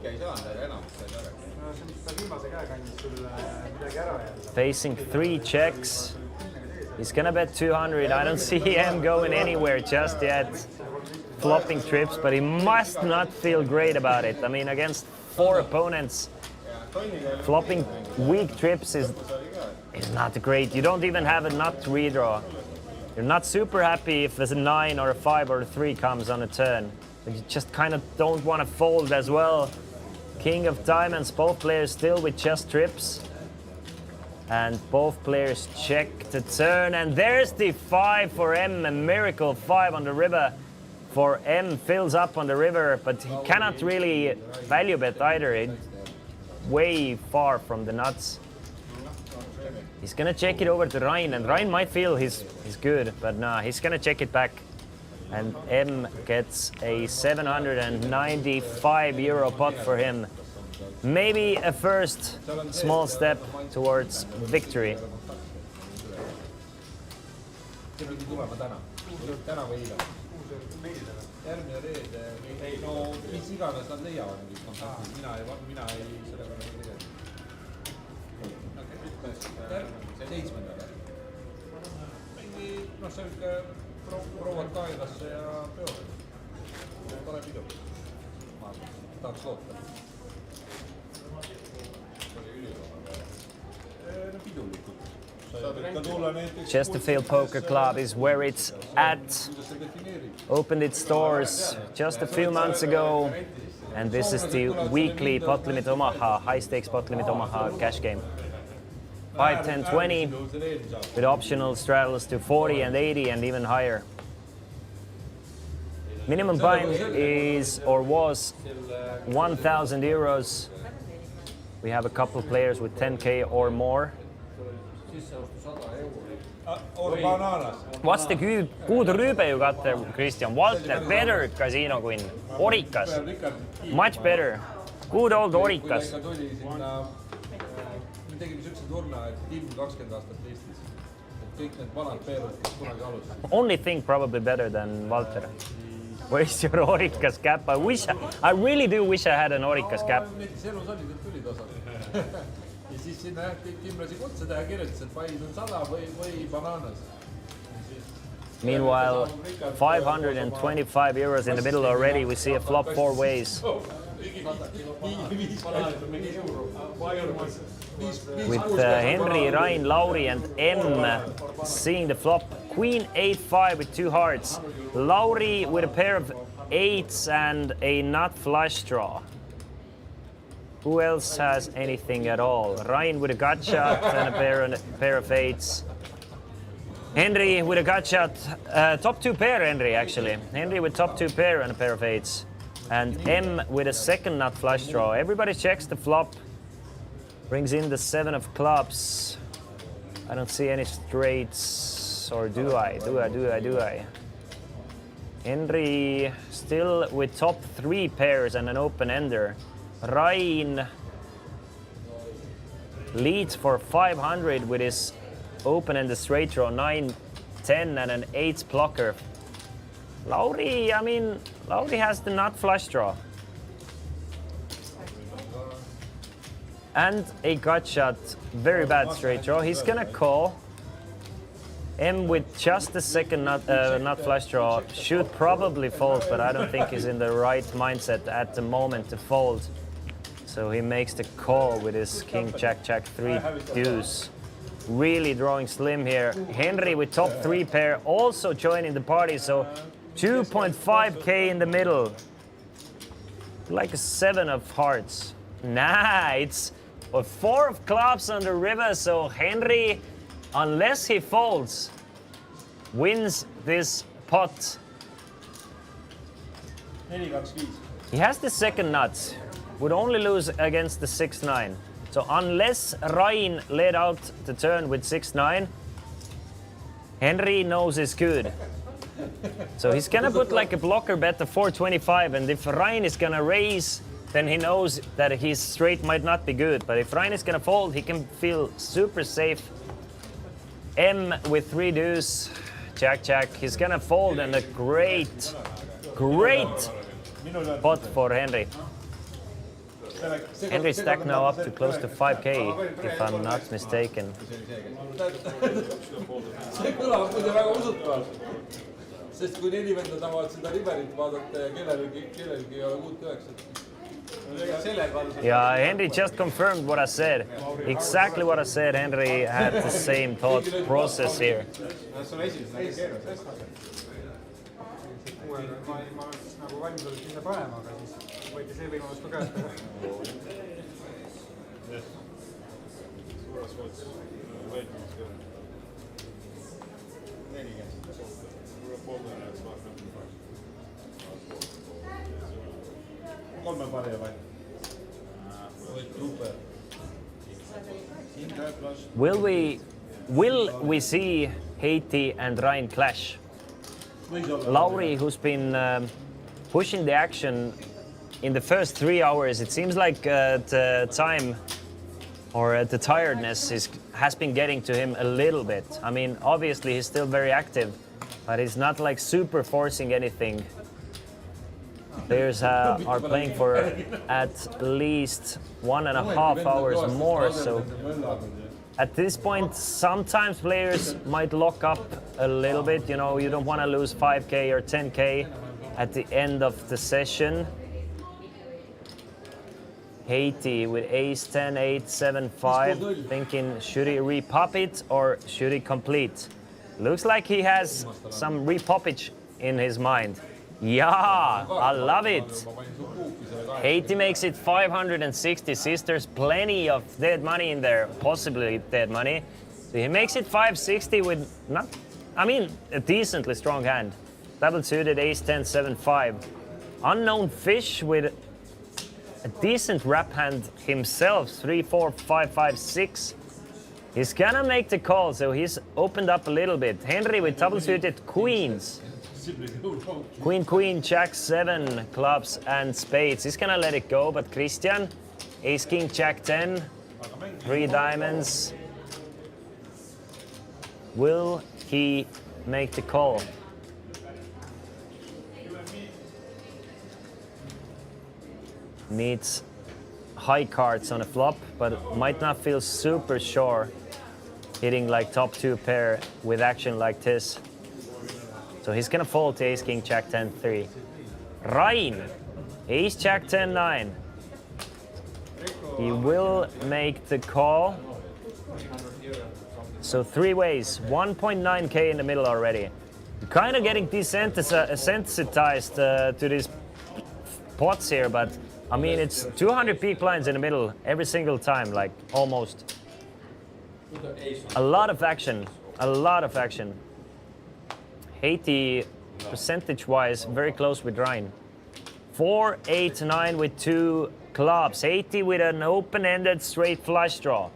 Facing 3 checks. He's gonna bet 200. I don't see him going anywhere just yet. Flopping trips, but he must not feel great about it. I mean, against 4 opponents, flopping weak trips is not great. You don't even have a nut redraw. You're not super happy if there's a 9 or a 5 or a 3 comes on a turn. But you just kind of don't want to fold as well. King of diamonds, both players still with just trips. And both players check the turn. And there's the 5 for M, a miracle 5 on the river. For M, fills up on the river, but he cannot really value bet either. It's way far from the nuts. He's gonna check it over to Ryan, and Ryan might feel he's good, but nah, he's gonna check it back. And M gets a 795 euro pot for him. Maybe a first small step towards victory. Järgmine reede, no mis iganes nad leiavad mingid kontaktid, mina ei sellega ei tegele. 7. Mingi, noh see on ikka prouad kaelasse ja peole. Tore pidu. Ma tahaks loota. No pidulikud. Chesterfield Poker Club is where it's at. Opened its doors just a few months ago, and this is the weekly pot limit Omaha, high stakes pot limit Omaha cash game. 5, 10, 20 with optional straddles to 40 and 80 and even higher. Minimum buy is or was 1,000 euros. We have a couple players with 10k or more. Or bananas. What's the good rüübe you got there, Christian? Walter, better casino queen. Orikas. Much better. Good old Orikas. me tegime siukse turna, et Tim 20 aastat Eestis. Et kõik need vanad peerud, kes kunagi alustasid. Only thing probably better than Walter. Where's your Orikas cap? I really do wish I had an Orikas cap. Näiteks elus oli, need tulid osad. Ja siis sinna jah, Tim lasi kutse teha, kirjutas, et vaid on 100 või bananas. Meanwhile, 525 euros in the middle already. We see a flop 4 ways. With Henry, Rain, Lauri and M seeing the flop. Queen 8-5 with 2 hearts. Lauri with a pair of 8s and a nut flush draw. Who else has anything at all? Rain with a gut shot and a pair of 8s. Henry with a gut shot. Top 2 pair, Henry, actually. Henry with top 2 pair and a pair of 8s. And M with a second nut flush draw. Everybody checks the flop. Brings in the 7 of clubs. I don't see any straights, or do I? Do I? Henry still with top 3 pairs and an open ender. Rain leads for 500 with his open ender straight draw, 9, 10 and an 8 blocker. Lauri has the nut flush draw. And a gut shot, very bad straight draw. He's gonna call. M with just the second nut flush draw should probably fold, but I don't think he's in the right mindset at the moment to fold. So he makes the call with his king, jack, jack, 3 deuce. Really drawing slim here. Henry with top 3 pair also joining the party, so 2.5k in the middle. Like a 7 of hearts. Nah, it's a 4 of clubs on the river, so Henry, unless he folds, wins this pot. He has the second nuts, would only lose against the 6-9. So unless Rain laid out the turn with 6-9, Henry knows it's good. So he's gonna put like a blocker bet of 425, and if Rain is gonna raise, then he knows that his straight might not be good. But if Rain is gonna fold, he can feel super safe. M with 3 deuce, jack, jack. He's gonna fold, and a great pot for Henry. Henry stack now up to close to 5k, if I'm not mistaken. See kõlab muidu väga usutavalt. Sest kui 4 venda tahavad seda riverit vaadata ja kellelgi ei ole 6-9. Yeah, Henry just confirmed what I said. Exactly what I said. Henry had the same thought process here. Ma oleks nagu valmis olnud ise panema, aga siis võeti see võimalus ka käest ära. Kolme paria vai? Will we see Haiti and Rain clash? Lauri, who's been pushing the action in the first 3 hours, it seems like the time or the tiredness has been getting to him a little bit. I mean, obviously he's still very active, but he's not like super forcing anything. Players are playing for at least 1.5 hours more, so at this point, sometimes players might lock up a little bit. You know, you don't want to lose 5k or 10k at the end of the session. Haiti with ace 10, 8, 7, 5, thinking should he repop it or should he complete? Looks like he has some repoppage in his mind. Yeah, I love it. Haiti makes it 560. Sisters, plenty of dead money in there, possibly dead money. So he makes it 560 with a decently strong hand. double suited ace 10 7 5. Unknown fish with a decent wrap hand himself, 3 4 5 5 6. He's gonna make the call, so he's opened up a little bit. Henry with double suited queens. Queen, queen, jack 7, clubs and spades. He's gonna let it go, but Christian, ace, king, jack 10, 3 diamonds. Will he make the call? Needs high cards on a flop, but might not feel super sure hitting like top 2 pair with action like this. So he's gonna fold to ace, king, jack 10, 3. Ryan, ace, jack 10, 9. He will make the call. So 3 ways, 1.9k in the middle already. Kind of getting desensitized to these pots here, but I mean, it's 200 big blinds in the middle every single time, like almost. A lot of action, a lot of action. Haiti, percentage-wise, very close with Ryan. 4, 8, 9 with 2 clubs. Haiti with an open-ended straight flush draw.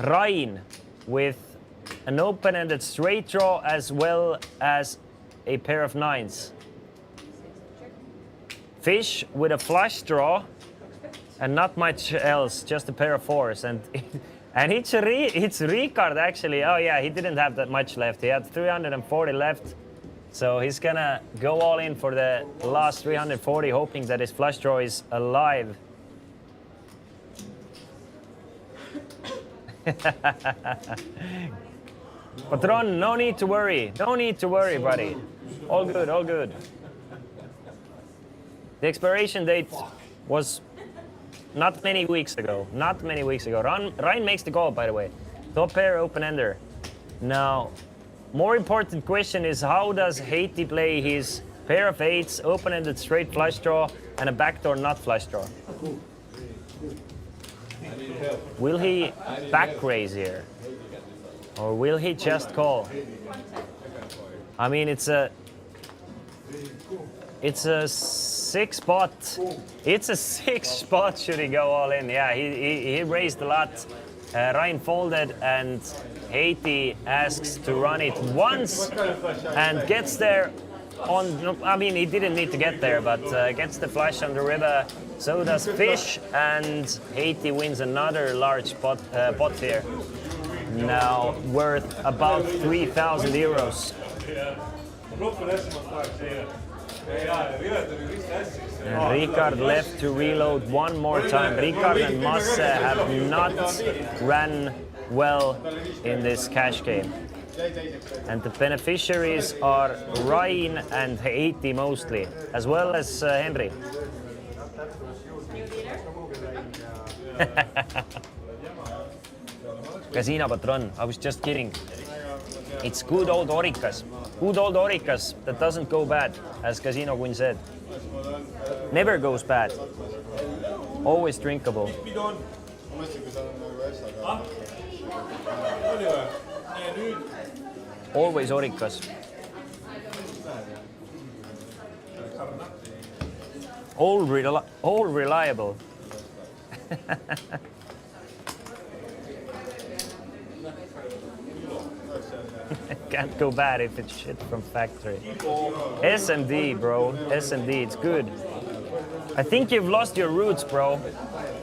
Ryan with an open-ended straight draw as well as a pair of 9s. Fish with a flush draw and not much else, just a pair of 4s. And it's Ricard actually. Oh yeah, he didn't have that much left. He had 340 left. So he's gonna go all in for the last 340, hoping that his flush draw is alive. Patron, no need to worry. No need to worry, buddy. All good, all good. The expiration date was not many weeks ago. Not many weeks ago. Ryan makes the call, by the way. Top pair, open-ender. Now, more important question is how does Haiti play his pair of 8s, open-ended straight flush draw, and a backdoor nut flush draw? Will he back raise here? Or will he just call? I mean, it's a 6 spot. It's a 6 spot. Should he go all in? Yeah, he raised a lot. Ryan folded, and Haiti asks to run it once and gets there on. I mean, he didn't need to get there, but gets the flush on the river. So does Fish, and Haiti wins another large pot here. Now worth about 3,000 euros. And Ricard left to reload one more time. Ricard and Masse have not ran well in this cash game. And the beneficiaries are Ryan and Haiti mostly, as well as Henry. Casino Patron, I was just kidding. It's good old Orikas. Good old Orikas that doesn't go bad, as Casino Queen said. Never goes bad. Always drinkable. Always Orikas. All reliable. Can't go bad if it's shit from factory. SMD, bro. SMD, it's good. I think you've lost your roots, bro.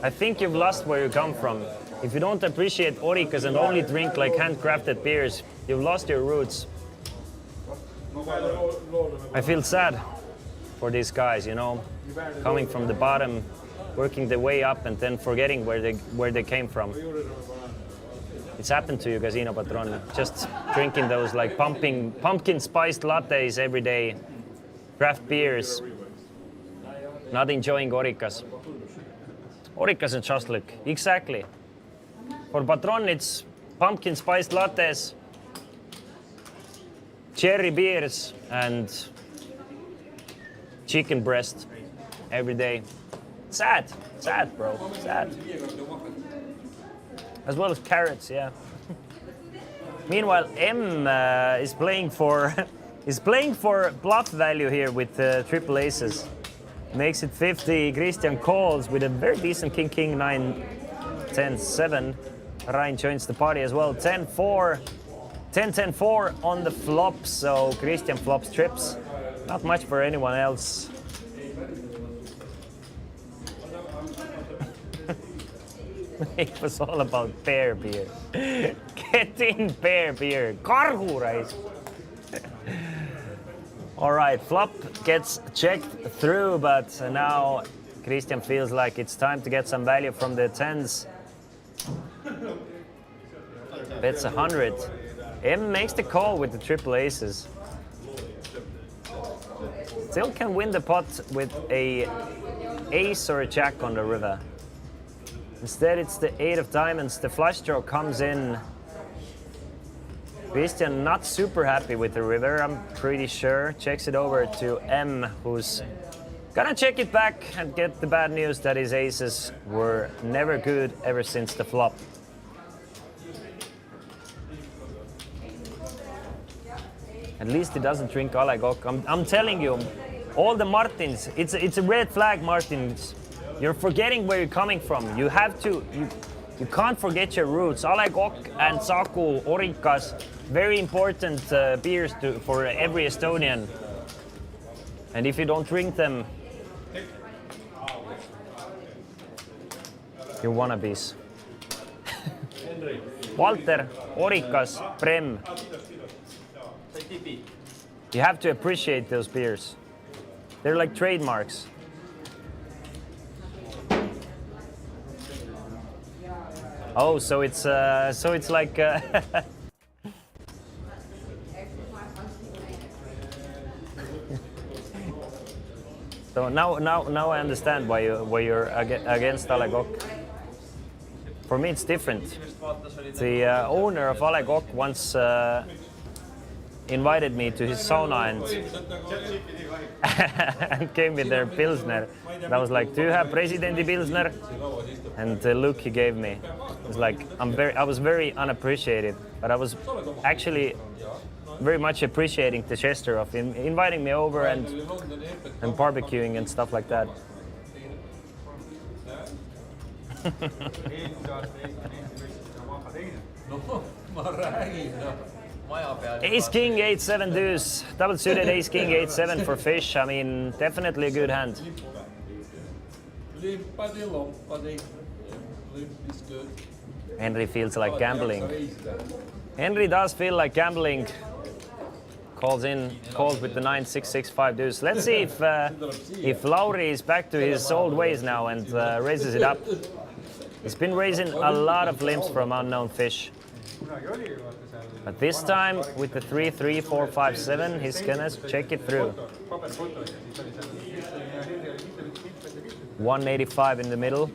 I think you've lost where you come from. If you don't appreciate Orikas and only drink like handcrafted beers, you've lost your roots. I feel sad for these guys, you know, coming from the bottom, working their way up, and then forgetting where they came from. It's happened to you, Casino Patron. Just drinking those like pumpkin spiced lattes every day, craft beers, not enjoying Orikas. Orikas and Shashlik, exactly. For Patron, it's pumpkin spiced lattes, cherry beers, and chicken breast every day. Sad, bro, sad. As well as carrots, yeah. Meanwhile, M is playing for He's playing for bluff value here with triple aces. Makes it 50. Christian calls with a very decent king, king, 9, 10, 7. Ryan joins the party as well. 10, 4, 10, 10, 4 on the flop. So Christian flops trips. Not much for anyone else. It was all about pear beer. Get in pear beer. Karhu rice. All right, flop gets checked through, but now Christian feels like it's time to get some value from the tens. Bets 100. M makes the call with the triple aces. Still can win the pot with a ace or a jack on the river. Instead, it's the 8 of diamonds. The flush draw comes in. Christian not super happy with the river, I'm pretty sure. Checks it over to M, who's gonna check it back and get the bad news that his aces were never good ever since the flop. At least he doesn't drink Alagok. I'm telling you, all the Martins, it's a red flag, Martins. You're forgetting where you're coming from. You have to, you can't forget your roots. Alagok and Saku, Orikas, very important beers for every Estonian. And if you don't drink them, you're wannabes. Walter, Orikas, Prem. You have to appreciate those beers. They're like trademarks. Oh, so it's like so now I understand why you're against Alagok. For me, it's different. The owner of Alagok once invited me to his sauna and came with their Pilsner. And I was like, do you have Presidenti Pilsner? And the look he gave me was like, I was very unappreciated, but I was actually very much appreciating the gesture of him inviting me over and barbecuing and stuff like that. Ace King 8-7 deuce, double suited Ace King 8-7 for fish. I mean, definitely a good hand. Henry feels like gambling. Henry does feel like gambling. Calls with the 9-6-6-5 deuce. Let's see if Lauri is back to his old ways now and raises it up. He's been raising a lot of limps from unknown fish. But this time with the 3-3-4-5-7, he's gonna check it through. 185 in the middle.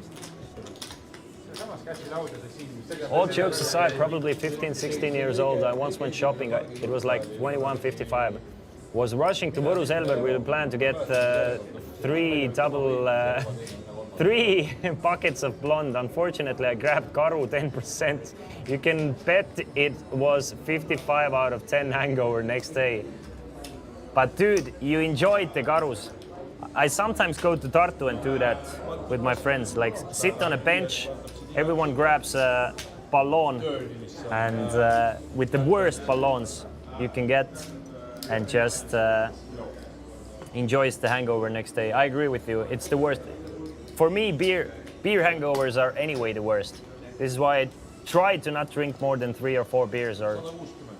All jokes aside, probably 15, 16 years old. I once went shopping. It was like 21.55. Was rushing to Võru-Selver with a plan to get three buckets of blonde. Unfortunately, I grabbed Karu 10%. You can bet it was 55 out of 10 hangover next day. But dude, you enjoyed the Karus. I sometimes go to Tartu and do that with my friends. Like sit on a bench, everyone grabs a ballon, and with the worst ballons you can get, and just enjoys the hangover next day. I agree with you. It's the worst. For me, beer hangovers are anyway the worst. This is why I try to not drink more than 3 or 4 beers, or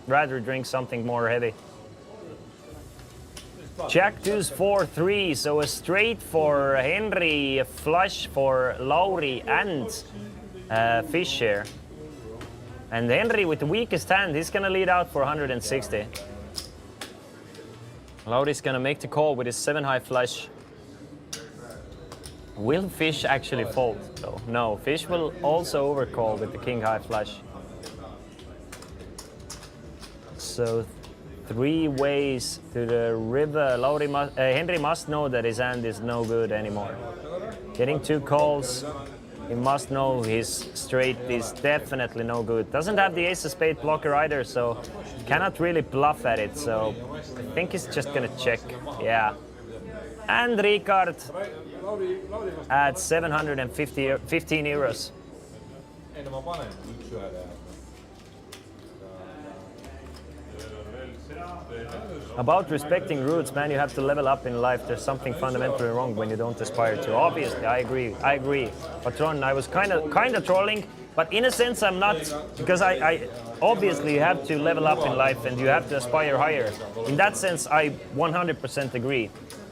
rather drink something more heavy. Jack deuce 4-3, so a straight for Henry, a flush for Lauri and fish here. And Henry with the weakest hand, he's gonna lead out for 160. Lauri's gonna make the call with his 7-high flush. Will fish actually fold though? No, fish will also overcall with the king-high flush. So 3 ways to the river. Henry must know that his hand is no good anymore. Getting 2 calls. He must know his straight is definitely no good. Doesn't have the ace of spade blocker either, so cannot really bluff at it. So I think he's just gonna check. Yeah. And Ricard at 715 euros. ei no ma panen üks-ühele. About respecting roots, man, you have to level up in life. There's something fundamentally wrong when you don't aspire to. Obviously, I agree. Patron, I was kind of trolling, but in a sense I'm not, because I obviously you have to level up in life and you have to aspire higher. In that sense, I 100% agree.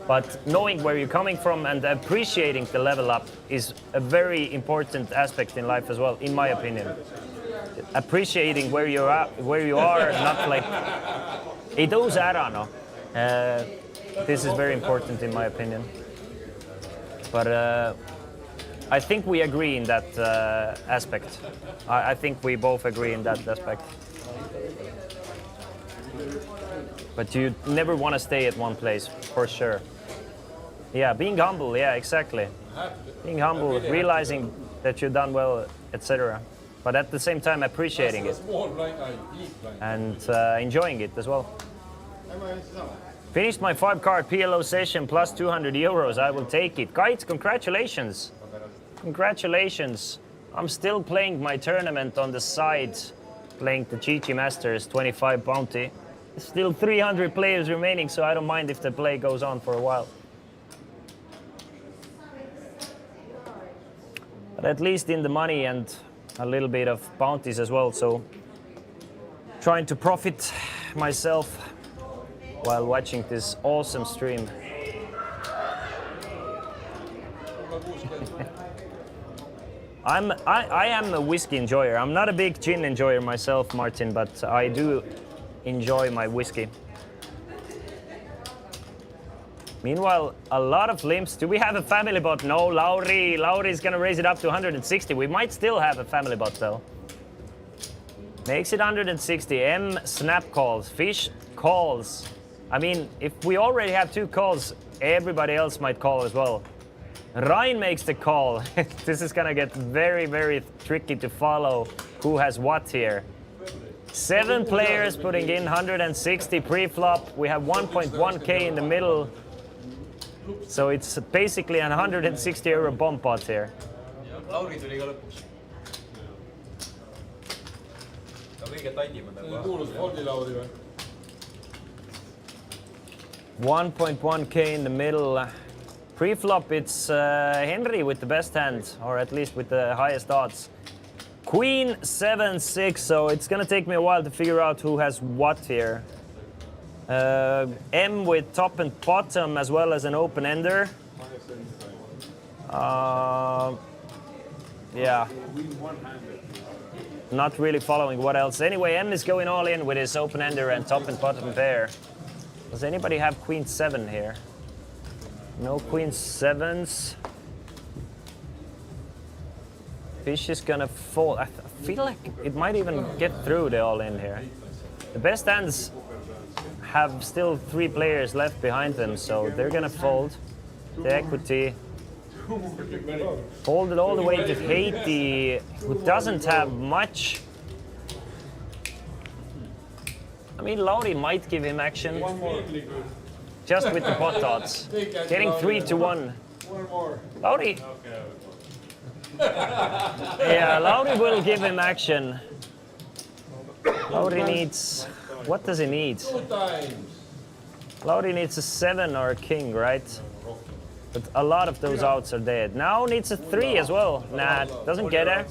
But knowing where you're coming from and appreciating the level up is a very important aspect in life as well, in my opinion. Appreciating where you are, not like ei tõuse ära, no. This is very important in my opinion. But I think we agree in that aspect. I think we both agree in that aspect. But you never want to stay at one place, for sure. Yeah, being humble, yeah, exactly. Being humble, realizing that you've done well, etc. But at the same time appreciating it and enjoying it as well. Finished my 5-card PLO session plus 200 euros. I will take it. Guys, congratulations. Congratulations. I'm still playing my tournament on the side, playing the GG Masters 25 bounty. Still 300 players remaining, so I don't mind if the play goes on for a while. But at least in the money and a little bit of bounties as well, so trying to profit myself while watching this awesome stream. I am a whiskey enjoyer. I'm not a big gin enjoyer myself, Martin, but I do enjoy my whiskey. Meanwhile, a lot of limps. Do we have a family bot? No, Lauri's gonna raise it up to 160. We might still have a family bot though. Makes it 160. M snap calls. Fish calls. I mean, if we already have 2 calls, everybody else might call as well. Ryan makes the call. This is gonna get very, very tricky to follow who has what here. 7 players putting in 160 pre-flop. We have 1.1k in the middle. So it's basically an 160 euro bomb pot here. Lauri tuli ka lõpuks. Ta on kõige taidim on nagu. Kuulus Fordi Lauri või? 1.1k in the middle. Pre-flop, it's Henry with the best hand, or at least with the highest odds. Queen 7-6, so it's gonna take me a while to figure out who has what here. M with top and bottom as well as an open ender. Yeah. Not really following what else. Anyway, M is going all in with his open ender and top and bottom pair. Does anybody have Queen 7 here? No Queen 7s. Fish is gonna fold. I feel like it might even get through the all in here. The best hands have still 3 players left behind them, so they're gonna fold the equity. Fold it all the way to Haiti, who doesn't have much. I mean, Lauri might give him action. Just with the pot odds. Getting 3-1. One more. Lauri. Yeah, Lauri will give him action. Lauri needs... What does he need? 2 times. Lauri needs a 7 or a king, right? But a lot of those outs are dead. Now needs a 3 as well. Nah, doesn't get it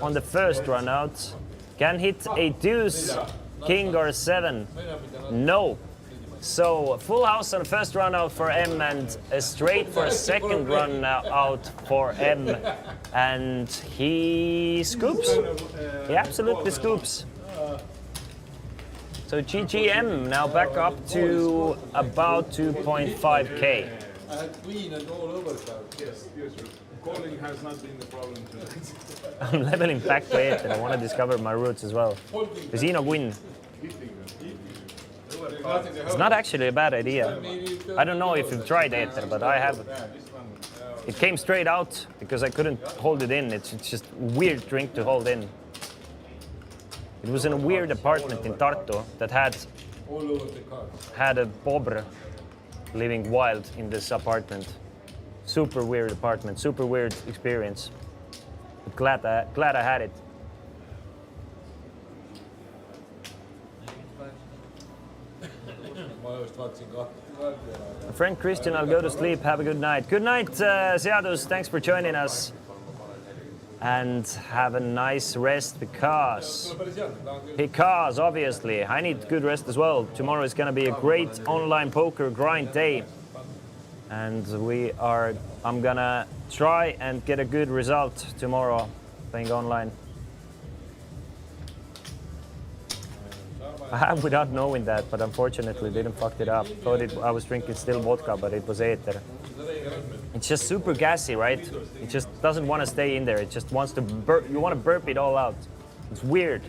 on the first run out. Can hit a deuce, king or a 7. No. So full house on the first run out for M and a straight for a second run out for M. And he scoops. He absolutely scoops. So GGM now back up to about 2.5k. I had queen and all over stuff. Yes, calling has not been the problem tonight. I'm leveling back to 8 and I want to discover my roots as well. Casino win. It's not actually a bad idea. I don't know if you've tried Aether, but I have. It came straight out because I couldn't hold it in. It's just a weird drink to hold in. It was in a weird apartment in Tartu that had All over the cards. a bobr living wild in this apartment. Super weird apartment, super weird experience. But glad I had it. Ma just vaatasin kahte. Friend Christian, I'll go to sleep. Have a good night. Good night, Seadus. Thanks for joining us. And have a nice rest because obviously I need good rest as well. Tomorrow is going to be a great online poker grind day. And I'm going to try and get a good result tomorrow playing online. I have without knowing that, but unfortunately didn't fuck it up. Thought I was drinking still vodka, but it was ether. It's just super gassy, right? It just doesn't want to stay in there. It just wants to burp. You want to burp it all out. It's weird.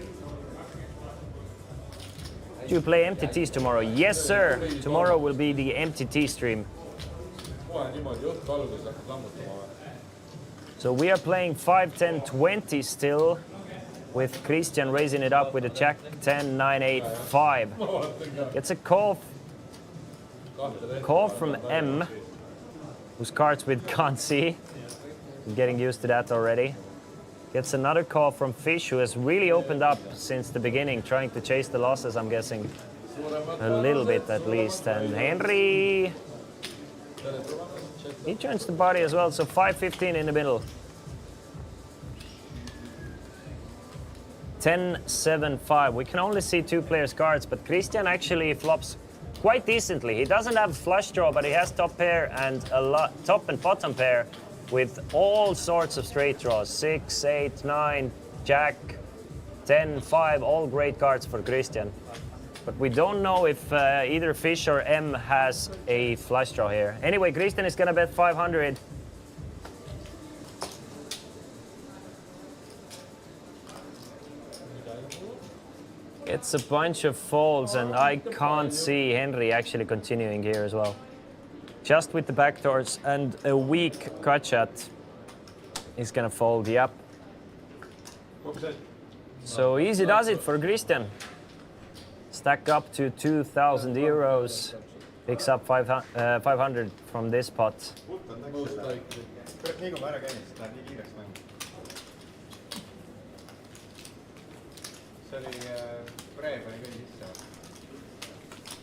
Do you play MTTs tomorrow? Yes, sir. Tomorrow will be the MTT stream. So we are playing 5, 10, 20 still, with Christian raising it up with a Jack 10, 9, 8, 5. Gets a call from M, who cards with can't see. I'm getting used to that already. Gets another call from Fish, who has really opened up since the beginning, trying to chase the losses, I'm guessing. A little bit at least. And Henry, he joins the party as well, so 5-15 in the middle. 10-7-5. We can only see two players' cards, but Christian actually flops quite decently. He doesn't have flush draw, but he has top pair and top and bottom pair with all sorts of straight draws. 6, 8, 9, Jack, 10, 5, all great cards for Christian. But we don't know if either Fish or M has a flush draw here. Anyway, Christian is gonna bet 500. It's a bunch of folds, and I can't see Henry actually continuing here as well. Just with the backdoors and a weak cut shot, he's gonna fold, yep. So easy does it for Christian. Stack up to 2,000 euros, picks up 500 from this pot. nii kui ma ära käin, siis läheb nii kiireks mäng. See oli Bree pani kõi sisse.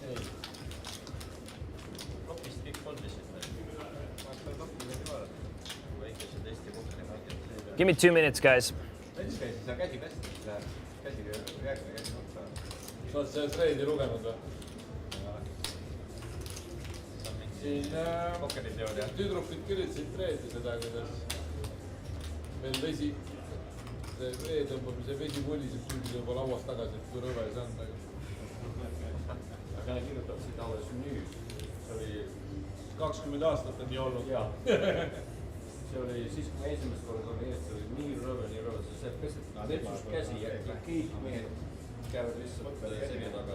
Ei. Kopist kõik koldisid. Ma seda toppi võin vaadata. Väikese testi kokku. Give me 2 minutes, guys. Näiteks käisid sa käsi kästi, siis läheb järgmine käsi otsa. Sa oled seda treidi lugenud või? Siin tüdrukud kirjutasid treedi seda, kuidas meil vesi, see vee tõmbab, see vesi voliseb sündis juba lauast tagasi, et kui rõve see on. Aga kirjutab seda alles nüüd. See oli 20 aastat on nii olnud. Jaa. See oli siis, kui me esimest korda oli eest, oli nii rõve, see pestet vetsus käsi ja kõik mehed käivad lihtsalt selja taga.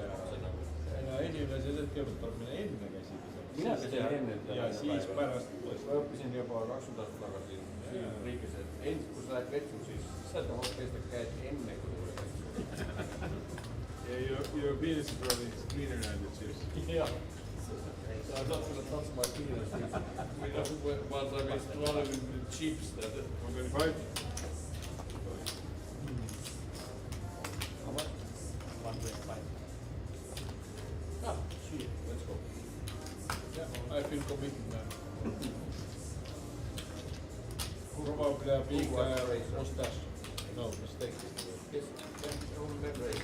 Esimene see hetk kõigepealt tuleb minna enne käsi. Mina pesin enne. Ja siis pärast. Ma õppisin juba 20 aastat tagasi siin riigis, et kui sa lähed vetsu, siis seda pestet käed enne, kui tuli käsi. Yeah, your penis is probably cleaner than the chips. Yeah. So I'm not going to touch my penis. Once I made swallowing the chips. 125? How much? 125. Ah, sweet. Let's go. Yeah, I feel committed now. Probably a big mustache. No, mistake. Yes, remember it.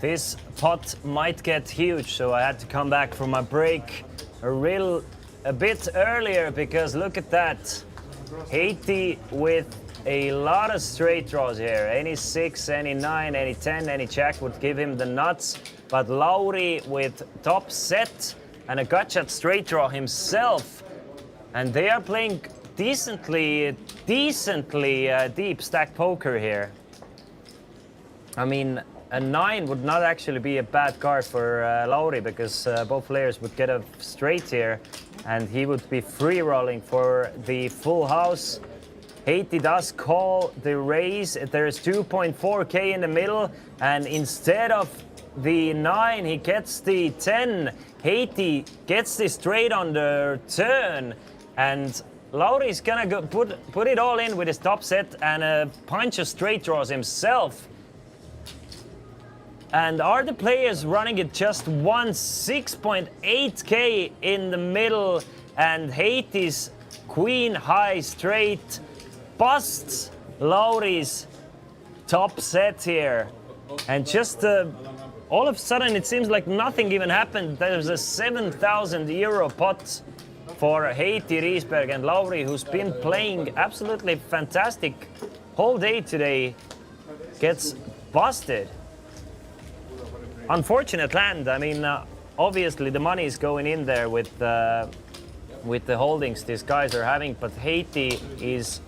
This pot might get huge, so I had to come back from my break a bit earlier because look at that. Haiti with a lot of straight draws here. Any 6, any 9, any 10, any jack would give him the nuts. But Lauri with top set and a gut shot straight draw himself. And they are playing decently deep stack poker here. I mean, a 9 would not actually be a bad card for Lauri because both players would get a straight here and he would be free rolling for the full house. Haiti does call the raise. There's 2.4k in the middle and instead of the 9 he gets the 10. Haiti gets the straight on the turn and Lauri's gonna go put it all in with his top set and a bunch of straight draws himself. And are the players running it just 6.8k in the middle and Haiti's queen high straight busts Lauri's top set here. And just all of a sudden it seems like nothing even happened. There's a 7,000 euro pot for Haiti Riesberg and Lauri, who's been playing absolutely fantastic whole day today, gets busted. Unfortunate land. I mean, obviously the money is going in there with the holdings these guys are having, but Haiti is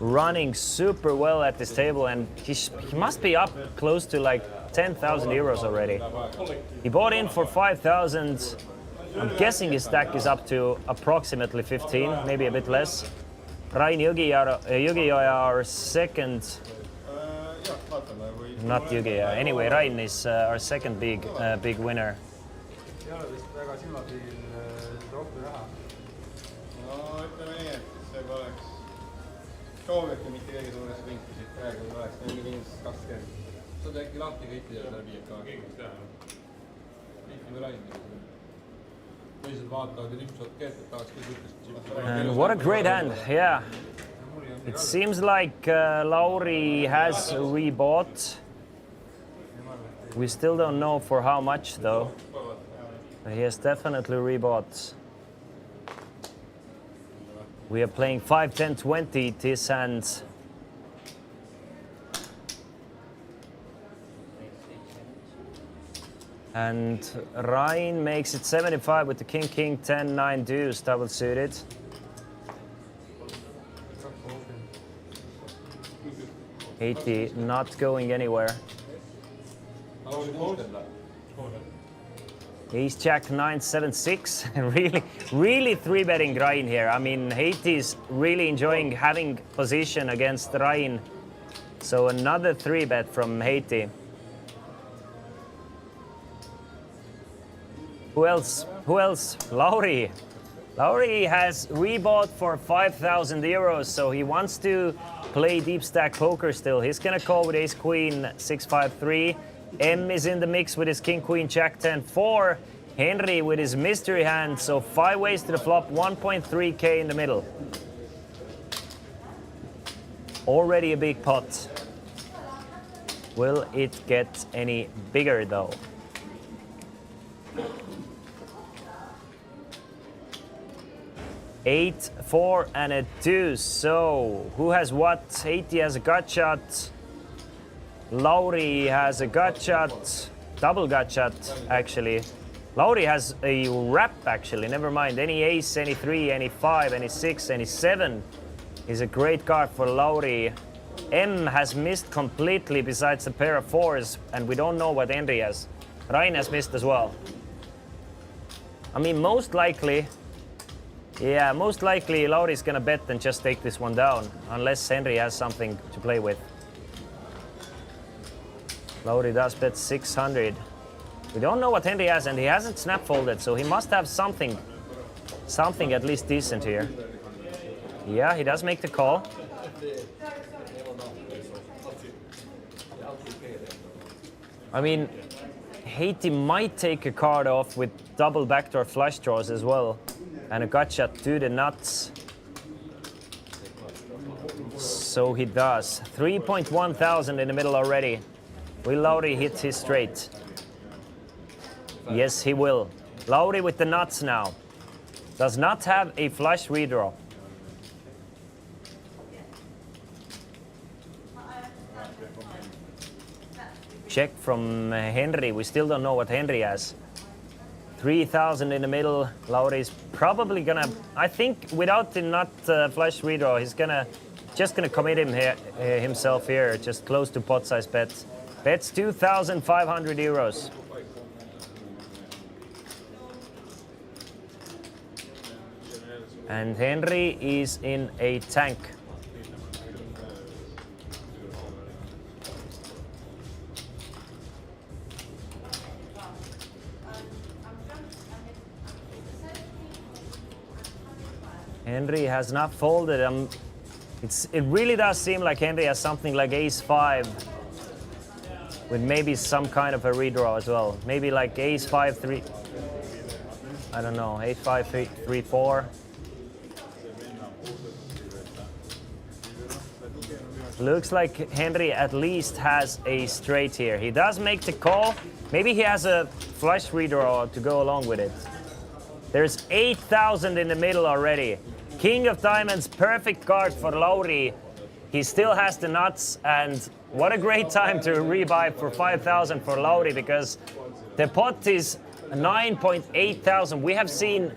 running super well at this table, and he must be up close to like 10,000 euros already. He bought in for 5,000. I'm guessing his stack is up to approximately 15, maybe a bit less. Rain Jõgioja, our second. Not Jõgioja. Anyway, Rain is our second big winner. ei ole vist väga silmapiiril rohkem raha. no ütleme nii, et see poleks sooviti mitte kõige suures ringkusid praegu ei oleks, meil mingi 20. saad äkki lahti kõiki ja läbi ka. Kõiki või läinud. Teised vaatavad ja niisugused käed, et tahaks kõik ütlest. And what a great hand, yeah. It seems like Lauri has rebought. We still don't know for how much though. But he has definitely rebought. We are playing 5, 10, 20 this hand. And Rain makes it 75 with the king, king, 10, 9 deuce, double suited. Haiti not going anywhere. Ace Jack 9, 7, 6. really 3-betting Rain here. I mean, Haiti is really enjoying having position against Rain. So another 3-bet from Haiti. Who else? Lauri. Lauri has rebought for 5,000 euros, so he wants to play deep stack poker still. He's gonna call with ace queen 6-5-3. M is in the mix with his king queen jack 10-4. Henry with his mystery hand, so 5 ways to the flop, 1.3k in the middle. Already a big pot. Will it get any bigger though? Eight, 4, and a deuce. So who has what? Haiti has a gut shot. Lauri has a gut shot. Double gut shot, actually. Lauri has a wrap, actually. Never mind. Any ace, any 3, any 5, any 6, any 7 is a great card for Lauri. M has missed completely besides a pair of 4s, and we don't know what Henry has. Rain has missed as well. I mean, most likely Lauri's gonna bet and just take this one down, unless Henry has something to play with. Lauri does bet 600. We don't know what Henry has, and he hasn't snap folded, so he must have something at least decent here. Yeah, he does make the call. I mean, Haiti might take a card off with double backdoor flush draws as well. And a gut shot to the nuts. So he does. 3.1 thousand in the middle already. Will Lauri hit his straight? Yes, he will. Lauri with the nuts now. Does not have a flush redraw. Check from Henry. We still don't know what Henry has. 3,000 in the middle. Lauri's probably gonna, I think without the nut flush redraw, he's just gonna commit himself here, just close to pot size bets. Bets 2,500 euros. And Henry is in a tank. Henry has not folded. It really does seem like Henry has something like ace-5 with maybe some kind of a redraw as well. Maybe like ace-5, 3. I don't know, ace-5, 3, 4. Looks like Henry at least has a straight here. He does make the call. Maybe he has a flush redraw to go along with it. There's 8,000 in the middle already. King of Diamonds, perfect card for Lauri. He still has the nuts, and what a great time to rebuy for 5,000 for Lauri, because the pot is 9,800. We have seen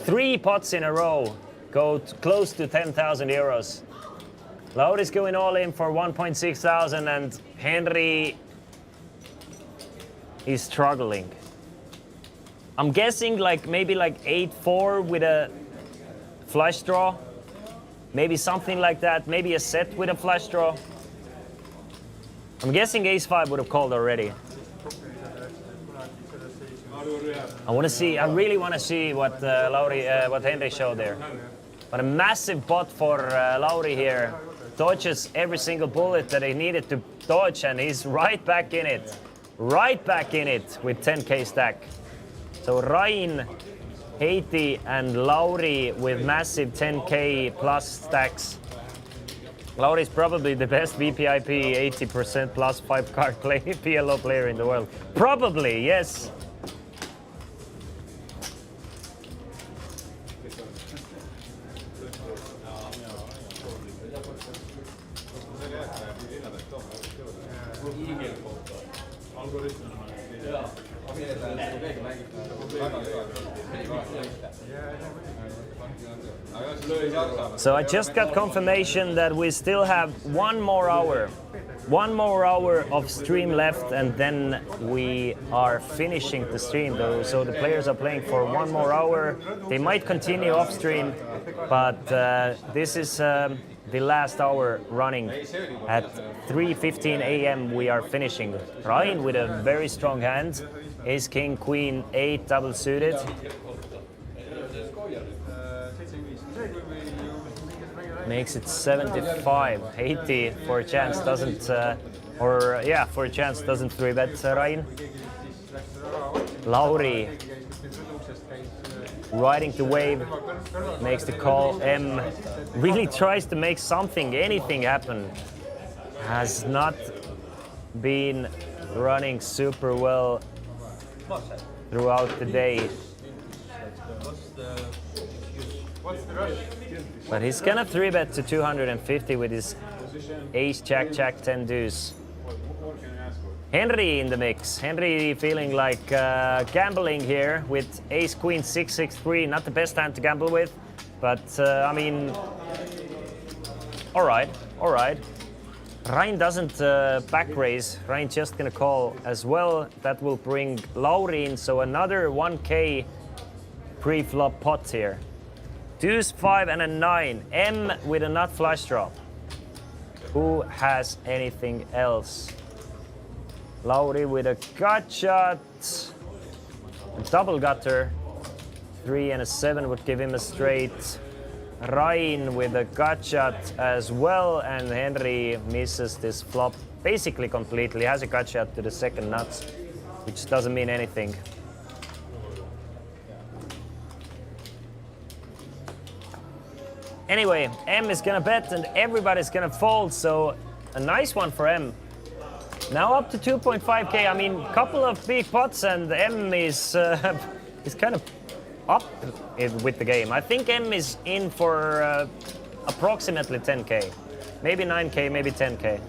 3 pots in a row go close to 10,000 euros. Lauri's going all in for 1,600, and Henry is struggling. I'm guessing maybe 8-4 with a flush draw. Maybe something like that. Maybe a set with a flush draw. I'm guessing ace-5 would have called already. I really want to see what what Henry showed there. But a massive pot for Lauri here. Dodges every single bullet that he needed to dodge, and he's right back in it. Right back in it with 10k stack. So Ryan, Haiti, and Lauri with massive 10k plus stacks. Lauri's probably the best VPIP 80% plus 5 card PLO player in the world. Probably, yes. So I just got confirmation that we still have 1 more hour. 1 more hour of stream left, and then we are finishing the stream though. So the players are playing for 1 more hour. They might continue off stream, but this is the last hour running. At 3:15 a.m. we are finishing. Ryan with a very strong hand. Ace, king, queen, 8 double suited. Makes it 75. 80 for a chance doesn't, for a chance doesn't 3-bet Ryan. Lauri riding the wave, makes the call. M really tries to make something, anything happen. Has not been running super well throughout the day. But he's gonna 3-bet to 250 with his ace, jack, jack, 10 deuce. Henry in the mix. Henry feeling like gambling here with ace, queen, 6, 6, 3. Not the best hand to gamble with, but I mean, all right. Ryan doesn't back raise. Ryan just gonna call as well. That will bring Lauri in, so another 1k pre-flop pot here. Deuce, 5, and a 9. M with a nut flush draw. Who has anything else? Lauri with a gut shot. A double gutter. 3 and a 7 would give him a straight. Ryan with a gut shot as well, and Henry misses this flop basically completely. Has a gut shot to the second nuts, which doesn't mean anything. Anyway, M is gonna bet and everybody's gonna fold, so a nice one for M. Now up to 2.5k. I mean, couple of big pots and M is is kind of up with the game. I think M is in for approximately 10k, maybe 9k, maybe 10k.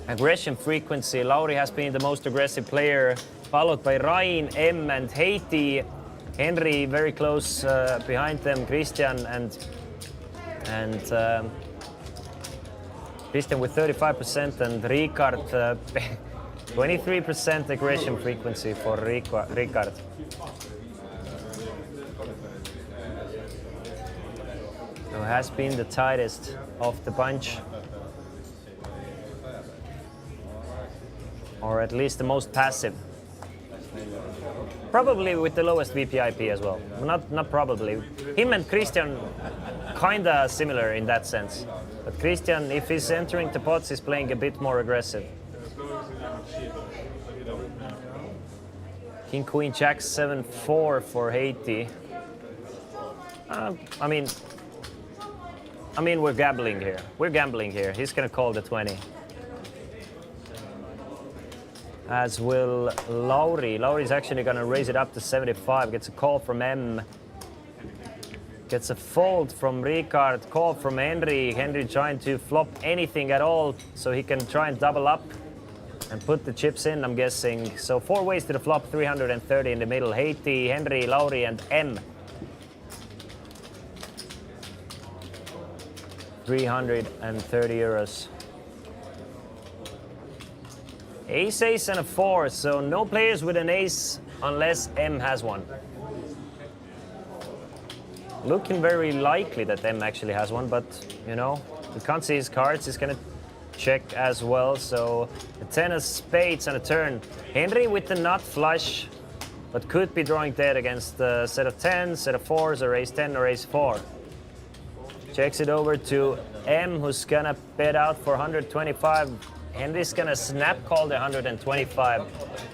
Aggression frequency. Lauri has been the most aggressive player, followed by Rain, M, and Heiti. Henry very close behind them. Christian and Christian with 35% and Ricard 23% aggression frequency for Ricard. Who has been the tightest of the bunch. Or at least the most passive. Probably with the lowest VPIP as well. Not probably. Him and Christian kinda similar in that sense. But Christian, if he's entering the pots, is playing a bit more aggressive. King, Queen, Jack, 7-4 for Haiti. I mean, we're gambling here. We're gambling here. He's gonna call the 20. As will Lauri. Lauri's actually gonna raise it up to 75. Gets a call from M. Gets a fold from Ricard. Call from Henry. Henry trying to flop anything at all so he can try and double up and put the chips in, I'm guessing. So 4 ways to the flop, 330 in the middle. Haiti, Henry, Lauri, and M. 330 euros. Ace, ace, and a 4, so no players with an ace unless M has one. Looking very likely that M actually has one, but you know, we can't see his cards. He's gonna check as well, so a 10 of spades on a turn. Henry with the nut flush, but could be drawing dead against a set of 10s, set of 4s, or ace 10 or ace 4. Checks it over to M, who's gonna bet out for 125. Henry's gonna snap call the 125.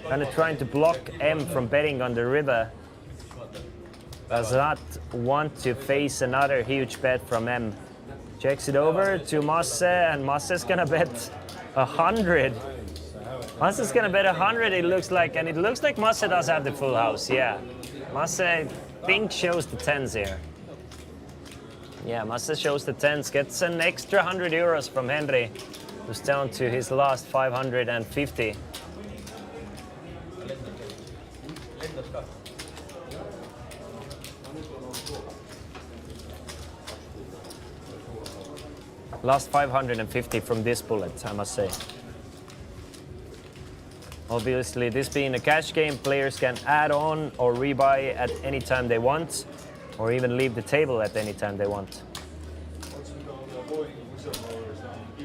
Kinda trying to block M from betting on the river. Does not want to face another huge bet from M. Checks it over to Masse, and Masse's gonna bet 100. Masse's gonna bet 100, it looks like, and it looks like Masse does have the full house, yeah. Masse, I think, shows the 10s here. Yeah, Masse shows the 10s, gets an extra 100 euros from Henry, who's down to his last 550. Last 550 from this bullet, I must say. Obviously, this being a cash game, players can add on or rebuy at any time they want, or even leave the table at any time they want.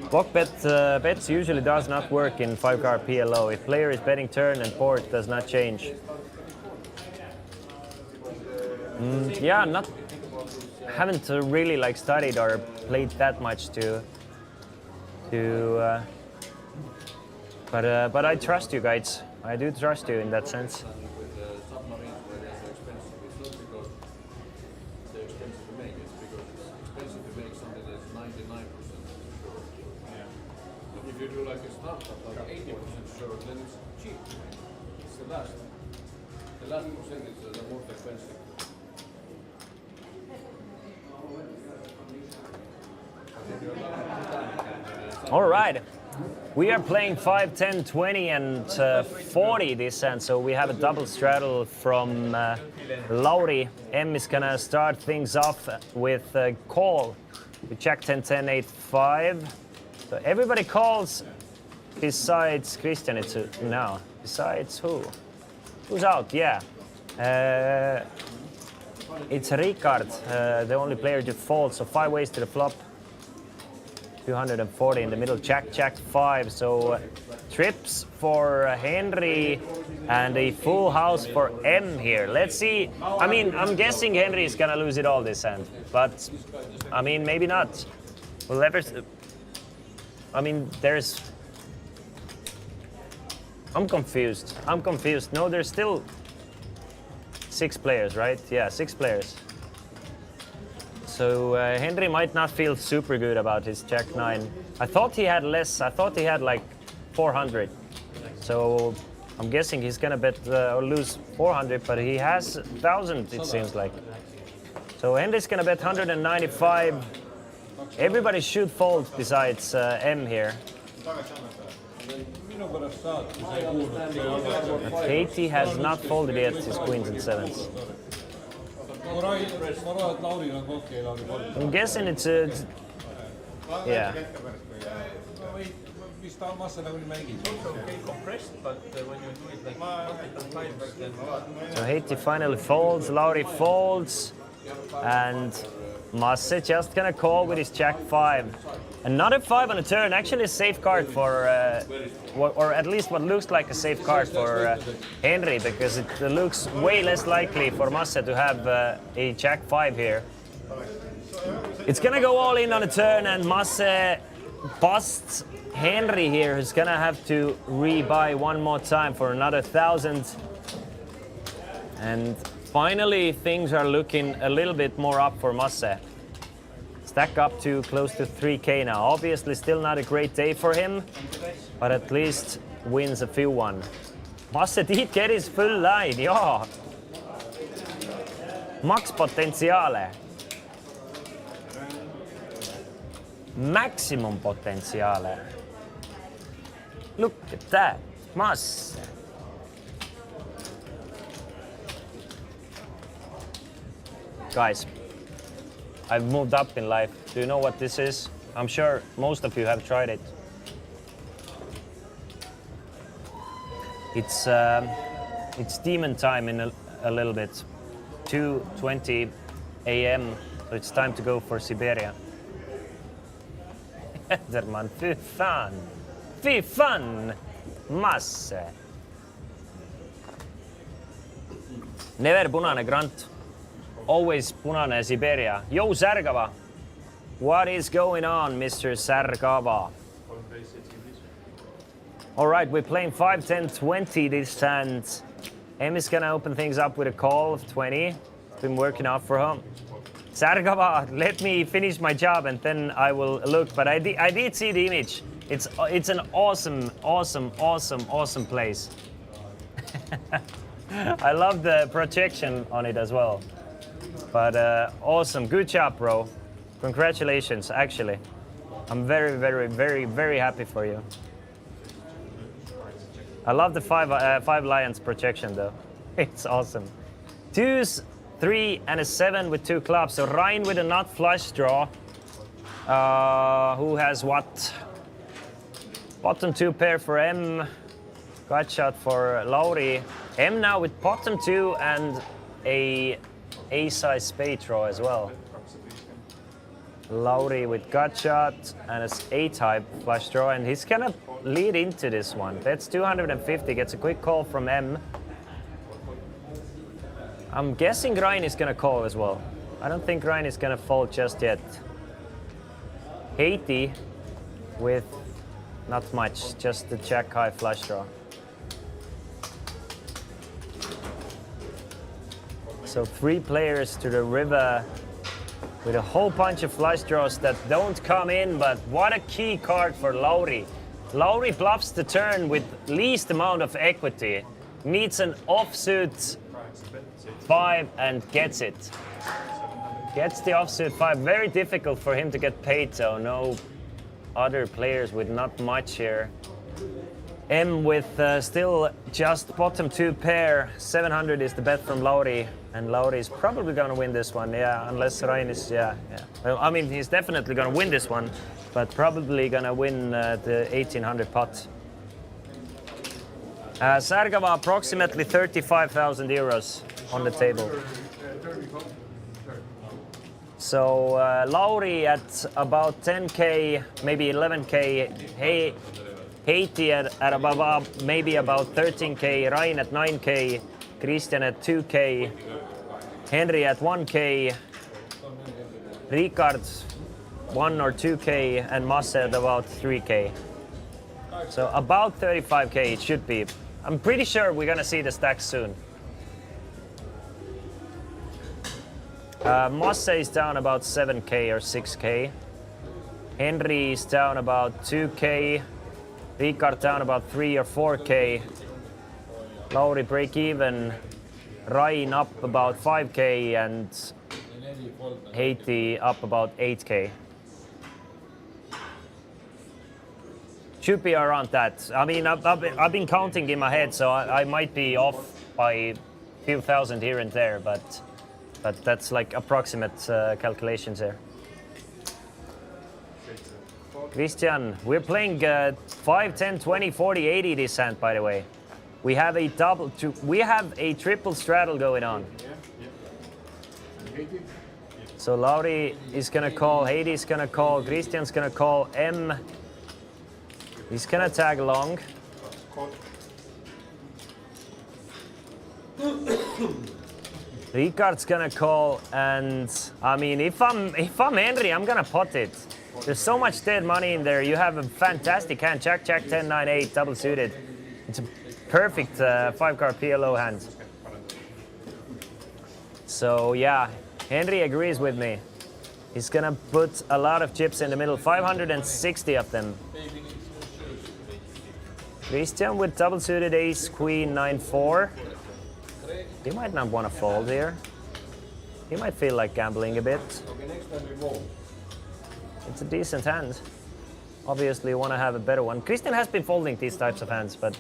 Block bets usually does not work in 5-card PLO. If player is betting turn and board does not change. Yeah, haven't really like studied or played that much but I trust you guys. I do trust you in that sense. If you do like a startup, like 80% sure, then it's cheap. It's the last. The last percentage is the most expensive. All right. We are playing 5, 10, 20, and 40 this end, so we have a double straddle from Lauri. M is gonna start things off with a call. We check 10, 10, 8, 5. So everybody calls besides Christian. It's now. Besides who? Who's out? Yeah. It's Ricard, the only player to fold. So 5 ways to the flop. 240 in the middle. Jack, Jack 5. So trips for Henry and a full house for M here. Let's see. I mean, I'm guessing Henry is gonna lose it all this hand, but I mean, maybe not. We'll never. I mean, I'm confused. No, there's still 6 players, right? Yeah, 6 players. So Henry might not feel super good about his Jack 9. I thought he had less. I thought he had like 400. So I'm guessing he's gonna bet or lose 400, but he has 1,000 it seems like. So Henry's gonna bet 195. Everybody should fold besides M here. Minu pärast saad, kui sa ei kuulnud. But Haiti has not folded yet his queens and sevens. Ma arvan, et Lauril on okei, Lauri fold. I'm guessing it's yeah. Mis ta massa nagu nii mängib? Okay, compressed, but when you do it like multiple times, then So Haiti finally folds, Lauri folds, and Masse just gonna call with his Jack 5. Another 5 on the turn, actually a safe card for, or at least what looks like a safe card for Henry, because it looks way less likely for Masse to have a Jack 5 here. It's gonna go all in on the turn, and Masse busts Henry here, who's gonna have to rebuy one more time for another 1,000. And finally, things are looking a little bit more up for Masse. Stack up to close to 3K now. Obviously still not a great day for him, but at least wins a few one. Masse did get his full line, ja. Max potentiaale. Maximum potentiaale. Look at that, Masse. Guys, I've moved up in life. Do you know what this is? I'm sure most of you have tried it. It's demon time in a little bit. 2:20 a.m. So it's time to go for Siberia. Ederman, fy fan! Fy fan! Masse! Never punane grant. Always punane Siberia. Yo, Särgava! What is going on, Mr. Särgava? All right, we're playing 5, 10, 20 this hand. M is gonna open things up with a call of 20. Been working out for him. Särgava, let me finish my job and then I will look. But I did see the image. It's an awesome place. I love the projection on it as well. But awesome, good job, bro. Congratulations, actually. I'm very happy for you. I love the five lions projection though. It's awesome. 2s, 3 and a 7 with 2 clubs. So Ryan with a nut flush draw. Who has what? Bottom 2 pair for M. Gut shot for Lauri. M now with bottom 2 and a size spade draw as well. Lauri with gut shot and a A-type flush draw, and he's gonna lead into this one. That's 250, gets a quick call from M. I'm guessing Ryan is gonna call as well. I don't think Ryan is gonna fold just yet. Haiti with not much, just the jack high flush draw. So 3 players to the river with a whole bunch of flush draws that don't come in, but what a key card for Lauri. Lauri bluffs the turn with least amount of equity, needs an offsuit 5 and gets it. Gets the offsuit 5, very difficult for him to get paid though, no other players with not much here. M with still just bottom 2 pair, 700 is the bet from Lauri, and Lauri is probably gonna win this one, yeah, unless Ryan is, yeah. Well, I mean, he's definitely gonna win this one, but probably gonna win the 1800 pot. Särgava approximately 35,000 euros on the table. So Lauri at about 10K, maybe 11K. Haiti at about maybe about 13K. Ryan at 9K. Christian at 2K. Henry at 1K. Ricard 1 or 2K, and Masse at about 3K. So about 35K it should be. I'm pretty sure we're gonna see the stacks soon. Mosse is down about 7k or 6k. Henry is down about 2k. Ricard down about 3 or 4k. Lauri break even. Rain up about 5k and Heiti up about 8k. Should be around that. I mean, I've been counting in my head, so I might be off by a few thousand here and there, but that's like approximate calculations there. Christian, we're playing 5, 10, 20, 40, 80 this hand, by the way. We have a triple straddle going on. So Lauri is gonna call, Heidi's gonna call, Christian's gonna call, M. He's gonna tag along. Ricard's gonna call, and I mean, if I'm Henry, I'm gonna pot it. There's so much dead money in there. You have a fantastic hand. Jack, 10, 9, 8, double suited. It's a perfect 5-card PLO hand. So yeah, Henry agrees with me. He's gonna put a lot of chips in the middle, 560 of them. Christian with double suited ace, queen, 9-4. He might not want to fold here. He might feel like gambling a bit. It's a decent hand. Obviously, you want to have a better one. Christian has been folding these types of hands, but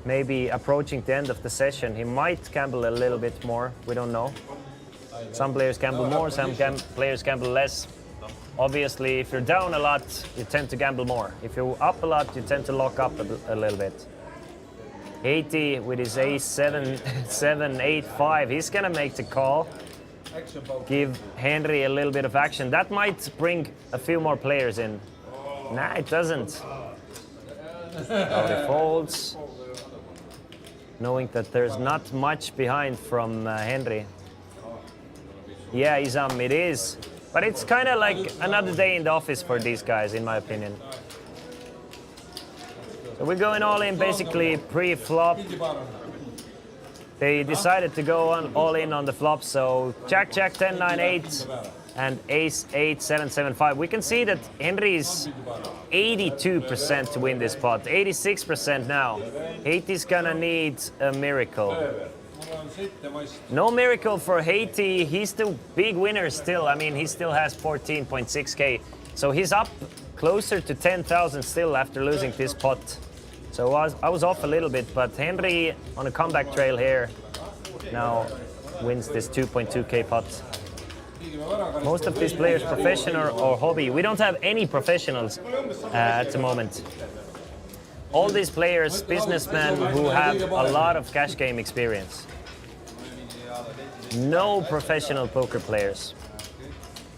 maybe approaching the end of the session, he might gamble a little bit more. We don't know. Some players gamble more, some players gamble less. Obviously, if you're down a lot, you tend to gamble more. If you're up a lot, you tend to lock up a little bit. 80 with his ace 7, 8, 5. He's gonna make the call. Give Henry a little bit of action. That might bring a few more players in. Nah, it doesn't. Lauri folds. Knowing that there's not much behind from Henry. Yeah, Izam, it is. But it's kind of like another day in the office for these guys, in my opinion. So we're going all in basically pre-flop. They decided to go all in on the flop, so Jack, 10, 9, 8, and ace 8, 7, 7, 5. We can see that Henry is 82% to win this pot, 86% now. Heiti's gonna need a miracle. No miracle for Heiti. He's the big winner still. I mean, he still has 14.6k. So he's up closer to 10,000 still after losing this pot. So I was off a little bit, but Henry on a comeback trail here now wins this 2.2k pot. Most of these players professional or hobby. We don't have any professionals at the moment. All these players, businessmen who have a lot of cash game experience. No professional poker players.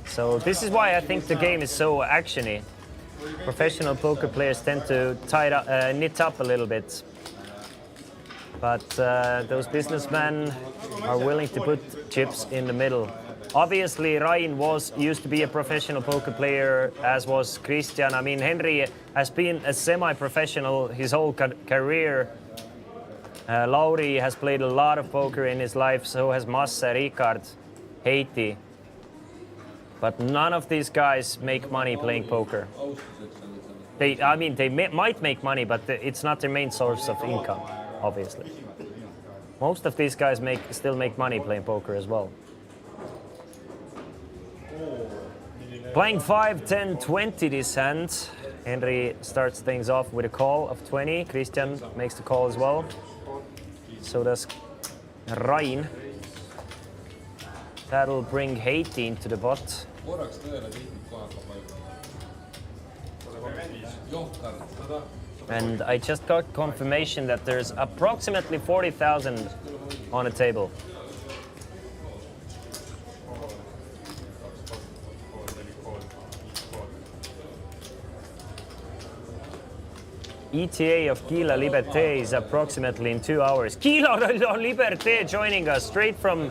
So this is why I think the game is so actiony. Professional poker players tend to knit up a little bit. But those businessmen are willing to put chips in the middle. Obviously, Ryan used to be a professional poker player, as was Christian. I mean, Henry has been a semi-professional his whole career. Lauri has played a lot of poker in his life, so has Mosse, Ricard, Heiti. But none of these guys make money playing poker. They might make money, but it's not their main source of income, obviously. Most of these guys still make money playing poker as well. Playing 5, 10, 20 this hand. Henry starts things off with a call of 20. Christian makes the call as well. So does Rain. That'll bring Heiti into the pot. And I just got confirmation that there's approximately 40,000 on the table. ETA of Kila Liberté is approximately in 2 hours. Kila Liberté joining us straight from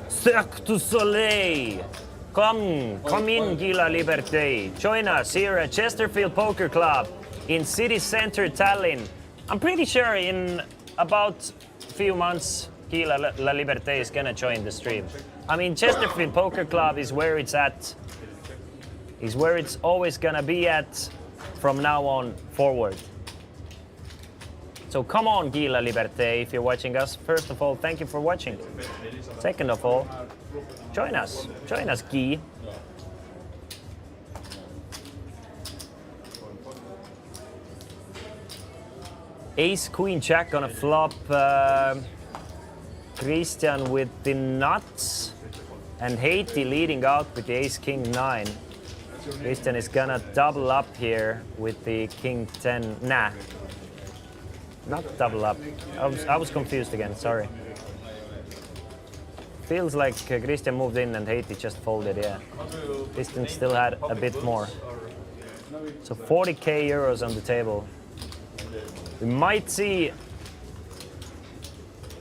Cirque du Soleil. Come in, Kila Liberté. Join us here at Chesterfield Poker Club in city center Tallinn. I'm pretty sure in about a few months Guy La Liberté is gonna join the stream. I mean, Chesterfield Poker Club is where it's at. Is where it's always gonna be at from now on forward. So come on, Guy La Liberté, if you're watching us. First of all, thank you for watching. Second of all, join us. Join us, Guy. Ace, Queen, Jack on a flop. Christian with the nuts. And Haiti leading out with the Ace, King, 9. Christian is gonna double up here with the King 10. Nah, not double up. I was confused again, sorry. Feels like Christian moved in and Haiti just folded, yeah. Christian still had a bit more. So 40k euros on the table.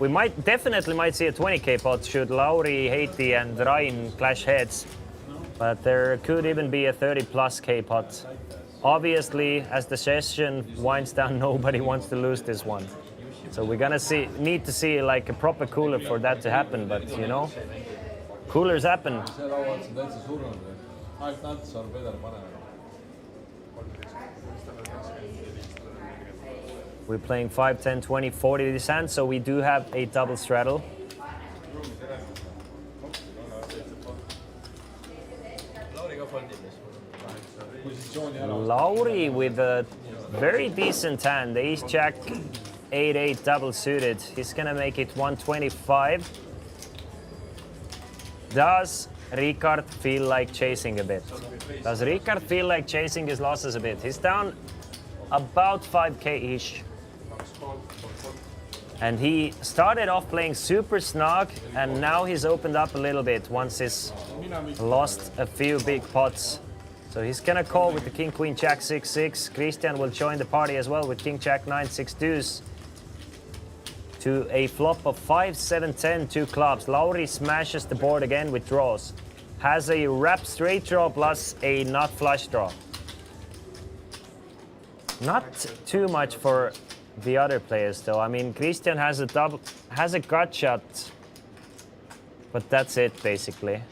We definitely might see a 20k pot should Lauri, Haiti and Rain clash heads. But there could even be a 30 plus K pot. Obviously, as the session winds down, nobody wants to lose this one. So we're gonna need to see like a proper cooler for that to happen, but you know, coolers happen. We're playing 5, 10, 20, 40 this hand, so we do have a double straddle. Lauri with a very decent hand, Ace Jack 8-8 double suited. He's gonna make it 125. Does Ricard feel like chasing a bit? Does Ricard feel like chasing his losses a bit? He's down about 5k-ish. And he started off playing super snug, and now he's opened up a little bit once he's lost a few big pots. So he's gonna call with the King, Queen, Jack 6-6. Christian will join the party as well with King, Jack 9, 6 deuce. To a flop of 5, 7, 10, 2 clubs. Lauri smashes the board again with draws. Has a wrap straight draw plus a nut flush draw. Not too much for the other players though. I mean, Christian has a gut shot, but that's it basically.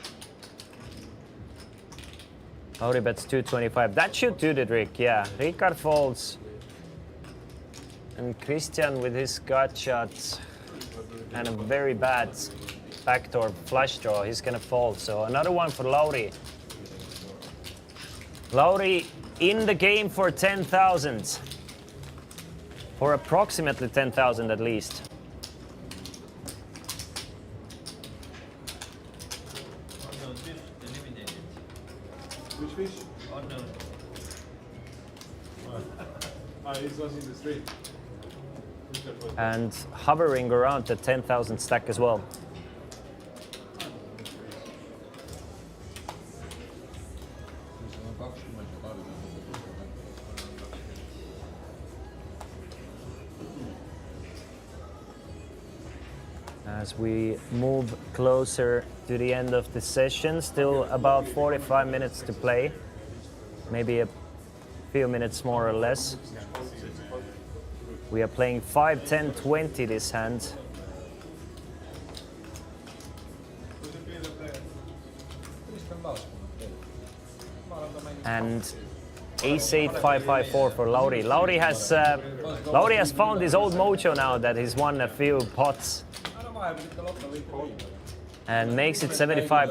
Lauri bets 225. That should do the trick, yeah. Ricard folds. And Christian with his gut shot and a very bad backdoor flush draw, he's gonna fold. So another one for Lauri. Lauri in the game for 10,000. For approximately 10,000 at least. Which fish? Unknown. It was in the street. And hovering around the 10,000 stack as well. As we move closer to the end of the session, still about 45 minutes to play. Maybe a few minutes more or less. We are playing 5, 10, 20 this hand. And Ace 8, 5, 5, 4 for Lauri. Lauri has found his old mojo now that he's won a few pots. And makes it 75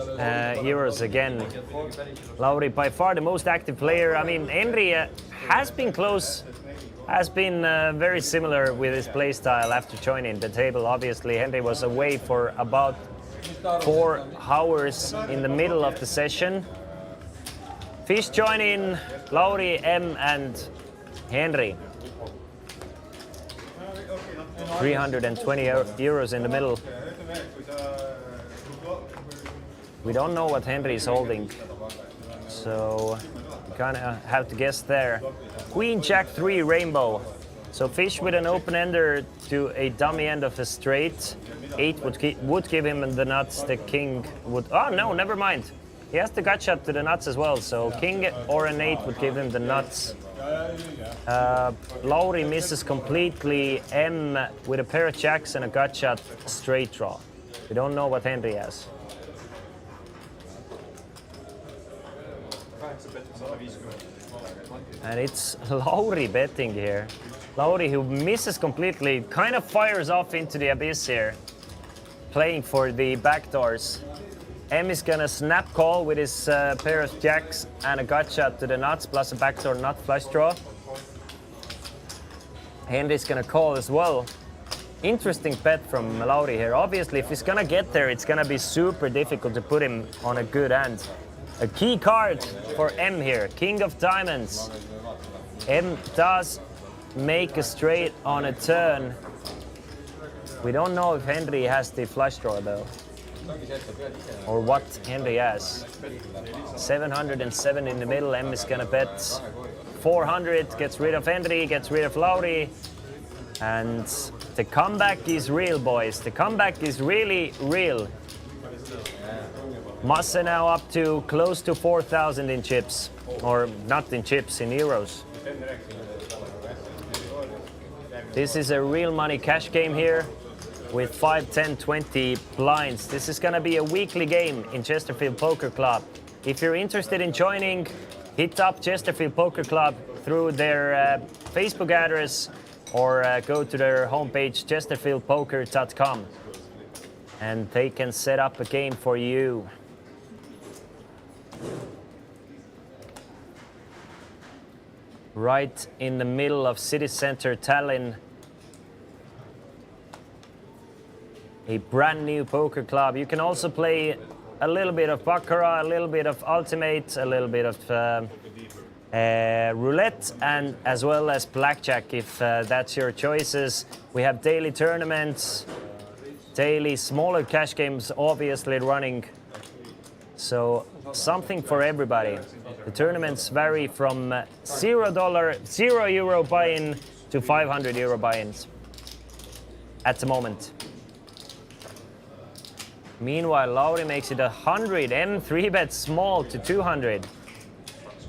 euros again. Lauri by far the most active player. I mean, Henry has been close, has been very similar with his play style after joining the table. Obviously, Henry was away for about 4 hours in the middle of the session. Fish joining, Lauri, M and Henry. 320 euros in the middle. We don't know what Henry is holding, so we kind of have to guess there. Queen, Jack 3, rainbow. So fish with an open ender to a dummy end of a straight. 8 would give him the nuts. The king would. Oh no, never mind. He has the gut shot to the nuts as well, so king or an 8 would give him the nuts. Lauri misses completely. M with a pair of jacks and a gut shot straight draw. We don't know what Henry has. And it's Lauri betting here. Lauri, who misses completely, kind of fires off into the abyss here, playing for the backdoors. M is gonna snap call with his pair of jacks and a gut shot to the nuts, plus a backdoor nut flush draw. Henry's gonna call as well. Interesting bet from Lauri here. Obviously, if he's gonna get there, it's gonna be super difficult to put him on a good hand. A key card for M here, King of Diamonds. M does make a straight on a turn. We don't know if Henry has the flush draw though, or what Henry has. 707 in the middle. M is gonna bet 400, gets rid of Henry, gets rid of Lauri. And the comeback is real, boys. The comeback is really real. Masse now up to close to 4,000 in chips. Or not in chips, in euros. This is a real money cash game here with 5, 10, 20 blinds. This is gonna be a weekly game in Chesterfield Poker Club. If you're interested in joining, hit up Chesterfield Poker Club through their Facebook address or go to their homepage chesterfieldpoker.com and they can set up a game for you. Right in the middle of city center Tallinn. A brand new poker club. You can also play a little bit of baccarat, a little bit of ultimate, a little bit of roulette, and as well as blackjack if that's your choices. We have daily tournaments, daily smaller cash games obviously running. So something for everybody. The tournaments vary from €0 buy-in to €500 buy-ins at the moment. Meanwhile, Lauri makes it 100. M 3-bet small to 200.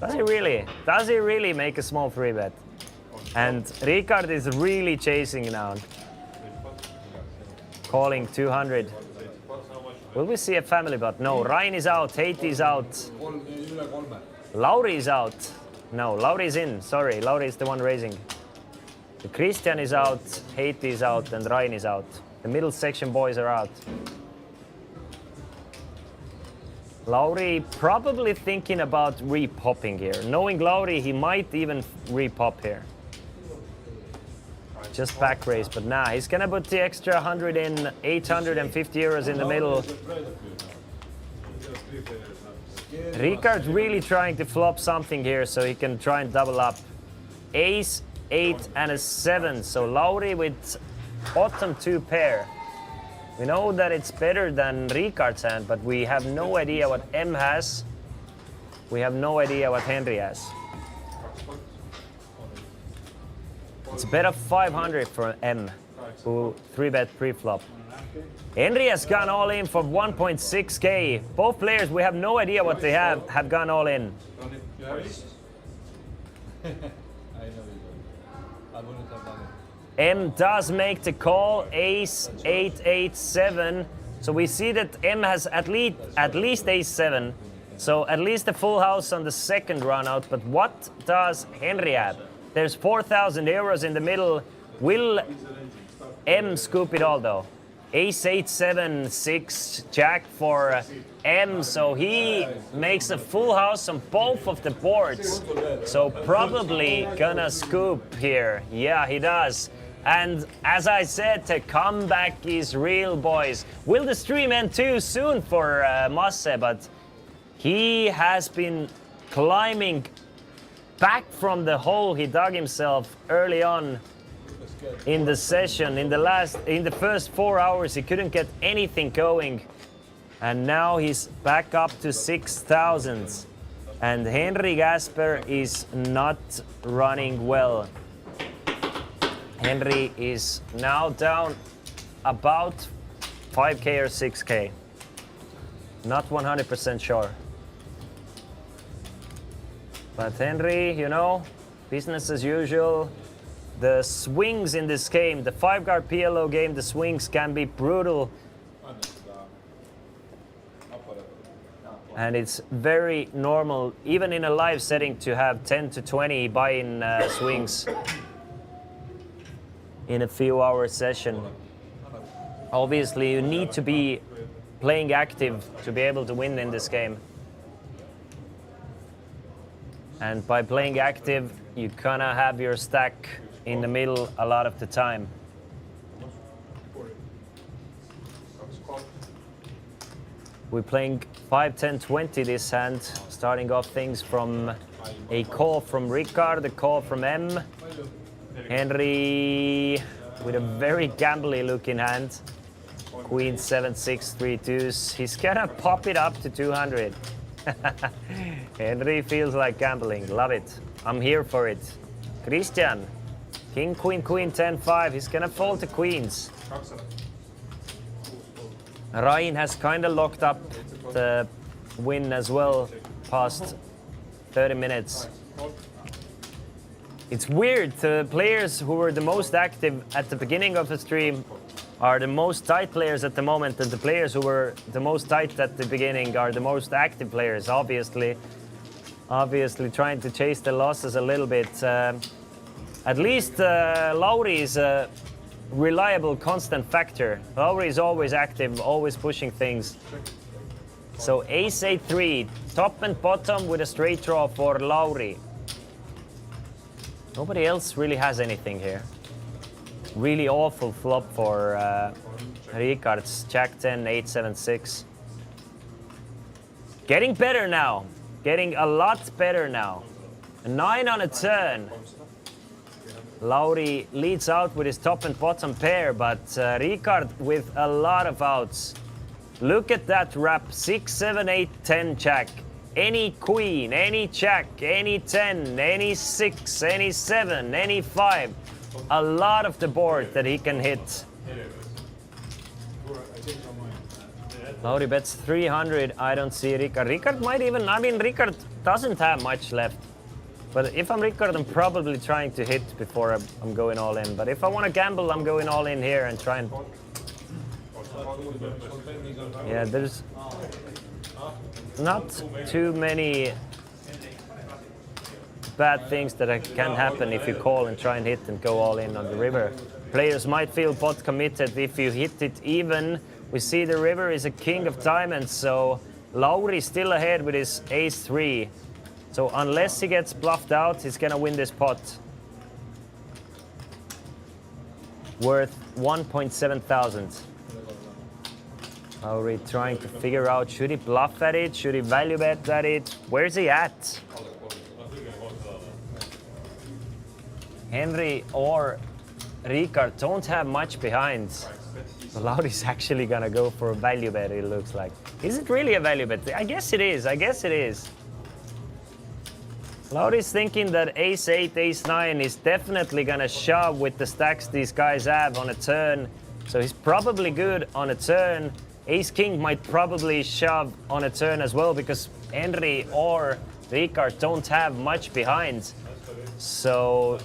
Does he really? Does he really make a small 3-bet? And Ricard is really chasing now. Calling 200. Will we see a family bet? No, Ryan is out, Heiti is out. Lauri is out. No, Lauri is in. Sorry, Lauri is the one raising. The Christian is out, Heiti is out, and Ryan is out. The middle section boys are out. Lauri probably thinking about re-popping here. Knowing Lauri, he might even re-pop here. Just back raise, but nah, he's gonna put the extra 100 in, 850 euros in the middle. Ricard's really trying to flop something here so he can try and double up. Ace, 8, and a 7. So Lauri with bottom 2 pair. We know that it's better than Ricard's hand, but we have no idea what M has. We have no idea what Henry has. It's a bet of 500 for M, who 3-bet pre-flop. Henry has gone all in for 1.6k. Both players, we have no idea what they have gone all in. M does make the call, ace, 8, 8, 7. So we see that M has at least ace 7. So at least a full house on the second run out. But what does Henry have? There's 4,000 euros in the middle. Will M scoop it all though? Ace, 8, 7, 6, jack for M. So he makes a full house on both of the boards. So probably gonna scoop here. Yeah, he does. And as I said, the comeback is real, boys. Will the stream end too soon for Masse? But he has been climbing back from the hole he dug himself early on in the session. In the first 4 hours, he couldn't get anything going. And now he's back up to 6,000. And Henry Gasper is not running well. Henry is now down about 5k or 6k. Not 100% sure. But Henry, you know, business as usual. The swings in this game, the 5-guard PLO game, the swings can be brutal. And it's very normal, even in a live setting, to have 10 to 20 buy-in swings in a few-hour session. Obviously, you need to be playing active to be able to win in this game. And by playing active, you kind of have your stack in the middle a lot of the time. We're playing 5, 10, 20 this hand, starting off things from a call from Ricard, a call from M. Henry with a very gambly looking hand. Queen 7, 6, 3 deuce. He's gonna pop it up to 200. Henry feels like gambling. Love it. I'm here for it. Christian. King, queen, queen, 10, 5. He's gonna fold to queens. Ryan has kind of locked up the win as well past 30 minutes. It's weird. The players who were the most active at the beginning of the stream are the most tight players at the moment, and the players who were the most tight at the beginning are the most active players, obviously trying to chase the losses a little bit. At least Lauri is a reliable, constant factor. Lauri is always active, always pushing things. So ace 8-3, top and bottom with a straight draw for Lauri. Nobody else really has anything here. Really awful flop for Ricard's Jack 10, 8, 7, 6. Getting better now. Getting a lot better now. A 9 on a turn. Lauri leads out with his top and bottom pair, but Ricard with a lot of outs. Look at that wrap. 6, 7, 8, 10 Jack. Any queen, any Jack, any 10, any 6, any 7, any 5. A lot of the board that he can hit. Lauri bets 300. I don't see Ricard. Ricard might even, I mean, Ricard doesn't have much left. But if I'm Ricard, I'm probably trying to hit before I'm going all in. But if I want to gamble, I'm going all in here and try and... Yeah, there's not too many bad things that can happen if you call and try and hit and go all in on the river. Players might feel pot committed if you hit it even. We see the river is a king of diamonds, so Lauri is still ahead with his ace-3. So unless he gets bluffed out, he's gonna win this pot. Worth 1.7 thousand. Lauri trying to figure out, should he bluff at it? Should he value bet at it? Where's he at? Henry or Ricard don't have much behind. So Lauri's actually gonna go for a value bet, it looks like. Is it really a value bet? I guess it is, I guess it is. Lauri's thinking that ace-8, ace-9 is definitely gonna shove with the stacks these guys have on a turn. So he's probably good on a turn. Ace-king might probably shove on a turn as well because Henry or Ricard don't have much behind. So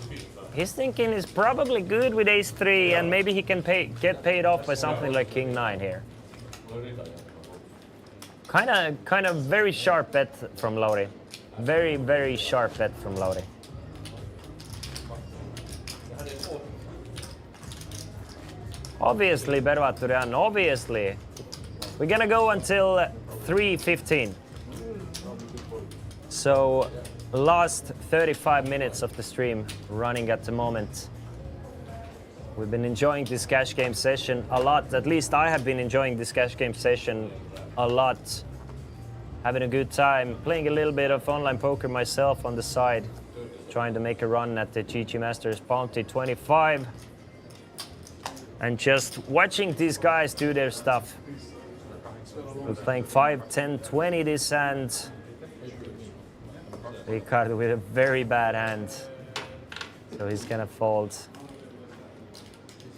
his thinking is probably good with ace-3 and maybe he can get paid off by something like king-9 here. Kind of very sharp bet from Lauri. Very, very sharp bet from Lauri. Obviously, Bervaturian, obviously. We're gonna go until 3:15. So, last 35 minutes of the stream running at the moment. We've been enjoying this cash game session a lot. At least I have been enjoying this cash game session a lot. Having a good time, playing a little bit of online poker myself on the side, trying to make a run at the GG Masters Bounty 25, and just watching these guys do their stuff. We're playing 5, 10, 20 this hand. Ricard with a very bad hand, so he's gonna fold.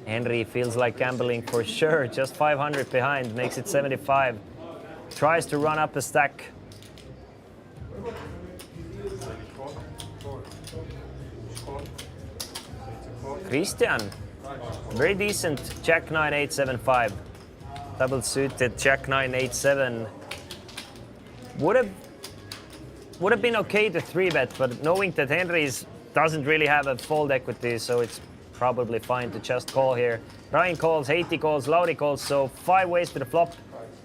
Henry feels like gambling for sure, just 500 behind, makes it 75. Tries to run up a stack. Christian, very decent Jack 9 875. Double suited Jack 9 8-7. Would have been okay to 3-bet, but knowing that Henry's doesn't really have a fold equity, so it's probably fine to just call here. Ryan calls, 80 calls, Lauri calls, so 5 ways to the flop.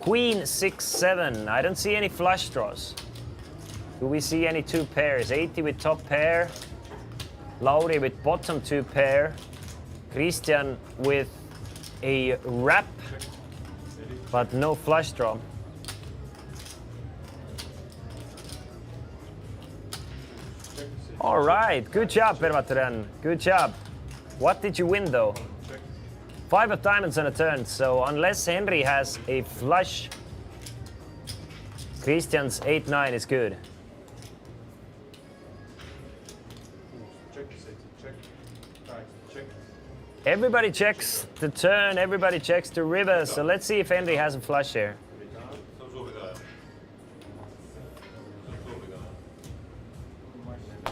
Queen 6-7. I don't see any flush draws. Do we see any 2 pairs? 80 with top pair, Lauri with bottom 2 pair, Christian with a wrap, but no flush draw. All right, good job, Pervaturen. Good job. What did you win though? 5 of diamonds on a turn, so unless Henry has a flush, Christian's 8-9 is good. Everybody checks the turn, everybody checks the river, so let's see if Henry has a flush here.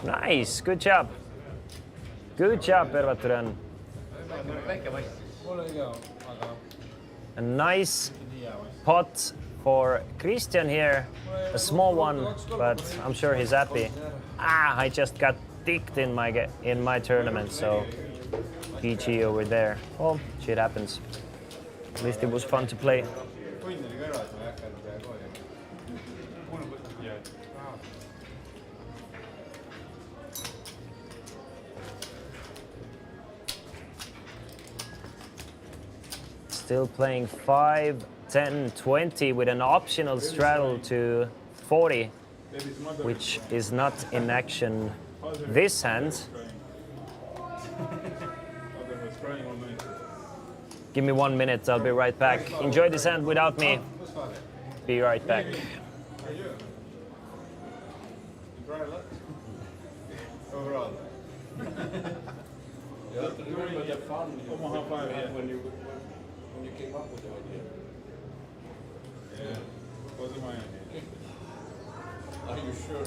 Nice, good job. Good job, Pervaturen. A nice pot for Christian here. A small one, but I'm sure he's happy. Ah, I just got dicked in my tournament, so PG over there. Oh, shit happens. At least it was fun to play. Still playing 5, 10, 20 with an optional straddle to 40, which is not in action this hand. Give me 1 minute, I'll be right back. Enjoy this hand without me. Be right back. Overall. You have to remember the fun when you came up with the idea. Yeah, wasn't my idea. Are you sure?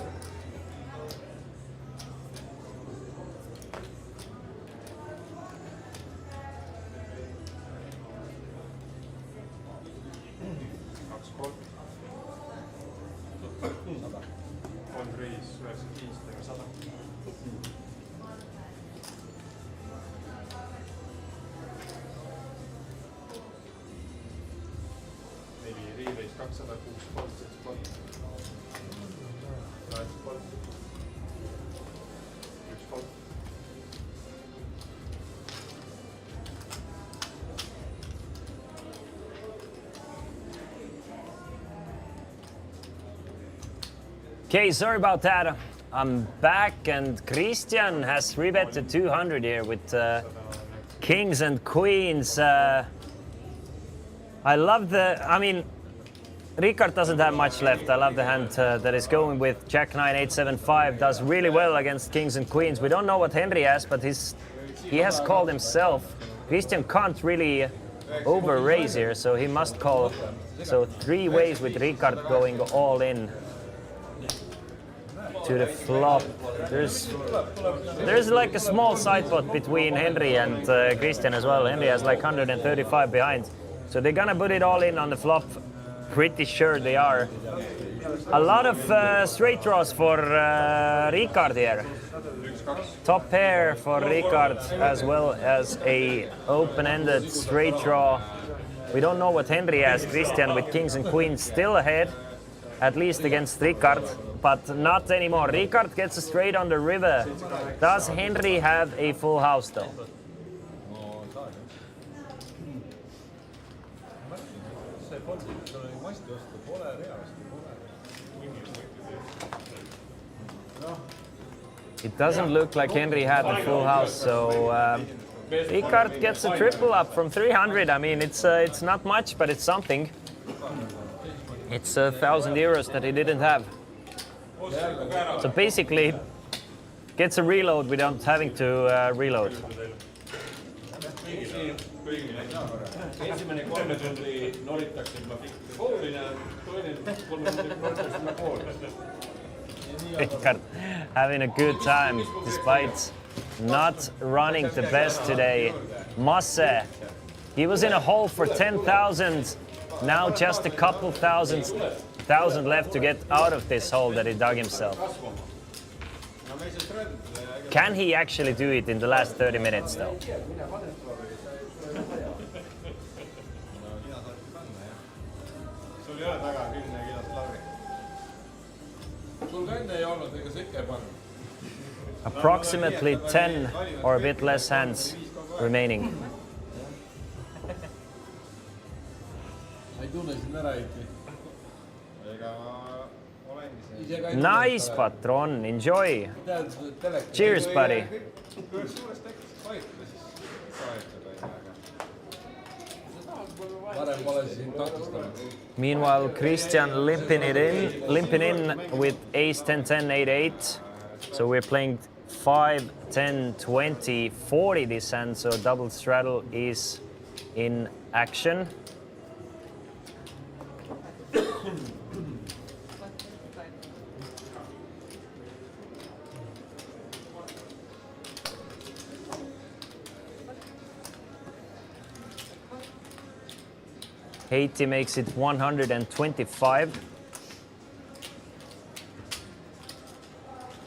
Okay, sorry about that. I'm back, and Christian has 3-bet to 200 here with kings and queens. I love Ricard doesn't have much left. I love the hand that is going with Jack 9 8-7-5. Does really well against kings and queens. We don't know what Henry has, but he has called himself. Christian can't really over raise here, so he must call. So 3 ways with Ricard going all in to the flop. There's like a small side pot between Henry and Christian as well. Henry has like 135 behind, so they're gonna put it all in on the flop. Pretty sure they are. A lot of straight draws for Ricard here. Top pair for Ricard, as well as a open-ended straight draw. We don't know what Henry has. Christian with kings and queens still ahead, at least against Ricard, but not anymore. Ricard gets a straight on the river. Does Henry have a full house though? It doesn't look like Henry had a full house, so Ricard gets a triple up from 300. I mean, it's not much, but it's something. It's 1,000 euros that he didn't have. So basically, gets a reload without having to reload. Ensimmäinen 3 tuntia norittakseni mä foldin ja toinen 3 tuntia norittakseni mä foldin. Richard having a good time despite not running the best today. Masse, he was in a hole for 10,000. Now just a couple thousand left to get out of this hole that he dug himself. Can he actually do it in the last 30 minutes though? sul ei ole taga 10-kilost Lauri. sul ka enne ei olnud, ega sa ikka ei pannud. Approximately 10 or a bit less hands remaining. ma ei tunne sind ära ikka. ega ma olengi see. Nice, patron, enjoy. Cheers, buddy. Kui suurest tekst vajutada, siis vajutada ei ole. varem pole sind takistanud. Meanwhile, Christian limping in with ace 10, 10, 8, 8. So we're playing 5, 10, 20, 40 this hand, so double straddle is in action. Haiti makes it 125.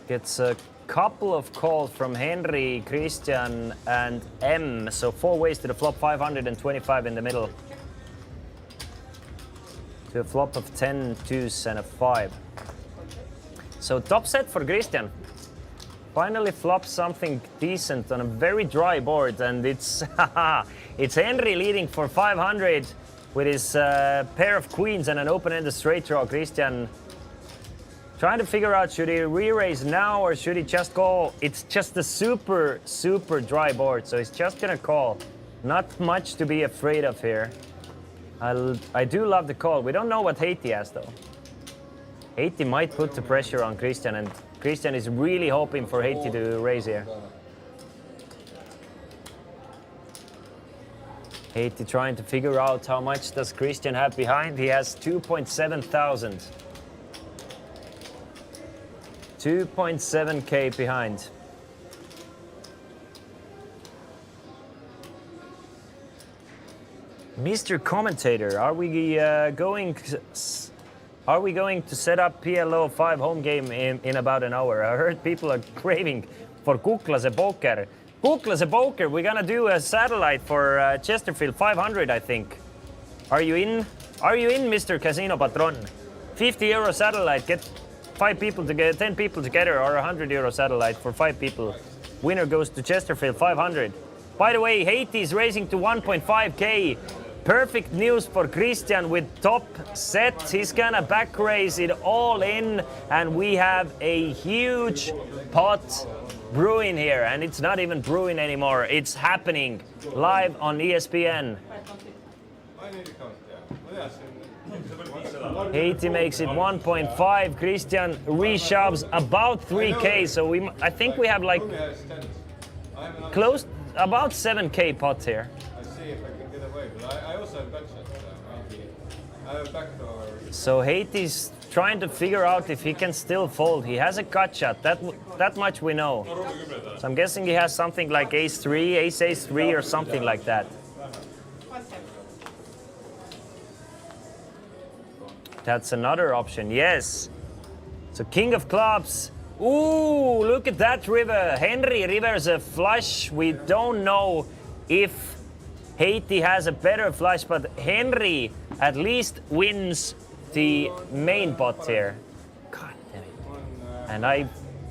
Gets a couple of calls from Henry, Christian, and M. So 4 ways to the flop, 525 in the middle. To a flop of 10 2s and a 5. So top set for Christian. Finally flops something decent on a very dry board, and it's it's Henry leading for 500 with his pair of queens and an open-ended straight draw. Christian trying to figure out, should he re-raise now or should he just call? It's just a super, super dry board, so he's just gonna call. Not much to be afraid of here. I do love the call. We don't know what Haiti has though. Haiti might put the pressure on Christian, and Christian is really hoping for Haiti to raise here. Haiti trying to figure out how much does Christian have behind. He has 2.7 thousand. 2.7K behind. Mr. Commentator, are we going to set up PLO5 home game in about an hour? I heard people are craving for Kuklase Poker. Kuklase Poker, we're gonna do a satellite for Chesterfield 500, I think. Are you in? Are you in, Mr. Casino Patron? 50 euro satellite, get 5 people together, 10 people together, or 100 euro satellite for 5 people. Winner goes to Chesterfield 500. By the way, Haiti is raising to 1.5K. Perfect news for Christian with top set. He's gonna back raise it all in, and we have a huge pot brewing here, and it's not even brewing anymore. It's happening live on ESPN. I need to count, yeah. Haiti makes it 1.5. Christian reshoves about 3K, so I think we have like close about 7K pot here. I see if I can get away, but I also have bet shots, maybe. I have a backdoor. So Haiti's trying to figure out if he can still fold. He has a gut shot, that much we know. So I'm guessing he has something like ace-3, ace-ace-3 or something like that. That's another option, yes. So king of clubs. Ooh, look at that river. Henry rivers a flush. We don't know if Haiti has a better flush, but Henry at least wins the main pot here. God damn it. And I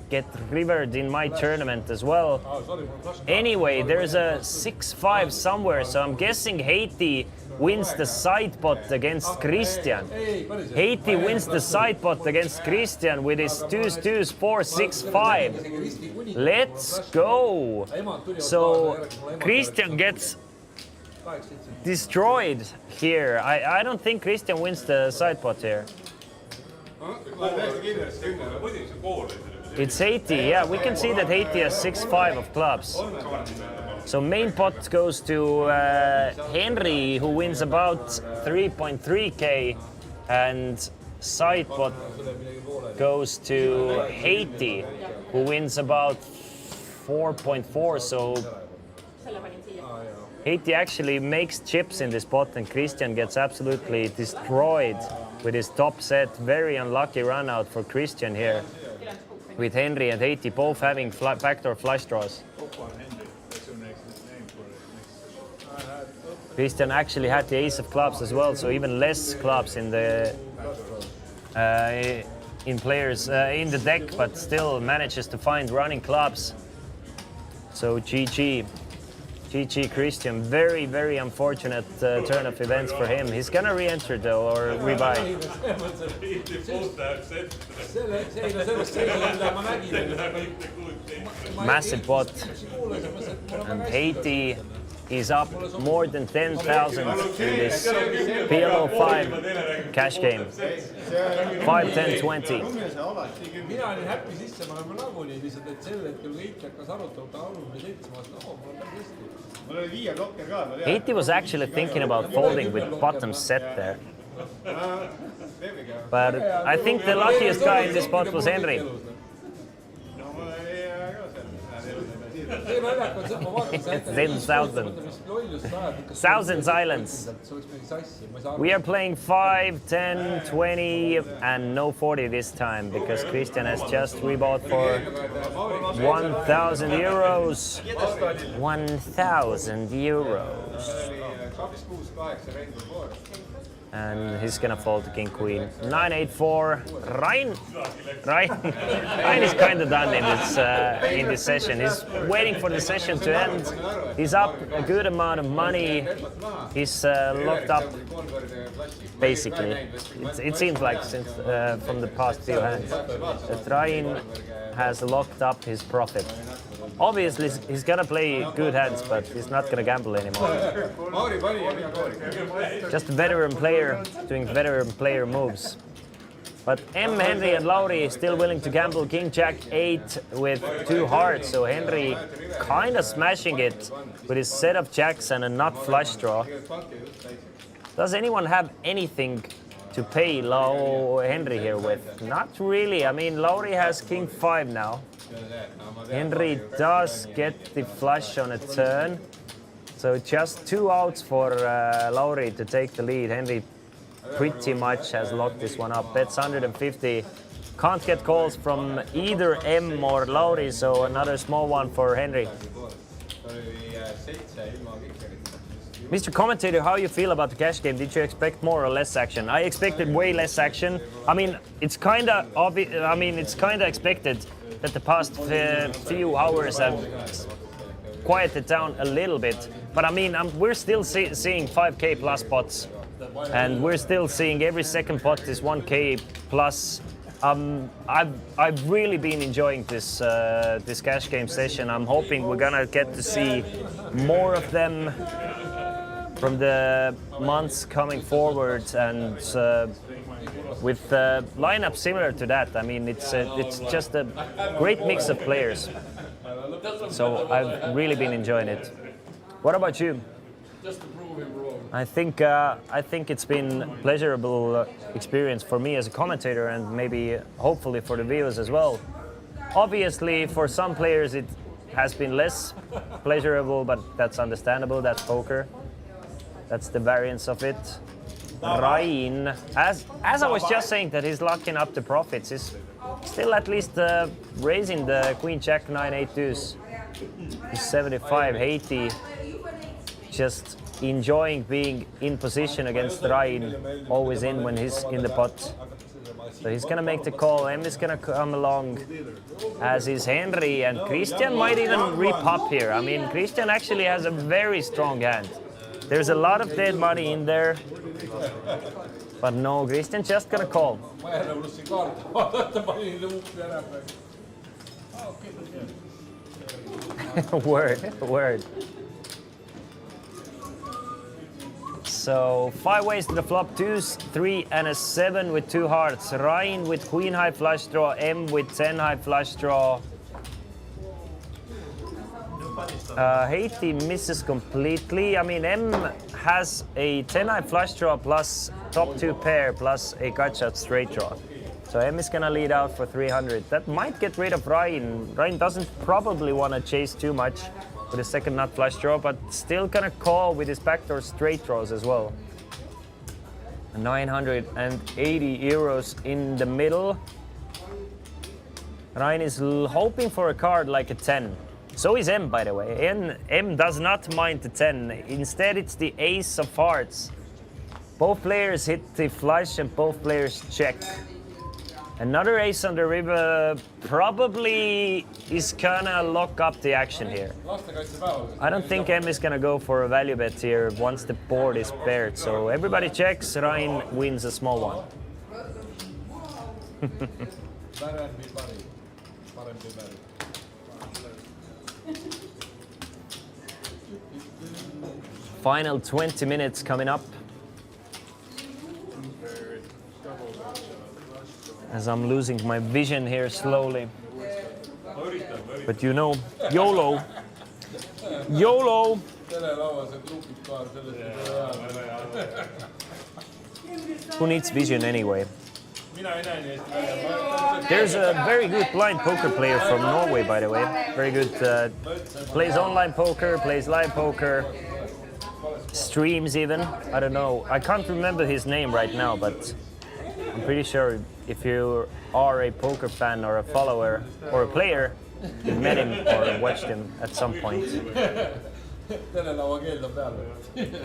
get rivered in my tournament as well. Anyway, there's a 6-5 somewhere, so I'm guessing Haiti wins the side pot against Christian. Haiti wins the side pot against Christian with his 2s, 4, 6, 5. Let's go. So Christian gets destroyed here. I don't think Christian wins the side pot here. It's Haiti, yeah, we can see that Haiti has 6-5 of clubs. So main pot goes to Henry, who wins about 3.3K, and side pot goes to Haiti, who wins about 4.4. So Selle panin siia. Haiti actually makes chips in this pot, and Christian gets absolutely destroyed with his top set. Very unlucky run out for Christian here, with Henry and Haiti both having backdoor flush draws. Christian actually had the ace of clubs as well, so even less clubs in the in the deck, but still manages to find running clubs. So GG Christian. Very, very unfortunate turn of events for him. He's gonna re-enter though, or rebuy. Massive pot. And Haiti is up more than 10,000 in this PLO5 cash game. 5, 10, 20. mina olin häppi sisse, ma olen nagunii lihtsalt, et sel hetkel kõik hakkas arutama, ta arvab, et ma ütlesin, et mul on päris hästi. Mul oli 5 blokker ka. Haiti was actually thinking about folding with bottom set there. But I think the luckiest guy in this spot was Henry. It's in 1,000 islands. We are playing 5, 10, 20 and no 40 this time because Christian has just rebought for 1,000 euros. 1,000 euros. And he's gonna fold to King Queen. 9-8-4. Ryan is kind of done in this session. He's waiting for the session to end. He's up a good amount of money. He's locked up, basically. It seems like since from the past few hands that Ryan has locked up his profit. Obviously, he's gonna play good hands, but he's not gonna gamble anymore. Just a veteran player doing veteran player moves. But M, Henry, and Lauri still willing to gamble King Jack 8 with 2 hearts. So Henry kind of smashing it with his set of jacks and a nut flush draw. Does anyone have anything to pay Henry here with? Not really. I mean, Lauri has King 5 now. Henry does get the flush on a turn. So just 2 outs for Lauri to take the lead. Henry pretty much has locked this one up. Bets 150. Can't get calls from either M or Lauri, so another small one for Henry. Mr. Commentator, how you feel about the cash game? Did you expect more or less action? I expected way less action. I mean, it's kind of obvious. I mean, it's kind of expected that the past few hours have quieted down a little bit. But I mean, we're still seeing 5K plus pots, and we're still seeing every second pot is 1K plus. I've really been enjoying this this cash game session. I'm hoping we're gonna get to see more of them from the months coming forward, and with lineup similar to that. I mean, it's just a great mix of players. So I've really been enjoying it. What about you? Just to prove him wrong. I think it's been a pleasurable experience for me as a commentator, and maybe hopefully for the viewers as well. Obviously, for some players it has been less pleasurable, but that's understandable. That's poker. That's the variance of it. Ryan, as I was just saying, that he's locking up the profits. He's still at least raising the Queen Jack 9-8 deuce. He's 75. Haiti just enjoying being in position against Ryan, always in when he's in the pot. So he's gonna make the call. M is gonna come along, as is Henry, and Christian might even re-pop here. I mean, Christian actually has a very strong hand. There's a lot of dead money in there, but no, Christian just gonna call. Word. So 5 ways to the flop: 2s, 3, and a 7 with 2 hearts. Ryan with Queen high flush draw, M with 10 high flush draw. Haiti misses completely. I mean, M has a 10 high flush draw plus top 2 pair plus a gut shot straight draw. So M is gonna lead out for 300. That might get rid of Ryan. Ryan doesn't probably want to chase too much with a second nut flush draw, but still gonna call with his backdoor straight draws as well. 980 euros in the middle. Ryan is hoping for a card like a 10. So is M, by the way. M does not mind the 10. Instead, it's the ace of hearts. Both players hit the flush and both players check. Another ace on the river probably is gonna lock up the action here. I don't think M is gonna go for a value bet here once the board is paired. So everybody checks, Ryan wins a small one. Final 20 minutes coming up. As I'm losing my vision here slowly. But you know, YOLO. YOLO! Who needs vision anyway? There's a very good blind poker player from Norway, by the way. Very good. Plays online poker, plays live poker, streams even. I don't know. I can't remember his name right now, but I'm pretty sure if you are a poker fan or a follower or a player, you've met him or watched him at some point.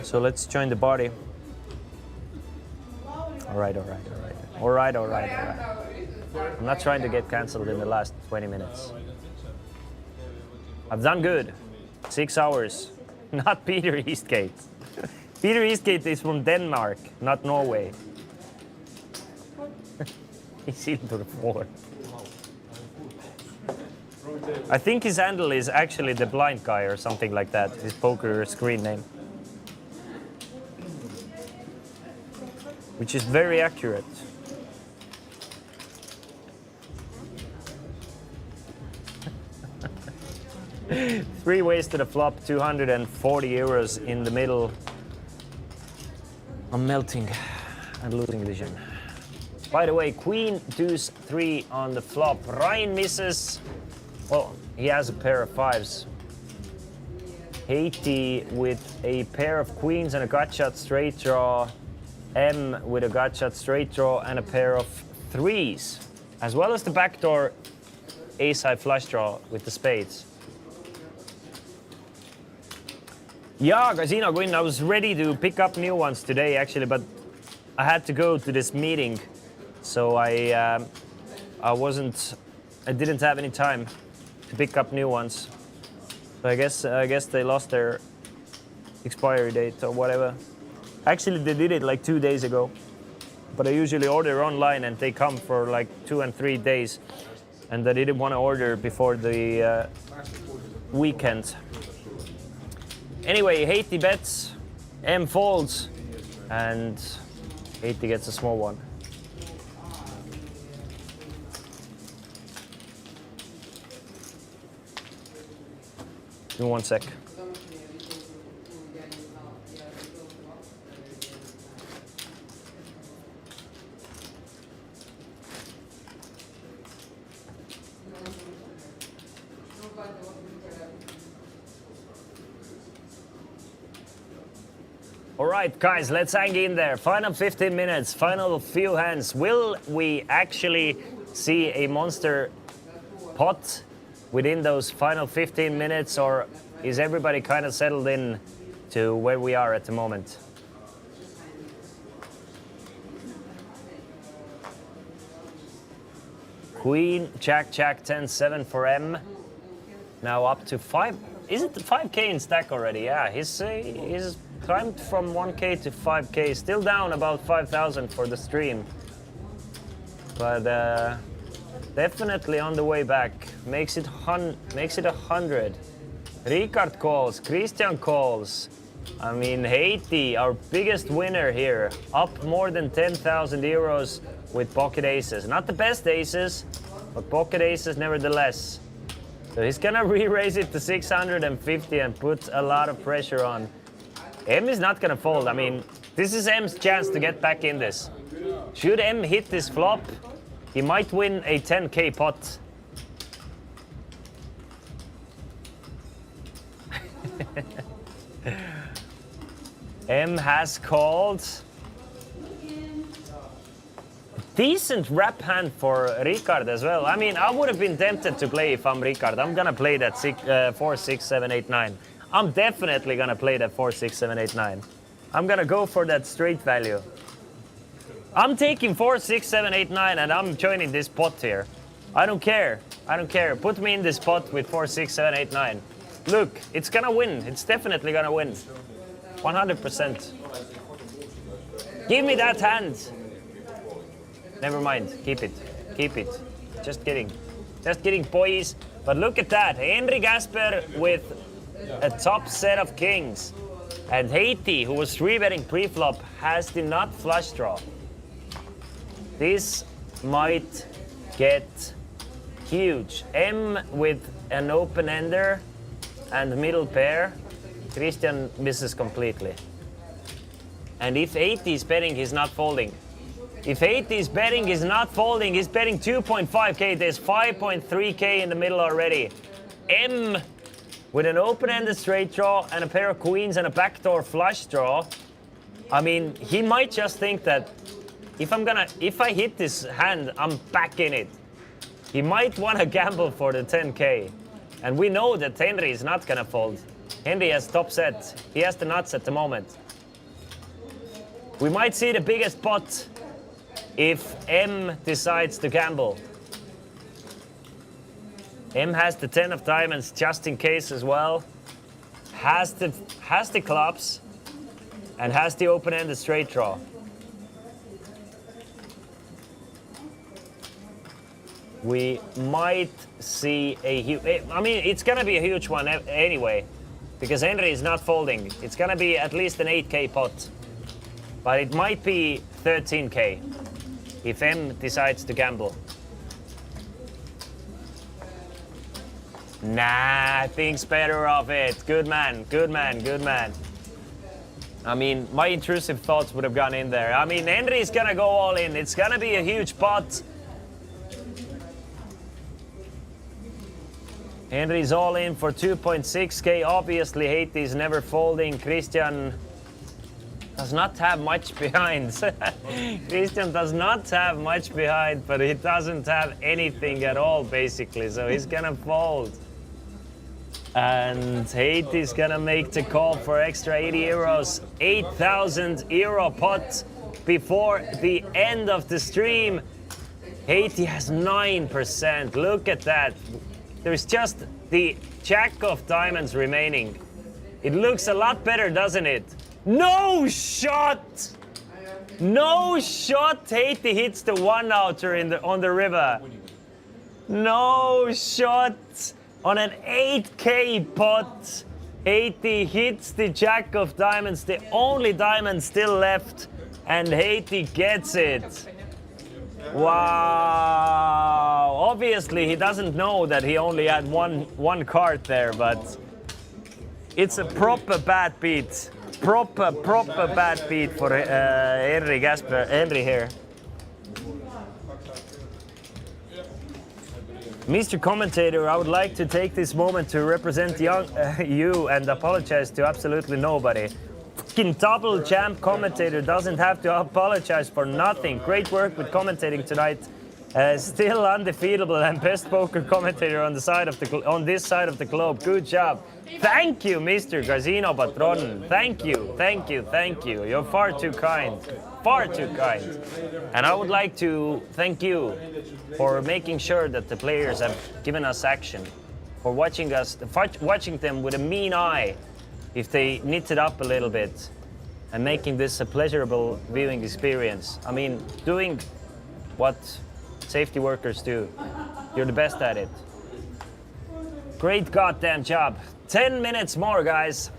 So let's join the party. All right. I'm not trying to get cancelled in the last 20 minutes. I've done good. 6 hours. Not Peter Eastgate. Peter Eastgate is from Denmark, not Norway. He's into the floor. I think his handle is actually the blind guy or something like that, his poker screen name. Which is very accurate. Three ways to the flop, 240 euros in the middle. I'm melting and losing vision. By the way, Queen deuce 3 on the flop. Ryan misses. Well, he has a pair of fives. Haiti with a pair of queens and a gut shot straight draw. M with a gut shot straight draw and a pair of threes. As well as the backdoor ace-high flush draw with the spades. Yeah, Casino Queen, I was ready to pick up new ones today actually, but I had to go to this meeting. So I didn't have any time to pick up new ones. So I guess they lost their expiry date or whatever. Actually, they did it like 2 days ago. But I usually order online and they come for like 2 and 3 days. And I didn't want to order before the weekend. Anyway, Haiti bets, M folds, and Haiti gets a small one. Give me 1 sec. All right, guys, let's hang in there. Final 15 minutes, final few hands. Will we actually see a monster pot within those final 15 minutes, or is everybody kind of settled in to where we are at the moment? Queen, Jack, 10, 7 for M. Now up to 5. Is it 5K in stack already? Yeah, he's climbed from 1K to 5K. Still down about 5,000 for the stream. But definitely on the way back. Makes it 100. Ricard calls, Christian calls. I mean, Haiti, our biggest winner here. Up more than 10,000 euros with pocket aces. Not the best aces, but pocket aces nevertheless. So he's gonna re-raise it to 650 and put a lot of pressure on. M is not gonna fold. I mean, this is M's chance to get back in this. Should M hit this flop, He might win a 10k pot. M has called. Decent rap hand for Ricard as well. I mean, I would have been tempted to play if I'm Ricard. I'm gonna play that 4, 6, 7, 8, 9. I'm definitely gonna play that 4, 6, 7, 8, 9. I'm gonna go for that straight value. I'm taking 4, 6, 7, 8, 9, and I'm joining this pot here. I don't care. I don't care. Put me in this pot with 4, 6, 7, 8, 9. Look, it's gonna win. It's definitely gonna win. 100%. Give me that hand. Never mind. Keep it. Keep it. Just kidding. Just kidding, boys. But look at that. Henry Gasper with a top set of kings. And Haiti, who was 3-betting pre-flop, has the nut flush draw. This might get huge. M with an open-ender and middle pair. Christian misses completely. And if 80 is betting, he's not folding. If 80 is betting, he's not folding. He's betting 2.5k. There's 5.3k in the middle already. M with an open-ended straight draw and a pair of queens and a backdoor flush draw. I mean, he might just think that if I hit this hand, I'm back in it. He might want to gamble for the 10k. And we know that Henry is not gonna fold. Henry has top set. He has the nuts at the moment. We might see the biggest pot if M decides to gamble. M has the 10 of diamonds just in case as well. Has the clubs and has the open-ended straight draw. We might see a huge, I mean, it's gonna be a huge one anyway, because Henry is not folding. It's gonna be at least an 8k pot, but it might be 13k if M decides to gamble. Nah, thinks better of it. Good man, good man, good man. I mean, my intrusive thoughts would have gone in there. I mean, Henry's gonna go all in. It's gonna be a huge pot. Henry's all in for 2.6k. Obviously, Haiti's never folding. Christian does not have much behind. Christian does not have much behind, but he doesn't have anything at all, basically. So he's gonna fold. And Haiti's gonna make the call for extra 80 euros. 8,000 euro pot before the end of the stream. Haiti has 9%. Look at that. There's just the jack of diamonds remaining. It looks a lot better, doesn't it? No shot! No shot! Haiti hits the one-outer on the river. No shot! On an 8k pot, Haiti hits the jack of diamonds, the only diamond still left, and Haiti gets it. Wow! Obviously, he doesn't know that he only had one card there, but it's a proper bad beat. Proper bad beat for Henry here. Mr. Commentator, I would like to take this moment to represent you and apologize to absolutely nobody. Fucking double champ commentator doesn't have to apologize for nothing. Great work with commentating tonight. Still undefeatable and best poker commentator on this side of the globe. Good job. Thank you, Mr. Gazino Patron. Thank you, thank you, thank you. You're far too kind. Far too kind. And I would like to thank you for making sure that the players have given us action, for watching them with a mean eye if they knitted up a little bit and making this a pleasurable viewing experience. I mean, doing what safety workers do. You're the best at it. Great goddamn job. 10 minutes more, guys.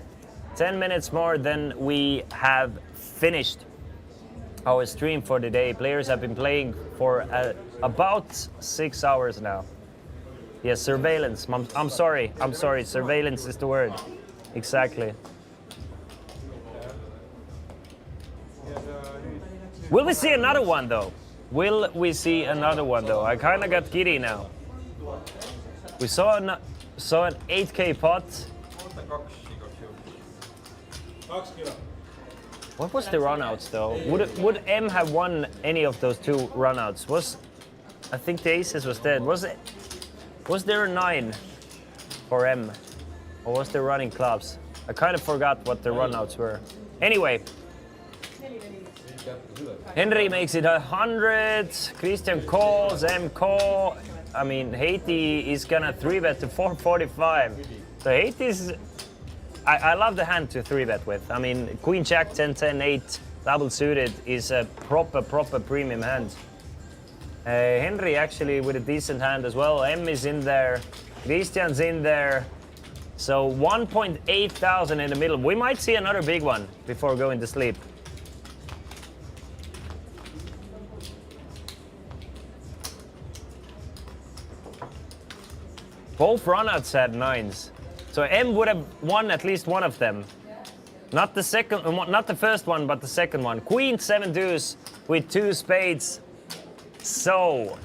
10 minutes more, then we have finished our stream for the day. Players have been playing for about 6 hours now. Yes, surveillance. I'm sorry. Surveillance is the word. Exactly. Will we see another one, though? Will we see another one though? I kind of got giddy now. We saw an 8K pot. oota 2 igaks juhuks. 2 kilo. What was the runouts though? Would M have won any of those 2 runouts? I think the aces was dead. Was there a 9 for M? Or was there running clubs? I kind of forgot what the runouts were. Anyway, Henry makes it 100. Christian calls, M call. I mean, Haiti is gonna 3-bet to 445. So Haiti's. I love the hand to 3-bet with. I mean, Queen Jack 10, 10, 8 double suited is a proper premium hand. Henry actually with a decent hand as well. M is in there. Christian's in there. So 1.8 thousand in the middle. We might see another big one before going to sleep. Both runouts had 9s. So M would have won at least one of them. Not the second, not the first one, but the second one. Queen 7 deuce with 2 spades. So,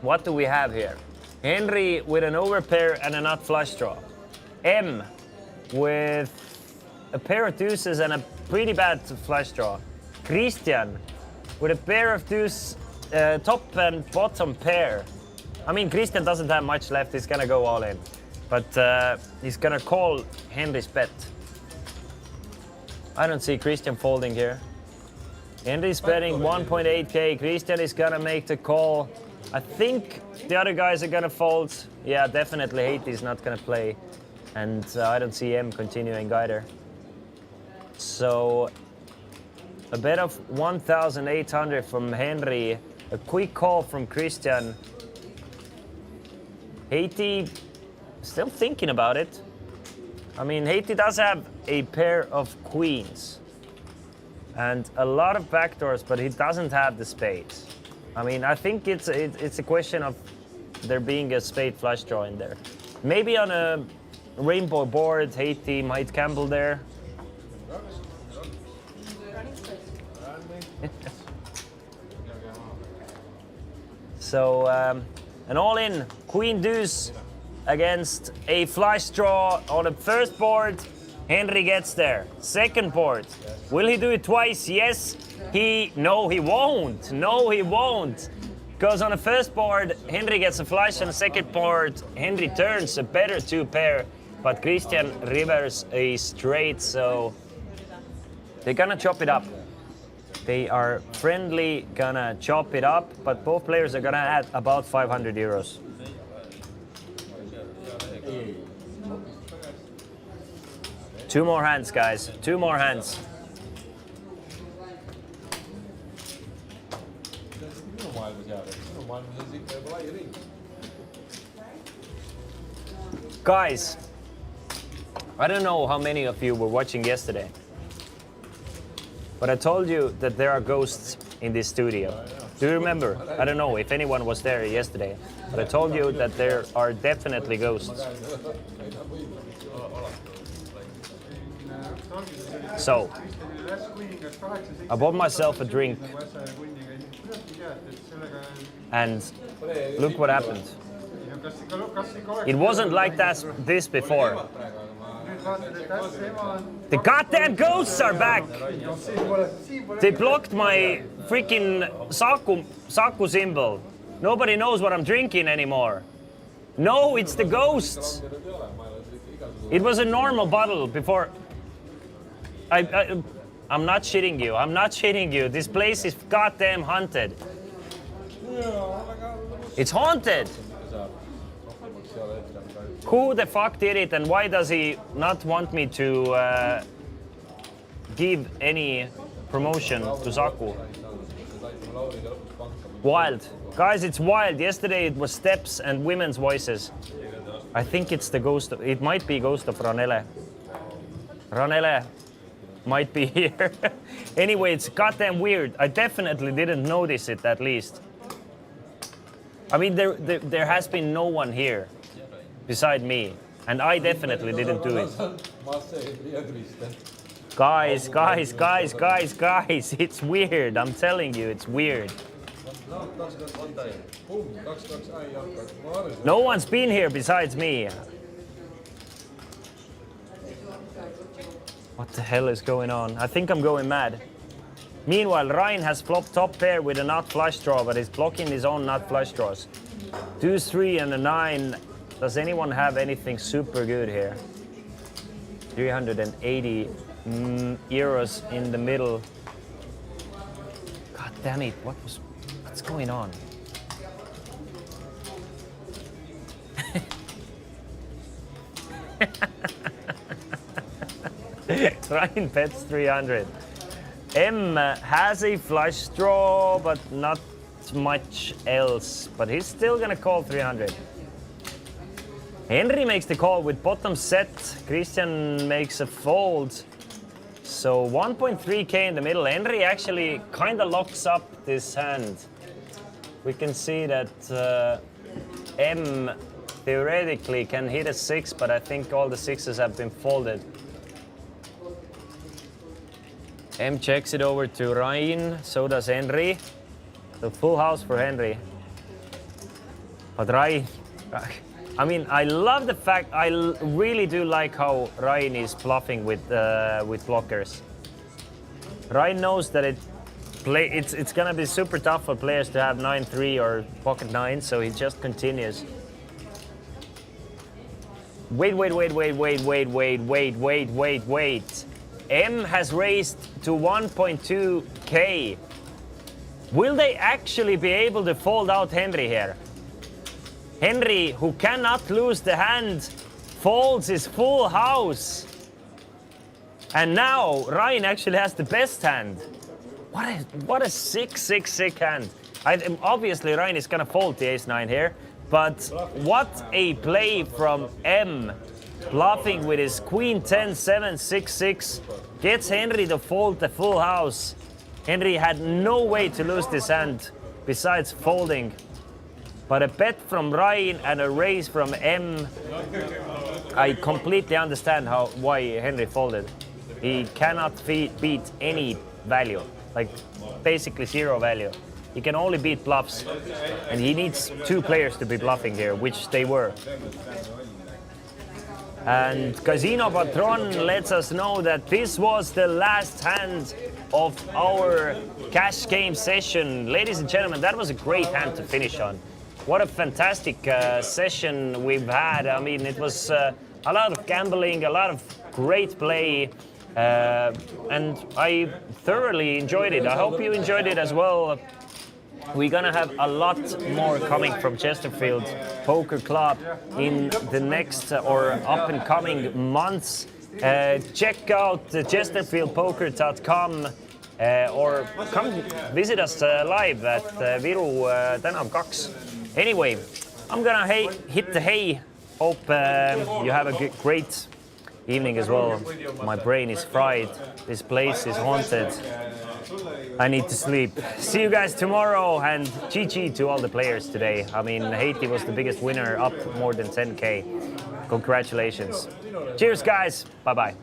what do we have here? Henry with an overpair and a nut flush draw. M with a pair of deuces and a pretty bad flush draw. Christian with a pair of deuce, top and bottom pair. I mean, Christian doesn't have much left. He's gonna go all in, but he's gonna call Henry's bet. I don't see Christian folding here. Henry's betting 1.8K. Christian is gonna make the call. I think the other guys are gonna fold. Yeah, definitely Haiti's not gonna play. And I don't see M continuing either. So a bet of 1,800 from Henry. A quick call from Christian. Haiti still thinking about it. I mean, Haiti does have a pair of queens and a lot of backdoors, but he doesn't have the spades. I mean, I think it's a question of there being a spade flush draw in there. Maybe on a rainbow board, Haiti might gamble there. So, an all-in queen deuce against a flush draw on the first board. Henry gets there. Second board. Will he do it twice? Yes. No, he won't. No, he won't. Because on the first board, Henry gets a flush. On the second board, Henry turns a better 2 pair. But Christian rivers a straight, so they're gonna chop it up. They are friendly, gonna chop it up, but both players are gonna add about 500 euros. Two more hands, guys. 2 more hands. Guys, I don't know how many of you were watching yesterday, but I told you that there are ghosts in this studio. Do you remember? I don't know if anyone was there yesterday, but I told you that there are definitely ghosts. So, I bought myself a drink, and look what happened. It wasn't like this before. The goddamn ghosts are back! They blocked my freaking Saku symbol. Nobody knows what I'm drinking anymore. No, it's the ghosts. It was a normal bottle before. I'm not shitting you. I'm not shitting you. This place is goddamn haunted. It's haunted. Who the fuck did it, and why does he not want me to give any promotion to Saku? Wild. Guys, it's wild. Yesterday it was steps and women's voices. I think it's the ghost of, it might be ghost of Ranele. Ranele might be here. Anyway, it's goddamn weird. I definitely didn't notice it, at least. I mean, there has been no one here beside me, and I definitely didn't do it. Guys, it's weird. I'm telling you, it's weird. noh, 2-2, pumm, 2-2, ai hakka, ma arvasin. No one's been here besides me. What the hell is going on? I think I'm going mad. Meanwhile, Ryan has flopped top pair with a nut flush draw, but he's blocking his own nut flush draws. 2-3 and a 9. Does anyone have anything super good here? 380 euros in the middle. God damn it, what's going on? Ryan bets 300. M has a flush draw, but not much else. But he's still gonna call 300. Henry makes the call with bottom set. Christian makes a fold. So 1.3k in the middle. Henry actually kind of locks up this hand. We can see that M theoretically can hit a 6, but I think all the 6s have been folded. M checks it over to Ryan, so does Henry. The full house for Henry. But Ryan, I mean, I love the fact, I really do like how Ryan is bluffing with blockers. Ryan knows that it's gonna be super tough for players to have 9-3 or pocket 9, so he just continues. Wait. M has raised to 1.2k. Will they actually be able to fold out Henry here? Henry, who cannot lose the hand, folds his full house. And now Ryan actually has the best hand. What a sick hand. Obviously Ryan is gonna fold the ace-9 here, but what a play from M. Bluffing with his queen 10, 7, 6, 6. Gets Henry to fold the full house. Henry had no way to lose this hand besides folding. But a bet from Ryan and a raise from M. I completely understand why Henry folded. He cannot beat any value, like basically zero value. He can only beat bluffs, and he needs 2 players to be bluffing here, which they were. And Casino Patron lets us know that this was the last hand of our cash game session. Ladies and gentlemen, that was a great hand to finish on. What a fantastic session we've had. I mean, it was a lot of gambling, a lot of great play, and I thoroughly enjoyed it. I hope you enjoyed it as well. We're gonna have a lot more coming from Chesterfield Poker Club in the next or up and coming months. Check out chesterfieldpoker.com or come visit us live at Viru Tänav 2. Anyway, I'm gonna hit the hay. Hope you have a great evening as well. My brain is fried. This place is haunted. I need to sleep. See you guys tomorrow, and GG to all the players today. I mean, Haiti was the biggest winner, up more than 10k. Congratulations. Cheers, guys. Bye-bye.